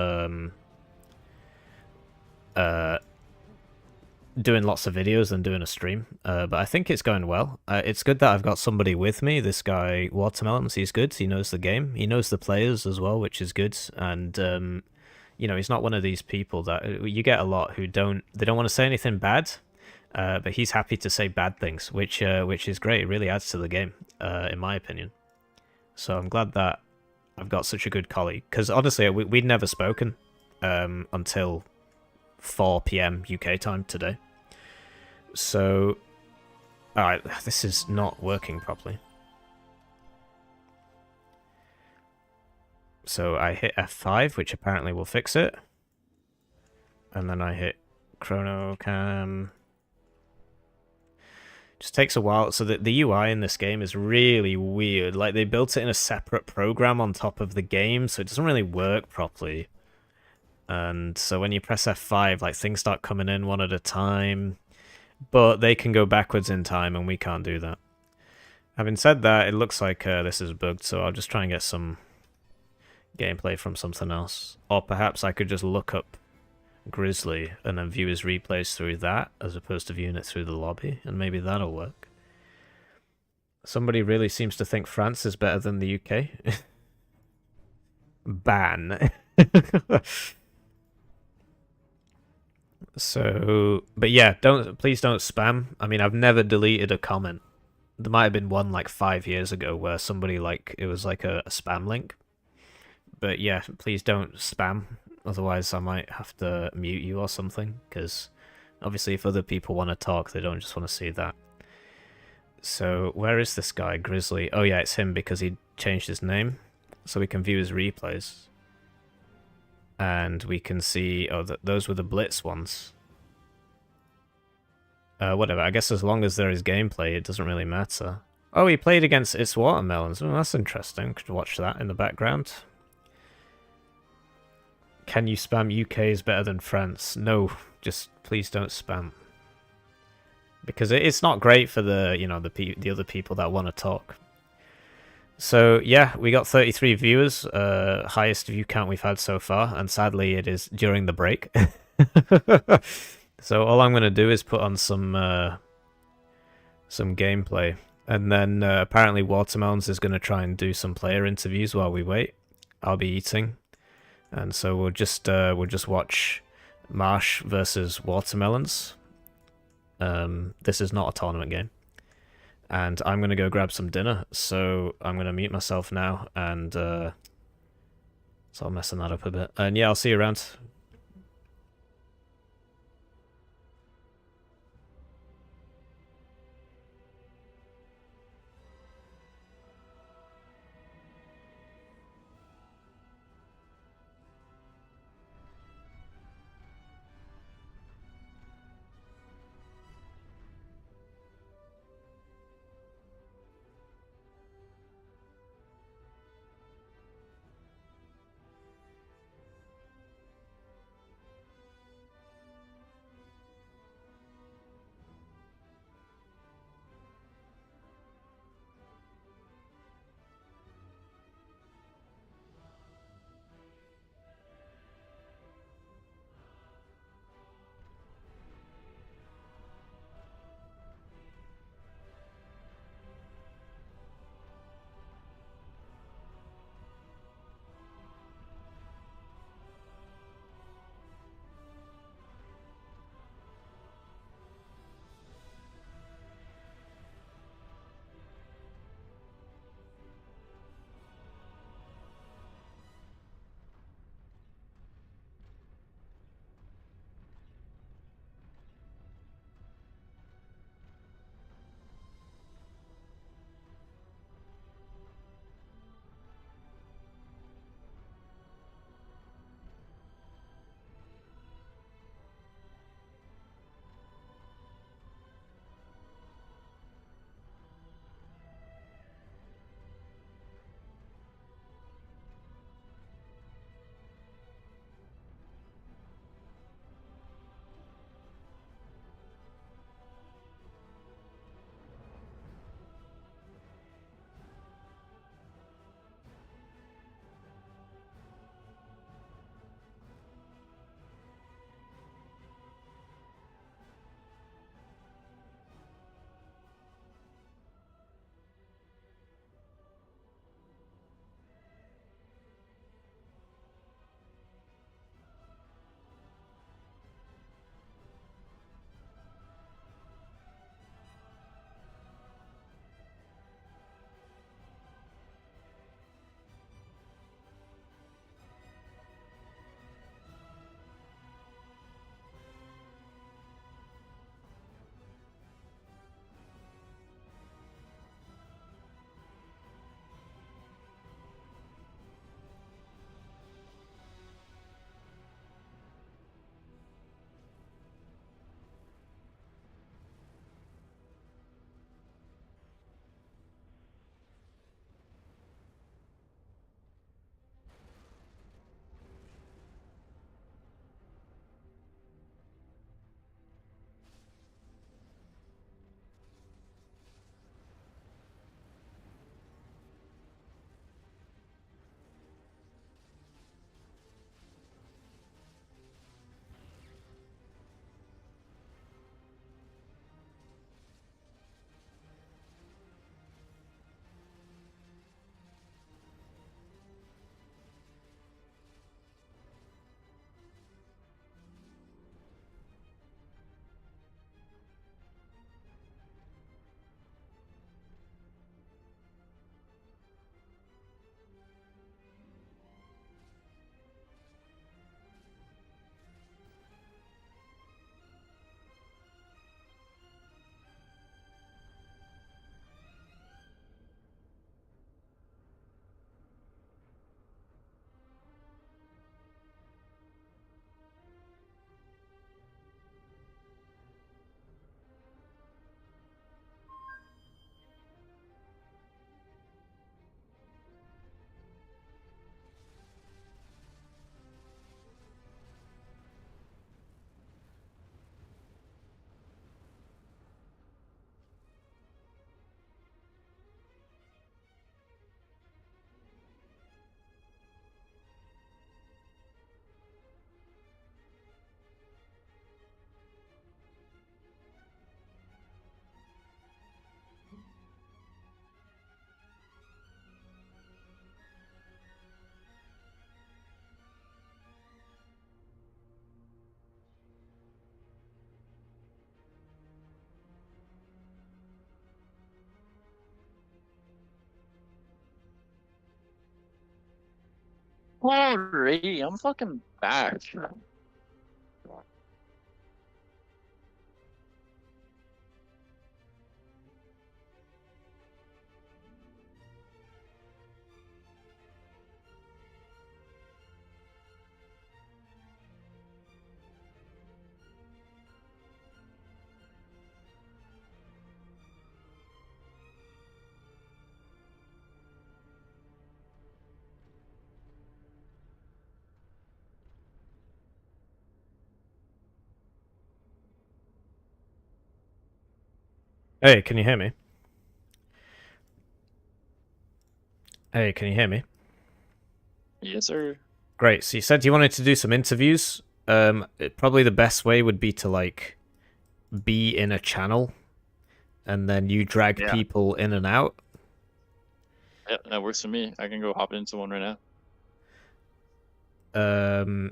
doing lots of videos and doing a stream. But I think it's going well. It's good that I've got somebody with me. This guy Watermelons, he's good. He knows the game. He knows the players as well, which is good. And he's not one of these people that you get a lot who don't want to say anything bad. But he's happy to say bad things, which is great. It really adds to the game, in my opinion. So I'm glad that I've got such a good colleague. Because honestly, we'd never spoken until 4 PM UK time today. So, alright, this is not working properly. So I hit F5, which apparently will fix it. And then I hit Chrono Cam. Just takes a while. So the UI in this game is really weird. Like, they built it in a separate program on top of the game, so it doesn't really work properly. And so when you press F5, like, things start coming in one at a time. But they can go backwards in time, and we can't do that. Having said that, it looks like this is bugged, so I'll just try and get some gameplay from something else. Or perhaps I could just look up Grizzly and then view his replays through that as opposed to viewing it through the lobby, and maybe that'll work. Somebody really seems to think France is better than the UK. Ban. So, but yeah, please don't spam. I mean, I've never deleted a comment. There might have been one like 5 years ago where somebody it was like a spam link. But yeah, please don't spam. Otherwise, I might have to mute you or something, because obviously if other people want to talk, they don't just want to see that. So, where is this guy, Grizzly? Oh yeah, it's him because he changed his name. So we can view his replays. And we can see, oh, those were the Blitz ones. Whatever, I guess as long as there is gameplay, it doesn't really matter. Oh, he played against It's Watermelons. Oh, that's interesting. Could watch that in the background. Can you spam UK is better than France? No, just please don't spam. Because it's not great for the other people that want to talk. So yeah, we got 33 viewers, highest view count we've had so far, and sadly it is during the break. So all I'm going to do is put on some gameplay, and then apparently Watermelons is going to try and do some player interviews while we wait. I'll be eating. And so we'll just watch Marsh versus Watermelons. This is not a tournament game. And I'm going to go grab some dinner, so I'm going to mute myself now, and so I'm messing that up a bit. And yeah, I'll see you around. Alrighty, I'm fucking back. Hey, can you hear me? Hey, can you hear me? Yes, sir. Great. So you said you wanted to do some interviews. Probably the best way would be to like be in a channel, and then you drag people in and out. Yeah, that works for me. I can go hop into one right now.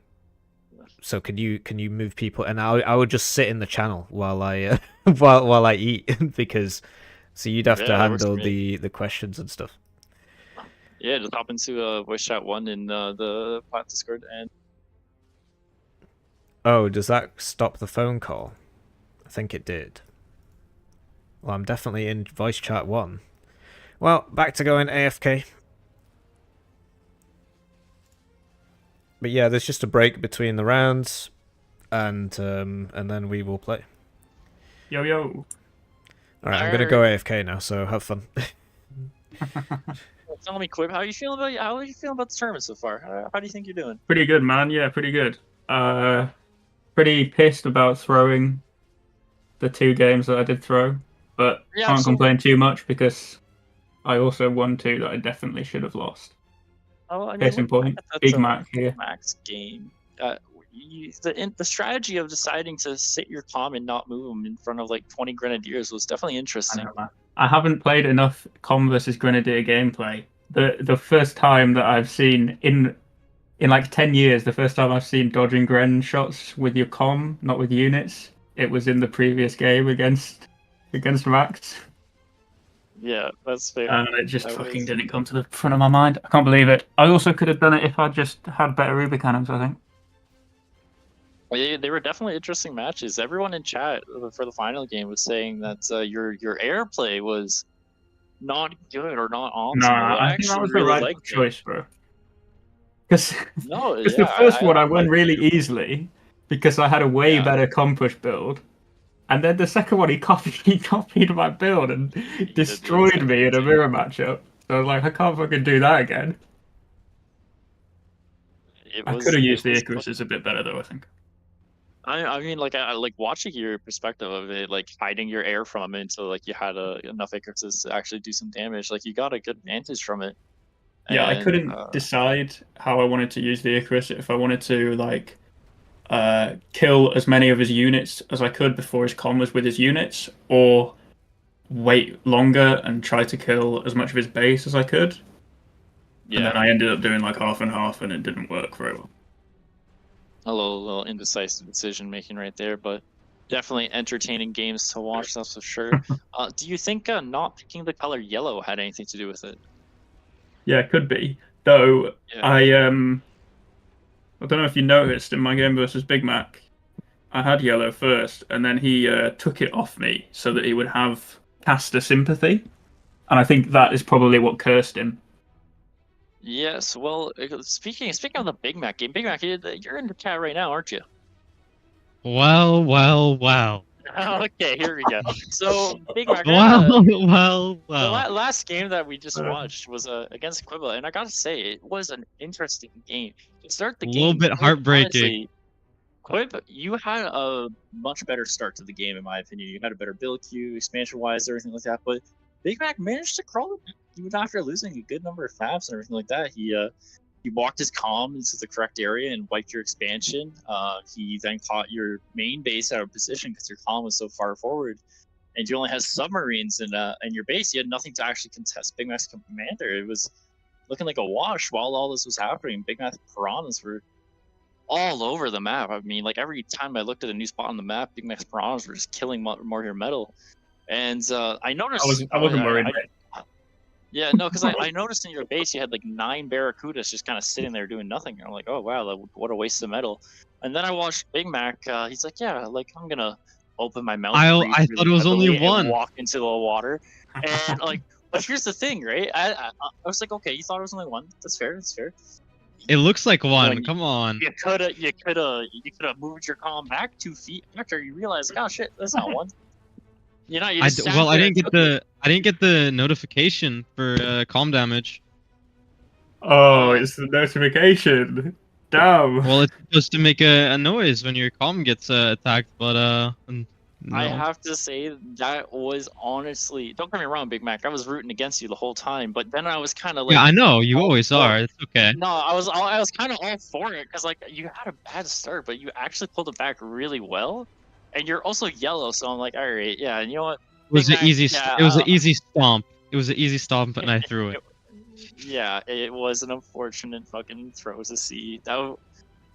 So can you move people? And I would just sit in the channel while I while I eat because so you'd have to handle the questions and stuff. Yeah, just hop into voice chat 1 in the Plat Discord and. Oh, does that stop the phone call? I think it did. Well, I'm definitely in voice chat 1. Well, back to going AFK. But yeah, there's just a break between the rounds, and then we will play. Yo yo. All right, I'm gonna go AFK now, so have fun. Tell me, Quib, how are you feeling about the tournament so far? How do you think you're doing? Pretty good, man. Yeah, pretty good. Pretty pissed about throwing the 2 games that I did throw, but can't complain too much because I also won 2 that I definitely should have lost. Oh, I mean, case in point, Big Mac here. Max game. The strategy of deciding to sit your comm and not move them in front of like 20 grenadiers was definitely interesting. I haven't played enough comm versus grenadier gameplay. The first time that I've seen in like 10 years, the first time I've seen dodging gren shots with your comm, not with units, it was in the previous game against Max. Yeah, that's fair. And it just fucking didn't come to the front of my mind. I can't believe it. I also could have done it if I just had better Ruby cannons, I think. Well, yeah, they were definitely interesting matches. Everyone in chat for the final game was saying that your airplay was not good or not awesome. No, I think that was the right choice, bro. Because the first one I won really easily because I had a way better comm push build. And then the second one, he copied my build and destroyed me in a mirror matchup. So I was like, I can't fucking do that again. I could have used the Icaruses a bit better, though, I think. I mean, like, I like watching your perspective of it, like hiding your air from it until like you had enough Icaruses to actually do some damage. Like, you got a good advantage from it. Yeah, I couldn't decide how I wanted to use the Icarus. If I wanted to, like, kill as many of his units as I could before his comm was with his units, or wait longer and try to kill as much of his base as I could. Yeah. And then I ended up doing like half and half, and it didn't work very well. A little indecisive decision making right there, but definitely entertaining games to watch. That's for sure. Do you think not picking the color yellow had anything to do with it? Yeah, it could be. Though I don't know if you noticed in my game versus Big Mac, I had yellow first, and then he took it off me so that he would have caster sympathy, and I think that is probably what cursed him. Yes. Well, speaking of the Big Mac game, Big Mac, you're in the chat right now, aren't you? Wow. Okay, here we go. So, Big Mac. Wow. The last game that we just watched was against Quiblah, and I gotta say, it was an interesting game. To start the game, a little bit heartbreaking. Quib, you had a much better start to the game, in my opinion. You had a better build queue, expansion-wise, everything like that. But Big Mac managed to crawl even after losing a good number of fabs and everything like that. He walked his comm into the correct area and wiped your expansion. He then caught your main base out of position because your comm was so far forward, and you only had submarines in your base. You had nothing to actually contest Big Mac's commander. It was looking like a wash while all this was happening. Big Mac's piranhas were all over the map. I mean, like, every time I looked at a new spot on the map, Big Mac's piranhas were just killing more of your metal. And I noticed I wasn't worried. Yeah, no, because I noticed in your base you had like 9 barracudas just kind of sitting there doing nothing. And I'm like, oh wow, like, what a waste of metal. And then I watched Big Mac. He's like, yeah, like I'm gonna open my mouth. I thought it was only heavily and one. walk into the water, and like, but here's the thing, right? I was like, okay, you thought it was only one. That's fair. That's fair. It looks like one. When Come on. You could have moved your column back 2 feet after you realized, oh shit, that's not one. You know, you just sat Well, I there didn't and get took it. I didn't get the notification for calm damage. Oh, it's the notification. Damn. Well, it's supposed to make a noise when your calm gets attacked, but no. I have to say that was honestly, don't get me wrong, Big Mac. I was rooting against you the whole time, but then I was kind of like, Yeah, I know you all always for are. it. It's okay. No, I was kind of all for it because like you had a bad start, but you actually pulled it back really well, and you're also yellow, so I'm like, all right, yeah, and you know what? It was Big an Mac, easy. yeah, It was an easy stomp. It was an easy stomp, and I threw it. Yeah, it was an unfortunate fucking throw to see. That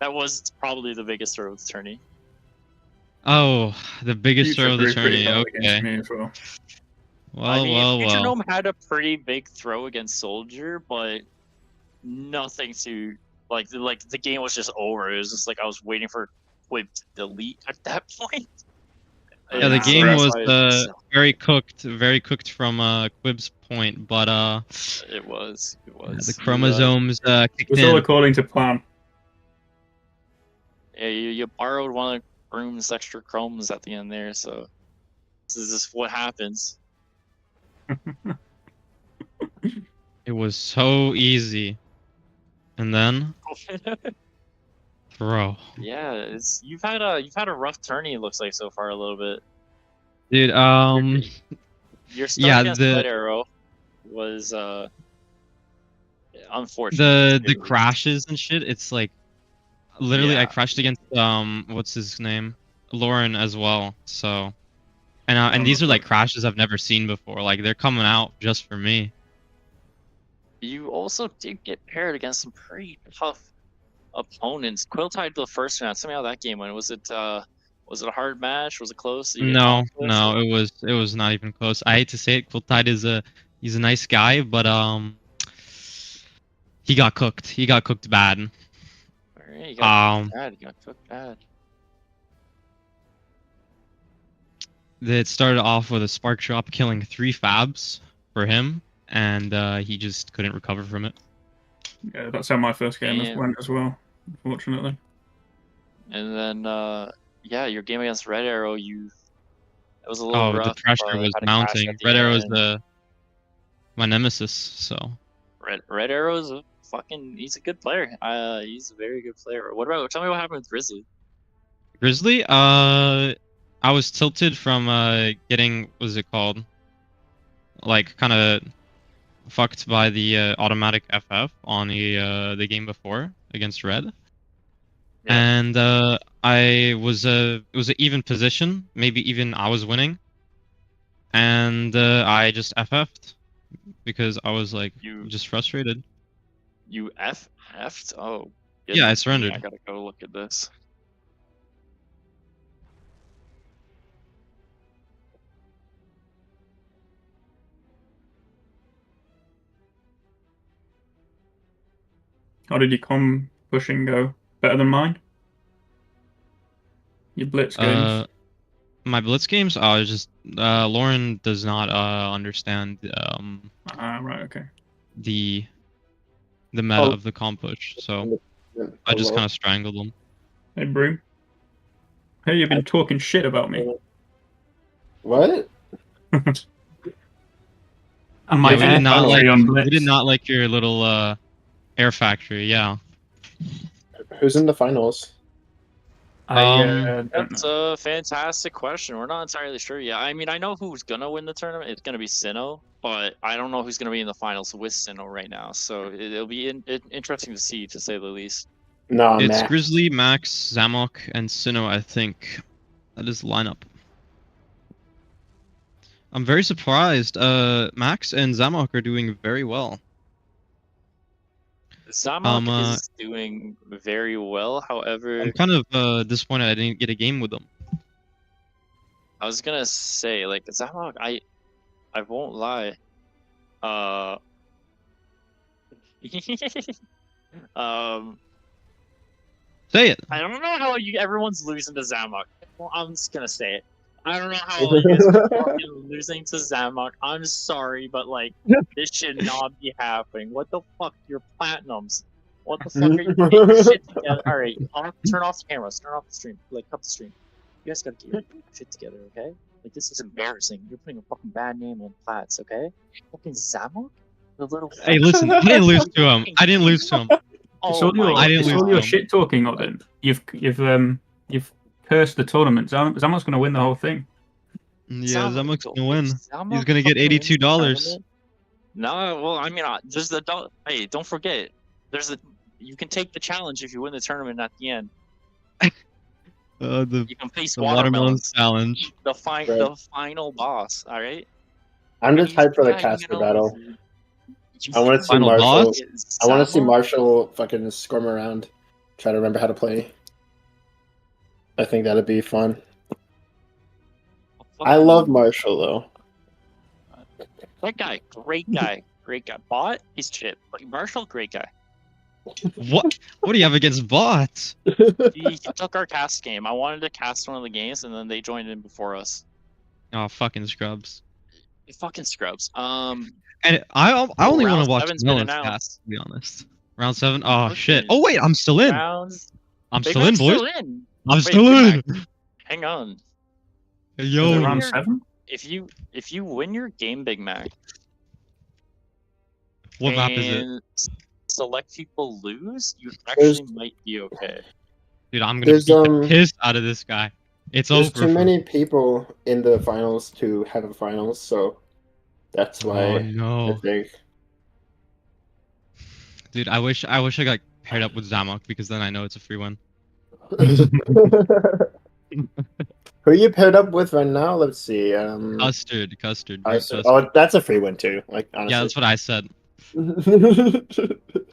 was probably the biggest throw of the tourney. Oh, the biggest throw of the Future threw pretty tourney. hard against Okay. me as well. Well, I mean, well. futuregnome had a pretty big throw against Soldier, but nothing to like the game was just over. It was just like I was waiting for Quib to delete at that point. Yeah, the And so game that's was why very cooked from Quib's point, but it was. the chromosomes It kicked was all in. according to plan. Yeah, you borrowed one of Broom's extra chromes at the end there, so this is just what happens. It was so easy, and then throw. Yeah, you've had a rough tourney. It looks like so far a little bit. Dude, Your start yeah, against Red Arrow was the unfortunate. crashes and shit. It's like literally I Yeah. crashed against what's his name, Lauren as well. So, and these are like crashes I've never seen before. Like they're coming out just for me. You also did get paired against some pretty tough opponents. Quill tied the first round. Tell me how that game went. Was it a hard match? Was it close? Did you get No, confidence? it was not even close. I hate to say it, Quiltide he's a nice guy, but he got cooked. He got cooked bad. Alright, you got cooked bad. You got cooked bad. It started off with a spark drop killing 3 fabs for him, and he just couldn't recover from it. Yeah, that's how my first game Damn. went as well, unfortunately. And then yeah, your game against Red Arrow, it was a little Oh, rough. the pressure was had a crash mounting. at the Red Arrow is end. my nemesis, so. Red Arrow's he's a good player. He's a very good player. Tell me what happened with Grizzly. Grizzly, I was tilted from getting, what's it called? Like, kind of fucked by the automatic FF on the game before against Red. Yeah. And it was an even position, maybe even I was winning. And I just FF'd because I was like just frustrated. You FF'd? Oh. Yeah, I goodness me, surrendered. I gotta go look at this. How did your com pushing go? Better than mine? Your Blitz games? My Blitz games? Oh, it's just Lauren does not understand Right, okay. the meta of the comp push, so I just kind of strangled them. Hey, Broom. Hey, you've been talking shit about me. What? And my Yeah, we did Blitz. not like your little air factory, yeah. Who's in the finals? That's a fantastic question. We're not entirely sure yet. I mean, I know who's gonna win the tournament. It's gonna be Sino, but I don't know who's gonna be in the finals with Sino right now. So it'll be interesting to see, to say the least. No, It's Max. Grizzly, Max, Zamok, and Sino, I think. That is the lineup. I'm very surprised. Max and Zamok are doing very well. Zamok is doing very well. However, I'm kind of disappointed I didn't get a game with them. I was gonna say, like, Zamok, I won't lie. Say it. I don't know how everyone's losing to Zamok. Well, I'm just gonna say it. I don't know how all you guys are fucking losing to Zamok. I'm sorry, but like, this should not be happening. What the fuck? You're platinums. What the fuck are you getting shit together? Alright, turn off the cameras. Turn off the stream. Like, cut the stream. You guys gotta get your shit together, okay? Like, this is embarrassing. You're putting a fucking bad name on Plats, okay? Fucking Zamok? The little. Hey, listen, I didn't lose to him. I didn't lose to him. It's all your, I didn't it's all lose your to him. shit talking of him. You've cursed the tournament. Zamok's gonna win the whole thing. Yeah, Zamok's gonna win. Zamok He's gonna get fucking wins the $82. tournament? No, well, I mean, there's the hey, don't forget, there's the you can take the challenge if you win the tournament at the end. The You can face watermelon watermelons. challenge. The final boss. All right. I'm just hyped for the Yeah, Casper you know, battle. you I want to see Final Marshall. boss? I want to see Zamok? Marshall fucking squirm around, try to remember how to play. I think that'd be fun. I love Marshall though. That guy, great guy, great guy. Bot, he's shit. But Marshall, great guy. What? What do you have against bots? He took our cast game. I wanted to cast one of the games, and then they joined in before us. Oh, fucking scrubs. You fucking scrubs. And I only want round to watch seven's been Melon's announced. cast, to be honest. Round 7? Oh, Okay. shit. Oh, wait, I'm still in. Rounds. I'm Big still in, Mac's boys. still in. I'm Wait, still Big in. Mac, hang on. Is it Yo. round You're- 7? If you win your game, Big Mac, What map is it? and select people lose, you actually might be okay. Dude, I'm gonna There's, beat the piss out of this guy. It's There's over. too for- many people in the finals to have a finals, so that's why Oh I no, think. dude! I wish I got paired up with Zamok because then I know it's a free win. Who are you paired up with right now? Let's see. Custard. Oh, that's a free win too. Like honestly. Yeah, that's what I said. He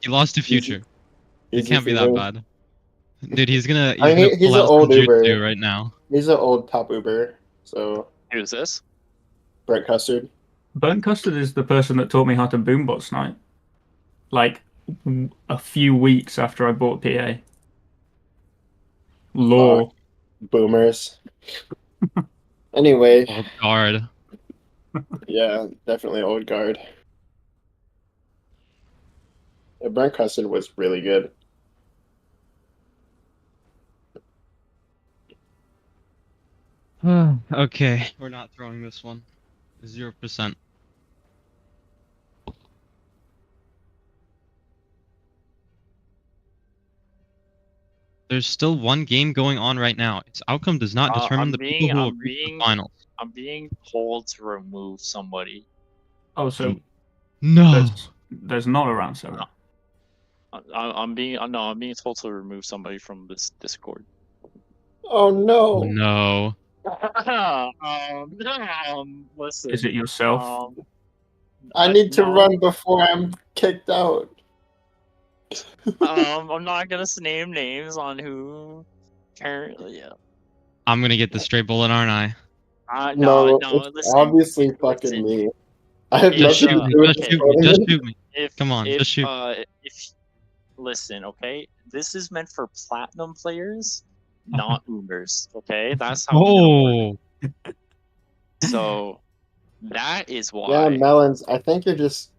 He lost to Future. It can't be that bad. Dude, he's gonna I mean, he's pull an out old some Uber. jutsu right now. He's an old top Uber, so Who's this? Brett Custard. Burnt Custard is the person that taught me how to boombot snipe. Like a few weeks after I bought PA. Lore. Boomers. Anyway, Old guard. yeah, definitely old guard. Yeah, Brent Custard was really good. Okay, we're not throwing this one. 0%. There's still one game going on right now. Its outcome does not determine the people who will reach the finals. I'm being told to remove somebody. Oh, so No. there's not a round 7. I'm being told to remove somebody from this Discord. Oh no! No. Listen. Is it yourself? I need to no. run before I'm kicked out. I'm not gonna name names on who. Apparently, yeah. I'm gonna get the straight bullet, aren't I? No, no. it's Listen, obviously fucking listen. me. I have Just nothing shoot to me. do with Just this shoot me. Just tournament. shoot me. If, Come on, if, just shoot. If listen, okay, this is meant for platinum players, not Ubers. Okay, that's how. Oh. So that is why. Yeah, Melons. I think you're just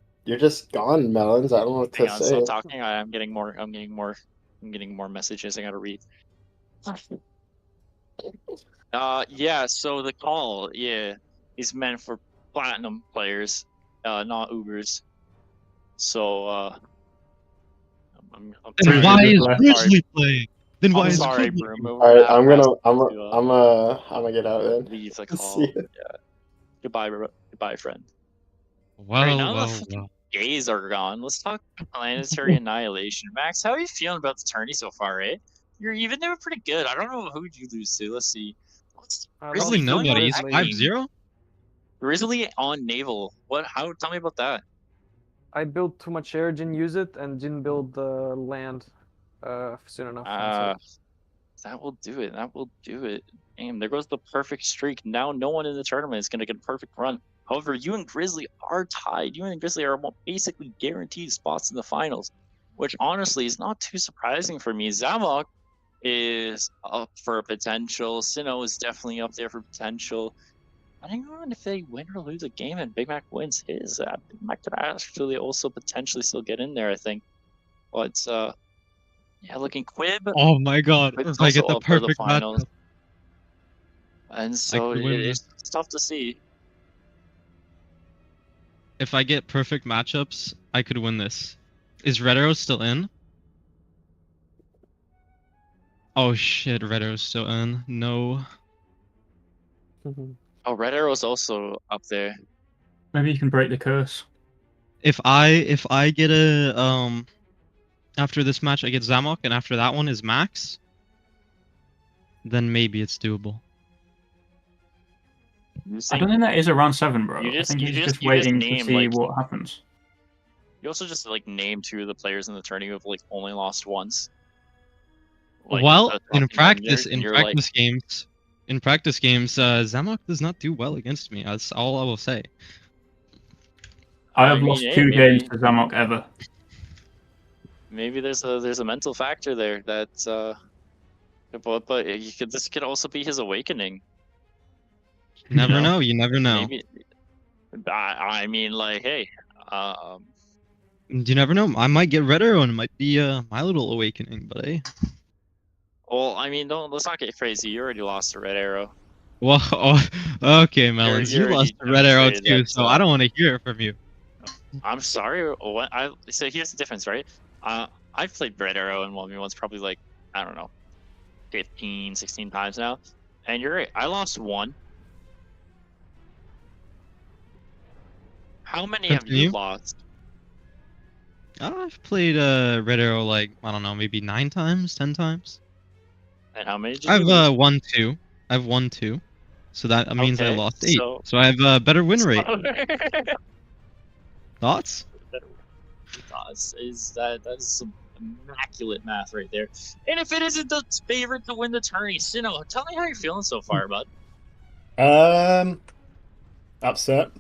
gone, Melons. I don't know what Hang to on, say. stop talking. I'm getting more messages. I gotta read. Yeah. So the call, is meant for platinum players, not Ubers. So, I'm Then why is sorry. Grizzly playing? Then why I'm is sorry, Quiblah? Broom. All right, I'm gonna gonna get out then. leave the See call. ya. Yeah. Goodbye, friend. Well, Right, now well, the fucking well. gays are gone. Let's talk Planetary Annihilation. Max, how are you feeling about the tourney so far, eh? You've been doing pretty good. I don't know who'd you lose to. Let's see. Probably Grizzly, nobody. He's Grizzly. 5-0? Grizzly on naval. Tell me about that. I built too much air, didn't use it, and didn't build the land soon enough. That will do it. Damn, there goes the perfect streak. Now no one in the tournament is gonna get a perfect run. However, you and Grizzly are tied. You and Grizzly are basically guaranteed spots in the finals, which honestly is not too surprising for me. Zamok is up for potential. Sino is definitely up there for potential. Depending on if they win or lose a game and Big Mac wins his, Big Mac could actually also potentially still get in there, I think. But yeah, looking Quib. Oh my god, Quib's if I get also the up for the perfect finals. matchup, And so could win it's tough to see. if I get perfect matchups, I could win this. Is redarrow still in? Oh shit, redarrow's still in. No. Oh, redarrow's also up there. Maybe you can break the curse. If I get a after this match I get Zamok and after that one is Max, then maybe it's doable. I don't think that is a round 7, bro. You just- I think you he's just- just you waiting just to name, see like- what happens. You also just like name 2 of the players in the tourney who have like only lost once. Like, Well, the in fucking practice, Nightmares, and you're like, in practice games, Zamok does not do well against me. That's all I will say. I I have mean, lost hey, 2 maybe- games to Zamok ever. maybe there's a mental factor there that but this could also be his awakening. Never No. know. You never know. Maybe I mean, like, hey, You never know. I might get redarrow and it might be my little awakening. But hey, well, I mean, let's not get crazy. You already lost to redarrow. well, okay, Melons, you already lost to redarrow demonstrated too, that, so I don't want to hear it from you. I'm sorry. What so here's the difference, right? I've played redarrow in 1v1s probably like, I don't know, 15, 16 times now, and you're right. I lost 1. How many have you Continue. lost? I've played redarrow like I don't know, maybe 9 times, 10 times. And how many did I've you lose? won 2. I've won 2, so that means I Okay, lost 8. so- So I have a better win rate. Thoughts? That's some immaculate math right there. And if it isn't the favorite to win the tourney, Sino, tell me how you're feeling so far, bud. Upset.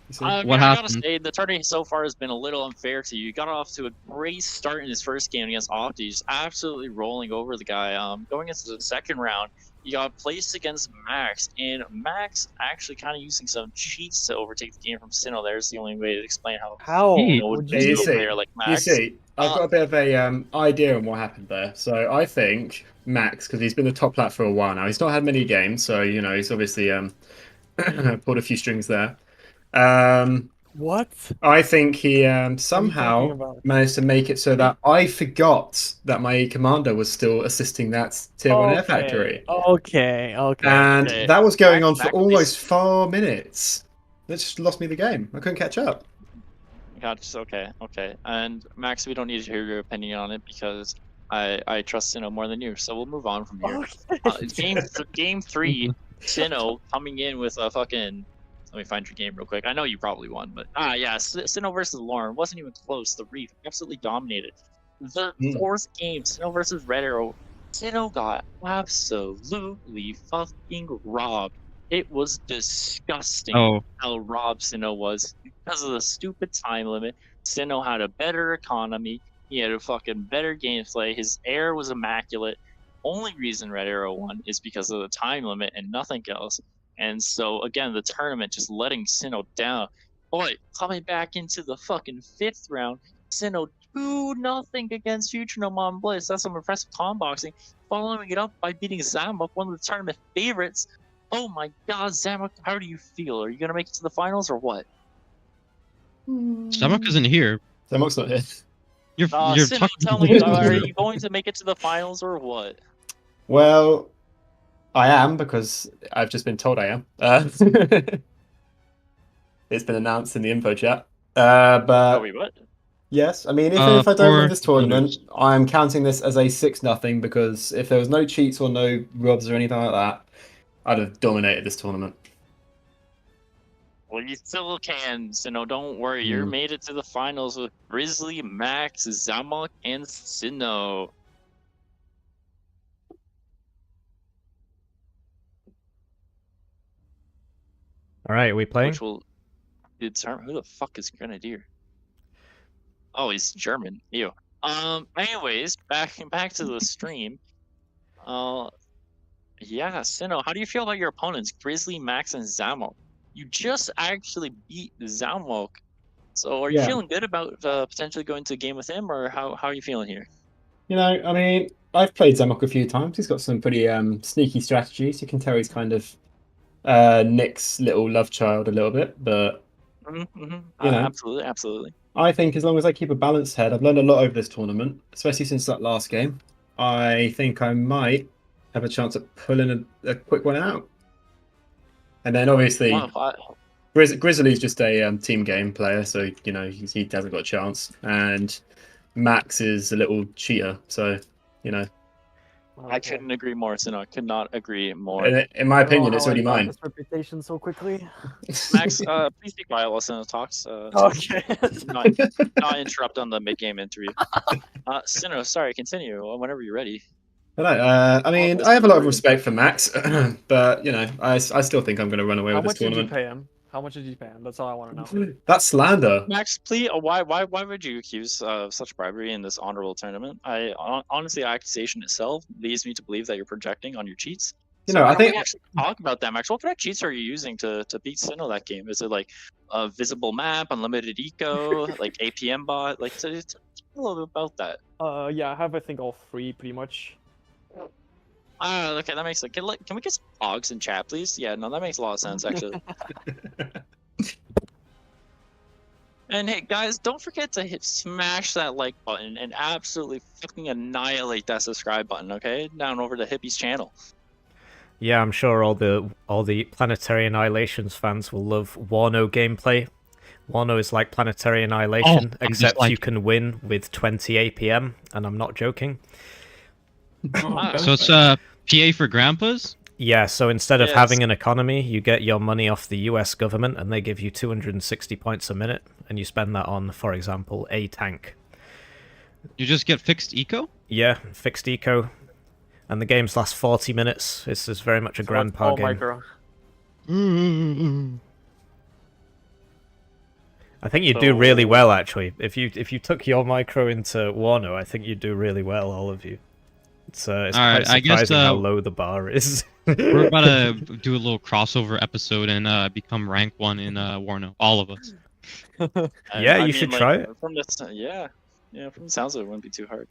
You see? I What gotta happened? say, the tourney so far has been a little unfair to you. You got off to a great start in his first game against Opti, just absolutely rolling over the guy. Going into the second round, you got placed against Max, and Max actually kind of using some cheats to overtake the game from Sino. There's the only way to explain how Hey. Sino would Would do Yeah, to you a see, player like Max. You see, I've got a bit of a idea on what happened there. So I think Max, because he's been the top plat for a while now, he's not had many games, so you know he's obviously pulled a few strings there. What? I think he talking somehow about? managed to make it so that I forgot that my commander was still assisting that tier 1 air factory. Okay. And Okay. that was going on for Max, almost 4 minutes. That just lost me the game. I couldn't catch up. Gotcha. Okay. And Max, we don't need to hear your opinion on it because I trust Sino more than you. So we'll move on from here. Game 3, Sino coming in with a fucking. Let me find your game real quick. I know you probably won, but yeah, Sino versus Lauren wasn't even close. The Reef absolutely dominated. The 4th game, Sino versus redarrow. Sino got absolutely fucking robbed. It was disgusting how robbed Sino was because of the stupid time limit. Sino had a better economy. He had a fucking better gameplay. His air was immaculate. Only reason redarrow won is because of the time limit and nothing else. And so again, the tournament just letting Sino down. Boy, coming back into the fucking 5th round, Sino 2-0 against futuregnome on Blitz. That's some impressive comboxing. Following it up by beating Zamok, one of the tournament favorites. Oh my god, Zamok, how do you feel? Are you gonna make it to the finals or what? Zamok isn't here. Zamok's not here. You're Sino, talking. tell me, are you going to make it to the finals or what? Well, I am, because I've just been told I am. It's been announced in the info chat. But wait, what? yes, I mean, if I don't win for this tournament, starters. I'm counting this as a 6-0, because if there was no cheats or no robs or anything like that, I'd have dominated this tournament. Well, you still can, Sino. Don't worry. You're made it to the finals with Grizzly, Max, Zamok, and Sino. All right, are we playing? Which will determine who the fuck is Grenadier. Oh, he's German. Ew. Anyways, back to the stream. Yeah, Sino, how do you feel about your opponents, Grizzly, Max, and Zamok? You just actually beat Zamok. So are you feeling good about potentially going to a game with him, or how are you feeling here? You know, I mean, I've played Zamok a few times. He's got some pretty sneaky strategies. You can tell he's kind of Nick's little love child a little bit, but you know, Absolutely. I think as long as I keep a balanced head, I've learned a lot over this tournament, especially since that last game. I think I might have a chance at pulling a quick one out. And then obviously, Grizzly's just a team game player, so you know he hasn't got a chance. And Max is a little cheater, so you know. I couldn't agree more, Sino. I could not agree more. In my opinion, it's already mine. This reputation so quickly. Max, please be quiet while Sino talks. Okay. not interrupt on the mid-game interview. Sino, sorry, continue whenever you're ready. I mean, I have a lot of respect for Max, but you know, I still think I'm going to run away with this tournament. How much did you pay him? How much did you pay him? That's all I want to know. That's slander. Max, please, why would you accuse of such bribery in this honorable tournament? Honestly, the accusation itself leads me to believe that you're projecting on your cheats. You know, I think we actually talk about that, Max. What kind of cheats are you using to beat Sino that game? Is it like a visible map, unlimited eco, like APM bot? Like, tell me a little bit about that. Yeah, I have I think all three pretty much. Okay, that makes sense. Can we get some dogs in chat, please? Yeah, no, that makes a lot of sense, actually. And hey, guys, don't forget to smash that like button and absolutely fucking annihilate that subscribe button, okay? Down over to Hippie's channel. Yeah, I'm sure all the Planetary Annihilations fans will love Warno gameplay. Warno is like Planetary Annihilation, except you can win with 20 APM, and I'm not joking. So it's PA for grandpas? Yeah, so instead of having an economy, you get your money off the US government, and they give you 260 points a minute, and you spend that on, for example, a tank. You just get fixed eco? Yeah, fixed eco. And the games last 40 minutes. This is very much a grandpa game. Micro. I think you do really well, actually. If you took your micro into Warno, I think you'd do really well, all of you. It's quite surprising how low the bar is. We're about to do a little crossover episode and become rank 1 in Warno. All of us. Yeah, you should try it. From the sounds of it, wouldn't be too hard.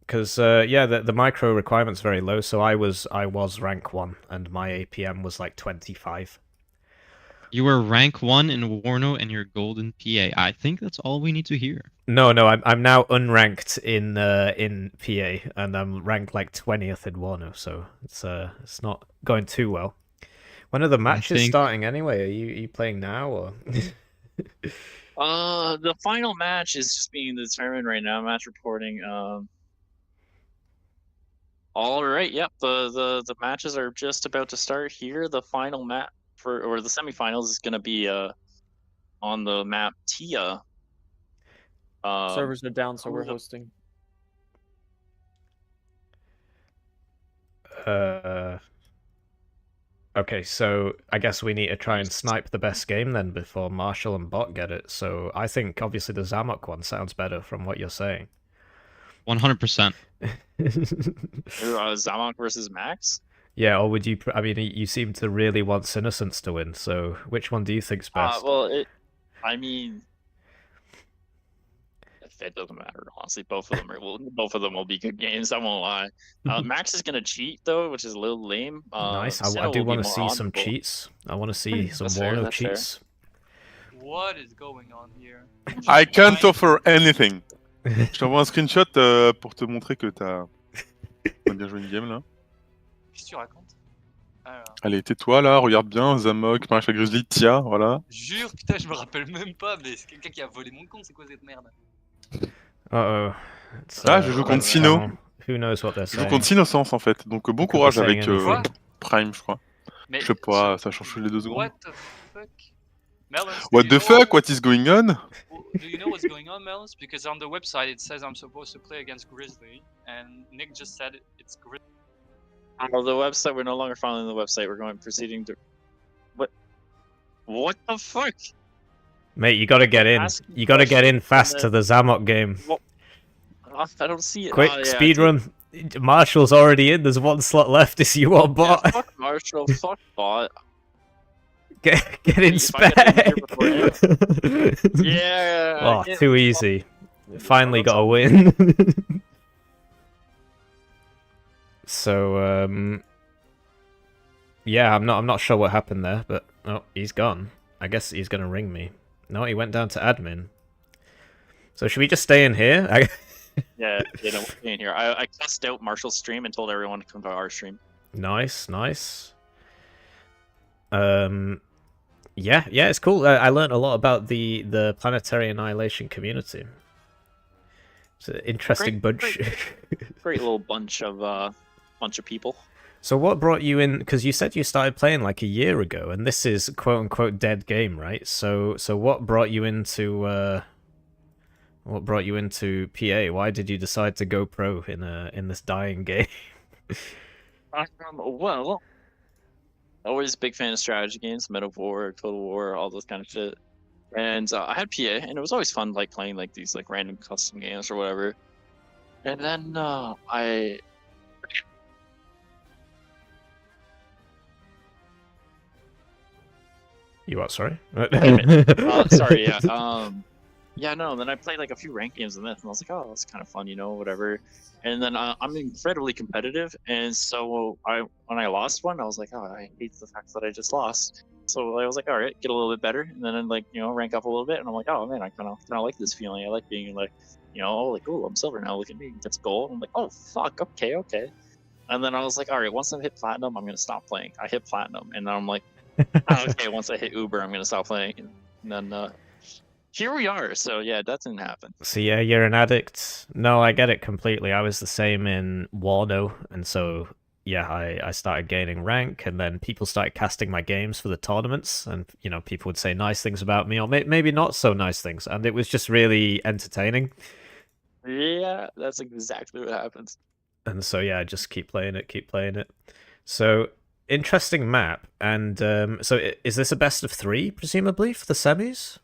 Because the micro requirement's very low, so I was rank 1, and my APM was like 25. You were rank 1 in Warno and you're golden PA. I think that's all we need to hear. No, I'm now unranked in PA, and I'm ranked like 20th in Warno, so it's not going too well. When are the matches starting anyway? Are you playing now or? The final match is just being determined right now. Match reporting. All right, yep. The matches are just about to start here. The final map or the semifinals is going to be on the map Tia. Servers are down, so we're hosting. Okay, so I guess we need to try and snipe the best game then before Marshall and Bot get it. So I think obviously the Zamok one sounds better from what you're saying. 100%. Zamok versus Max? Yeah, or would you? I mean, you seem to really want Sinoccence to win. So which one do you think's best? I mean, it doesn't matter. Honestly, both of them will be good games. I won't lie. Max is gonna cheat though, which is a little lame. Nice. I do want to see some cheats. I want to see some Warno cheats. Fair. What is going on here? I can't offer anything. Je t'envoie un screenshot pour te montrer que t'as bien joué une game là. Qu'est-ce que tu racontes? Allez, tais-toi là, regarde bien, Zamok, MaréchalGryzzly, Tia, voilà. Jure, putain, je me rappelle même pas, mais c'est quelqu'un qui a volé mon compte, c'est quoi cette merde? Uh-oh. Je joue contre Sino. Who knows what they're saying. Je joue contre Sinoccence en fait, donc bon courage avec Prime, je crois. Mais je sais pas, ça change les 2 secondes. What the fuck? Melon, what the fuck? What is going on? Do you know what's going on, Melon? Because on the website it says I'm supposed to play against Grizzly, and Nick just said it's Grizzly. Oh, the website, we're no longer following the website. We're proceeding to... What? What the fuck? Mate, you gotta get in. You gotta get in fast to the Zamok game. What? I don't see it. Quick, Oh, yeah, speedrun. Marshall's already in. There's one slot left. Is you on bot? Yeah, fuck Marshall. Fuck bot. Get in If I get in here spec. before him. Yeah. Oh, yeah. too easy. Finally got a win. So yeah, I'm not sure what happened there, but oh, he's gone. I guess he's gonna ring me. No, he went down to admin. So should we just stay in here? Yeah, you know, in here. I cussed out Marshall's stream and told everyone to come to our stream. Nice, nice. Yeah, it's cool. I learned a lot about the Planetary Annihilation community. It's an interesting bunch. Great little bunch of people. So what brought you in? Because you said you started playing like a year ago, and this is quote unquote dead game, right? So what brought you into PA? Why did you decide to go pro in this dying game? Well, always a big fan of strategy games, Meta War, Total War, all those kind of shit. And I had PA, and it was always fun, like playing like these like random custom games or whatever. And then You what? Sorry. sorry, yeah. Yeah, no. Then I played like a few ranked games in this, and I was like, oh, that's kind of fun, you know, whatever. And then I'm incredibly competitive, and so when I lost one, I was like, oh, I hate the fact that I just lost. So I was like, all right, get a little bit better, and then I like, you know, rank up a little bit, and I'm like, oh man, I kind of like this feeling. I like being like, you know, like, oh, I'm silver now. Look at me, gets gold. I'm like, oh fuck, okay. And then I was like, all right, once I hit platinum, I'm gonna stop playing. I hit platinum, and then I'm like, oh, okay, once I hit Uber, I'm gonna stop playing. And then here we are. So yeah, that didn't happen. So yeah, you're an addict. No, I get it completely. I was the same in Wano, and so yeah, I started gaining rank, and then people started casting my games for the tournaments, and you know, people would say nice things about me, or maybe not so nice things, and it was just really entertaining. Yeah, that's exactly what happens. And so yeah, I just keep playing it. So interesting map, and so is this a best of 3 presumably for the semis?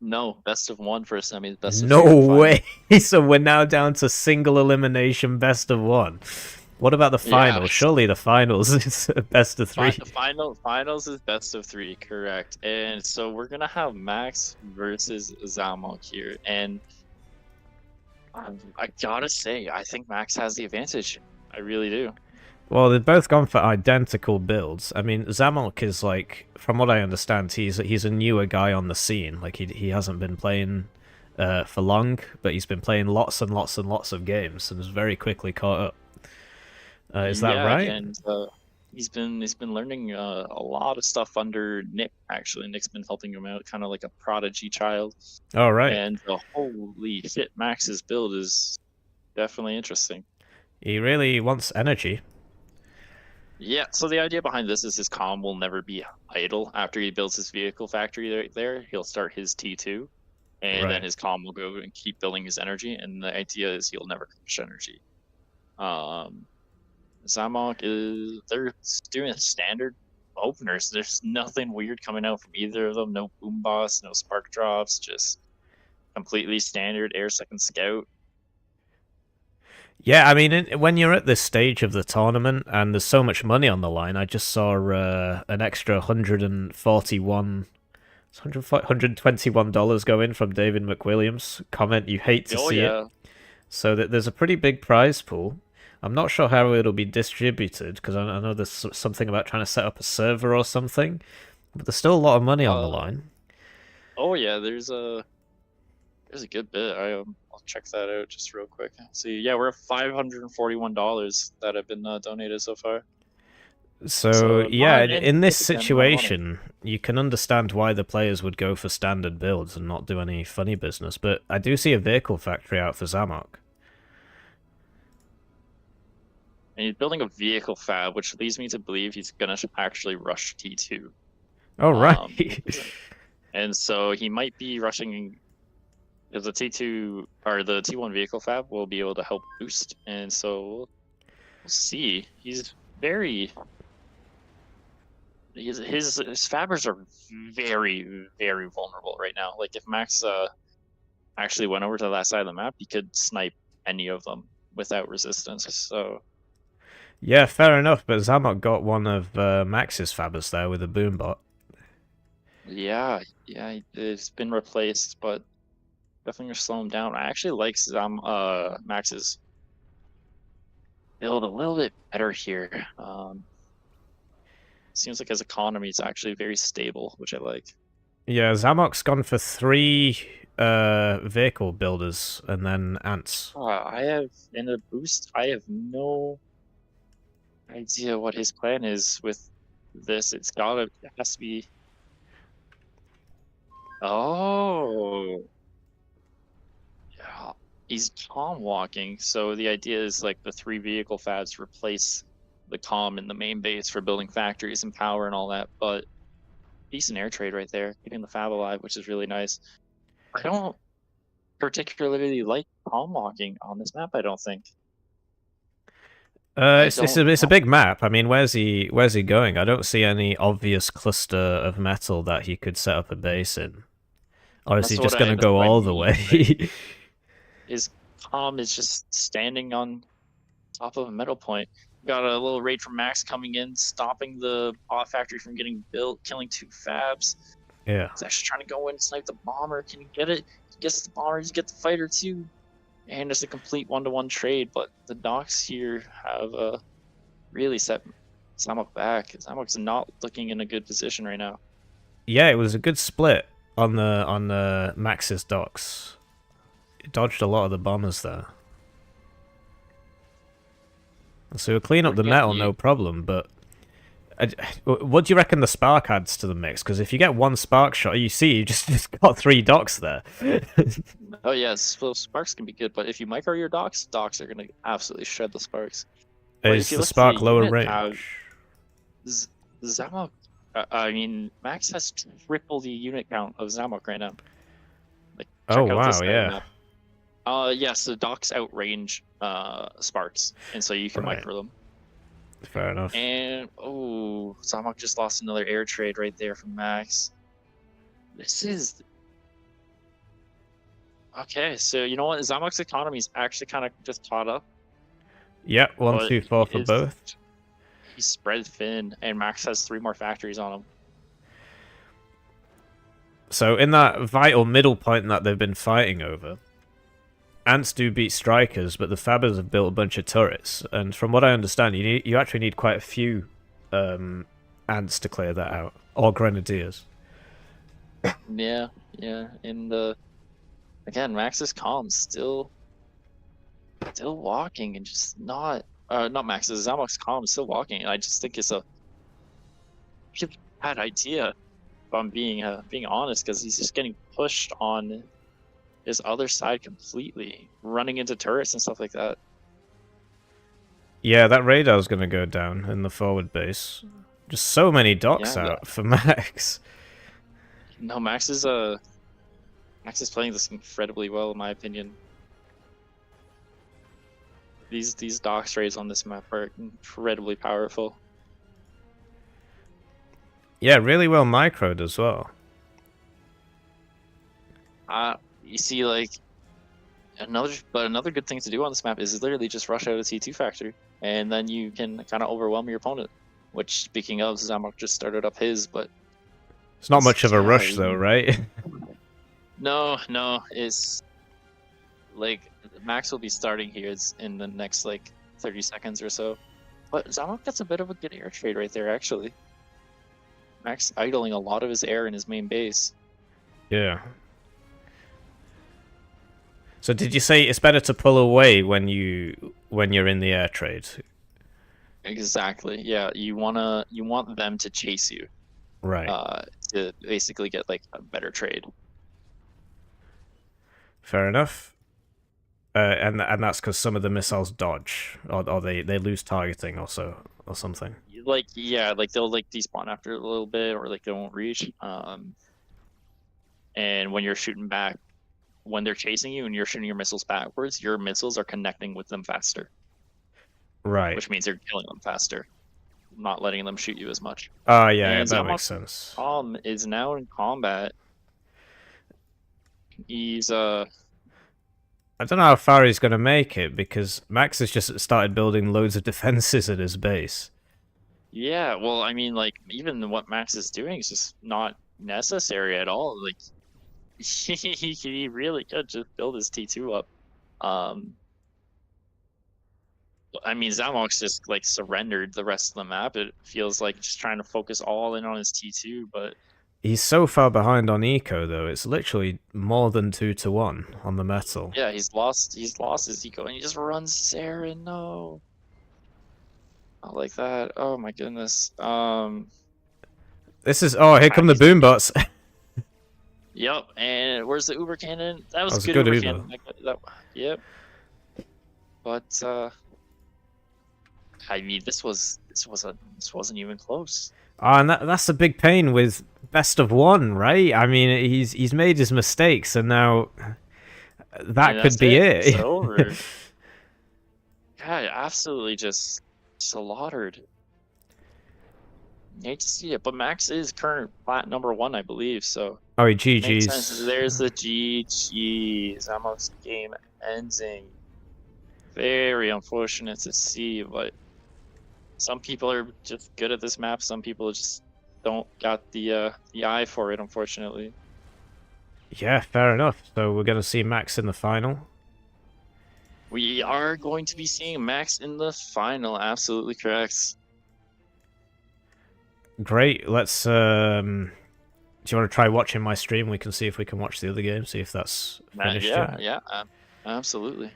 No, best of 1 for a semi. Best of No 3 for way. So we're now down to single elimination best of 1. What about the final? Yeah. Surely the finals is best of 3. Finals is best of 3, correct. And so we're gonna have Max versus Zamok here, and I gotta say, I think Max has the advantage. I really do. Well, they've both gone for identical builds. I mean, Zamok is like, from what I understand, he's a newer guy on the scene. Like he hasn't been playing for long, but he's been playing lots and lots and lots of games and has very quickly caught up. Is that right? And he's been learning a lot of stuff under Nick. Actually, Nick's been helping him out, kind of like a prodigy child. Oh right. And holy shit, Max's build is definitely interesting. He really wants energy. Yeah, so the idea behind this is his comm will never be idle. After he builds his vehicle factory there, he'll start his T2, and then his comm will go and keep building his energy, and the idea is he'll never crush energy. Zamok they're doing standard openers. There's nothing weird coming out from either of them. No boom boss, no spark drops, just completely standard air second scout. Yeah, I mean, when you're at this stage of the tournament and there's so much money on the line, I just saw an extra $121 go in from David McWilliams. Comment, you hate to see it. So that there's a pretty big prize pool. I'm not sure how it'll be distributed, because I know there's something about trying to set up a server or something, but there's still a lot of money on the line. Oh yeah, there's a good bit. I'll check that out just real quick. See, yeah, we're at $541 that have been donated so far. So yeah, in this situation, you can understand why the players would go for standard builds and not do any funny business. But I do see a vehicle factory out for Zamok. And he's building a vehicle fab, which leads me to believe he's gonna actually rush T2. Oh right. And so he might be rushing. Because the T2 or the T1 vehicle fab will be able to help boost, and so we'll see. He's very his fabbers are very, very vulnerable right now. Like if Max actually went over to that side of the map, he could snipe any of them without resistance. So yeah, fair enough. But Zamok got one of Max's fabbers there with a boombot. yeah, it's been replaced, but definitely gonna slow him down. I actually like Max's build a little bit better here. Seems like his economy is actually very stable, which I like. Yeah, Zamok's gone for 3 vehicle builders and then ants. I have in a boost. I have no idea what his plan is with this. It has to be. Oh, yeah. He's calm walking. So the idea is like the 3 vehicle fabs replace the calm in the main base for building factories and power and all that. But decent air trade right there, keeping the fab alive, which is really nice. I don't particularly like calm walking on this map. I don't think. It's a big map. I mean, where's he going? I don't see any obvious cluster of metal that he could set up a base in. Or is he just going to go all the way? His calm is just standing on top of a metal point. Got a little raid from Max coming in, stopping the bot factory from getting built, killing 2 fabs. Yeah. He's actually trying to go in and snipe the bomber. Can he get it? He gets the bomber, he gets the fighter too. And it's a complete 1-to-1 trade, but the docks here have really set Zamok back. Zamok's not looking in a good position right now. Yeah, it was a good split on the Max's docks. It dodged a lot of the bombers there. So we'll clean up the metal, no problem, but what do you reckon the spark adds to the mix? Because if you get 1 spark shot, you see you just got 3 docks there. Oh yeah, so sparks can be good, but if you micro your docks are going to absolutely shred the sparks. Is the spark lower range? Zamok, I mean, Max has triple the unit count of Zamok right now. Like, oh wow, yeah. Yes, the docks outrange sparks, and so you can micro them. Fair enough. And oh, Zamok just lost another air trade right there from Max. This is okay. So you know what? Zamok's economy is actually kind of just caught up. Yep, 1, 2, 4 for both. He's spread thin, and Max has 3 more factories on him. So in that vital middle point that they've been fighting over, ants do beat strikers, but the fabbers have built a bunch of turrets, and from what I understand, you actually need quite a few ants to clear that out, or grenadiers. Yeah, and again, Max's calm still walking and just not Max's, Zamok's calm is still walking, and I just think it's a really bad idea. If I'm being honest, because he's just getting pushed on his other side completely, running into turrets and stuff like that. Yeah, that radar's going to go down in the forward base. Just so many docks out for Max. No, Max is playing this incredibly well, in my opinion. These docks raids on this map are incredibly powerful. Yeah, really well microed as well. You see, like, another good thing to do on this map is literally just rush out a T2 factory, and then you can kind of overwhelm your opponent. Which, speaking of, Zamok just started up his, but it's not much of a rush though, right? No, it's like Max will be starting here in the next like 30 seconds or so. But Zamok gets a bit of a good air trade right there, actually. Max idling a lot of his air in his main base. Yeah. So did you say it's better to pull away when you're in the air trade? Exactly. Yeah, you want them to chase you. Right. To basically get like a better trade. Fair enough. And that's because some of the missiles dodge, or they lose targeting also, or something. Like they'll like despawn after a little bit, or like they won't reach. And when you're shooting back, when they're chasing you and you're shooting your missiles backwards, your missiles are connecting with them faster. Right. Which means you're killing them faster. not letting them shoot you as much. Oh yeah, And that Zamok makes sense. is now in combat. He's I don't know how far he's going to make it, because Max has just started building loads of defenses at his base. yeah, well, I mean, like, even what Max is doing is just not necessary at all. Like, he really could just build his T2 up. I mean, Zamok's just, like, surrendered the rest of the map. It feels like just trying to focus all in on his T2, but... He's so far behind on eco, though. It's literally more than 2-1 on the metal. Yeah, he's lost his eco, and he just runs Saren, no. Not like that. Oh my goodness. This is... Oh, here come the boom bots. Yep, and where's the Uber cannon? That was a good good Uber Uber. cannon. Yep. But I mean, this wasn't even close. Oh, and that's a big pain with best of one, right? I mean, he's made his mistakes, and now that could be it. It's over. God, absolutely just slaughtered. Hate to see it, but Max is current plat number 1, I believe. So. Oh, he Makes sense. GG's. There's the GG. Zamok's game ending. Very unfortunate to see, but some people are just good at this map. Some people just don't got the eye for it, unfortunately. Yeah, fair enough. So we're going to see Max in the final. We are going to be seeing Max in the final. Absolutely correct. Great. Let's... Do you want to try watching my stream? We can see if we can watch the other game, see if that's finished yet. Yeah, absolutely.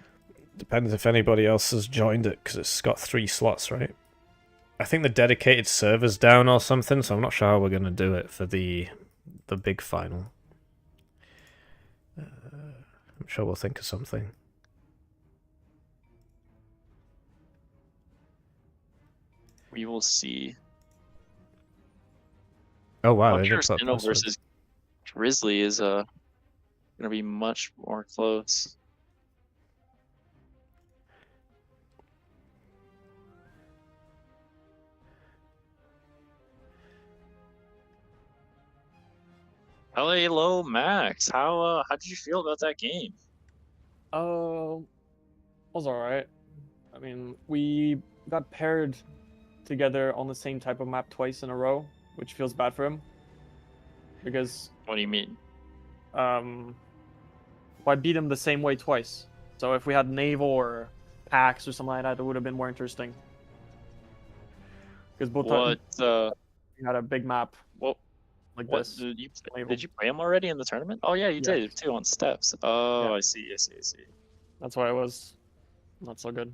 Depends if anybody else has joined it, because it's got 3 slots, right? I think the dedicated server's down or something, so I'm not sure how we're going to do it for the big final. I'm sure we'll think of something. We will see. Oh wow, I'm they sure did put Sino passwords. versus Grizzly is gonna be much more close. Hello, Max. How did you feel about that game? Was alright. I mean, we got paired together on the same type of map twice in a row, which feels bad for him. Because... What do you mean? Well, I beat him the same way twice. So if we had Naval or PAX or something like that, it would have been more interesting. Because both we had a big map like this. Did you play him already in the tournament? Oh yeah, you did too on steps. Oh, yeah. I see. That's why it was not so good.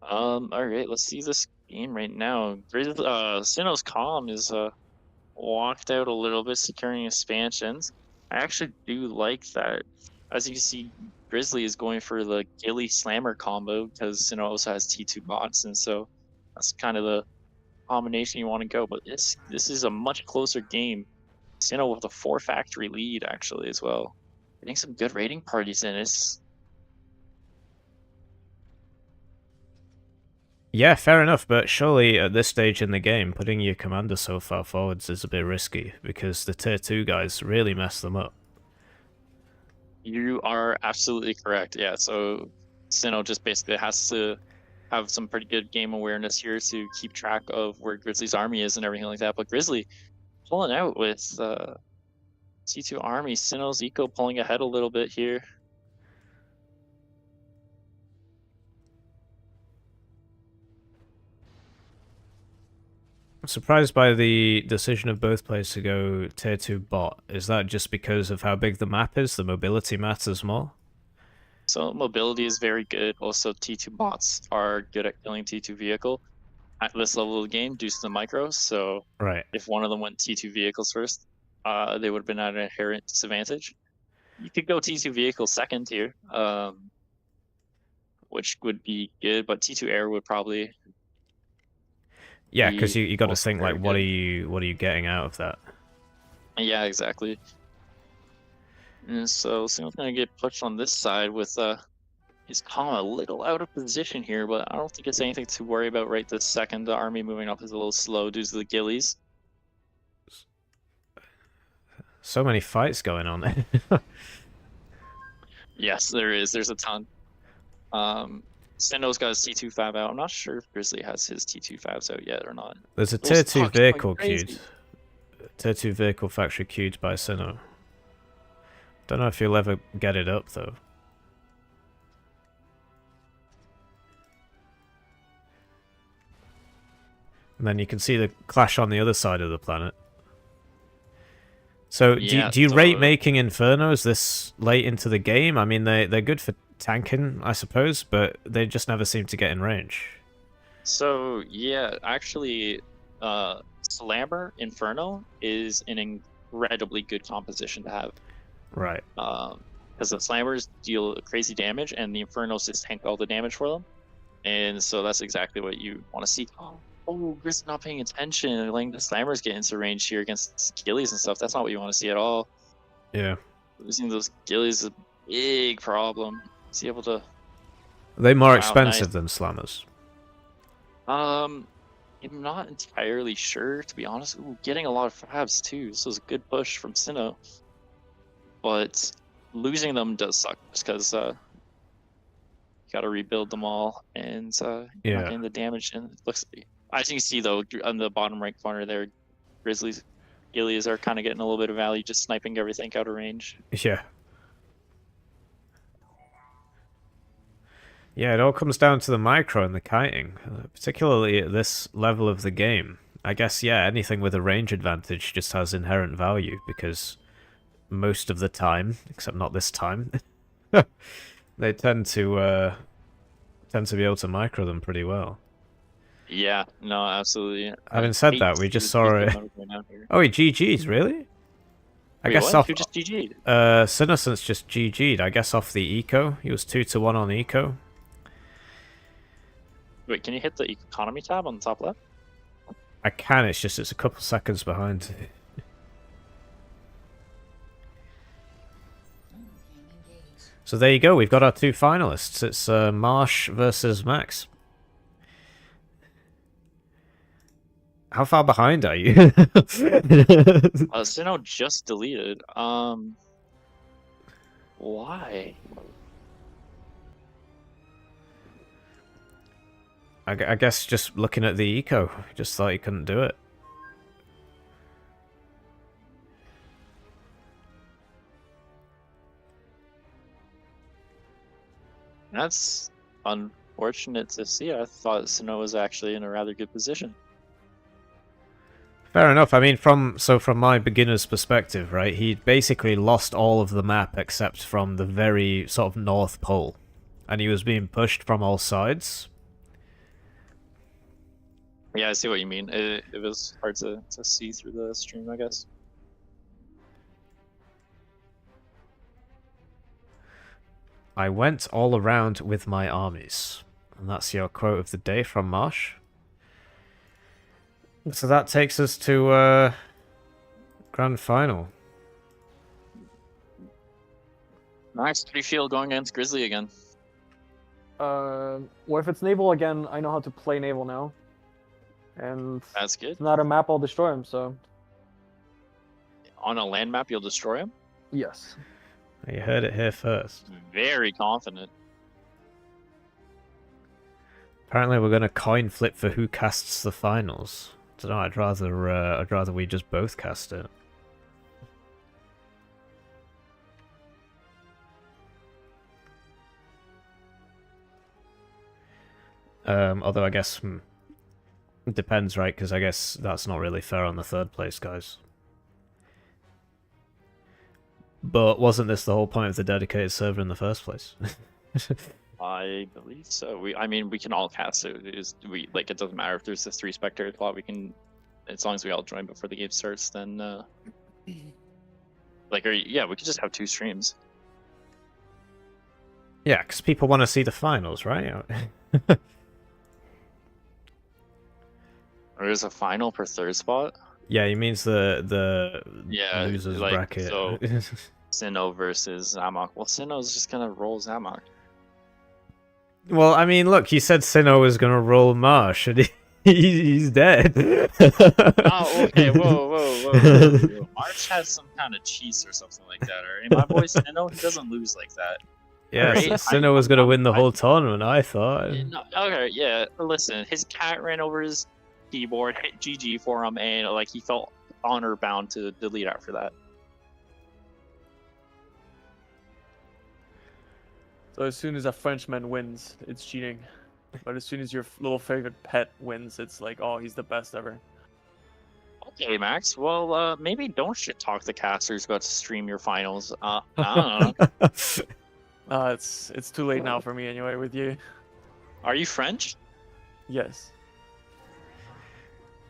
All right, let's see this game right now. Sino's Calm is walked out a little bit, securing expansions. I actually do like that. As you can see, Grizzly is going for the Gilly Slammer combo because Sino also has T2 bots, and so that's kind of the combination you want to go. But this is a much closer game. Sino with a 4-factory lead actually as well. Getting some good raiding parties in. Yeah, fair enough, but surely at this stage in the game, putting your commander so far forwards is a bit risky, because the tier 2 guys really mess them up. You are absolutely correct. Yeah, so Sino just basically has to have some pretty good game awareness here to keep track of where Grizzly's army is and everything like that. But Grizzly pulling out with C2 army. Sino's eco pulling ahead a little bit here. I'm surprised by the decision of both players to go tier 2 bot. Is that just because of how big the map is? The mobility matters more? So mobility is very good. Also, T2 bots are good at killing T2 vehicle at this level of the game due to the micros. So if one of them went T2 vehicles first, they would have been at an inherent disadvantage. You could go T2 vehicle second here, which would be good, but T2 air would probably... Yeah, because you got to think like, what are you getting out of that? Yeah, exactly. And so Sino's gonna get pushed on this side with He's calm a little out of position here, but I don't think it's anything to worry about right this second. The army moving up is a little slow due to the gillies. So many fights going on. Yes, there is. There's a ton. Sinnoh's got his T2 fab out. I'm not sure if Grizzly has his T2 fabs out yet or not. There's a Those tier 2 talks are vehicle going queued. Tier 2 vehicle factory queued by Sinnoh. Don't know if you'll ever get it up though. And then you can see the clash on the other side of the planet. So Yeah, do you so- rate making Infernos this late into the game? I mean, they're good for tanking, I suppose, but they just never seem to get in range. So yeah, actually, Slammer Inferno is an incredibly good composition to have. Right. Because the Slammers deal crazy damage, and the Infernos just tank all the damage for them. And so that's exactly what you want to see. Oh, Grizz not paying attention, letting the Slammers get into range here against Gillies and stuff. That's not what you want to see at all. Yeah. Losing those Gillies is a big problem. Is he able to... Are they more Wow, expensive nice. than Slammers? I'm not entirely sure, to be honest. Ooh, getting a lot of fabs too. This was a good push from Sinnoh. But losing them does suck, just because you gotta rebuild them all, and Yeah. not getting the damage. And it looks, as you can see though, on the bottom right corner there, Grizzlies, Gillies are kind of getting a little bit of value, just sniping everything out of range. Yeah. Yeah, it all comes down to the micro and the kiting, particularly at this level of the game. I guess, yeah, anything with a range advantage just has inherent value, because most of the time, except not this time, they tend to be able to micro them pretty well. Yeah, no, absolutely. Having said that, we just saw it. Oh, he GG'd, really? I Wait, guess what? off. Who just GG'd? Sinoccence just GG'd. I guess off the eco. He was 2-1 on eco. Wait, can you hit the economy tab on the top left? I can. It's just it's a couple seconds behind. So there you go. We've got our two finalists. It's Marsh versus Max. How far behind are you? Sinnoh just deleted. Why? I guess just looking at the eco, just thought he couldn't do it. That's unfortunate to see. I thought Sinnoh was actually in a rather good position. Fair enough. I mean, from my beginner's perspective, right, he basically lost all of the map except from the very sort of north pole, and he was being pushed from all sides. Yeah, I see what you mean. It was hard to see through the stream, I guess. I went all around with my armies. And that's your quote of the day from Marsh. So that takes us to grand final. Max, how do you feel going against Grizzly again? Well, if it's naval again, I know how to play naval now. And That's good. it's not a map, I'll destroy him, so... On a land map, you'll destroy him? Yes. You heard it here first. Very confident. Apparently we're going to coin flip for who casts the finals. I don't know, I'd rather we just both cast it. Although I guess it depends, right? Because I guess that's not really fair on the third place guys. But wasn't this the whole point of the dedicated server in the first place? I believe so. I mean, we can all cast it. It doesn't matter if there's a 3 spectator slot. We can, as long as we all join before the game starts. Then, we could just have 2 streams. Yeah, because people want to see the finals, right? Or is a final per third spot? Yeah, he means the losers bracket. So Sinnoh versus ZamokZamok. Well, Sinnoh's just gonna roll ZamokZamok. Well, I mean, look, you said Sinnoh was gonna roll Marsh, and he's dead. Oh, okay. Whoa. March has some kind of cheese or something like that. All right, my boy Sinnoh, he doesn't lose like that. Yeah, Right? Sinnoh was gonna win the whole tournament, I thought. No, okay, yeah. Listen, his cat ran over his keyboard, hit GG for him, and like he felt honor bound to delete after that. So as soon as a Frenchman wins, it's cheating. But as soon as your little favorite pet wins, it's like, oh, he's the best ever. Okay, Max. Well, maybe don't shit talk the casters about to stream your finals. I don't know. It's too late now for me anyway. With you. Are you French? Yes.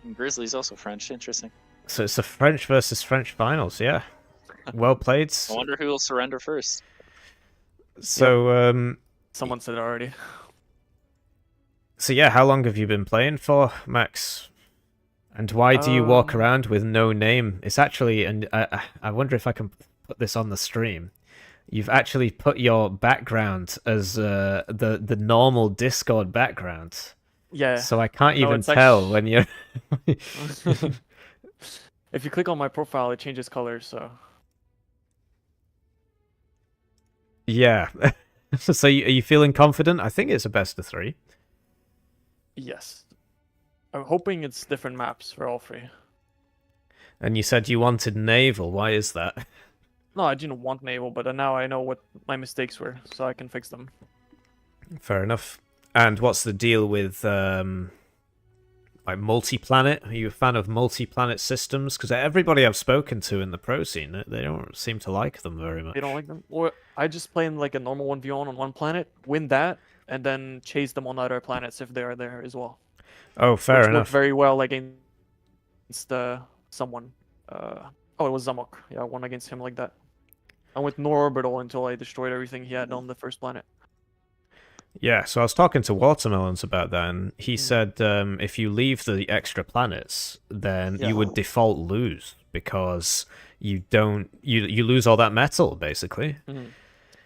And Grizzly's also French. Interesting. So it's the French versus French finals, yeah. Well played. I wonder who will surrender first. So, someone said it already. So yeah, how long have you been playing for, Max? And why do you walk around with no name? It's actually, and I wonder if I can put this on the stream. You've actually put your background as the normal Discord background. Yeah. So I can't even tell when you're. If you click on my profile, it changes colors. So. Yeah. So are you feeling confident? I think it's a best of 3. Yes. I'm hoping it's different maps for all 3. And you said you wanted naval. Why is that? No, I didn't want naval, but now I know what my mistakes were, so I can fix them. Fair enough. And what's the deal with like multi-planet? Are you a fan of multi-planet systems? Because everybody I've spoken to in the pro scene, they don't seem to like them very much. They don't like them? Or I just play in like a normal 1v1 on one planet, win that, and then chase them on other planets if they are there as well. Oh, fair Which enough. worked very well against someone. It was Zamok. Yeah, I won against him like that. I went no orbital until I destroyed everything he had on the first planet. Yeah, so I was talking to Watermelons about that, and he said if you leave the extra planets, then you would default lose because you lose all that metal basically. Mm-hmm.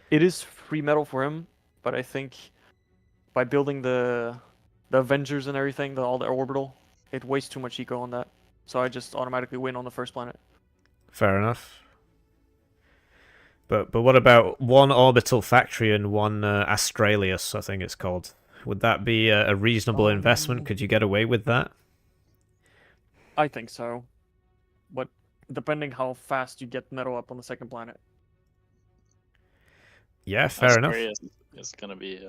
It is free metal for him, but I think by building the Avengers and everything, all the orbital, it wastes too much eco on that. So I just automatically win on the first planet. Fair enough. But what about one orbital factory and one Astralius, I think it's called? Would that be a reasonable investment? Could you get away with that? I think so. But depending how fast you get metal up on the second planet. Yeah, fair enough. It's going to be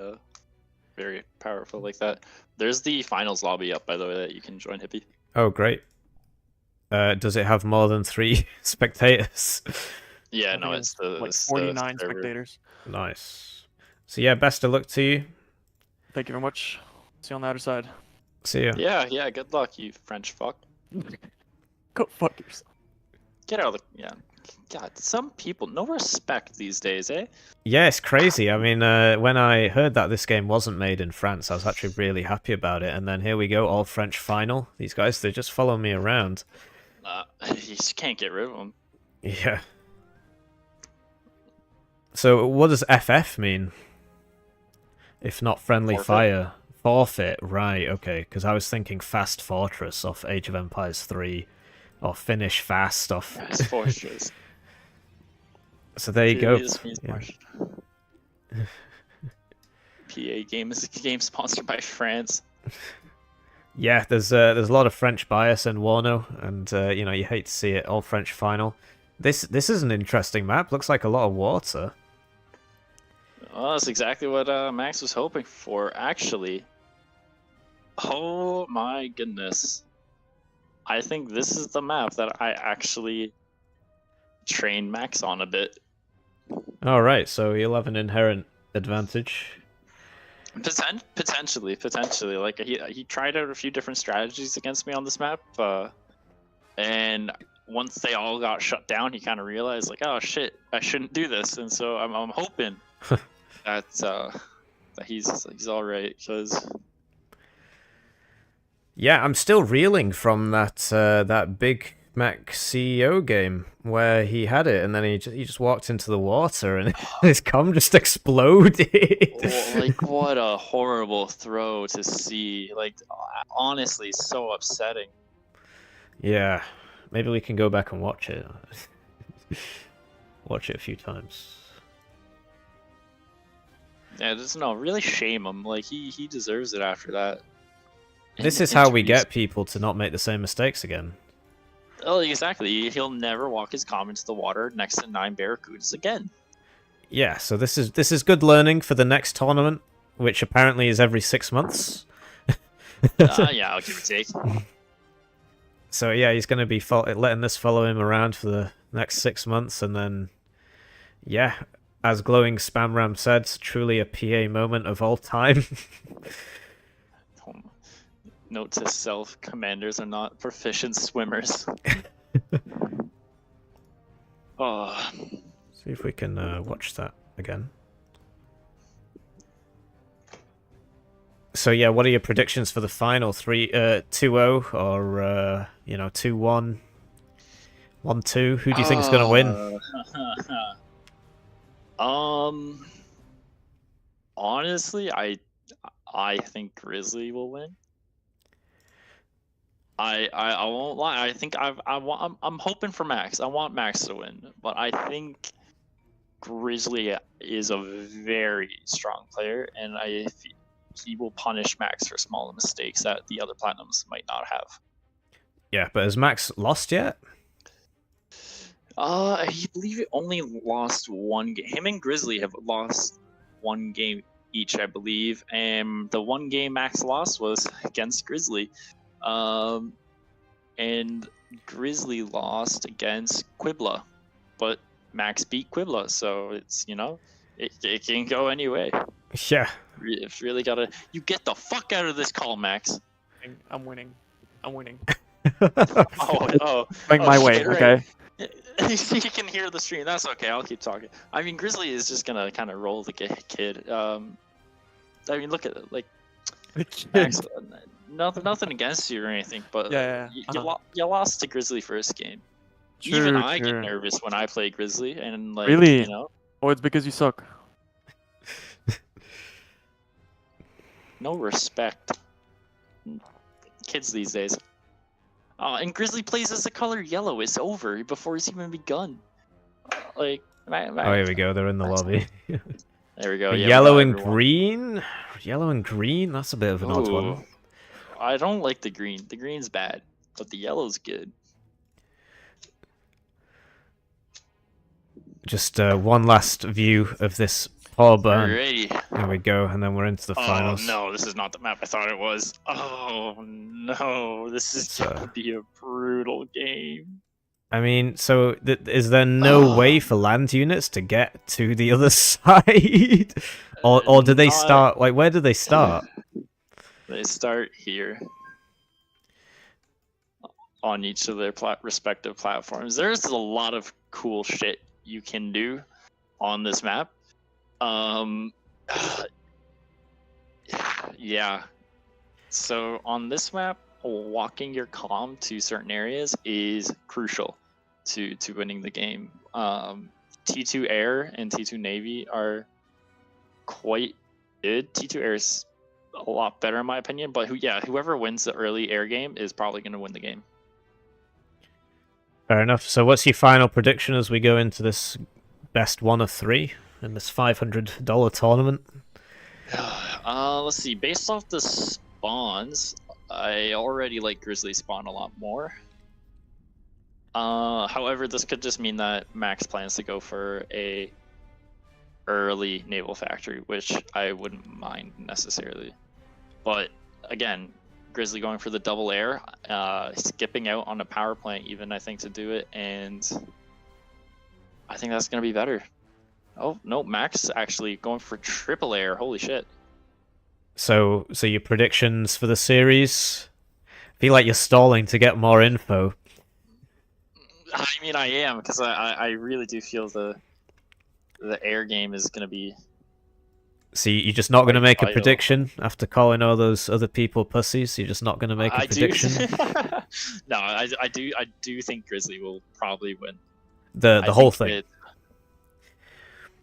very powerful like that. There's the finals lobby up, by the way, that you can join, Hippie. Oh, great. Does it have more than 3 spectators? Yeah, no, it's the like 49 spectators. Nice. So yeah, best of luck to you. Thank you very much. See you on the other side. See ya. Yeah, good luck, you French fuck. Go fuck yourself. Get out of the... Yeah. God, some people... No respect these days, eh? Yeah, it's crazy. I mean, when I heard that this game wasn't made in France, I was actually really happy about it. And then here we go, all French final. These guys, they just follow me around. You just can't get rid of them. Yeah. So what does FF mean? If not friendly fire. Forfeit, right, okay. Because I was thinking Fast Fortress off Age of Empires 3. Or Finish Fast off... Fast Fortress. So there you go. Yeah. PA game is a game sponsored by France. Yeah, there's a lot of French bias in Warno, and you hate to see it. All French final. This is an interesting map. Looks like a lot of water. Well, that's exactly what Max was hoping for, actually. Oh my goodness. I think this is the map that I actually trained Max on a bit. Alright, so he'll have an inherent advantage. Potentially. Like, he tried out a few different strategies against me on this map, and once they all got shut down, he kind of realized, like, oh shit, I shouldn't do this, and so I'm hoping that he's all right, because yeah, I'm still reeling from that big Max CEO game where he had it and then he just walked into the water and his comm just exploded. Oh, like, what a horrible throw to see. Like, honestly, so upsetting. Yeah, maybe we can go back and watch it. Watch it a few times. Yeah, just no, really shame him. Like, he deserves it after that. This is how we get people to not make the same mistakes again. Oh, exactly. He'll never walk his comm into the water next to 9 barracudas again. Yeah, so this is good learning for the next tournament, which apparently is every 6 months. Yeah, I'll give it a take. So yeah, he's going to be letting this follow him around for the next 6 months, and then, yeah, as Glowing Spam Ram said, truly a PA moment of all time. Note to self, commanders are not proficient swimmers. Oh. See if we can watch that again. So yeah, what are your predictions for the final? 2-0 or 2-1, 1-2? Who do you think is going to win? Honestly, I think Grizzly will win. I won't lie. I think I'm hoping for Max. I want Max to win, but I think Grizzly is a very strong player, and he will punish Max for smaller mistakes that the other Platinums might not have. Yeah, but has Max lost yet? I believe it only lost one game. Him and Grizzly have lost one game each, I believe, and the one game Max lost was against Grizzly. And Grizzly lost against Quiblah, but Max beat Quiblah, so it's, it can go any way. Yeah. It's really gotta. You get the fuck out of this call, Max. I'm winning. oh, Going my way, right. okay? You can hear the stream. That's okay. I'll keep talking. I mean, Grizzly is just gonna kind of roll the kid. I mean, look at it. Like, Max, nothing against you or anything, but you lost to Grizzly first game. Even I get nervous when I play Grizzly, and like, really? Oh, it's because you suck. No respect. Kids these days. And Grizzly plays as the color yellow. It's over before it's even begun. Like, oh, here we go. They're in the lobby. There we go. Yellow and green. Yellow and green. That's a bit of an odd one. I don't like the green. The green's bad, but the yellow's good. Just one last view of this pub. Alrighty. Here we go, and then we're into the finals. Oh no, this is not the map I thought it was. Oh no, this is gonna be a brutal game. I mean, so is there no way for land units to get to the other side? or do they start, like, where do they start? They start here. On each of their respective platforms. There's a lot of cool shit you can do on this map. Yeah. So on this map, walking your comm to certain areas is crucial to winning the game. T2 Air and T2 Navy are quite good. T2 Air is a lot better in my opinion, but whoever wins the early air game is probably going to win the game. Fair enough. So what's your final prediction as we go into this best one of 3 in this $500 tournament? Let's see. Based off the spawns, I already like Grizzly spawn a lot more. However, this could just mean that Max plans to go for a early naval factory, which I wouldn't mind necessarily. But again, Grizzly going for the double air, skipping out on a power plant even, I think, to do it, and I think that's going to be better. Oh, no, Max actually going for triple air. Holy shit. So your predictions for the series? I feel like you're stalling to get more info. I mean, I am, because I really do feel the air game is going to be So you're just not going to make a vital. prediction after calling all those other people pussies? You're just not going to make a prediction? No, I do think Grizzly will probably win. The whole thing?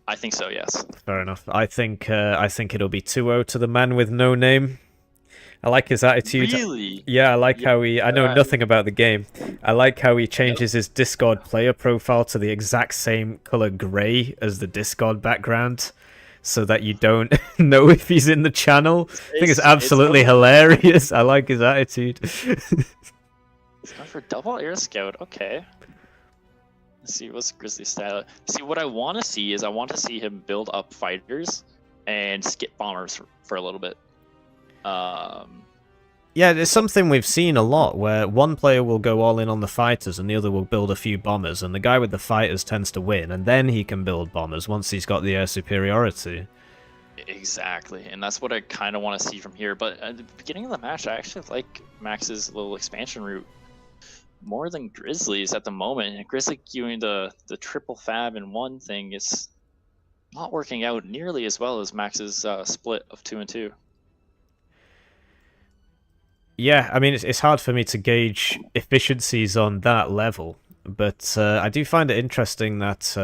I think so, yes. Fair enough. I think it'll be 2-0 to the man with no name. I like his attitude. Really? Yeah, I like how he... I know nothing about the game. I like how he changes his Discord player profile to the exact same color grey as the Discord background, so that you don't know if he's in the channel. I think it's absolutely hilarious. I like his attitude. It's going for double air scout. Okay. Let's see what's Grizzly style. See, what I want to see is I want to see him build up fighters and skip bombers for a little bit. Yeah, it's something we've seen a lot, where one player will go all in on the fighters and the other will build a few bombers, and the guy with the fighters tends to win, and then he can build bombers once he's got the air superiority. Exactly, and that's what I kind of want to see from here. But at the beginning of the match, I actually like Max's little expansion route more than Grizzly's at the moment. And Grizzly doing the triple fab in one thing is not working out nearly as well as Max's split of 2 and 2. Yeah, I mean, it's hard for me to gauge efficiencies on that level, but I do find it interesting that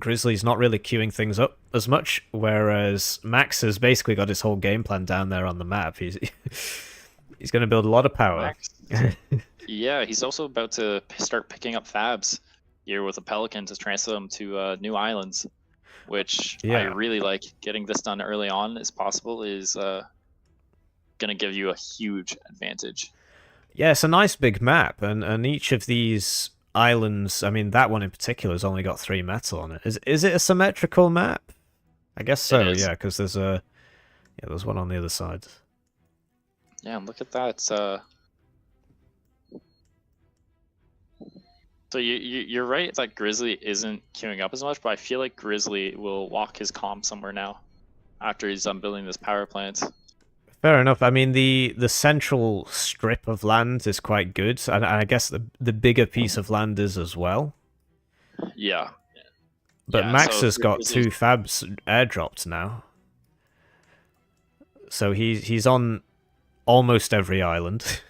Grizzly's not really queuing things up as much, whereas Max has basically got his whole game plan down there on the map. He's going to build a lot of power. Yeah, he's also about to start picking up fabs here with a Pelican to transfer them to new islands, which I really like. Getting this done early on as possible is... going to give you a huge advantage. Yeah, it's a nice big map, and each of these islands, I mean, that one in particular has only got 3 metal on it. Is it a symmetrical map? I guess so, yeah, because there's there's one on the other side. Yeah, look at that. So you're right that Grizzly isn't queuing up as much, but I feel like Grizzly will walk his comp somewhere now after he's done building this power plant. Fair enough. I mean, the central strip of land is quite good, and I guess the bigger piece of land is as well. Yeah. But Max has got 2 fabs airdropped now, so he's on almost every island.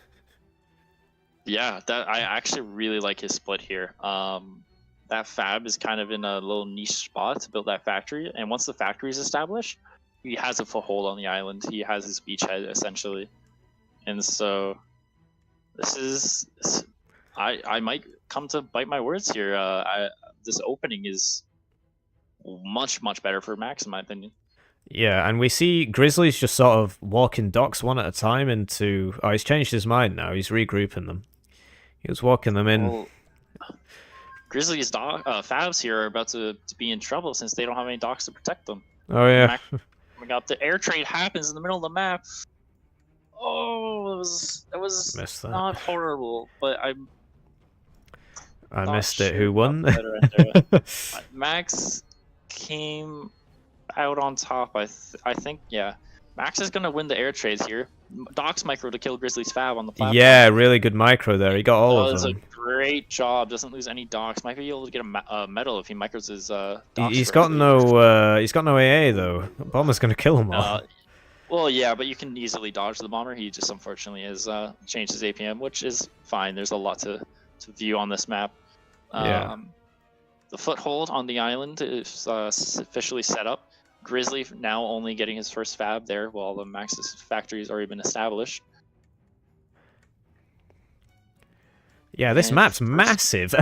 Yeah, that I actually really like his split here. That fab is kind of in a little niche spot to build that factory, and once the factory is established, he has a foothold on the island. He has his beachhead, essentially. And so, I might come to bite my words here. This opening is much, much better for Max, in my opinion. Yeah, and we see Grizzly's just sort of walking docks one at a time into... Oh, he's changed his mind now. He's regrouping them. He was walking them in. Well, Grizzly's fabs here are about to be in trouble since they don't have any docks to protect them. Oh, yeah. The air trade happens in the middle of the map. Oh, it was not horrible, but I missed it. Who won? Max came out on top. I think, yeah. Max is gonna win the air trades here. Doc's micro to kill Grizzly's fab on the platform. Yeah, really good micro there. He got all of them. Does a great job. Doesn't lose any docks. Might be able to get a medal if he micros his docks. He's got no AA though. Bomber's gonna kill him all. Well, yeah, but you can easily dodge the bomber. He just unfortunately has changed his APM, which is fine. There's a lot to view on this map. Yeah. The foothold on the island is officially set up. Grizzly now only getting his first fab there, while the Max's factory has already been established. Yeah, this map's massive.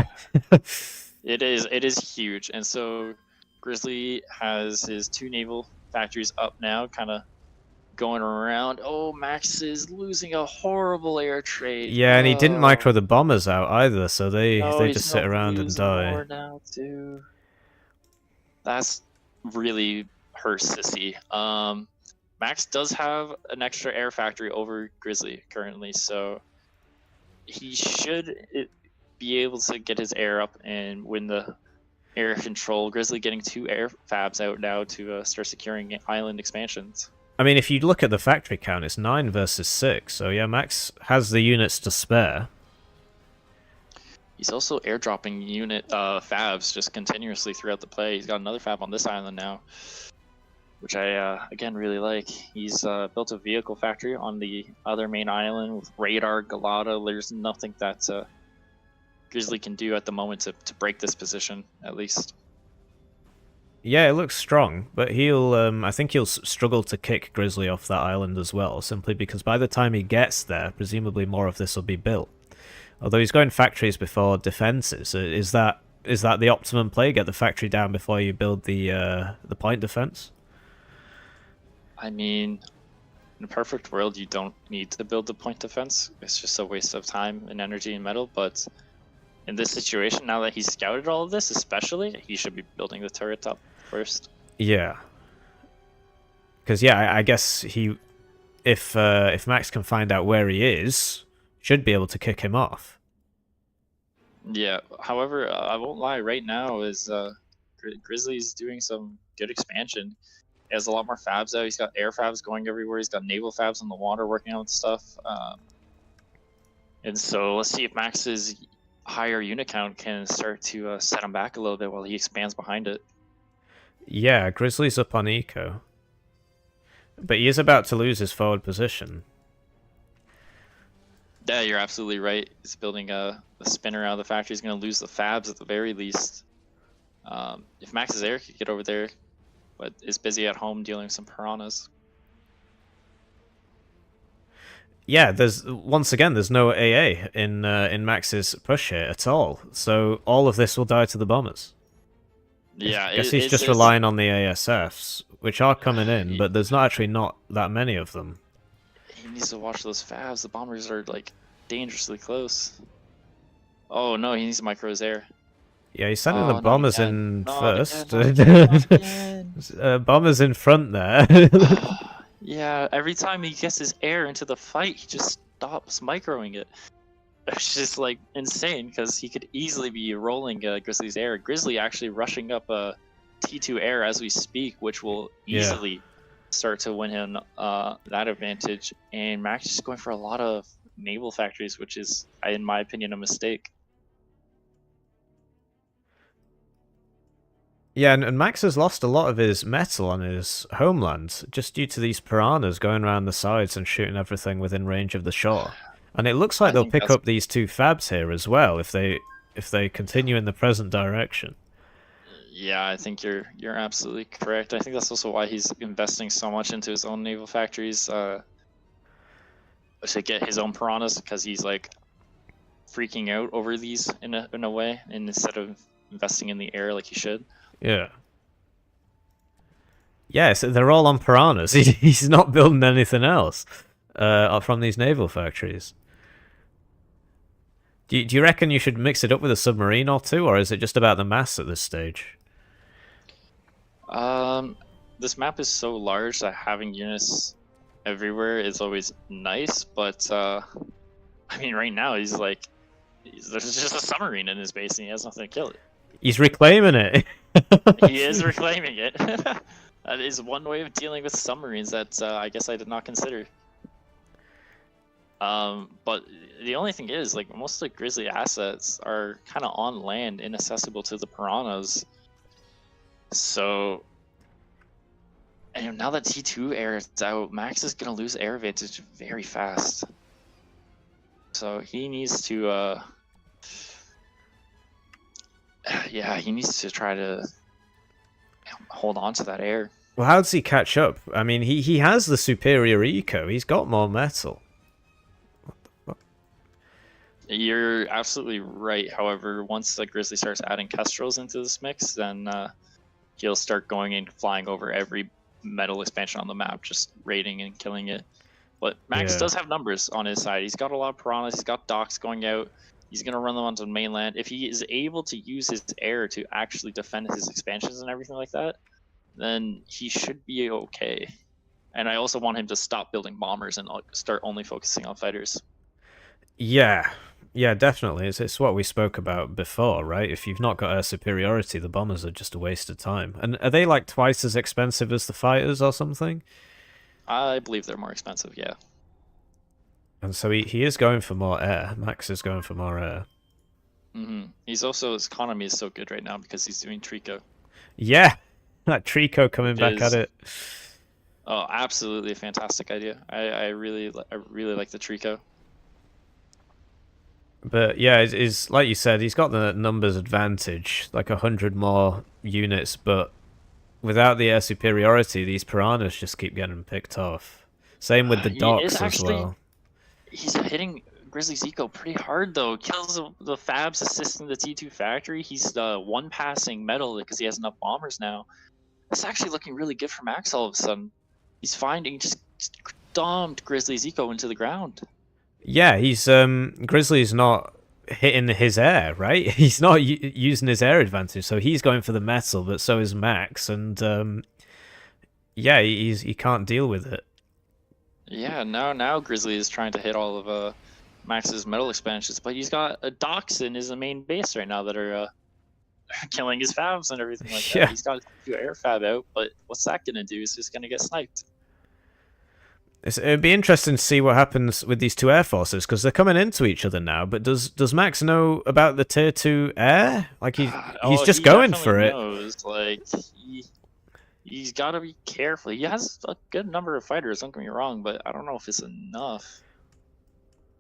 It is huge, and so Grizzly has his 2 naval factories up now, kind of going around. Oh, Max is losing a horrible air trade. Yeah, and he didn't micro the bombers out either, so they just sit around and die. More now too. That's really hurts to see. Max does have an extra air factory over Grizzly currently, so he should be able to get his air up and win the air control. Grizzly getting 2 air fabs out now to start securing island expansions. I mean, if you look at the factory count, it's 9 versus 6, so yeah, Max has the units to spare. He's also airdropping unit fabs just continuously throughout the play. He's got another fab on this island now. which I again really like. He's built a vehicle factory on the other main island with radar, Galata. There's nothing that Grizzly can do at the moment to break this position, at least. Yeah, it looks strong, but he'll I think he'll struggle to kick Grizzly off that island as well, simply because by the time he gets there, presumably more of this will be built. Although he's going factories before defenses, is that the optimum play? Get the factory down before you build the point defense? I mean, in a perfect world, you don't need to build the point defense. It's just a waste of time and energy and metal, but in this situation, now that he's scouted all of this, especially, he should be building the turret up first. Yeah. Because, yeah, I guess if Max can find out where he is, should be able to kick him off. Yeah, however, I won't lie, right now is Grizzly's doing some good expansion. He has a lot more fabs out. He's got air fabs going everywhere. He's got naval fabs on the water working on stuff. And so let's see if Max's higher unit count can start to set him back a little bit while he expands behind it. Yeah, Grizzly's up on eco. But he is about to lose his forward position. Yeah, you're absolutely right. He's building a spin around the factory. He's going to lose the fabs at the very least. If Max is there, he could get over there, but is busy at home dealing with some piranhas. Yeah, there's no AA in Max's push here at all. So all of this will die to the bombers. Yeah, I guess he's just relying on the ASFs, which are coming in, but there's not that many of them. He needs to watch those fabs. The bombers are like dangerously close. Oh no, he needs to micro his air. Yeah, he's sending the bombers in first. Bombers in front there. Yeah, every time he gets his air into the fight, he just stops microing it. It's just like insane because he could easily be rolling Grizzly's air. Grizzly actually rushing up T2 air as we speak, which will easily start to win him that advantage. And Max is going for a lot of naval factories, which is, in my opinion, a mistake. Yeah, and Max has lost a lot of his metal on his homeland just due to these piranhas going around the sides and shooting everything within range of the shore. And it looks like they'll pick up these two fabs here as well if they continue in the present direction. Yeah, I think you're absolutely correct. I think that's also why he's investing so much into his own naval factories to get his own piranhas, because he's like freaking out over these in a way, and instead of investing in the air like he should. Yeah. Yeah, so they're all on piranhas. He's not building anything else from these naval factories. Do you reckon you should mix it up with a submarine or two, or is it just about the mass at this stage? This map is so large that having units everywhere is always nice, but I mean, right now there's just a submarine in his base and he has nothing to kill it. He's reclaiming it. He is reclaiming it. That is one way of dealing with submarines that I guess I did not consider. But the only thing is, like, most of the Grizzly assets are kind of on land, inaccessible to the piranhas. So, and now that T2 air is out, Max is going to lose air advantage very fast. So he needs to, yeah, he needs to try to hold on to that air. Well, how does he catch up? I mean, he has the superior eco. He's got more metal. You're absolutely right. However, once the Grizzly starts adding Kestrels into this mix, then he'll start going and flying over every metal expansion on the map, just raiding and killing it. But Max does have numbers on his side. He's got a lot of piranhas. He's got docks going out. He's going to run them onto the mainland. If he is able to use his air to actually defend his expansions and everything like that, then he should be okay. And I also want him to stop building bombers and start only focusing on fighters. Yeah, definitely. It's what we spoke about before, right? If you've not got air superiority, the bombers are just a waste of time. And are they like twice as expensive as the fighters or something? I believe they're more expensive, yeah. And so he is going for more air. Max is going for more air. He's also, his economy is so good right now because he's doing Trico. Yeah, That Trico coming back at it. Oh, absolutely a fantastic idea. I really like the Trico. But yeah, is like you said, he's got the numbers advantage, like 100 more units, but without the air superiority, these piranhas just keep getting picked off. Same with the docks as well. He's hitting Grizzly's eco pretty hard though. Kills the Fabs assisting the T2 factory. He's one passing metal because he has enough bombers now. It's actually looking really good for Max all of a sudden. He's just dumped Grizzly's eco into the ground. Yeah, he's Grizzly's not hitting his air, right? He's not using his air advantage, so he's going for the metal, but so is Max, and yeah, he can't deal with it. Yeah, now Grizzly is trying to hit all of Max's metal expansions, but he's got a docks in his main base right now that are killing his fabs and everything like that. Yeah. He's got a air fab out, but what's that gonna do? It's just gonna get sniped. It'd be interesting to see what happens with these two air forces, because they're coming into each other now, but does Max know about the tier 2 air? Like, he's just going for it. Knows. Like, he's got to be careful. He has a good number of fighters, don't get me wrong, but I don't know if it's enough.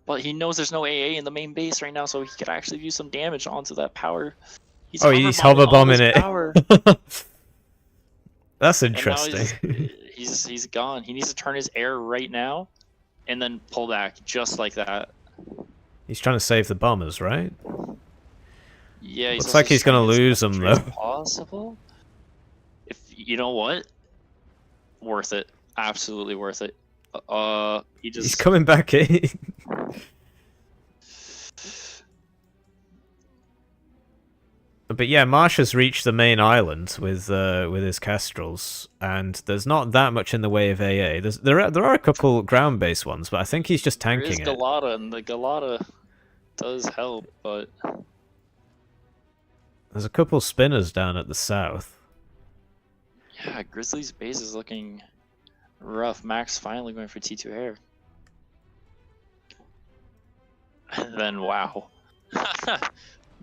But he knows there's no AA in the main base right now, so he could actually do some damage onto that power. He's hoverbombing it. That's interesting. He's gone. He needs to turn his air right now, and then pull back just like that. He's trying to save the bombers, right? Yeah. Looks like he's gonna lose them though. Possible. If you know what, worth it. Absolutely worth it. He's coming back in. But yeah, Marsh has reached the main island with his Kestrels, and there's not that much in the way of AA. There are a couple ground-based ones, but I think he's just tanking it. There is Galata, and the Galata does help, but there's a couple spinners down at the south. Yeah, Grizzly's base is looking rough. Max finally going for T2 air. And then wow.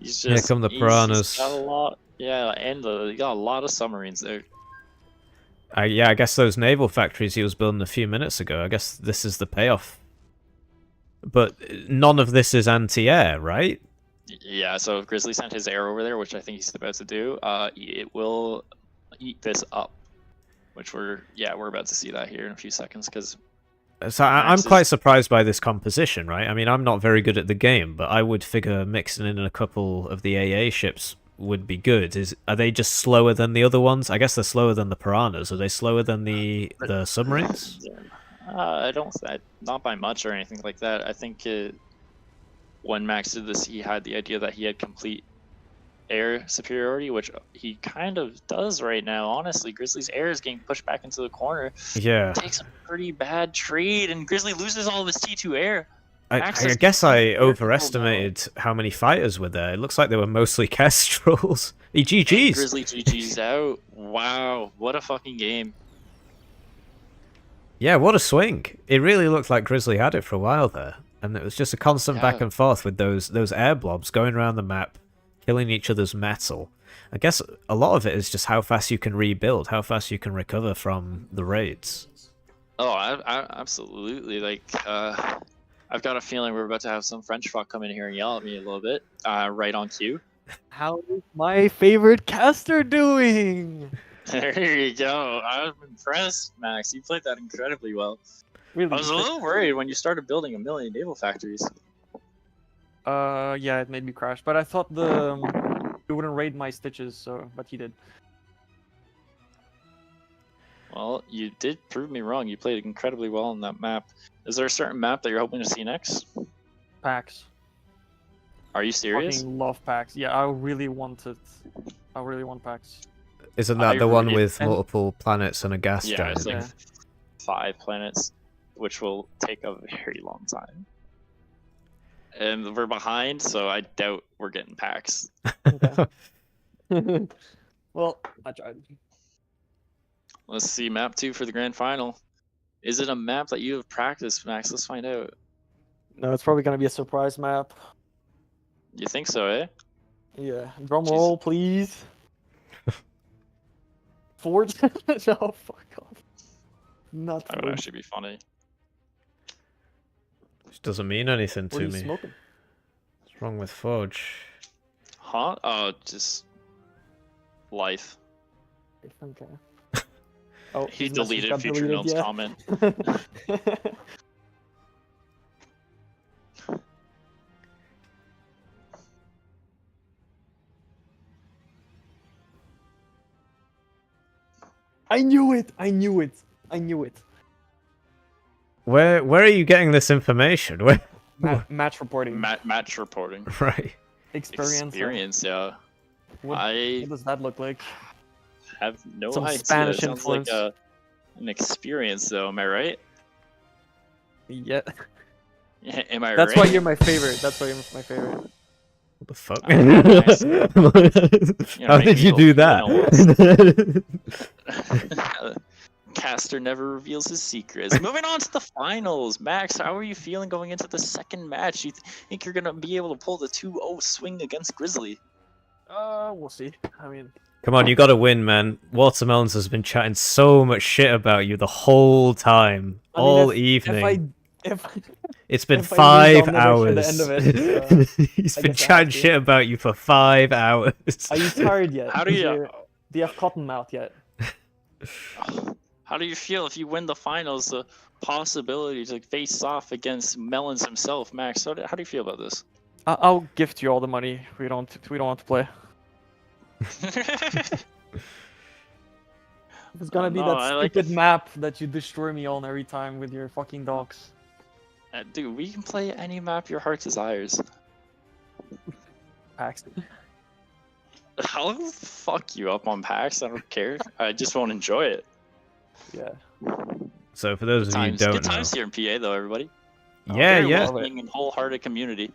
Here come the piranhas. He's got a lot, yeah, and he got a lot of submarines there. Yeah, I guess those naval factories he was building a few minutes ago, I guess this is the payoff. But none of this is anti-air, right? Yeah, so if Grizzly sent his air over there, which I think he's about to do, it will eat this up. Which we're about to see that here in a few seconds, because... So I'm quite surprised by this composition, right? I mean, I'm not very good at the game, but I would figure mixing in a couple of the AA ships would be good. Are they just slower than the other ones? I guess they're slower than the piranhas. Are they slower than the submarines? Not by much or anything like that. I think when Max did this, he had the idea that he had complete air superiority, which he kind of does right now. Honestly, Grizzly's air is getting pushed back into the corner. Yeah. It takes a pretty bad trade, and Grizzly loses all of his T2 air. I guess I overestimated how many fighters were there. It looks like they were mostly Kestrels. He GG's. Grizzly GG's out. Wow, what a fucking game. Yeah, what a swing. It really looked like Grizzly had it for a while there. And it was just a constant back and forth with those air blobs going around the map, killing each other's metal. I guess a lot of it is just how fast you can rebuild, how fast you can recover from the raids. Oh, I absolutely. Like, I've got a feeling we're about to have some French fuck come in here and yell at me a little bit, right on cue. How is my favorite caster doing? There you go. I'm impressed, Max. You played that incredibly well. Really? I was a little worried when you started building 1 million naval factories. Yeah, it made me crash, but I thought it wouldn't raid my stitches, but he did. Well, you did prove me wrong. You played incredibly well on that map. Is there a certain map that you're hoping to see next? PAX. Are you serious? I fucking love PAX. Yeah, I really want it. I really want PAX. Isn't that the one with multiple planets and a gas giant? It's like 5 planets, which will take a very long time. And we're behind, so I doubt we're getting PAX. Well, I tried. Let's see, map 2 for the grand final. Is it a map that you have practiced, Max? Let's find out. No, it's probably gonna be a surprise map. You think so, eh? Yeah. Drum roll, please. Forge? No, fuck off. Not That would Forge. actually be funny. Which doesn't mean anything What to are you me. smoking? What's wrong with Forge? Huh? Oh, just life. Okay. Oh, He his message deleted got Future deleted, Gnome's yeah. comment. I knew it! I knew it! I knew it. Where are you getting this information? Where? Match reporting. Match reporting. Right. Experience, yeah. What does that look like? Have no Some idea. Spanish It sounds like influence. an experience, though. Am I right? Yeah. Yeah, am I That's right? why you're my favorite. That's why you're my favorite. What the fuck? You're How did making you me do feel that? Caster never reveals his secrets. Moving on to the finals. Max, how are you feeling going into the second match? You think you're going to be able to pull the 2-0 swing against Grizzly? We'll see. I mean... Come on, you gotta win, man. Watermelons has been chatting so much shit about you the whole time. All evening. It's been 5 hours. He's been chatting shit about you for 5 hours. Are you tired yet? How do you... Do you have cotton mouth yet? How do you feel if you win the finals? The possibility to face off against Melons himself, Max. How do you feel about this? I'll gift you all the money. We don't want to play. It's gonna be that stupid map that you destroy me on every time with your fucking dogs. Dude, we can play any map your heart desires. PAX. I'll fuck you up on PAX. I don't care. I just won't enjoy it. Yeah. So for those of you who don't good know, times here in PA, though, everybody. Yeah, very yeah. welcoming and wholehearted community.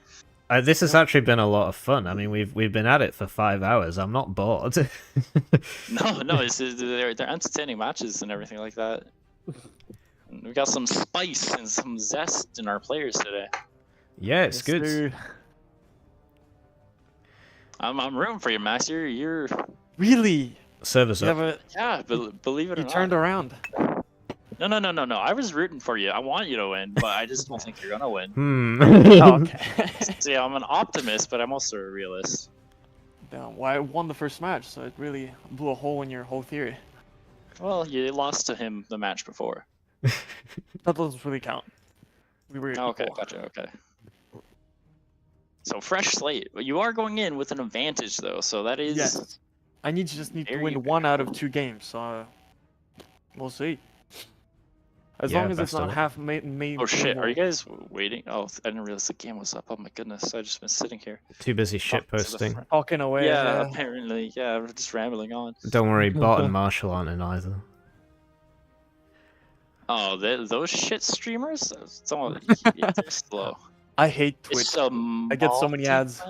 This has actually been a lot of fun. I mean, we've been at it for 5 hours. I'm not bored. No, they're entertaining matches and everything like that. We got some spice and some zest in our players today. Yeah, it's good. Dude. I'm rooting for you, Max. You're really servers up. Yeah, believe it or not. You turned around. No. I was rooting for you. I want you to win, but I just don't think you're gonna win. Oh, okay. So yeah, I'm an optimist, but I'm also a realist. Damn, well, I won the first match, so it really blew a hole in your whole theory. Well, you lost to him the match before. That doesn't really count. We were okay, equal. gotcha. Okay. So fresh slate, but you are going in with an advantage, though. So that is. Yes. I just need to Very win 1 out of 2 games. So we'll see. As long as it's not half made. Oh shit! Are you guys waiting? Oh, I didn't realize the game was up. Oh my goodness! I just been sitting here. Too busy shit posting. Talking away. Yeah, apparently. Yeah, we're just rambling on. Don't worry, Bot and Marshall aren't in either. Oh, those shit streamers? Yeah, they're slow. I hate Twitch. I get so many ads.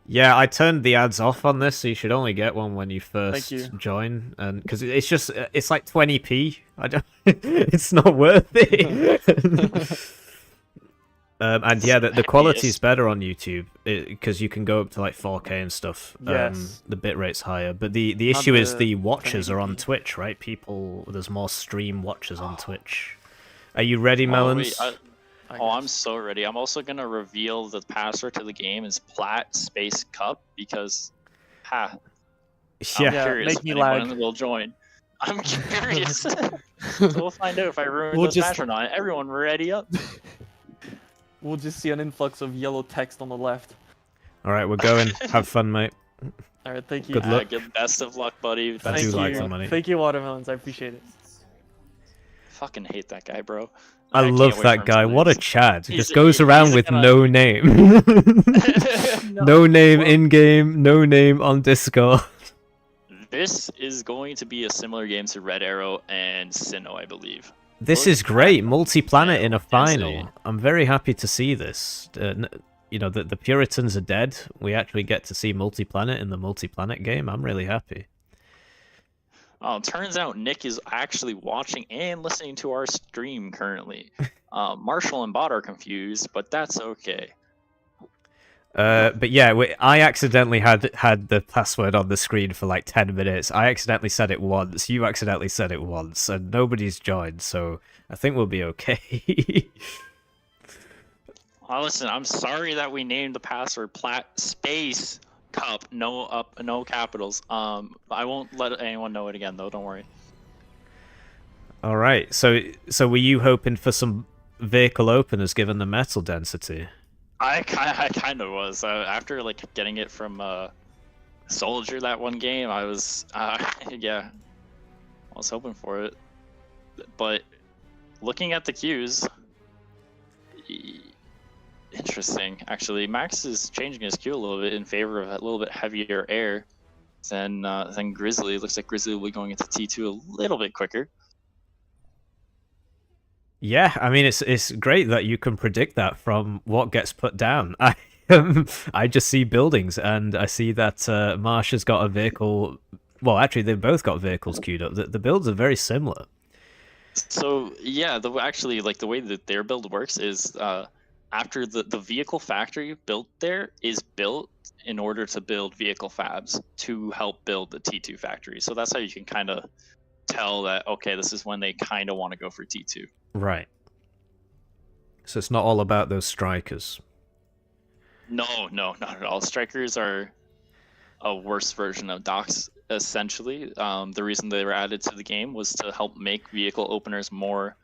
Yeah, I turned the ads off on this, so you should only get one when you first join, and because it's like 20p. I don't. It's not worth it. And yeah, the quality's better on YouTube because you can go up to like 4K and stuff. Yes. The bitrate's higher, but the issue is the watchers are on Twitch, right? There's more stream watchers on Twitch. Are you ready, Melons? I'm so ready. I'm also gonna reveal the password to the game is Plat Space Cup because, I'm curious make me if lag. anyone will join. I'm curious. So we'll find out if I ruin this match or not. Everyone, ready up. We'll just see an influx of yellow text on the left. All right, we're going. Have fun, mate. All right, thank you. Good luck. Best of luck, buddy. I do like the money. Thank you, Watermelons. I appreciate it. Fucking hate that guy, bro. I love can't wait that for him guy. to What a lose. Chad. He just goes around with no name. No name in-game, no name on Discord. This is going to be a similar game to Red Arrow and Sinnoh, I believe. This is great. Multi-planet in a final. I'm very happy to see this. You know, the Puritans are dead. We actually get to see multi-planet in the multi-planet game. I'm really happy. Oh, turns out Nick is actually watching and listening to our stream currently. Marshall and Bot are confused, but that's okay. But yeah, I accidentally had the password on the screen for like 10 minutes. I accidentally said it once. You accidentally said it once, and nobody's joined. So I think we'll be okay. Well, listen, I'm sorry that we named the password Space Cup. No capitals. I won't let anyone know it again, though. Don't worry. All right. So were you hoping for some vehicle openers given the metal density? I kind of was. After like getting it from Soldier that one game, I was yeah, I was hoping for it. But looking at the queues, interesting. Actually, Max is changing his queue a little bit in favor of a little bit heavier air than Grizzly. It looks like Grizzly will be going into T2 a little bit quicker. Yeah, I mean it's great that you can predict that from what gets put down. I just see buildings and I see that Marsh has got a vehicle. Well, actually, they've both got vehicles queued up. The builds are very similar. So yeah, actually like the way that their build works is after the vehicle factory built there is built in order to build vehicle fabs to help build the T2 factory. So that's how you can kind of tell that, okay, this is when they kind of want to go for T2. Right. So it's not all about those strikers. No, not at all. Strikers are a worse version of docks, essentially. The reason they were added to the game was to help make vehicle openers more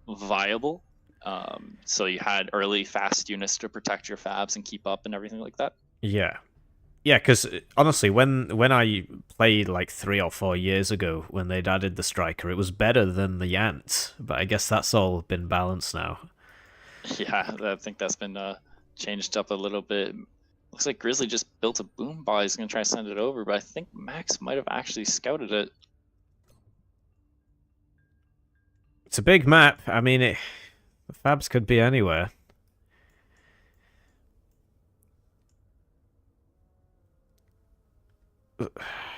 viable. So you had early fast units to protect your fabs and keep up and everything like that. Yeah. Yeah, because honestly, when I played like 3 or 4 years ago, when they'd added the striker, it was better than the Ant. But I guess that's all been balanced now. Yeah, I think that's been changed up a little bit. Looks like Grizzly just built a boom bot. He's going to try to send it over, but I think Max might have actually scouted it. It's a big map. I mean, the fabs could be anywhere.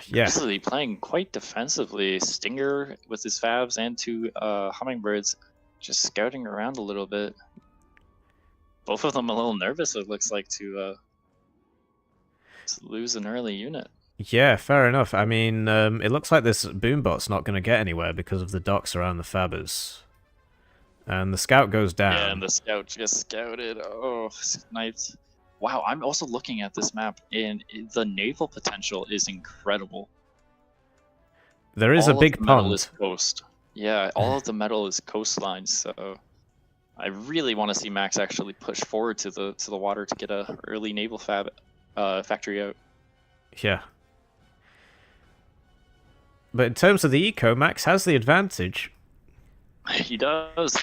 Yeah. Grizzly playing quite defensively. Stinger with his fabs and 2 hummingbirds just scouting around a little bit. Both of them a little nervous, it looks like, to lose an early unit. Yeah, fair enough. I mean, it looks like this boombot's not going to get anywhere because of the docks around the fabbers. And the scout goes down. Yeah, and the scout just scouted. Oh, sniped. Wow, I'm also looking at this map, and the naval potential is incredible. There is a big pond. Is coast. Yeah, all of the metal is coastline, so I really want to see Max actually push forward to the water to get a early naval factory out. Yeah. But in terms of the eco, Max has the advantage. He does.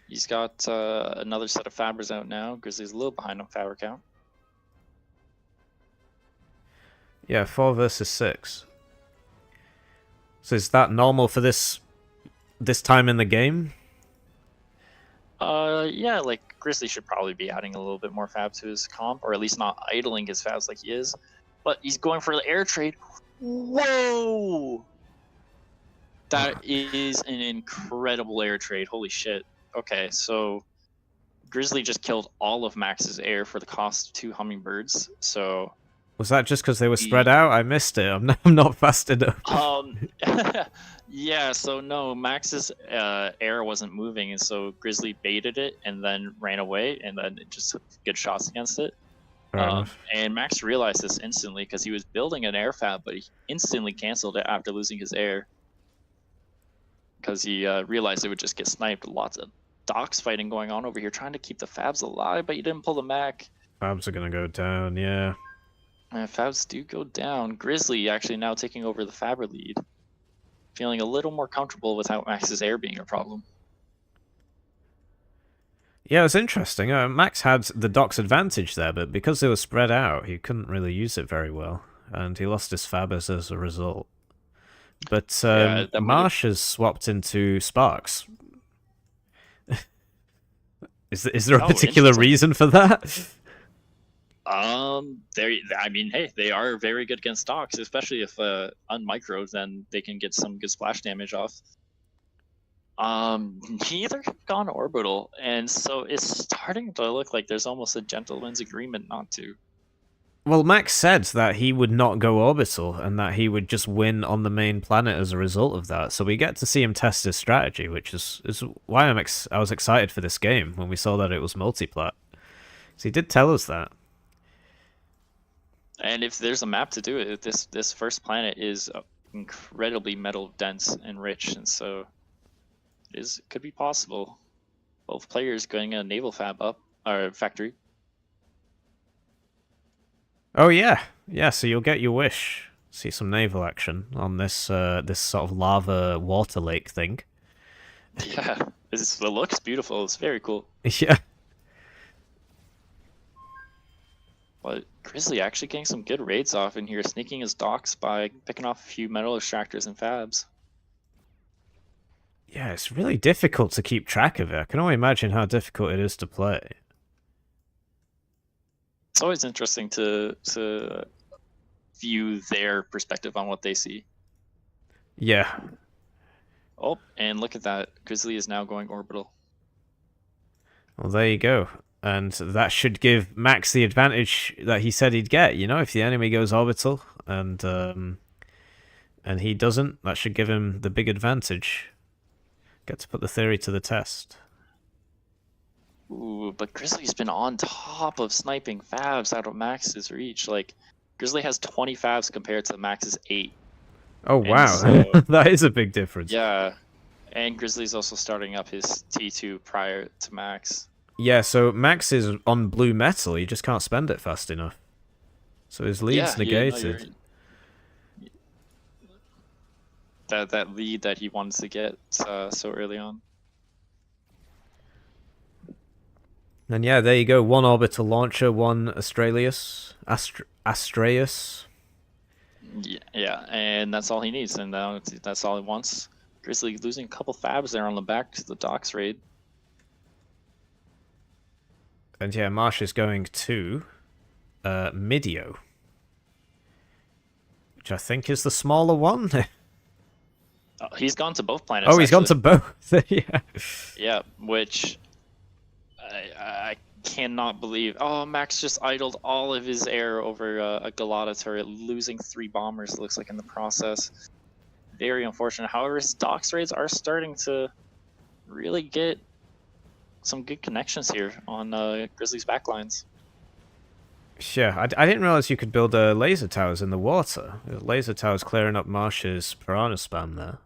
He's got another set of fabbers out now. Grizzly's a little behind on fabber count. Yeah, 4 versus 6. So is that normal for this time in the game? Yeah, like Grizzly should probably be adding a little bit more fab to his comp, or at least not idling his fabs like he is. But he's going for the air trade. Whoa! That is an incredible air trade. Holy shit. Okay, so Grizzly just killed all of Max's air for the cost of 2 hummingbirds. So was that just because they were spread out? I missed it. I'm not fast enough. Yeah. So no, Max's air wasn't moving, and so Grizzly baited it and then ran away, and then it just took good shots against it. And Max realized this instantly because he was building an air fab, but he instantly canceled it after losing his air because he realized it would just get sniped. Lots of docks fighting going on over here, trying to keep the fabs alive, but you didn't pull the Mac. Fabs are gonna go down, yeah. Fabs do go down. Grizzly actually now taking over the fabber lead, feeling a little more comfortable without Max's air being a problem. Yeah, it was interesting. Max had the docks advantage there, but because they were spread out, he couldn't really use it very well, and he lost his fabbers as a result. But Marsh has swapped into Sparks. Is there a particular reason for that? I mean, hey, they are very good against docks, especially if unmicroed, then they can get some good splash damage off. Neither have gone orbital, and so it's starting to look like there's almost a gentleman's agreement not to. Well, Max said that he would not go orbital, and that he would just win on the main planet as a result of that. So we get to see him test his strategy, which is why I was excited for this game when we saw that it was multiplat. So he did tell us that. And if there's a map to do it, this first planet is incredibly metal dense and rich, and so it could be possible. Both players going a naval fab up or factory. Oh yeah, yeah. So you'll get your wish. See some naval action on this this sort of lava water lake thing. Yeah, it looks beautiful. It's very cool. Yeah. But Grizzly actually getting some good raids off in here, sneaking his docks by picking off a few metal extractors and fabs. Yeah, it's really difficult to keep track of it. I can only imagine how difficult it is to play. It's always interesting to view their perspective on what they see. Yeah. Oh, and look at that. Grizzly is now going orbital. Well, there you go. And that should give Max the advantage that he said he'd get, you know, if the enemy goes orbital and he doesn't, that should give him the big advantage. Get to put the theory to the test. Ooh, but Grizzly's been on top of sniping fabs out of Max's reach. Like, Grizzly has 20 fabs compared to Max's 8. Oh, wow. So, that is a big difference. Yeah. And Grizzly's also starting up his T2 prior to Max. Yeah, so Max is on blue metal. He just can't spend it fast enough. So his lead's negated. That lead that he wanted to get so early on. And yeah, there you go. One orbital launcher, one Astraeus. Yeah, and that's all he needs, and that's all he wants. Grizzly losing a couple fabs there on the back to the docks raid. And yeah, Marsh is going to Midio, which I think is the smaller one. He's gone to both planets. Oh, he's gone to both. Yeah. Yeah, which I cannot believe. Oh, Max just idled all of his air over a Galata turret, losing 3 bombers, it looks like, in the process. Very unfortunate. However, his docks raids are starting to really get some good connections here on Grizzly's backlines. Yeah, I didn't realize you could build laser towers in the water. Laser towers clearing up Marsh's piranha spam there.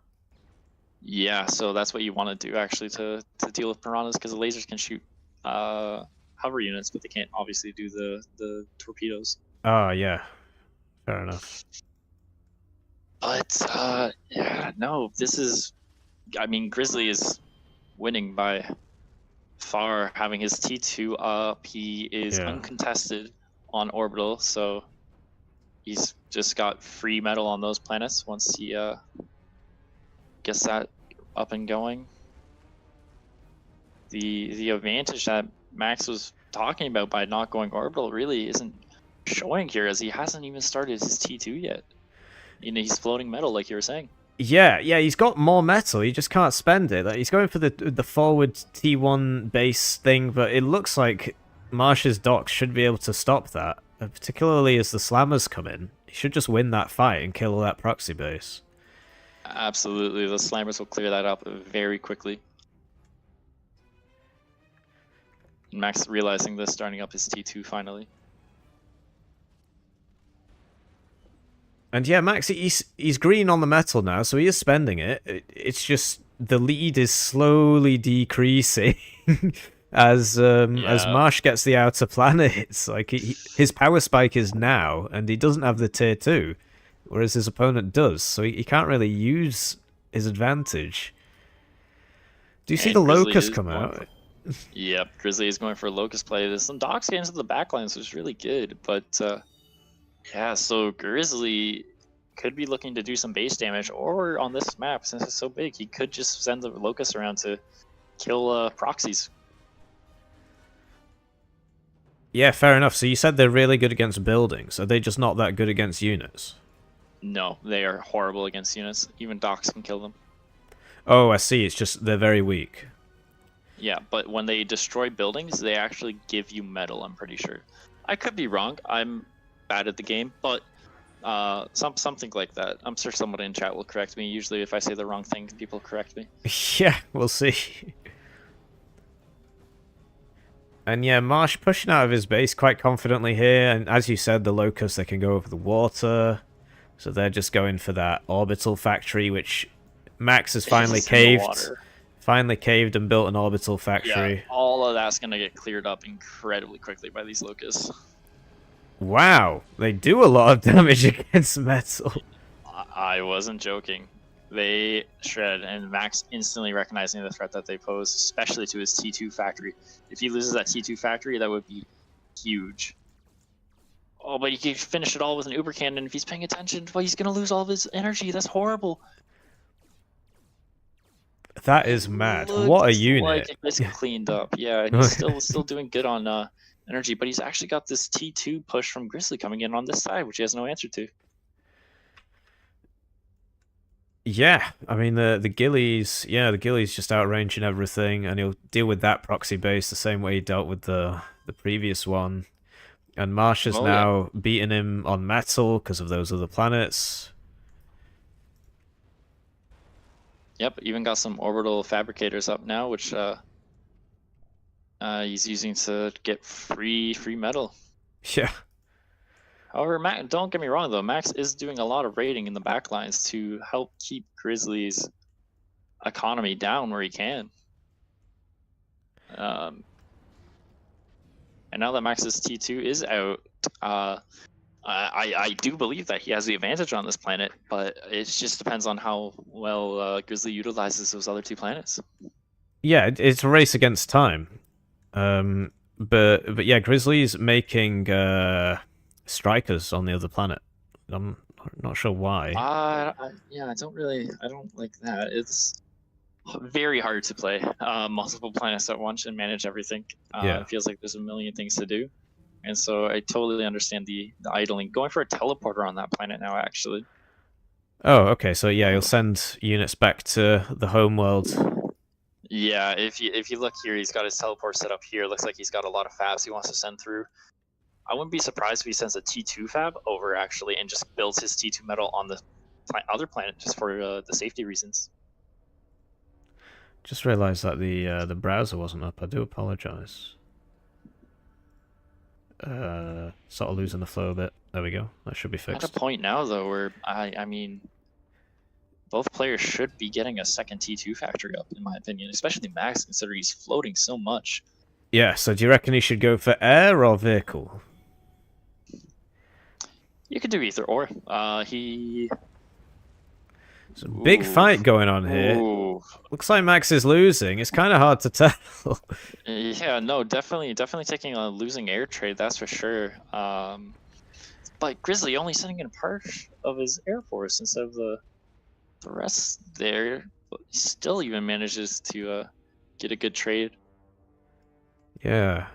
Yeah, so that's what you want to do actually to deal with piranhas, because the lasers can shoot hover units, but they can't obviously do the torpedoes. Oh yeah, fair enough. But yeah, no, this is, I mean, Grizzly is winning by far, having his T2 up. He is uncontested on orbital, so he's just got free metal on those planets once he gets that up and going. The advantage that Max was talking about by not going orbital really isn't showing here, as he hasn't even started his T2 yet. You know, he's floating metal, like you were saying. Yeah, he's got more metal. He just can't spend it. Like, he's going for the forward T1 base thing, but it looks like Marsh's docks should be able to stop that. Particularly as the slammers come in, he should just win that fight and kill all that proxy base. Absolutely, the slammers will clear that up very quickly. And Max realizing this, starting up his T2 finally. And yeah, Max, he's green on the metal now, so he is spending it. It's just the lead is slowly decreasing as Marsh gets the outer planets. Like his power spike is now, and he doesn't have the tier 2, whereas his opponent does. So he can't really use his advantage. Do you see the Locust come out? Yep, Grizzly is going for a Locust play. There's some docks getting to the backlines, which is really good, but. Yeah, so Grizzly could be looking to do some base damage, or on this map, since it's so big, he could just send the Locust around to kill proxies. Yeah, fair enough. So you said they're really good against buildings. Are they just not that good against units? No, they are horrible against units. Even docks can kill them. Oh, I see. It's just they're very weak. Yeah, but when they destroy buildings, they actually give you metal, I'm pretty sure. I could be wrong. I'm bad at the game, but something like that. I'm sure someone in chat will correct me. Usually if I say the wrong thing, people correct me. Yeah, we'll see. And yeah, Marsh pushing out of his base quite confidently here, and as you said, the locusts, they can go over the water, so they're just going for that orbital factory, which Max has finally caved. Finally caved and built an orbital factory. Yeah, all of that's gonna get cleared up incredibly quickly by these locusts. Wow, they do a lot of damage against metal. I wasn't joking. They shred, and Max instantly recognizing the threat that they pose, especially to his T2 factory. If he loses that T2 factory, that would be huge. Oh, but he can finish it all with an Uber cannon if he's paying attention. But he's gonna lose all of his energy. That's horrible. That is mad. What a unit! Like it gets cleaned up. Yeah, he's still doing good on energy, but he's actually got this T2 push from Grizzly coming in on this side, which he has no answer to. Yeah, I mean the Gillies, the Gillies just outranging everything, and he'll deal with that proxy base the same way he dealt with the previous one. And Marsh has now beaten him on metal because of those other planets. Yep, even got some orbital fabricators up now, which he's using to get free metal. Yeah. However, don't get me wrong though, Max is doing a lot of raiding in the backlines to help keep Grizzly's economy down where he can. And now that Max's T2 is out, I do believe that he has the advantage on this planet, but it just depends on how well Grizzly utilizes those other two planets. Yeah, it's a race against time. But yeah, Grizzly's making strikers on the other planet. I'm not sure why. Yeah, I don't like that. It's very hard to play multiple planets at once and manage everything. It feels like there's a million things to do. And so I totally understand the idling. Going for a teleporter on that planet now, actually. Oh, okay. So yeah, he'll send units back to the home world. Yeah, if you look here, he's got his teleport set up here. Looks like he's got a lot of fabs he wants to send through. I wouldn't be surprised if he sends a T2 fab over, actually, and just builds his T2 metal on the other planet just for the safety reasons. Just realized that the browser wasn't up. I do apologize. Sort of losing the flow a bit. There we go. That should be fixed. At a point now, though, where I mean, both players should be getting a second T2 factory up, in my opinion, especially Max, considering he's floating so much. Yeah. So do you reckon he should go for air or vehicle? You could do either or. It's a big fight going on here. Ooh. Looks like Max is losing. It's kind of hard to tell. Yeah, no, definitely taking a losing air trade, that's for sure. But Grizzly only sending in part of his air force instead of the rest there. But he still even manages to get a good trade. Yeah.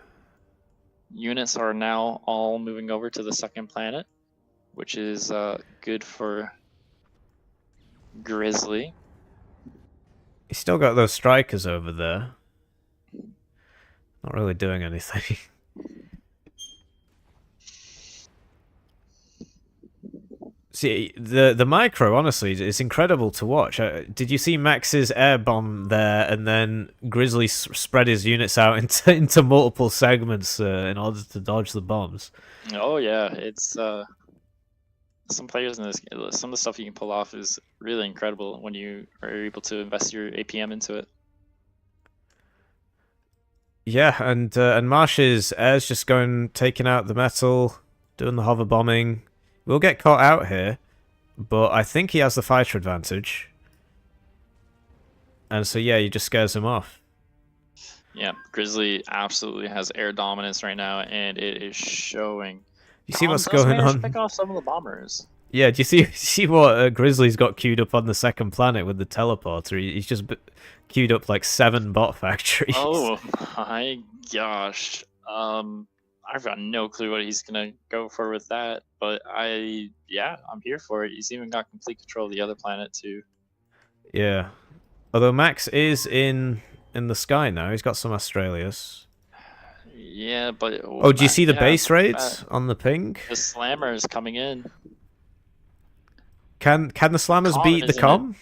Units are now all moving over to the second planet, which is good for Grizzly. He's still got those strikers over there. Not really doing anything. See, the micro, honestly, is incredible to watch. Did you see Max's air bomb there, and then Grizzly spread his units out into multiple segments in order to dodge the bombs? Oh yeah, it's some players in this, some of the stuff you can pull off is really incredible when you are able to invest your APM into it. Yeah, and Marsh's air's just taking out the metal, doing the hover bombing. We'll get caught out here, but I think he has the fighter advantage. And so yeah, he just scares him off. Yeah, Grizzly absolutely has air dominance right now, and it is showing. You see what's going on? Pick off some of the bombers. Yeah, do you see what Grizzly's got queued up on the second planet with the teleporter? He's just queued up like 7 bot factories. Oh my gosh. I've got no clue what he's gonna go for with that, but I'm here for it. He's even got complete control of the other planet too. Yeah. Although Max is in the sky now. He's got some Australias. Yeah, but... Oh, do you see the base rates on the ping? The Slammer is coming in. Can the Slammers beat the Com?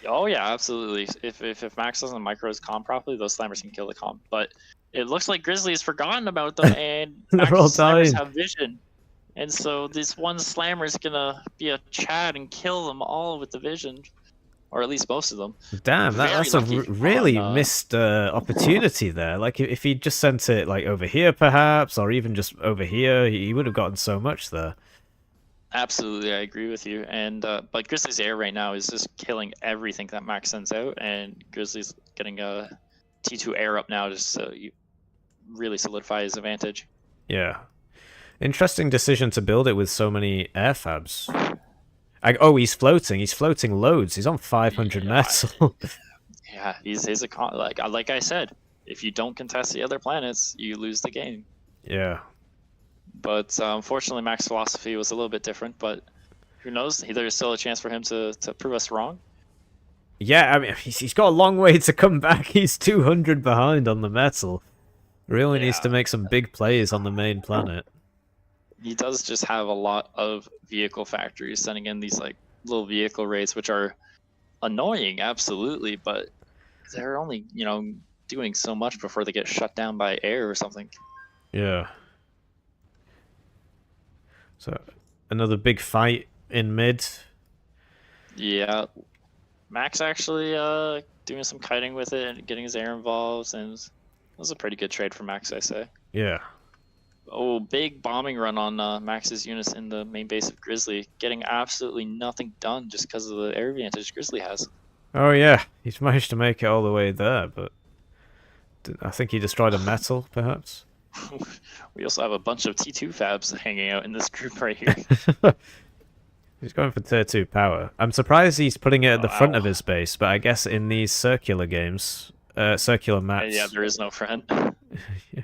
Oh yeah, absolutely. If Max doesn't micro his Com properly, those Slammers can kill the Com. But it looks like Grizzly has forgotten about them, and Max's Slammers have vision. And so this one Slammer is gonna be a Chad and kill them all with the vision. Or at least most of them. Damn, that's a really missed opportunity there. Like, if he'd just sent it, like, over here, perhaps, or even just over here, he would have gotten so much there. Absolutely, I agree with you. And but Grizzly's air right now is just killing everything that Max sends out, and Grizzly's getting a T2 air up now just so you really solidify his advantage. Yeah. Interesting decision to build it with so many air fabs. Oh, he's floating. He's floating loads. He's on 500 metal. Yeah, he's like I said. If you don't contest the other planets, you lose the game. Yeah. But unfortunately, Max's philosophy was a little bit different. But who knows? There's still a chance for him to prove us wrong. Yeah, I mean, he's got a long way to come back. He's 200 behind on the metal. Really needs to make some big plays on the main planet. He does just have a lot of vehicle factories sending in these like little vehicle raids, which are annoying, absolutely, but they're only, doing so much before they get shut down by air or something. Yeah. So another big fight in mid. Yeah. Max actually doing some kiting with it and getting his air involved, and it was a pretty good trade for Max, I say. Yeah. Oh, big bombing run on Max's units in the main base of Grizzly, getting absolutely nothing done just because of the air advantage Grizzly has. Oh yeah, he's managed to make it all the way there, but I think he destroyed a metal, perhaps. We also have a bunch of T2 fabs hanging out in this group right here. He's going for tier 2 power. I'm surprised he's putting it at the front of his base, but I guess in these circular games, circular maps... Yeah, there is no front. Yeah.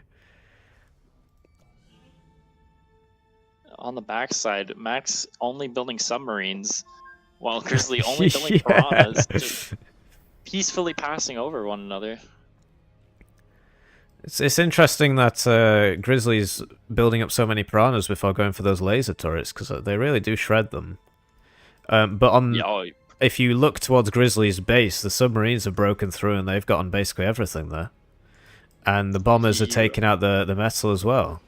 On the backside, Max only building submarines, while Grizzly only building piranhas, just peacefully passing over one another. It's interesting that Grizzly's building up so many piranhas before going for those laser turrets, because they really do shred them. But if you look towards Grizzly's base, the submarines have broken through and they've gotten basically everything there. And the bombers are taking out the metal as well.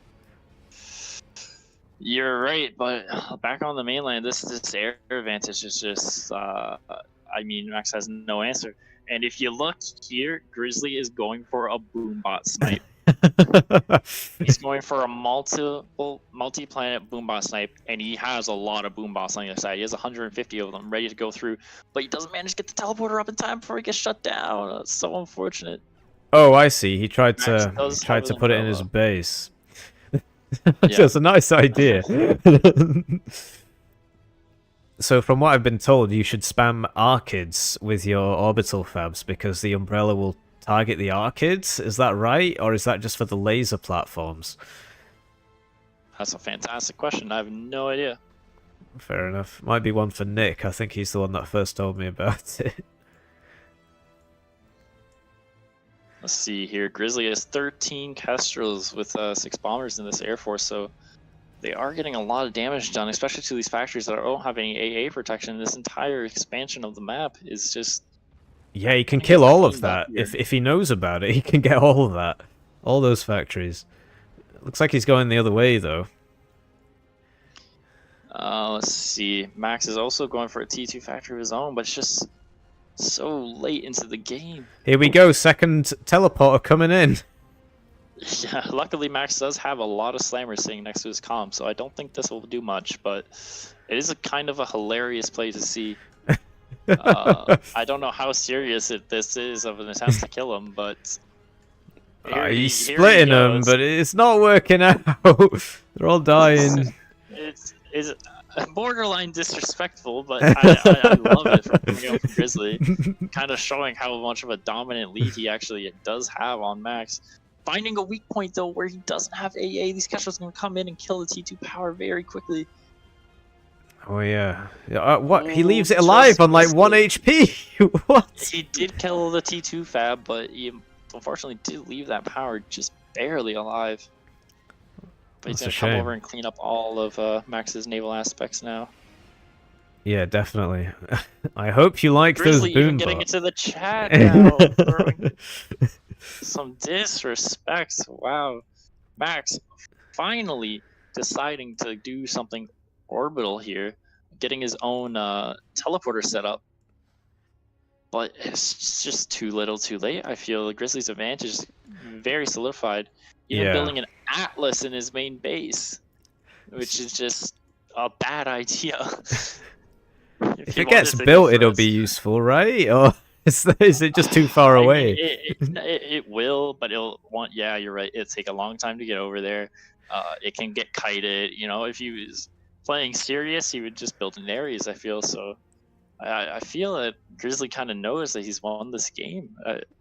You're right, but back on the mainland, this air advantage is just, Max has no answer. And if you look here, Grizzly is going for a boombot snipe. He's going for a multi-planet boombot snipe, and he has a lot of boombots on the other side. He has 150 of them ready to go through, but he doesn't manage to get the teleporter up in time before he gets shut down. That's so unfortunate. Oh, I see. He tried to put it in his base. That's a nice idea. So from what I've been told, you should spam Archids with your orbital fabs because the umbrella will target the Archids. Is that right? Or is that just for the laser platforms? That's a fantastic question. I have no idea. Fair enough. Might be one for Nick. I think he's the one that first told me about it. Let's see here. Grizzly has 13 Kestrels with 6 bombers in this Air Force, so they are getting a lot of damage done, especially to these factories that don't have any AA protection. This entire expansion of the map is just... Yeah, he can kill all of that. If he knows about it, he can get all of that. All those factories. Looks like he's going the other way, though. Let's see. Max is also going for a T2 factory of his own, but it's just so late into the game. Here we go, second teleporter coming in. Yeah, luckily Max does have a lot of slammers sitting next to his comm, so I don't think this will do much, but it is a kind of a hilarious play to see. I don't know how serious this is of an attempt to kill him, but... He's splitting them, but it's not working out. They're all dying. It's borderline disrespectful, but I love it from coming out from Grizzly. Kind of showing how much of a dominant lead he actually does have on Max. Finding a weak point, though, where he doesn't have AA. These Kestrels are going to come in and kill the T2 power very quickly. Oh yeah. What? He leaves it Just alive on like missed 1 it. HP. What? He did kill the T2 fab, but he unfortunately did leave that power just barely alive. But he's That's a gonna come shame. over and clean up all of Max's naval aspects now. Yeah, definitely. I hope you like Grizzly those even boom getting bots. into the chat now. Throwing some disrespect. Wow. Max finally deciding to do something orbital here, getting his own teleporter set up. But it's just too little too late. I feel Grizzly's advantage is very solidified. Even Yeah. building an Atlas in his main base, which is just a bad idea. If it gets built, it'll be useful, right? Or is it just too far away? It will, but it'll want. Yeah, you're right. It'll take a long time to get over there. It can get kited. You know, if he was playing serious, he would just build an Ares. I feel so. I feel that Grizzly kind of knows that he's won this game,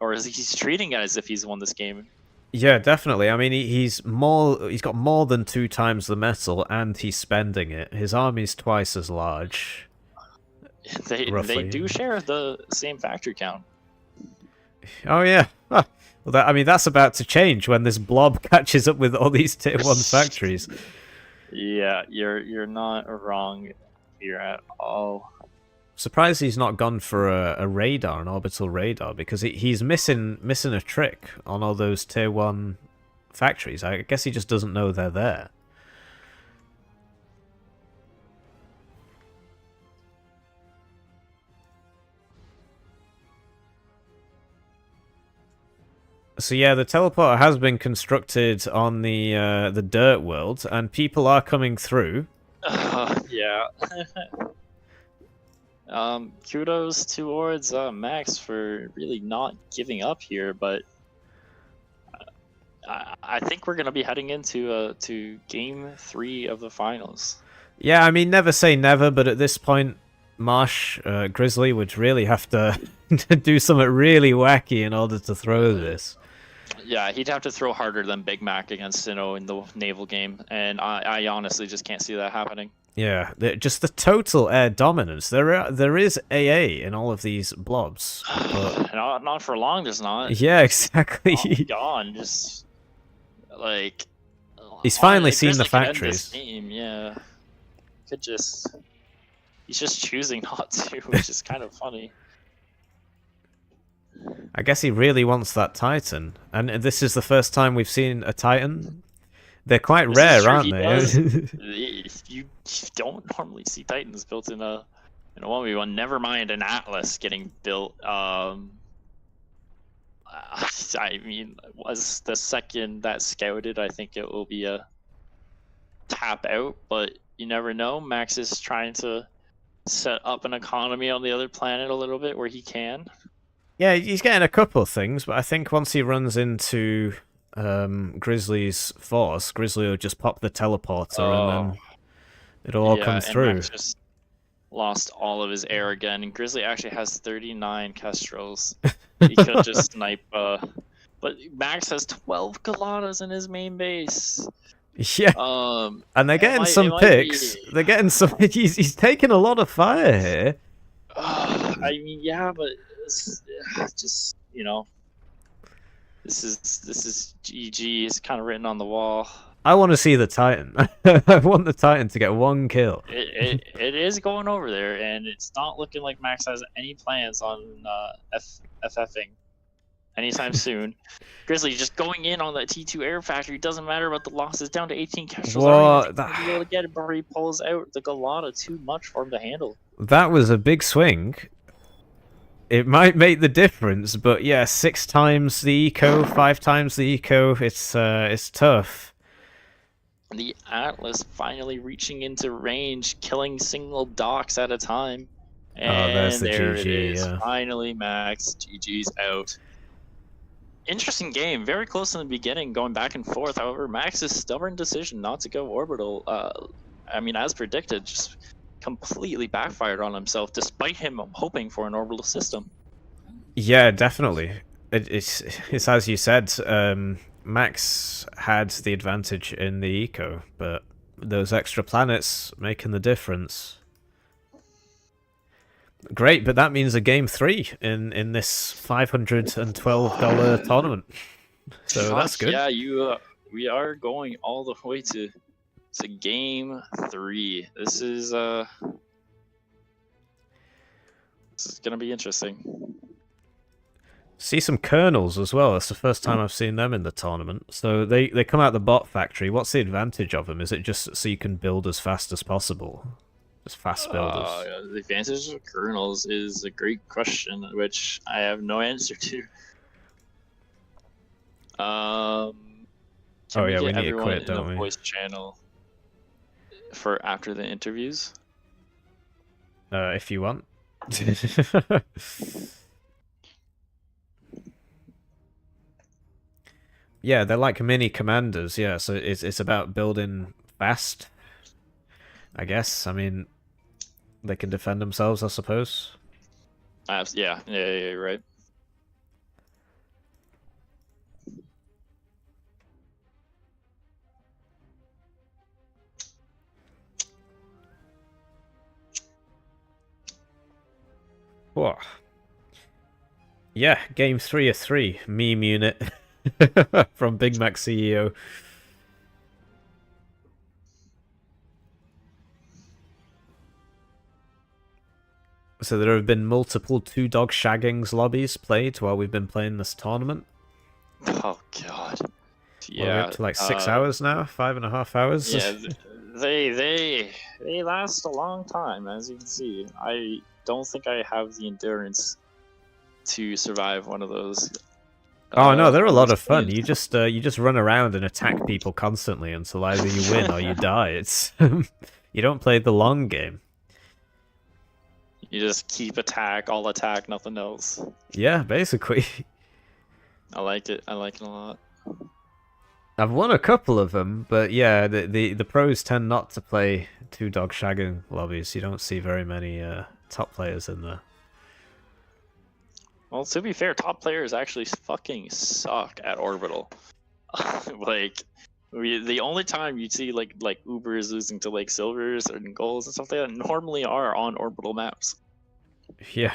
or he's treating it as if he's won this game. Yeah, definitely. I mean, he's got more than 2 times the metal, and he's spending it. His army's twice as large. They Roughly. do share the same factory count. Oh yeah. Huh. Well, I mean, that's about to change when this blob catches up with all these tier 1 factories. Yeah, you're not wrong here at all. Surprised he's not gone for a radar, an orbital radar, because he's missing a trick on all those tier 1 factories. I guess he just doesn't know they're there. So yeah, the teleporter has been constructed on the dirt world, and people are coming through. Yeah. Kudos towards Max for really not giving up here, but I think we're gonna be heading into to game 3 of the finals. Yeah, I mean, never say never, but at this point, Grizzly would really have to do something really wacky in order to throw this. Yeah, he'd have to throw harder than Big Mac against Sino in the naval game, and I honestly just can't see that happening. Yeah, just the total air dominance. There is AA in all of these blobs. But... not for long, just not. Yeah, exactly. Gone, just like. He's finally Grizzly seen the could end this factories. game, yeah. He's just choosing not to, which is kind of funny. I guess he really wants that Titan. And this is the first time we've seen a Titan. They're quite This is rare, true, aren't he they? does. You don't normally see Titans built in a 1v1. Never mind an Atlas getting built. I mean, was the second that scouted, I think it will be a tap out, but you never know. Max is trying to set up an economy on the other planet a little bit where he can. Yeah, he's getting a couple of things, but I think once he runs into Grizzly's force, Grizzly will just pop the teleporter and then it'll all come through. Max just lost all of his air again, and Grizzly actually has 39 Kestrels. He could just snipe, but Max has 12 Galatas in his main base. Yeah, and they're getting some picks. Be... They're getting some. He's taking a lot of fire here. I mean, yeah, but it's just this is GG. It's kind of written on the wall. I want to see the Titan. I want the Titan to get 1 kill. It is going over there, and it's not looking like Max has any plans on FFing anytime soon. Grizzly just going in on that T2 air factory. Doesn't matter about the losses. Down to 18 Kestrels. What? Be able to get it, but he pulls out the Galata too much for him to handle. That was a big swing. It might make the difference, but yeah, 6 times the eco, 5 times the eco. It's tough. The Atlas finally reaching into range, killing single docks at a time. And there's the there GG, it is. yeah. Finally, Max. GG's out. Interesting game. Very close in the beginning, going back and forth. However, Max's stubborn decision not to go orbital, I mean, as predicted, just completely backfired on himself, despite him hoping for an orbital system. Yeah, definitely. It's as you said, Max had the advantage in the eco, but those extra planets making the difference. Great, but that means a game 3 in this $512 tournament. So that's good. Yeah, we are going all the way to game 3. This is gonna be interesting. See some kernels as well. That's the first time I've seen them in the tournament. So they come out the bot factory. What's the advantage of them? Is it just so you can build as fast as possible? Just fast builders. The advantage of kernels is a great question, which I have no answer to. Oh yeah, we need to quit, don't we? Voice channel for after the interviews. If you want. Yeah, they're like mini commanders. Yeah, so it's about building fast. I guess. I mean, they can defend themselves, I suppose. Yeah, right. Whoa. Yeah, game 3 of 3, meme unit from Big Mac CEO. So there have been multiple 2-dog shaggings lobbies played while we've been playing this tournament. Oh god. Yeah, we're up to like 6 hours now, 5.5 hours. Yeah, they last a long time, as you can see. I don't think I have the endurance to survive one of those. Oh no, they're a lot of fun. You just run around and attack people constantly until either you win or you die. It's you don't play the long game. You just keep all attack, nothing else. Yeah, basically. I like it. I like it a lot. I've won a couple of them, but yeah, the pros tend not to play 2-dog shagging lobbies. You don't see very many top players in there. Well, to be fair, top players actually fucking suck at Orbital. Like, the only time you see like Uber is losing to like silvers and golds and stuff like that normally are on Orbital maps. Yeah.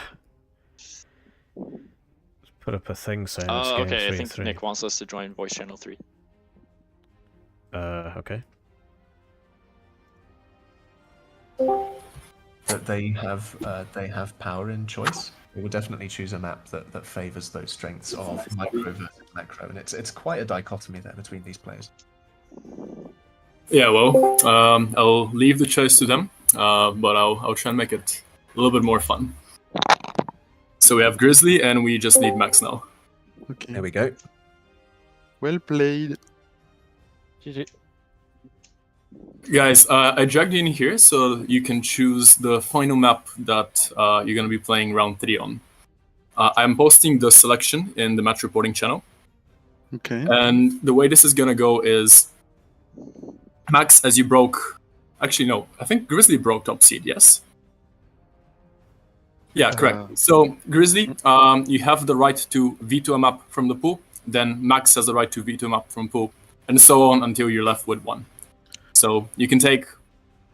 Let's put up a thing saying it's game okay. 3 I think 3. Nick wants us to join voice channel 3. Okay. That they have power in choice. We will definitely choose a map that favors those strengths of micro versus macro, and it's quite a dichotomy there between these players. Yeah, well, I'll leave the choice to them, but I'll try and make it a little bit more fun. So we have Grizzly, and we just need Max now. Okay. There we go. Well played. GG. Guys, I dragged you in here so you can choose the final map that you're going to be playing round 3 on. I'm posting the selection in the match reporting channel. Okay. And the way this is going to go is, Max, as you broke... Actually, no. I think Grizzly broke top seed, yes? Yeah, correct. So, Grizzly, you have the right to veto a map from the pool. Then Max has the right to veto a map from pool. And so on until you're left with one. So you can take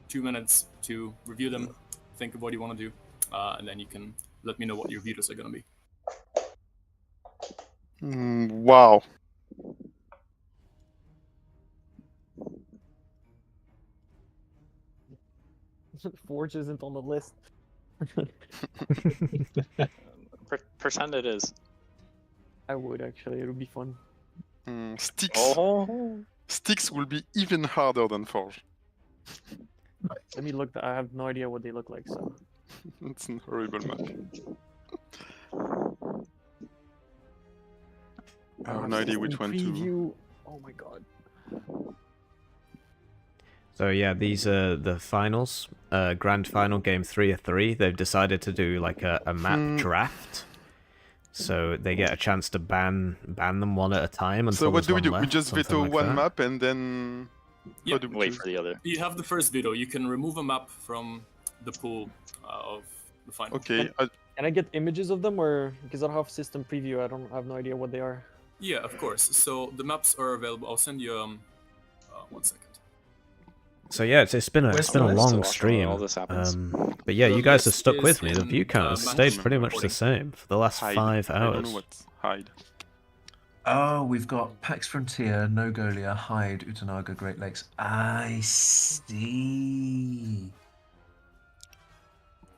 2 minutes to review them, think of what you want to do, and then you can let me know what your vetoes are going to be. Wow. Forge isn't on the list. Pretend it is. I would actually. It would be fun. Sticks. Oh. Sticks will be even harder than Forge. Let me look. I have no idea what they look like. So. It's a horrible map. I have no idea which one to. Oh my god. So yeah, these are the finals. Grand final game 3 of 3. They've decided to do like a map draft. So they get a chance to ban them one at a time. So what do we do? We Left, just veto like one that. map and then Wait for the other. You have the first veto. You can remove a map from the pool of the final. Okay. Can I get images of them, or because I don't have system preview, I have no idea what they are. Yeah, of course. So the maps are available. I'll send you 1 second. So yeah, it's been a long stream. All this happens. But yeah, The you guys have list stuck with is me. The in, view count has Max stayed pretty much the recording. same for the last Hide. 5 I don't hours. know what's hide. Oh, we've got Pax Frontier, Nogolia, Hyde, Utanaga, Great Lakes. I see.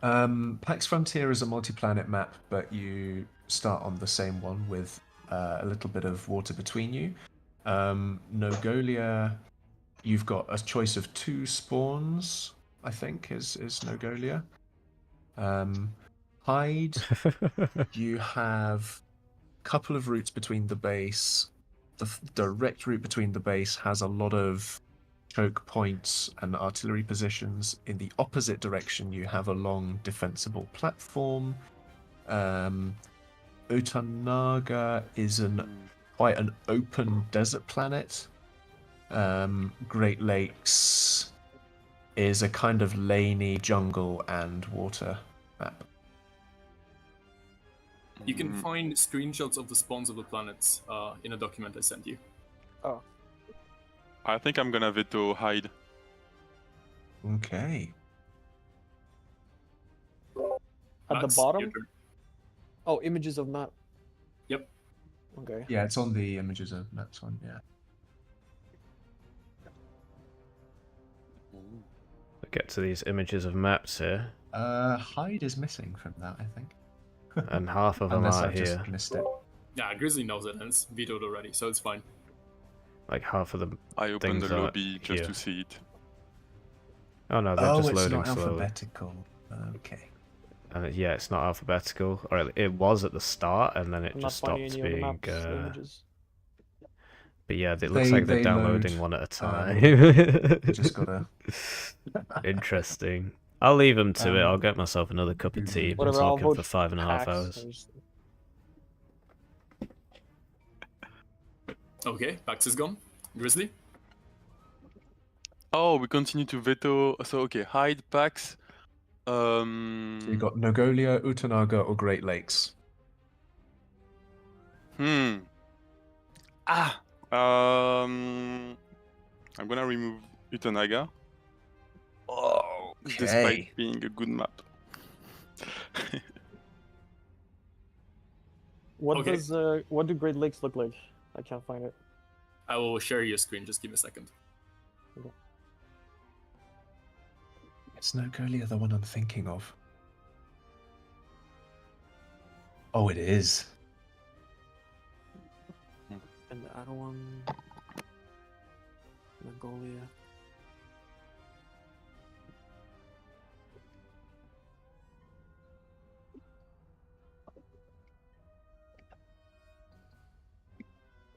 Pax Frontier is a multi-planet map, but you start on the same one with a little bit of water between you. Nogolia, you've got a choice of 2 spawns, I think, is Nogolia. Hyde, you have a couple of routes between the base. The direct route between the base has a lot of choke points and artillery positions. In the opposite direction, you have a long defensible platform. Utanaga is quite an open desert planet. Great Lakes is a kind of laney jungle and water map. You can find screenshots of the spawns of the planets in a document I sent you. Oh. I think I'm gonna veto hide. Okay. At Max, the bottom? your turn. Oh, images of map. Yep. Okay. Yeah, it's on the images of maps one, yeah. We'll get to these images of maps here, Hyde is missing from that, I think. and half of them Unless are I've here. just missed it. Yeah, Grizzly knows it and it's vetoed already, so it's fine. Like half of them. I opened Things the are lobby just here. to see it. Oh no, they're Oh, just it's loading not slowly. alphabetical. Okay. And yeah, it's not alphabetical, or it was at the start, and then it I'm just not finding stopped any of the being. maps, the images. But yeah, it looks They- like they're they downloading load, one at a time. Just gotta. Interesting. I'll leave them to it. I'll get myself another cup of tea. Been Whatever, I'll talking vote for 5.5 Pax. hours. Okay, Pax is gone. Grizzly? Oh, we continue to veto. So okay, hide Pax. So you got Nogolia, Utanaga, or Great Lakes. I'm gonna remove Utanaga. Oh, despite being a good map. What do Great Lakes look like? I can't find it. I will share your screen, just give me a second. Is Nogolia the one I'm thinking of? Oh, it is. And the other one, Mongolia.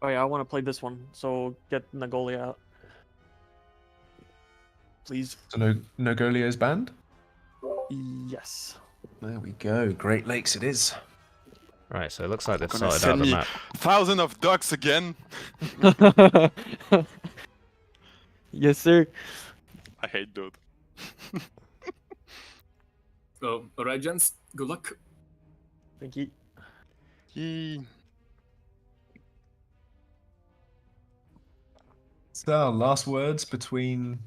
Oh yeah, I want to play this one, so get Nagolia out. Please. So Nogolia is banned? Yes. There we go. Great Lakes it is. Right, so it looks like they've Gonna sorted out send the me map. 1,000 of ducks again. Yes, sir. I hate those. So, alright, gents, good luck. Thank you. Yee. So, last words between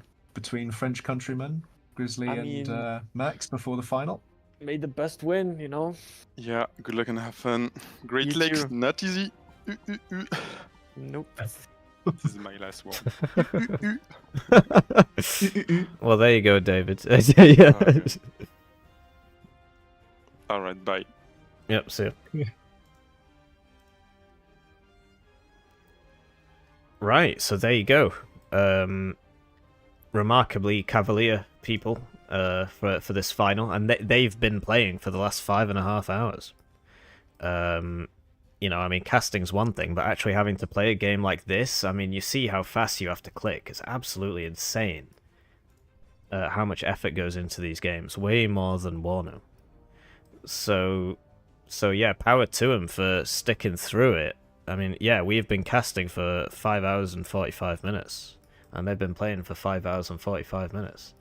French countrymen, Grizzly and Max before the final. Made the best win, you know. Yeah, good luck and have fun. Great You Lakes, too. not easy. Nope. This is my last one. Well, there you go, David. Yeah. Okay. Alright, bye. Yep, see ya. Right, so there you go. Remarkably cavalier people for this final, and they've been playing for the last 5.5 hours. You know, I mean, casting's one thing, but actually having to play a game like this, I mean, you see how fast you have to click. It's absolutely insane how much effort goes into these games, way more than Warno. So yeah, power to them for sticking through it. I mean, yeah, we've been casting for 5 hours and 45 minutes, and they've been playing for 5 hours and 45 minutes.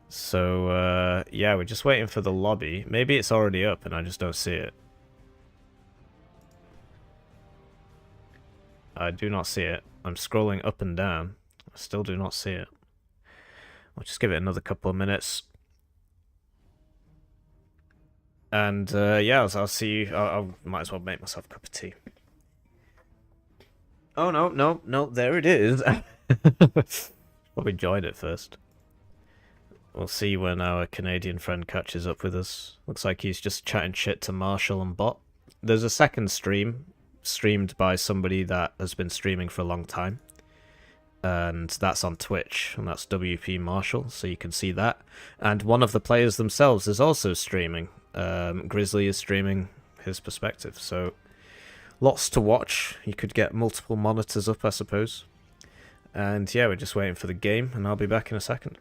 So, yeah, we're just waiting for the lobby. Maybe it's already up and I just don't see it. I do not see it. I'm scrolling up and down. I still do not see it. I'll just give it another couple of minutes. And yeah, I'll see you. I might as well make myself a cup of tea. Oh no, there it is. Probably joined it first. We'll see when our Canadian friend catches up with us. Looks like he's just chatting shit to Marshall and Bot. There's a second stream, streamed by somebody that has been streaming for a long time. And that's on Twitch, and that's WP Marshall, so you can see that. And one of the players themselves is also streaming. Grizzly is streaming his perspective, so lots to watch. You could get multiple monitors up, I suppose. And yeah, we're just waiting for the game, and I'll be back in a second.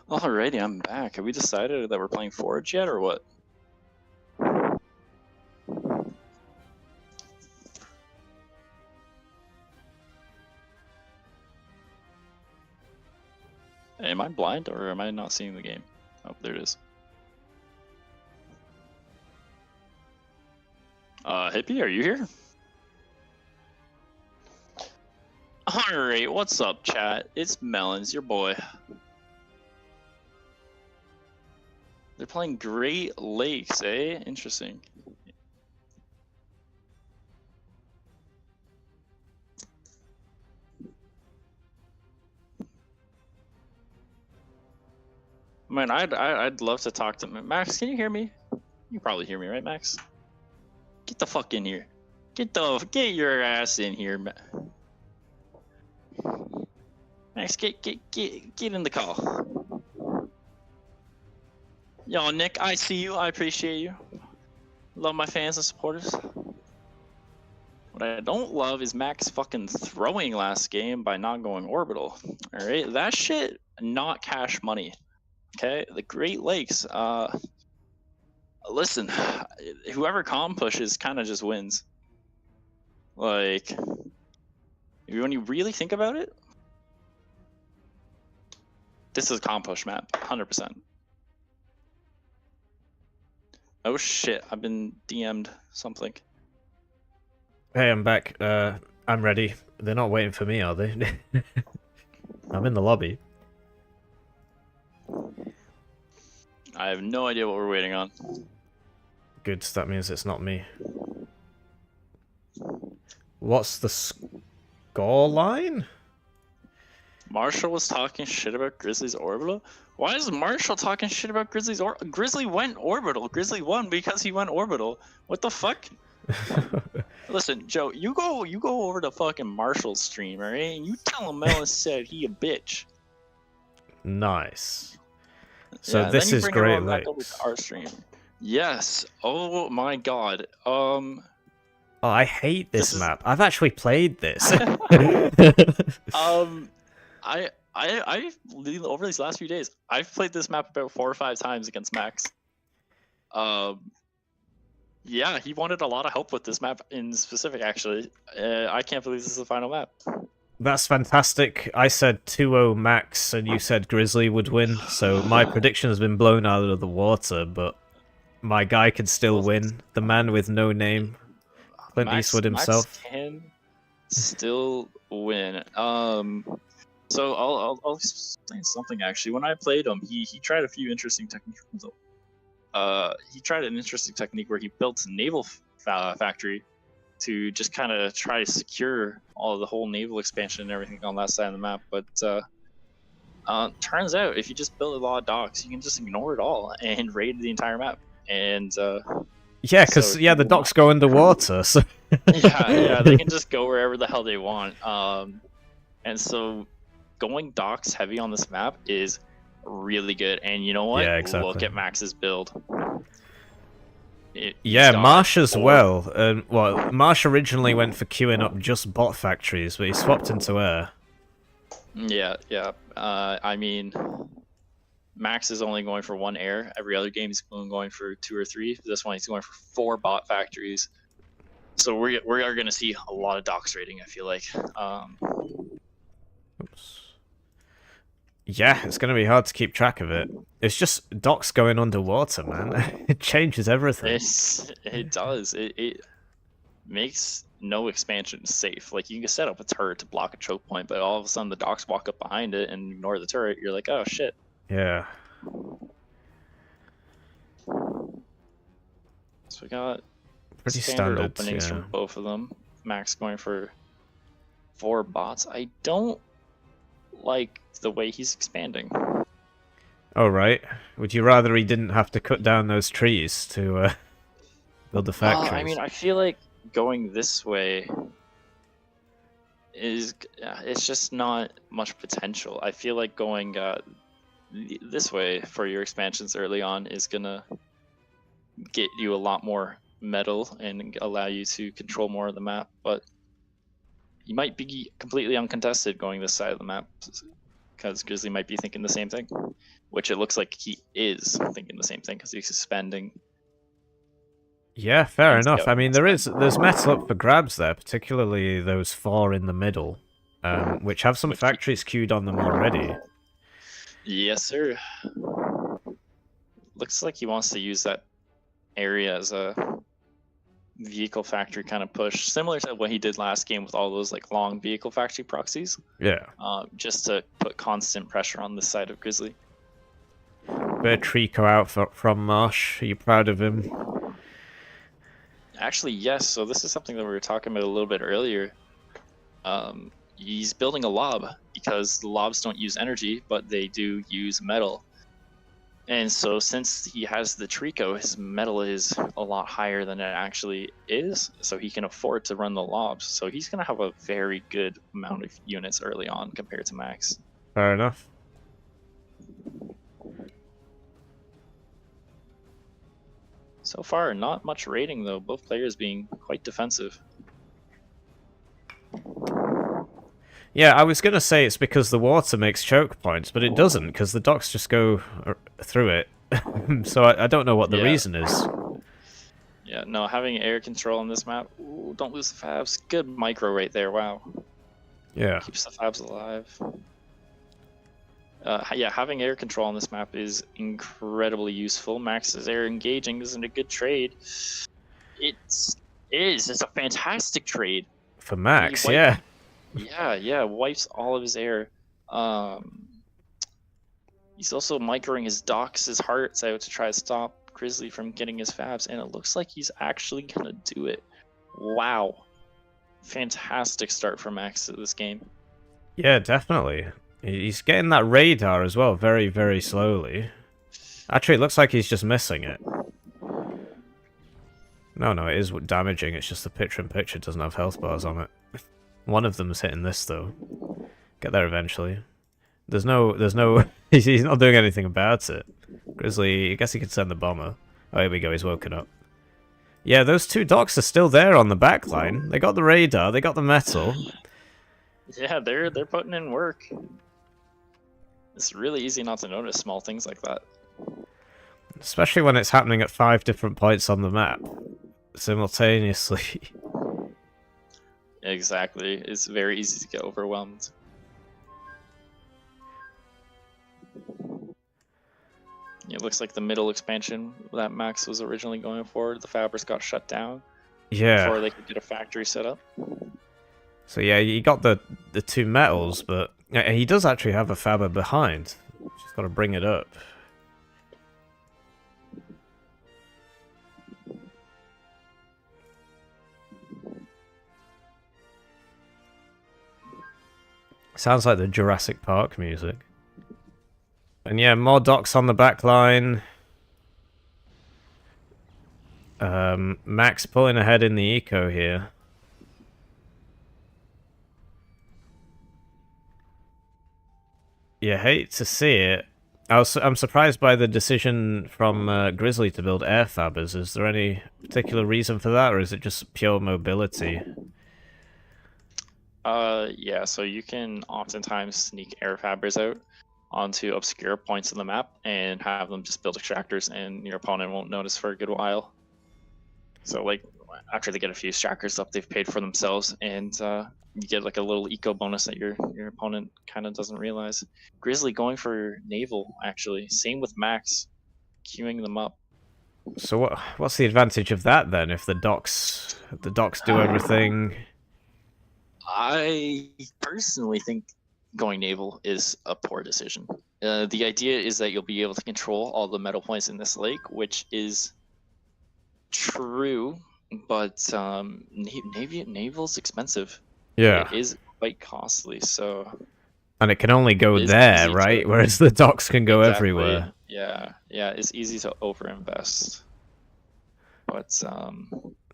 Alrighty, I'm back. Have we decided that we're playing Forge yet, or what? Am I blind, or am I not seeing the game? Oh, there it is. Hippie, are you here? Alright, what's up, chat? It's Melon's, your boy. They're playing Great Lakes, eh? Interesting. Man, I'd love to talk to Max. Can you hear me? You probably hear me, right, Max? Get the fuck in here. Get your ass in here, Max. Get in the call. Yo, Nick, I see you. I appreciate you. Love my fans and supporters. What I don't love is Max fucking throwing last game by not going orbital. Alright, that shit, not cash money. Okay, the Great Lakes, listen, whoever calm pushes kind of just wins. Like, when you really think about it, this is a calm push map, 100%. Oh shit, I've been DM'd something. Hey, I'm back. I'm ready. They're not waiting for me, are they? I'm in the lobby. I have no idea what we're waiting on. Good, that means it's not me. What's the score line? Marshall was talking shit about Grizzly's orbital? Why is Marshall talking shit about Grizzly's orbital? Grizzly went orbital. Grizzly won because he went orbital. What the fuck? Listen, Joe, you go over to fucking Marshall's stream, alright? And you tell him Melon said he a bitch. Nice. So yeah, this is Great Lakes. Over to our stream. Yes. Oh my god. Oh, I hate this map. I've actually played this. I over these last few days, I've played this map about 4 or 5 times against Max. Yeah, he wanted a lot of help with this map in specific, actually. I can't believe this is the final map. That's fantastic. I said 2-0 Max, and you said Grizzly would win, so my prediction has been blown out of the water, but my guy can still win. The man with no name, Clint Eastwood himself. Max can still win. So I'll explain something, actually. When I played him, he tried a few interesting techniques. He tried an interesting technique where he built a naval factory to just kind of try to secure all the whole naval expansion and everything on that side of the map. But turns out if you just build a lot of docks, you can just ignore it all and raid the entire map. And yeah, because the docks go underwater. So yeah, they can just go wherever the hell they want. And so going docks heavy on this map is really good. And you know what? Yeah, exactly. Look at Max's build. Marsh as well. Well, Marsh originally went for queuing up just bot factories, but he swapped into air. Yeah. I mean, Max is only going for 1 air. Every other game he's going for 2 or 3. This one he's going for 4 bot factories. So we are going to see a lot of docks raiding, I feel like. Oops. Yeah, it's going to be hard to keep track of it. It's just docks going underwater, man. It changes everything. It does. It makes no expansion safe. Like, you can set up a turret to block a choke point, but all of a sudden the docks walk up behind it and ignore the turret. You're like, oh shit. Yeah. So we got pretty standard standard openings from both of them. Max going for 4 bots. I don't like the way he's expanding. Oh, right. Would you rather he didn't have to cut down those trees to build the factories? I mean, I feel like going this way is it's just not much potential. I feel like going this way for your expansions early on is gonna get you a lot more metal and allow you to control more of the map, but you might be completely uncontested going this side of the map because Grizzly might be thinking the same thing, which it looks like he is thinking the same thing because he's suspending. Yeah, fair enough. I mean, there's metal up for grabs there, particularly those 4 in the middle, which have some factories queued on them already. Yes, sir. Looks like he wants to use that area as a vehicle factory kind of push, similar to what he did last game with all those like long vehicle factory proxies. Yeah. Just to put constant pressure on this side of Grizzly. Bit of Trico out from Marsh. Are you proud of him? Actually, yes. So this is something that we were talking about a little bit earlier. He's building a lob because the lobs don't use energy, but they do use metal. And so since he has the Trico, his metal is a lot higher than it actually is, so he can afford to run the lobs. So he's going to have a very good amount of units early on compared to Max. Fair enough. So far, not much raiding though, both players being quite defensive. Yeah, I was going to say it's because the water makes choke points, but it doesn't, because the docks just go through it. So I don't know what the reason is. Yeah, no, having air control on this map, ooh, don't lose the fabs. Good micro right there, wow. Yeah. Keeps the fabs alive. Yeah, having air control on this map is incredibly useful. Max's air engaging isn't a good trade. It's a fantastic trade. For Max, yeah. Yeah, wipes all of his air. He's also microing his docks, his hearts out to try to stop Grizzly from getting his fabs, and it looks like he's actually gonna do it. Wow. Fantastic start for Max to this game. Yeah, definitely. He's getting that radar as well, very, very slowly. Actually, it looks like he's just missing it. No, it is damaging. It's just the picture-in-picture doesn't have health bars on it. One of them's hitting this, though. Get there eventually. There's no... he's not doing anything about it. Grizzly, I guess he could send the bomber. Oh, here we go, he's woken up. Yeah, those 2 docks are still there on the back line. They got the radar, they got the metal. Yeah, they're putting in work. It's really easy not to notice small things like that. Especially when it's happening at 5 different points on the map simultaneously. Exactly. It's very easy to get overwhelmed. It looks like the middle expansion that Max was originally going for, the fabrics got shut down. Yeah. Before they could get a factory set up. So yeah, he got the 2 metals, but he does actually have a fabber behind. Just got to bring it up. Sounds like the Jurassic Park music. And yeah, more docks on the back line. Max pulling ahead in the eco here. You hate to see it. I'm surprised by the decision from Grizzly to build air fabbers. Is there any particular reason for that, or is it just pure mobility? Yeah, so you can oftentimes sneak air fabbers out onto obscure points of the map and have them just build extractors, and your opponent won't notice for a good while. So like after they get a few extractors up, they've paid for themselves, and you get like a little eco bonus that your opponent kind of doesn't realize. Grizzly going for naval, actually. Same with Max, queuing them up. So what's the advantage of that then? If the docks do everything. I personally think going naval is a poor decision. The idea is that you'll be able to control all the metal points in this lake, which is true, but naval's expensive. Yeah. It is quite costly, so... And it can only go there, right? Whereas the docks can go everywhere. Yeah, it's easy to overinvest. But,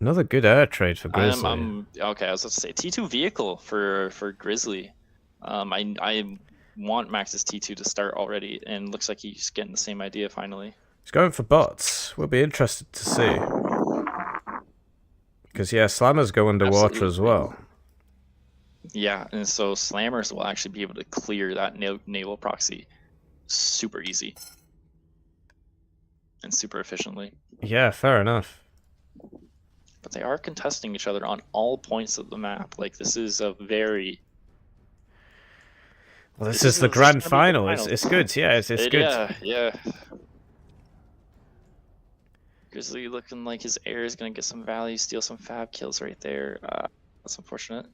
Another good air trade for Grizzly. okay, I was about to say, T2 vehicle for Grizzly. I want Max's T2 to start already, and looks like he's getting the same idea finally. He's going for bots. We'll be interested to see. Because, yeah, Slammers go underwater as well. Yeah, and so Slammers will actually be able to clear that naval proxy super easy. And super efficiently. Yeah, fair enough. But they are contesting each other on all points of the map. Like, this is a very... Well, this is the grand final. It's good, yeah, it's good. Yeah. Grizzly looking like his air is going to get some value, steal some fab kills right there. That's unfortunate.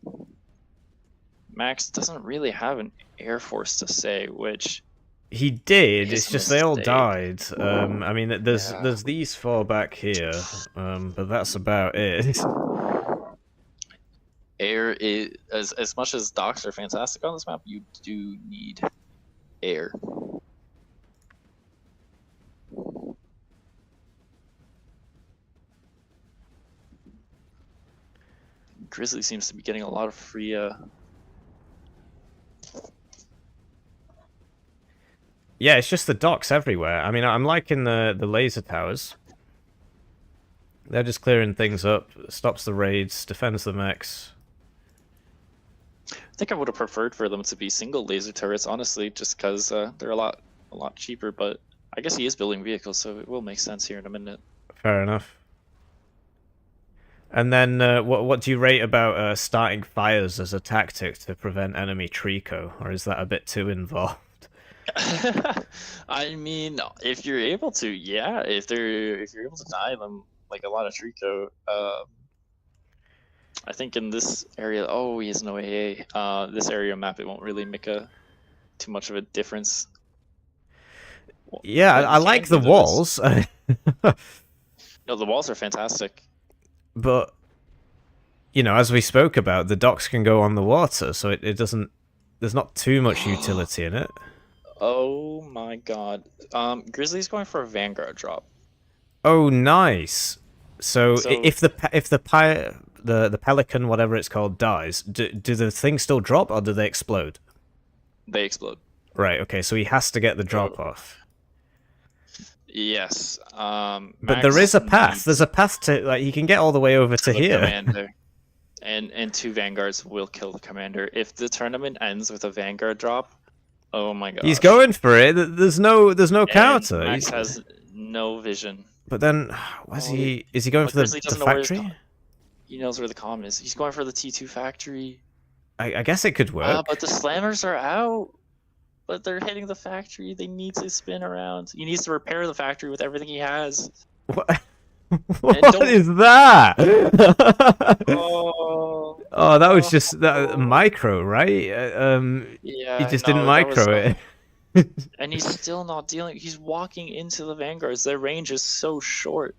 Max doesn't really have an air force to say, which... He did, it's just they all died. I mean, there's these four back here, but that's about it. Air is, as much as docks are fantastic on this map, you do need air. Grizzly seems to be getting a lot of free Yeah, it's just the docks everywhere. I mean, I'm liking the laser towers. They're just clearing things up, stops the raids, defends the mechs. I think I would have preferred for them to be single laser turrets, honestly, just because they're a lot cheaper. But I guess he is building vehicles, so it will make sense here in a minute. Fair enough. And then, what do you rate about starting fires as a tactic to prevent enemy trico, or is that a bit too involved? I mean, if you're able to, yeah. If you're able to deny them like a lot of trico, I think in this area, oh, he has no AA. This area map, it won't really make too much of a difference. Yeah, I like the walls. No, the walls are fantastic. But, you know, as we spoke about, the docks can go on the water, so it doesn't... There's not too much utility in it. Oh my god. Grizzly's going for a Vanguard drop. Oh, nice. So if the Pelican, whatever it's called, dies, do the things still drop, or do they explode? They explode. Right, okay, so he has to get the drop off. Yes. But there is a path. There's a path to, like, he can get all the way over to here. Commander. And 2 Vanguards will kill the commander. If the tournament ends with a Vanguard drop, oh my god. He's going for it. There's no counter. Max has no vision. But then, is he going for the factory? He knows where the comm is. He's going for the T2 factory. I guess it could work. But the Slammers are out. But they're hitting the factory. They need to spin around. He needs to repair the factory with everything he has. What? What is that? Oh, that was just micro, right? Yeah, he just didn't micro it. And he's still not dealing. He's walking into the Vanguards. Their range is so short.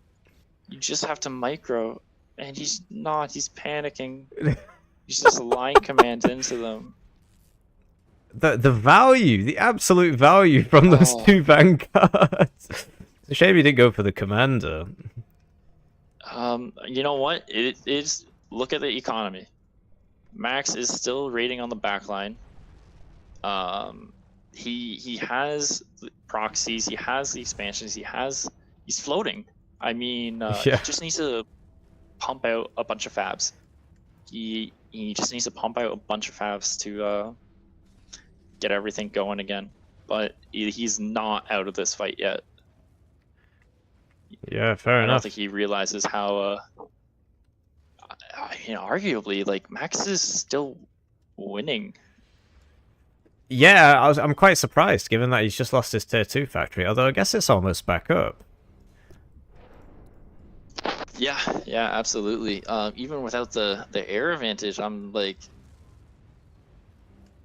You just have to micro, and he's not. He's panicking. He's just line command into them. the value, the absolute value from those two vanguards. It's a shame you didn't go for the commander. You know what? It is. Look at the economy. Max is still raiding on the backline. He has proxies. He has the expansions. He's floating. I mean, he just needs to pump out a bunch of fabs. He just needs to pump out a bunch of fabs to get everything going again. But he's not out of this fight yet. Yeah, fair enough. I don't think he realizes how, arguably, like, Max is still winning. Yeah, I'm quite surprised, given that he's just lost his tier 2 factory, although I guess it's almost back up. Yeah, absolutely. Even without the air advantage, I'm, like,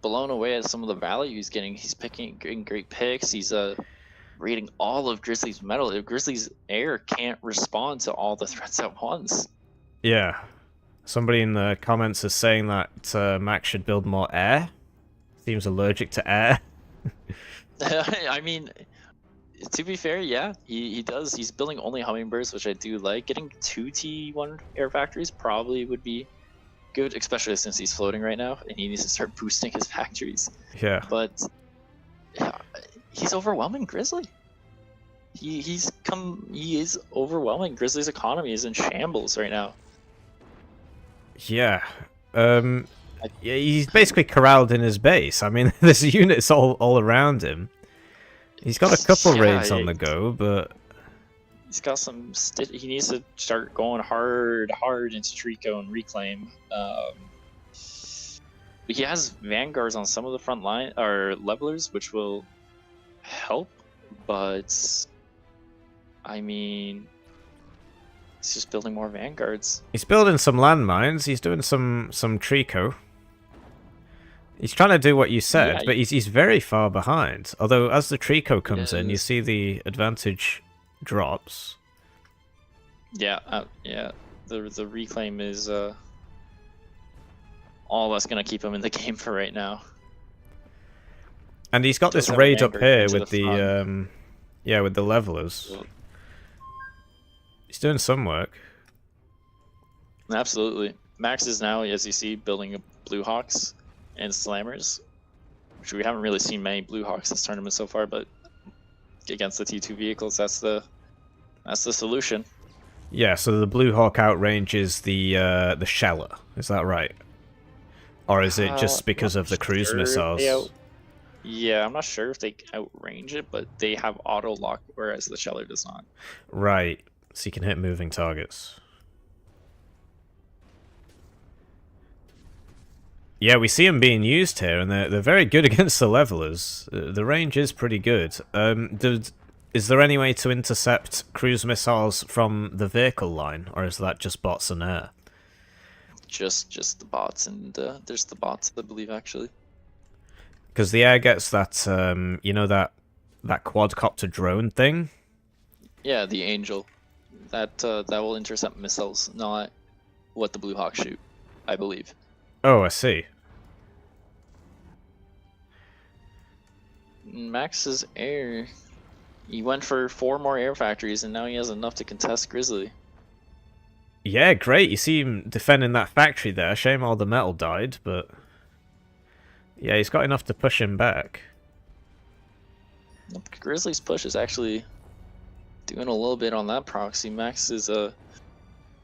blown away at some of the value he's getting. He's getting great picks. He's raiding all of Grizzly's metal. If Grizzly's air can't respond to all the threats at once. Yeah. Somebody in the comments is saying that Max should build more air. Seems allergic to air. I mean, to be fair, yeah, he does. He's building only hummingbirds, which I do like. Getting 2 T1 air factories probably would be good, especially since he's floating right now, and he needs to start boosting his factories. Yeah. But he's overwhelming Grizzly. He is overwhelming. Grizzly's economy is in shambles right now. Yeah. Yeah, he's basically corralled in his base. I mean, there's units all around him. He's got a couple raids on the go, but he's got some. He needs to start going hard into Trico and reclaim. He has vanguards on some of the front line or levelers, which will help. But I mean, he's just building more vanguards. He's building some landmines. He's doing some Trico. He's trying to do what you said, but he's very far behind. Although, as the Trico comes in, you see the advantage drops. Yeah, the reclaim is all that's gonna keep him in the game for right now. And he's got this raid up here with the with the levelers. He's doing some work. Absolutely. Max is now, as you see, building Blue Hawks and Slammers, which we haven't really seen many Blue Hawks this tournament so far, but against the T2 vehicles, that's the solution. Yeah, so the Blue Hawk outranges the Sheller, is that right? Or is it just because of the cruise missiles? Yeah, I'm not sure if they outrange it, but they have auto lock, whereas the Sheller does not. Right, so you can hit moving targets. Yeah, we see them being used here, and they're very good against the levelers. The range is pretty good. Is there any way to intercept cruise missiles from the vehicle line, or is that just bots and air? Just the bots, and there's the bots, I believe, actually. Because the air gets that, you know, that quadcopter drone thing? Yeah, the Angel. That will intercept missiles, not what the Blue Hawk shoot, I believe. Oh, I see. Max's air. He went for 4 more air factories, and now he has enough to contest Grizzly. Yeah, great. You see him defending that factory there. Shame all the metal died, but yeah, he's got enough to push him back. Grizzly's push is actually doing a little bit on that proxy. Max's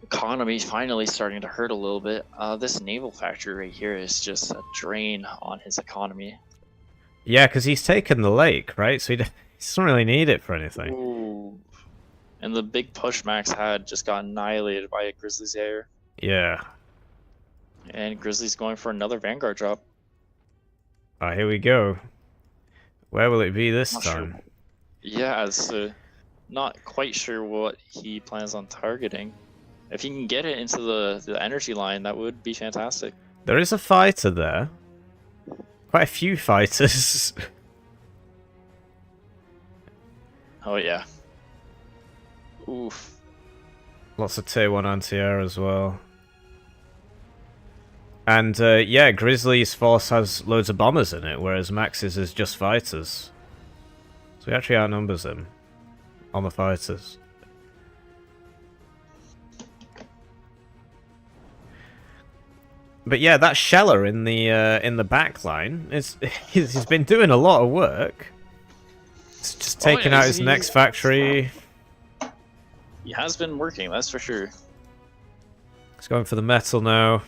economy finally starting to hurt a little bit. This naval factory right here is just a drain on his economy. Yeah, because he's taken the lake, right? So he doesn't really need it for anything. Ooh. And the big push Max had just got annihilated by a Grizzly's air. Yeah. And Grizzly's going for another Vanguard drop. Ah, here we go. Where will it be this time? Sure. Yeah, it's not quite sure what he plans on targeting. If he can get it into the energy line, that would be fantastic. There is a fighter there. Quite a few fighters. Oh yeah. Oof. Lots of tier 1 anti-air as well. And yeah, Grizzly's force has loads of bombers in it, whereas Max's is just fighters. So he actually outnumbers him on the fighters. But yeah, that Sheller in the back line he's been doing a lot of work. It's just taking out his next factory. He has been working, that's for sure. He's going for the metal now.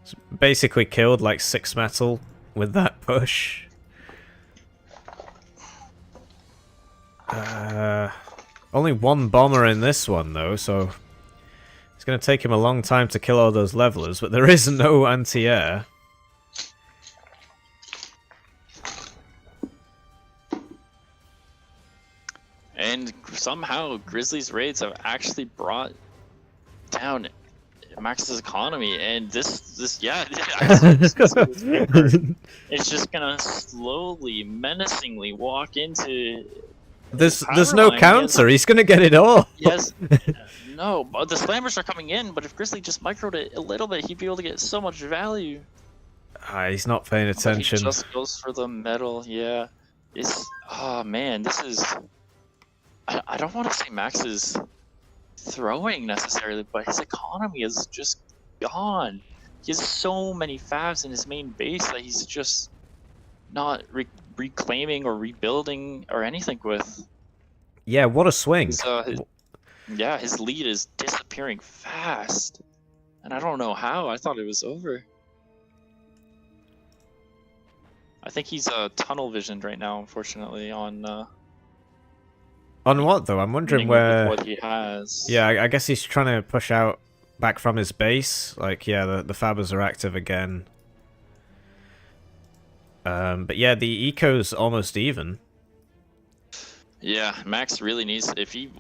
He's basically killed like 6 metal with that push. Only 1 bomber in this one though, so it's going to take him a long time to kill all those levelers, but there is no anti-air. And somehow Grizzly's raids have actually brought down Max's economy, and this yeah, it's just gonna slowly, menacingly walk into. There's no counter. He's gonna get it all. Yes. No, but the slammers are coming in. But if Grizzly just microed it a little bit, he'd be able to get so much value. He's not paying attention. He just goes for the metal. Yeah. It's man, this is. I don't want to say Max is throwing necessarily, but his economy is just gone. He has so many fabs in his main base that he's just not reclaiming or rebuilding or anything with. Yeah, what a swing. His lead is disappearing fast. And I don't know how. I thought it was over. I think he's tunnel visioned right now, unfortunately, on what though? I'm wondering where. What he has. Yeah, I guess he's trying to push out back from his base. Like, yeah, the fabbers are active again. But yeah, the eco's almost even. Yeah, Max really needs he's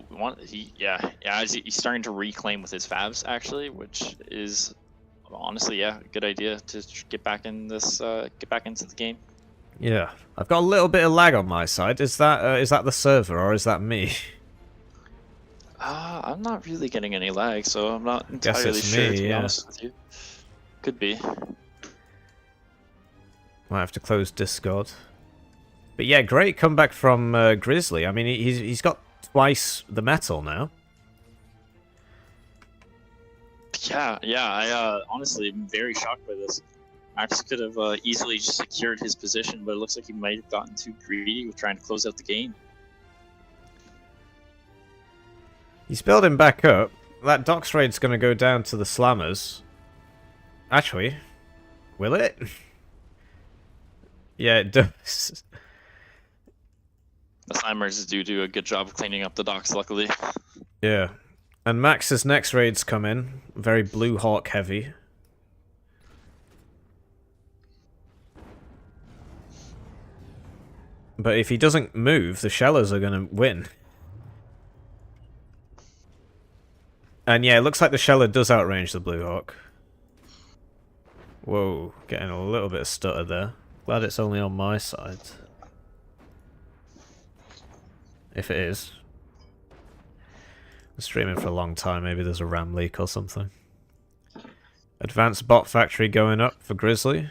starting to reclaim with his fabs actually, which is honestly a good idea to get back in this get back into the game. Yeah, I've got a little bit of lag on my side. Is that the server or is that me? I'm not really getting any lag, so I'm not entirely sure, to be honest with you. Could be. Might have to close Discord. But yeah, great comeback from Grizzly. I mean, he's got twice the metal now. Yeah, I honestly am very shocked by this. Max could have easily just secured his position, but it looks like he might have gotten too greedy with trying to close out the game. He's building back up. That docks raid's going to go down to the slammers. Actually, will it? Yeah, it does. The slammers do a good job of cleaning up the docks, luckily. Yeah. And Max's next raids come in. Very Blue Hawk heavy. But if he doesn't move, the Shellers are going to win. And yeah, it looks like the Sheller does outrange the Blue Hawk. Whoa, getting a little bit of stutter there. Glad it's only on my side. If it is. I'm streaming for a long time, maybe there's a RAM leak or something. Advanced bot factory going up for Grizzly.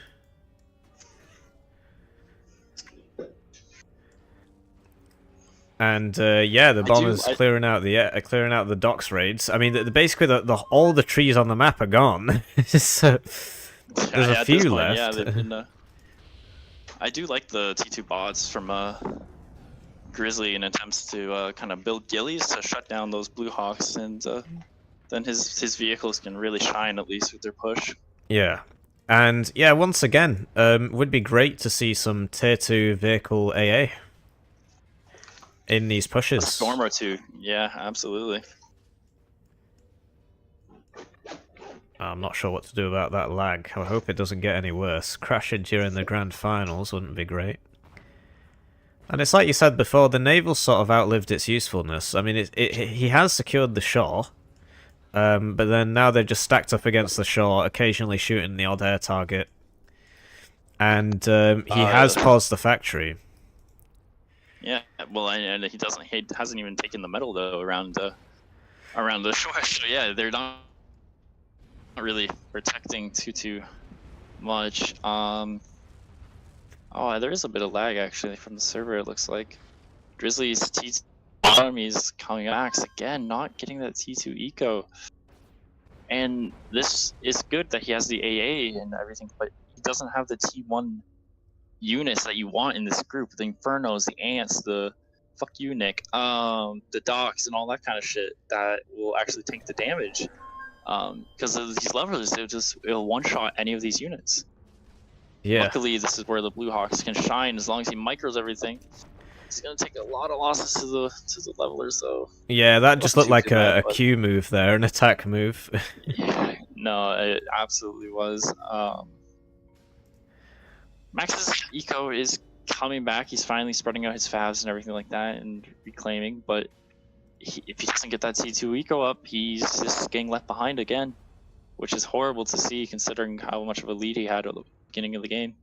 And yeah, the bombers clearing out the docks raids. I mean, basically all the trees on the map are gone. So, there's a few left. Yeah, they've been, I do like the T2 bots from Grizzly in attempts to kind of build gillies to shut down those Blue Hawks, and then his vehicles can really shine at least with their push. Yeah, and yeah, once again, would be great to see some tier 2 vehicle AA in these pushes. A storm or two, yeah, absolutely. I'm not sure what to do about that lag. I hope it doesn't get any worse. Crashing during the grand finals wouldn't be great. And it's like you said before, the naval's sort of outlived its usefulness. I mean, he has secured the shore, but then now they're just stacked up against the shore, occasionally shooting the odd air target. And he has paused the factory. Yeah, well, and he hasn't even taken the metal though around the shore. So yeah, they're not really protecting too much. Oh, there is a bit of lag actually from the server. It looks like Grizzly's T2 armies coming back again, not getting that T2 eco. And this is good that he has the AA and everything, but he doesn't have the T1 units that you want in this group. The Infernos, the Ants, the fuck you, Nick, the Docks, and all that kind of shit that will actually tank the damage. Because of these levelers, it'll one-shot any of these units. Yeah. Luckily, this is where the Blue Hawks can shine as long as he micros everything. It's gonna take a lot of losses to the levelers, though. Yeah, that just looked like a Q move there, an attack move. Yeah, no, it absolutely was. Max's eco is coming back. He's finally spreading out his favs and everything like that and reclaiming, but if he doesn't get that T2 eco up, he's just getting left behind again, which is horrible to see considering how much of a lead he had at the beginning of the game.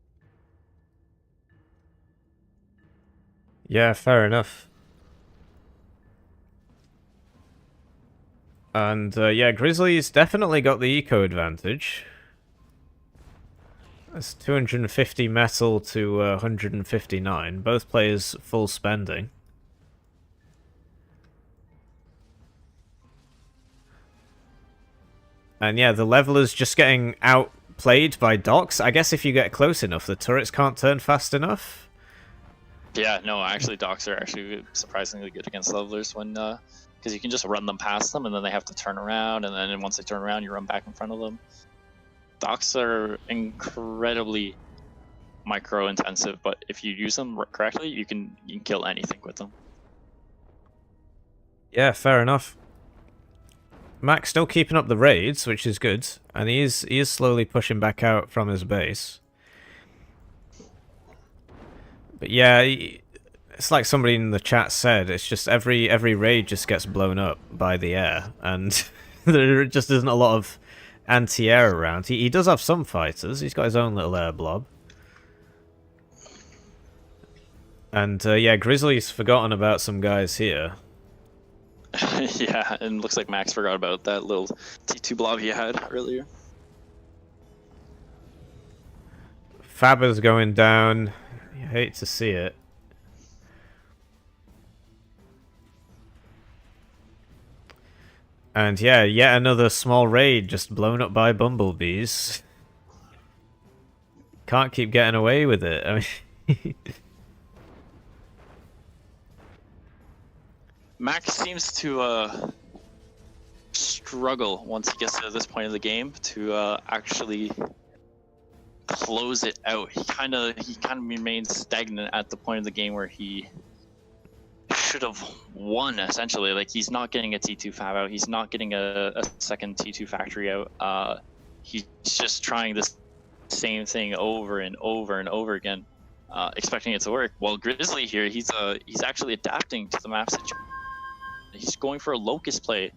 Yeah, fair enough. And yeah, Grizzly's definitely got the eco advantage. That's 250 metal to 159. Both players full spending. And yeah, the leveler's just getting outplayed by docks. I guess if you get close enough, the turrets can't turn fast enough. Yeah, no, actually, docks are actually surprisingly good against levelers when, because you can just run them past them and then they have to turn around, and then once they turn around, you run back in front of them. Docks are incredibly micro-intensive, but if you use them correctly, you can kill anything with them. Yeah, fair enough. Max still keeping up the raids, which is good, and he is slowly pushing back out from his base. But yeah, it's like somebody in the chat said, it's just every raid just gets blown up by the air, and there just isn't a lot of anti-air around. He does have some fighters, he's got his own little air blob. And yeah, Grizzly's forgotten about some guys here. Yeah, and looks like Max forgot about that little T2 blob he had earlier. Faber's going down. I hate to see it. And yeah, yet another small raid just blown up by bumblebees. Can't keep getting away with it. I mean, Max seems to struggle once he gets to this point of the game to actually close it out. He kind of remains stagnant at the point of the game where he should have won, essentially. Like, he's not getting a T2 fab out, he's not getting a second T2 factory out. He's just trying this same thing over and over and over again, expecting it to work. While Grizzly here, he's actually adapting to the map situation. He's going for a locust play.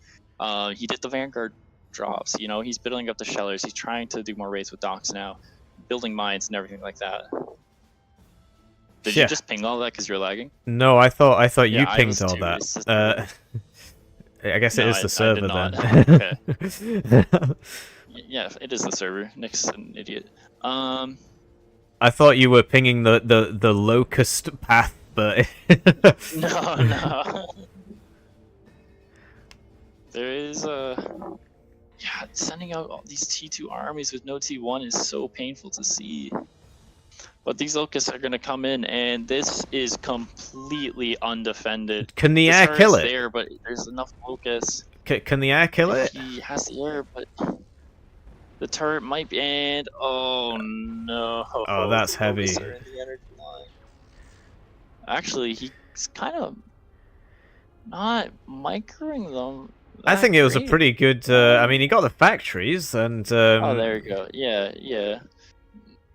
He did the Vanguard drops, you know, he's building up the shellers, he's trying to do more raids with docks now, building mines and everything like that. Did you just ping all that because you're lagging? No, I thought you pinged all that. I guess it is the server then. Okay. Yeah, it is the server. Nick's an idiot. I thought you were pinging the locust path, but no. There is yeah, sending out all these T2 armies with no T1 is so painful to see. But these locusts are going to come in, and this is completely undefended. Can the air kill it? There, but there's enough locusts. Can the air kill it? He has the air, but the turret might be. And oh no! Oh, that's the heavy. locusts are in the energy line. Actually, he's kind of not microing them. I think it was a pretty good. I mean, he got the factories, and oh, there you go. Yeah.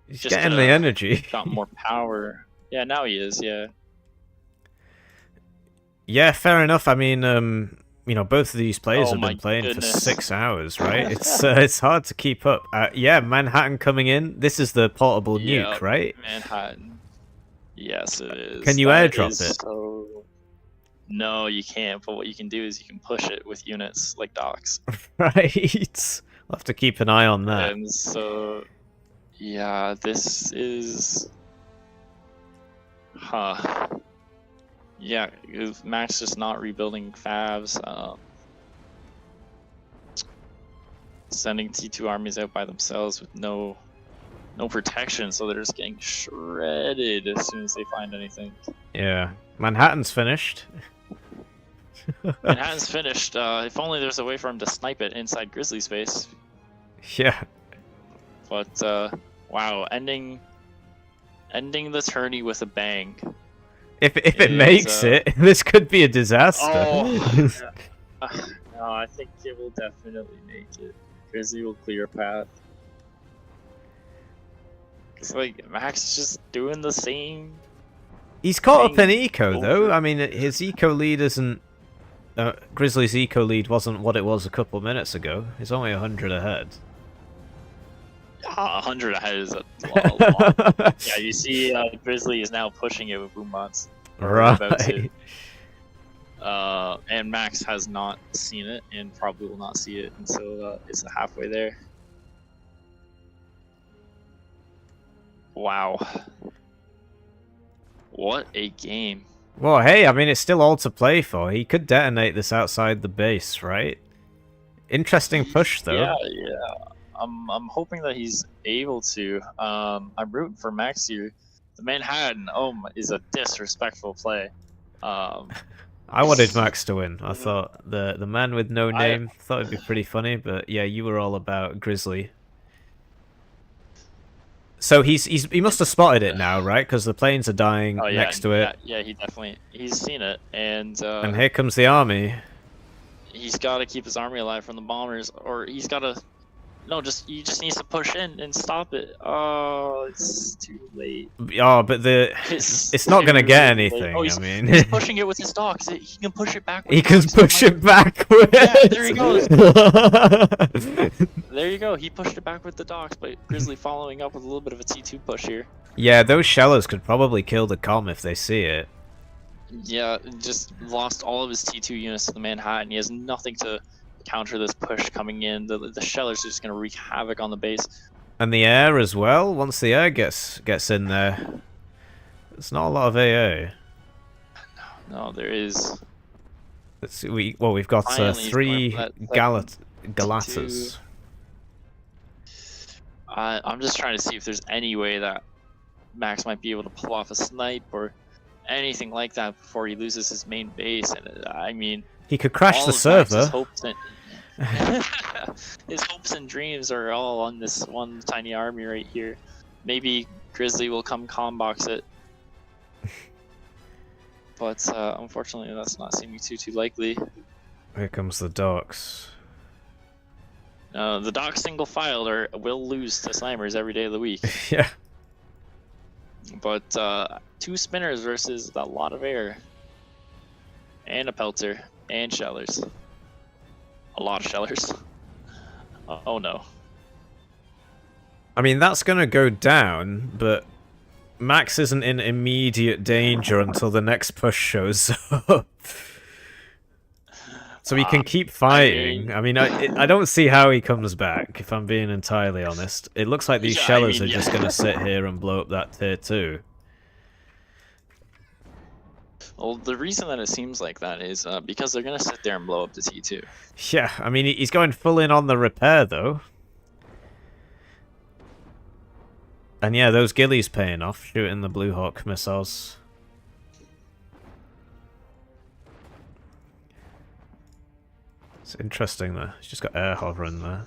He's just getting the energy. Got more power. Yeah, now he is. Yeah. Yeah, fair enough. I mean, you know, both of these players have been playing for 6 hours, right? It's hard to keep up. Yeah, Manhattan coming in. This is the portable nuke, right? Manhattan. Yes, it is. Can you airdrop it? No, you can't. But what you can do is you can push it with units like docks. Right. I'll have to keep an eye on that. And so, yeah, this is, yeah, if Max just not rebuilding favs, sending T2 armies out by themselves with no protection, so they're just getting shredded as soon as they find anything. Yeah, Manhattan's finished. Manhattan's finished. If only there's a way for him to snipe it inside Grizzly space. Yeah. But wow, ending the tourney with a bang. If it makes it, this could be a disaster. Oh, no, I think it will definitely make it. Grizzly will clear a path. It's like Max is just doing the same. He's caught up in eco though. I mean, his eco lead isn't. Grizzly's eco lead wasn't what it was a couple minutes ago. He's only 100 ahead. 100 ahead is a lot. Yeah, you see, Grizzly is now pushing it with boombots. Right. And Max has not seen it and probably will not see it until it's halfway there. Wow. What a game. Well, hey, I mean, it's still all to play for. He could detonate this outside the base, right? Interesting push, though. Yeah. I'm hoping that he's able to. I'm rooting for Max here. The Manhattan, is a disrespectful play. I wanted Max to win. I thought the man with no name thought it'd be pretty funny, but yeah, you were all about Grizzly. So he must have spotted it now, right? Because the planes are dying next to it. Yeah, he's seen it, and here comes the army. He's got to keep his army alive from the bombers, or he's got to. No, he just needs to push in and stop it. Oh, it's too late. Oh, but it's not gonna get anything. I mean, he's pushing it with his dogs. He can push it backwards. He can push it backwards. Yeah, there he goes. There you go. He pushed it back with the dogs, but Grizzly following up with a little bit of a T2 push here. Yeah, those shellers could probably kill the comm if they see it. Yeah, just lost all of his T2 units to the Manhattan. He has nothing to counter this push coming in. The shellers are just going to wreak havoc on the base. And the air as well. Once the air gets in there, it's not a lot of AA. No, there is. Let's see, we've got 3 Galatas. I'm just trying to see if there's any way that Max might be able to pull off a snipe or anything like that before he loses his main base. And I mean, he could crash the server. His hopes and dreams are all on this one tiny army right here. Maybe Grizzly will come combox it. But unfortunately, that's not seeming too likely. Here comes the docks. The docks single-filed will lose to Slammers every day of the week. Yeah. But 2 spinners versus a lot of air. And a pelter. And shellers. A lot of shellers. Oh no. I mean, that's going to go down, but Max isn't in immediate danger until the next push shows up. So he can keep fighting. I mean, I don't see how he comes back, if I'm being entirely honest. It looks like these shellers are just going to sit here and blow up that tier 2. Well, the reason that it seems like that is because they're going to sit there and blow up the T2. Yeah, I mean, he's going full in on the repair, though. And yeah, those ghillies paying off, shooting the Blue Hawk missiles. It's interesting, though. He's just got air hovering there.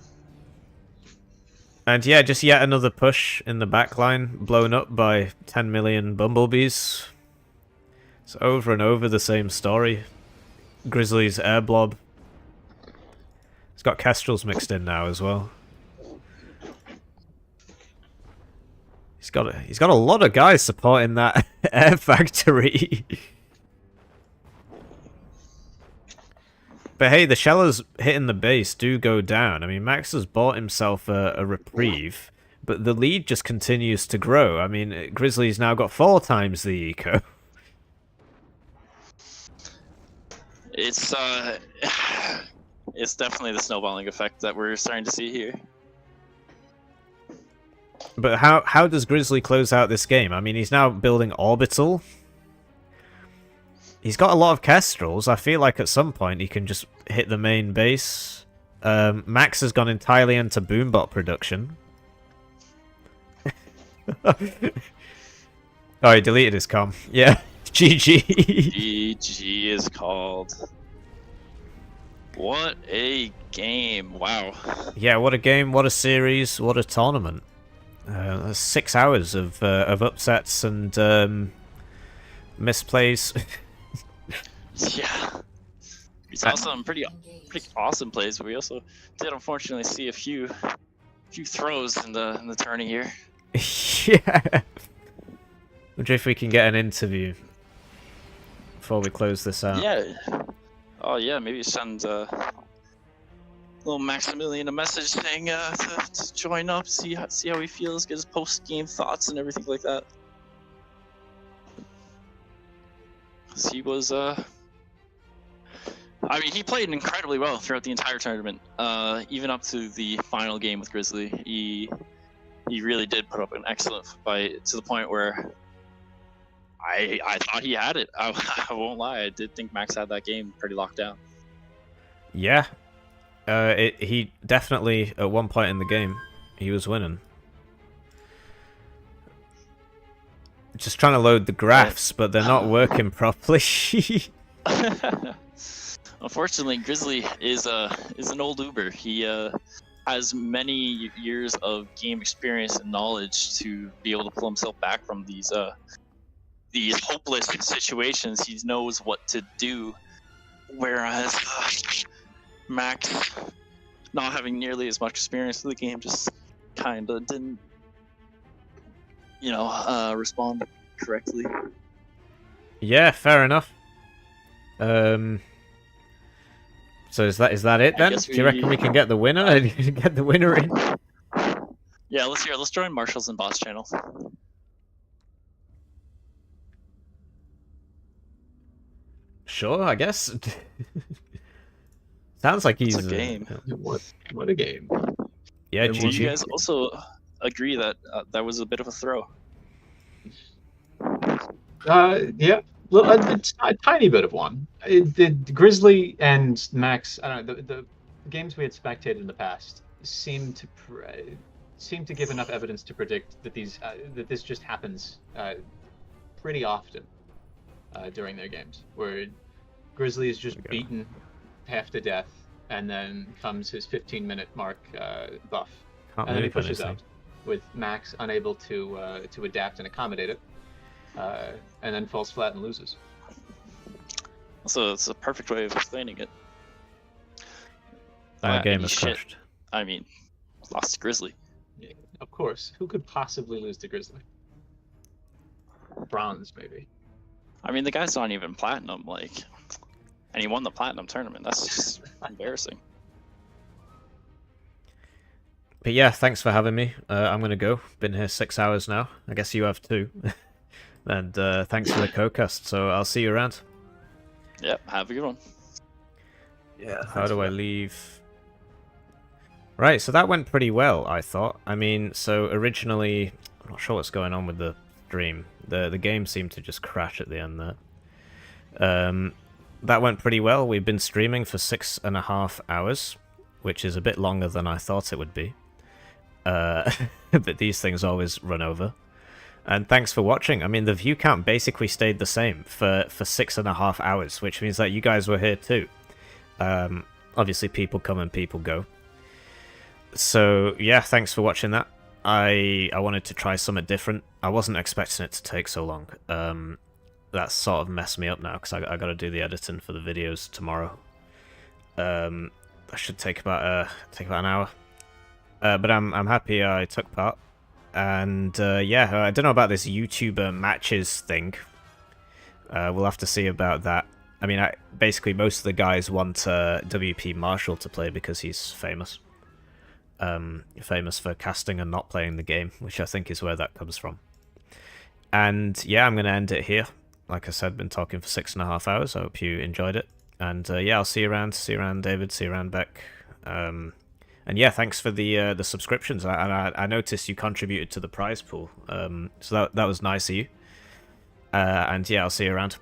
And yeah, just yet another push in the backline, blown up by 10 million bumblebees. It's over and over the same story. Grizzly's air blob. It's got Kestrels mixed in now as well. He's got a lot of guys supporting that air factory. But hey, the shellers hitting the base do go down. I mean, Max has bought himself a reprieve, but the lead just continues to grow. I mean, Grizzly's now got 4 times the eco. It's It's definitely the snowballing effect that we're starting to see here. But how does Grizzly close out this game? I mean, he's now building Orbital. He's got a lot of Kestrels. I feel like at some point he can just hit the main base. Max has gone entirely into Boombot production. Oh, he deleted his comm. Yeah. GG. GG is called. What a game. Wow. Yeah, what a game, what a series, what a tournament. 6 hours of upsets and misplays. Yeah. We saw some pretty awesome plays, but we also did unfortunately see a few throws in the tourney here. Yeah. Wonder if we can get an interview before we close this out. Yeah. Oh yeah, maybe send little Maximilian a message saying to join up, see how he feels, get his post-game thoughts and everything like that. 'Cause he was I mean, he played incredibly well throughout the entire tournament, even up to the final game with Grizzly. He really did put up an excellent fight to the point where I thought he had it. I won't lie, I did think Max had that game pretty locked down. Yeah. He definitely, at one point in the game, he was winning. Just trying to load the graphs, but they're not working properly. Unfortunately, Grizzly is an old Uber. He has many years of game experience and knowledge to be able to pull himself back from these hopeless situations. He knows what to do, whereas Max, not having nearly as much experience in the game, just kind of didn't, respond correctly. Yeah, fair enough. So is that it then? Do you reckon we can get the winner? Get the winner in? Yeah, let's join Marshall's and Boss channel. Sure, I guess. Sounds like he's a game. What a game. Yeah, Would GG. you guys also agree that that was a bit of a throw? Yeah. Well, a tiny bit of one. The Grizzly and Max, I don't know, the games we had spectated in the past seem to give enough evidence to predict that that this just happens pretty often during their games, where Grizzly is just beaten half to death, and then comes his 15-minute mark buff, and then he pushes out, with Max unable to adapt and accommodate it. And then falls flat and loses. So it's a perfect way of explaining it. That game is crushed. I mean, lost to Grizzly. Yeah, of course. Who could possibly lose to Grizzly? Bronze, maybe. I mean, the guy's not even platinum, and he won the platinum tournament. That's just embarrassing. But yeah, thanks for having me. I'm gonna go. Been here 6 hours now. I guess you have too. And thanks for the co-cast, so I'll see you around. Yep, have a good one. Yeah. How do I leave? Right, so that went pretty well, I thought. I mean, so originally, I'm not sure what's going on with the stream. The game seemed to just crash at the end there. That went pretty well. We've been streaming for 6.5 hours, which is a bit longer than I thought it would be. But these things always run over. And thanks for watching. I mean, the view count basically stayed the same for 6.5 hours, which means that you guys were here too. Obviously, people come and people go. So, yeah, thanks for watching that. I wanted to try something different. I wasn't expecting it to take so long. That sort of messed me up now, because I got to do the editing for the videos tomorrow. That should take about an hour. But I'm happy I took part. And yeah, I don't know about this YouTuber matches thing. We'll have to see about that. I mean, basically most of the guys want WP Marshall to play because he's famous. Famous for casting and not playing the game, which I think is where that comes from. And yeah, I'm going to end it here. Like I said, been talking for 6.5 hours. I hope you enjoyed it. And yeah, I'll see you around. See you around, David. See you around, Beck. And yeah, thanks for the subscriptions. I noticed you contributed to the prize pool. So that was nice of you. And yeah, I'll see you around.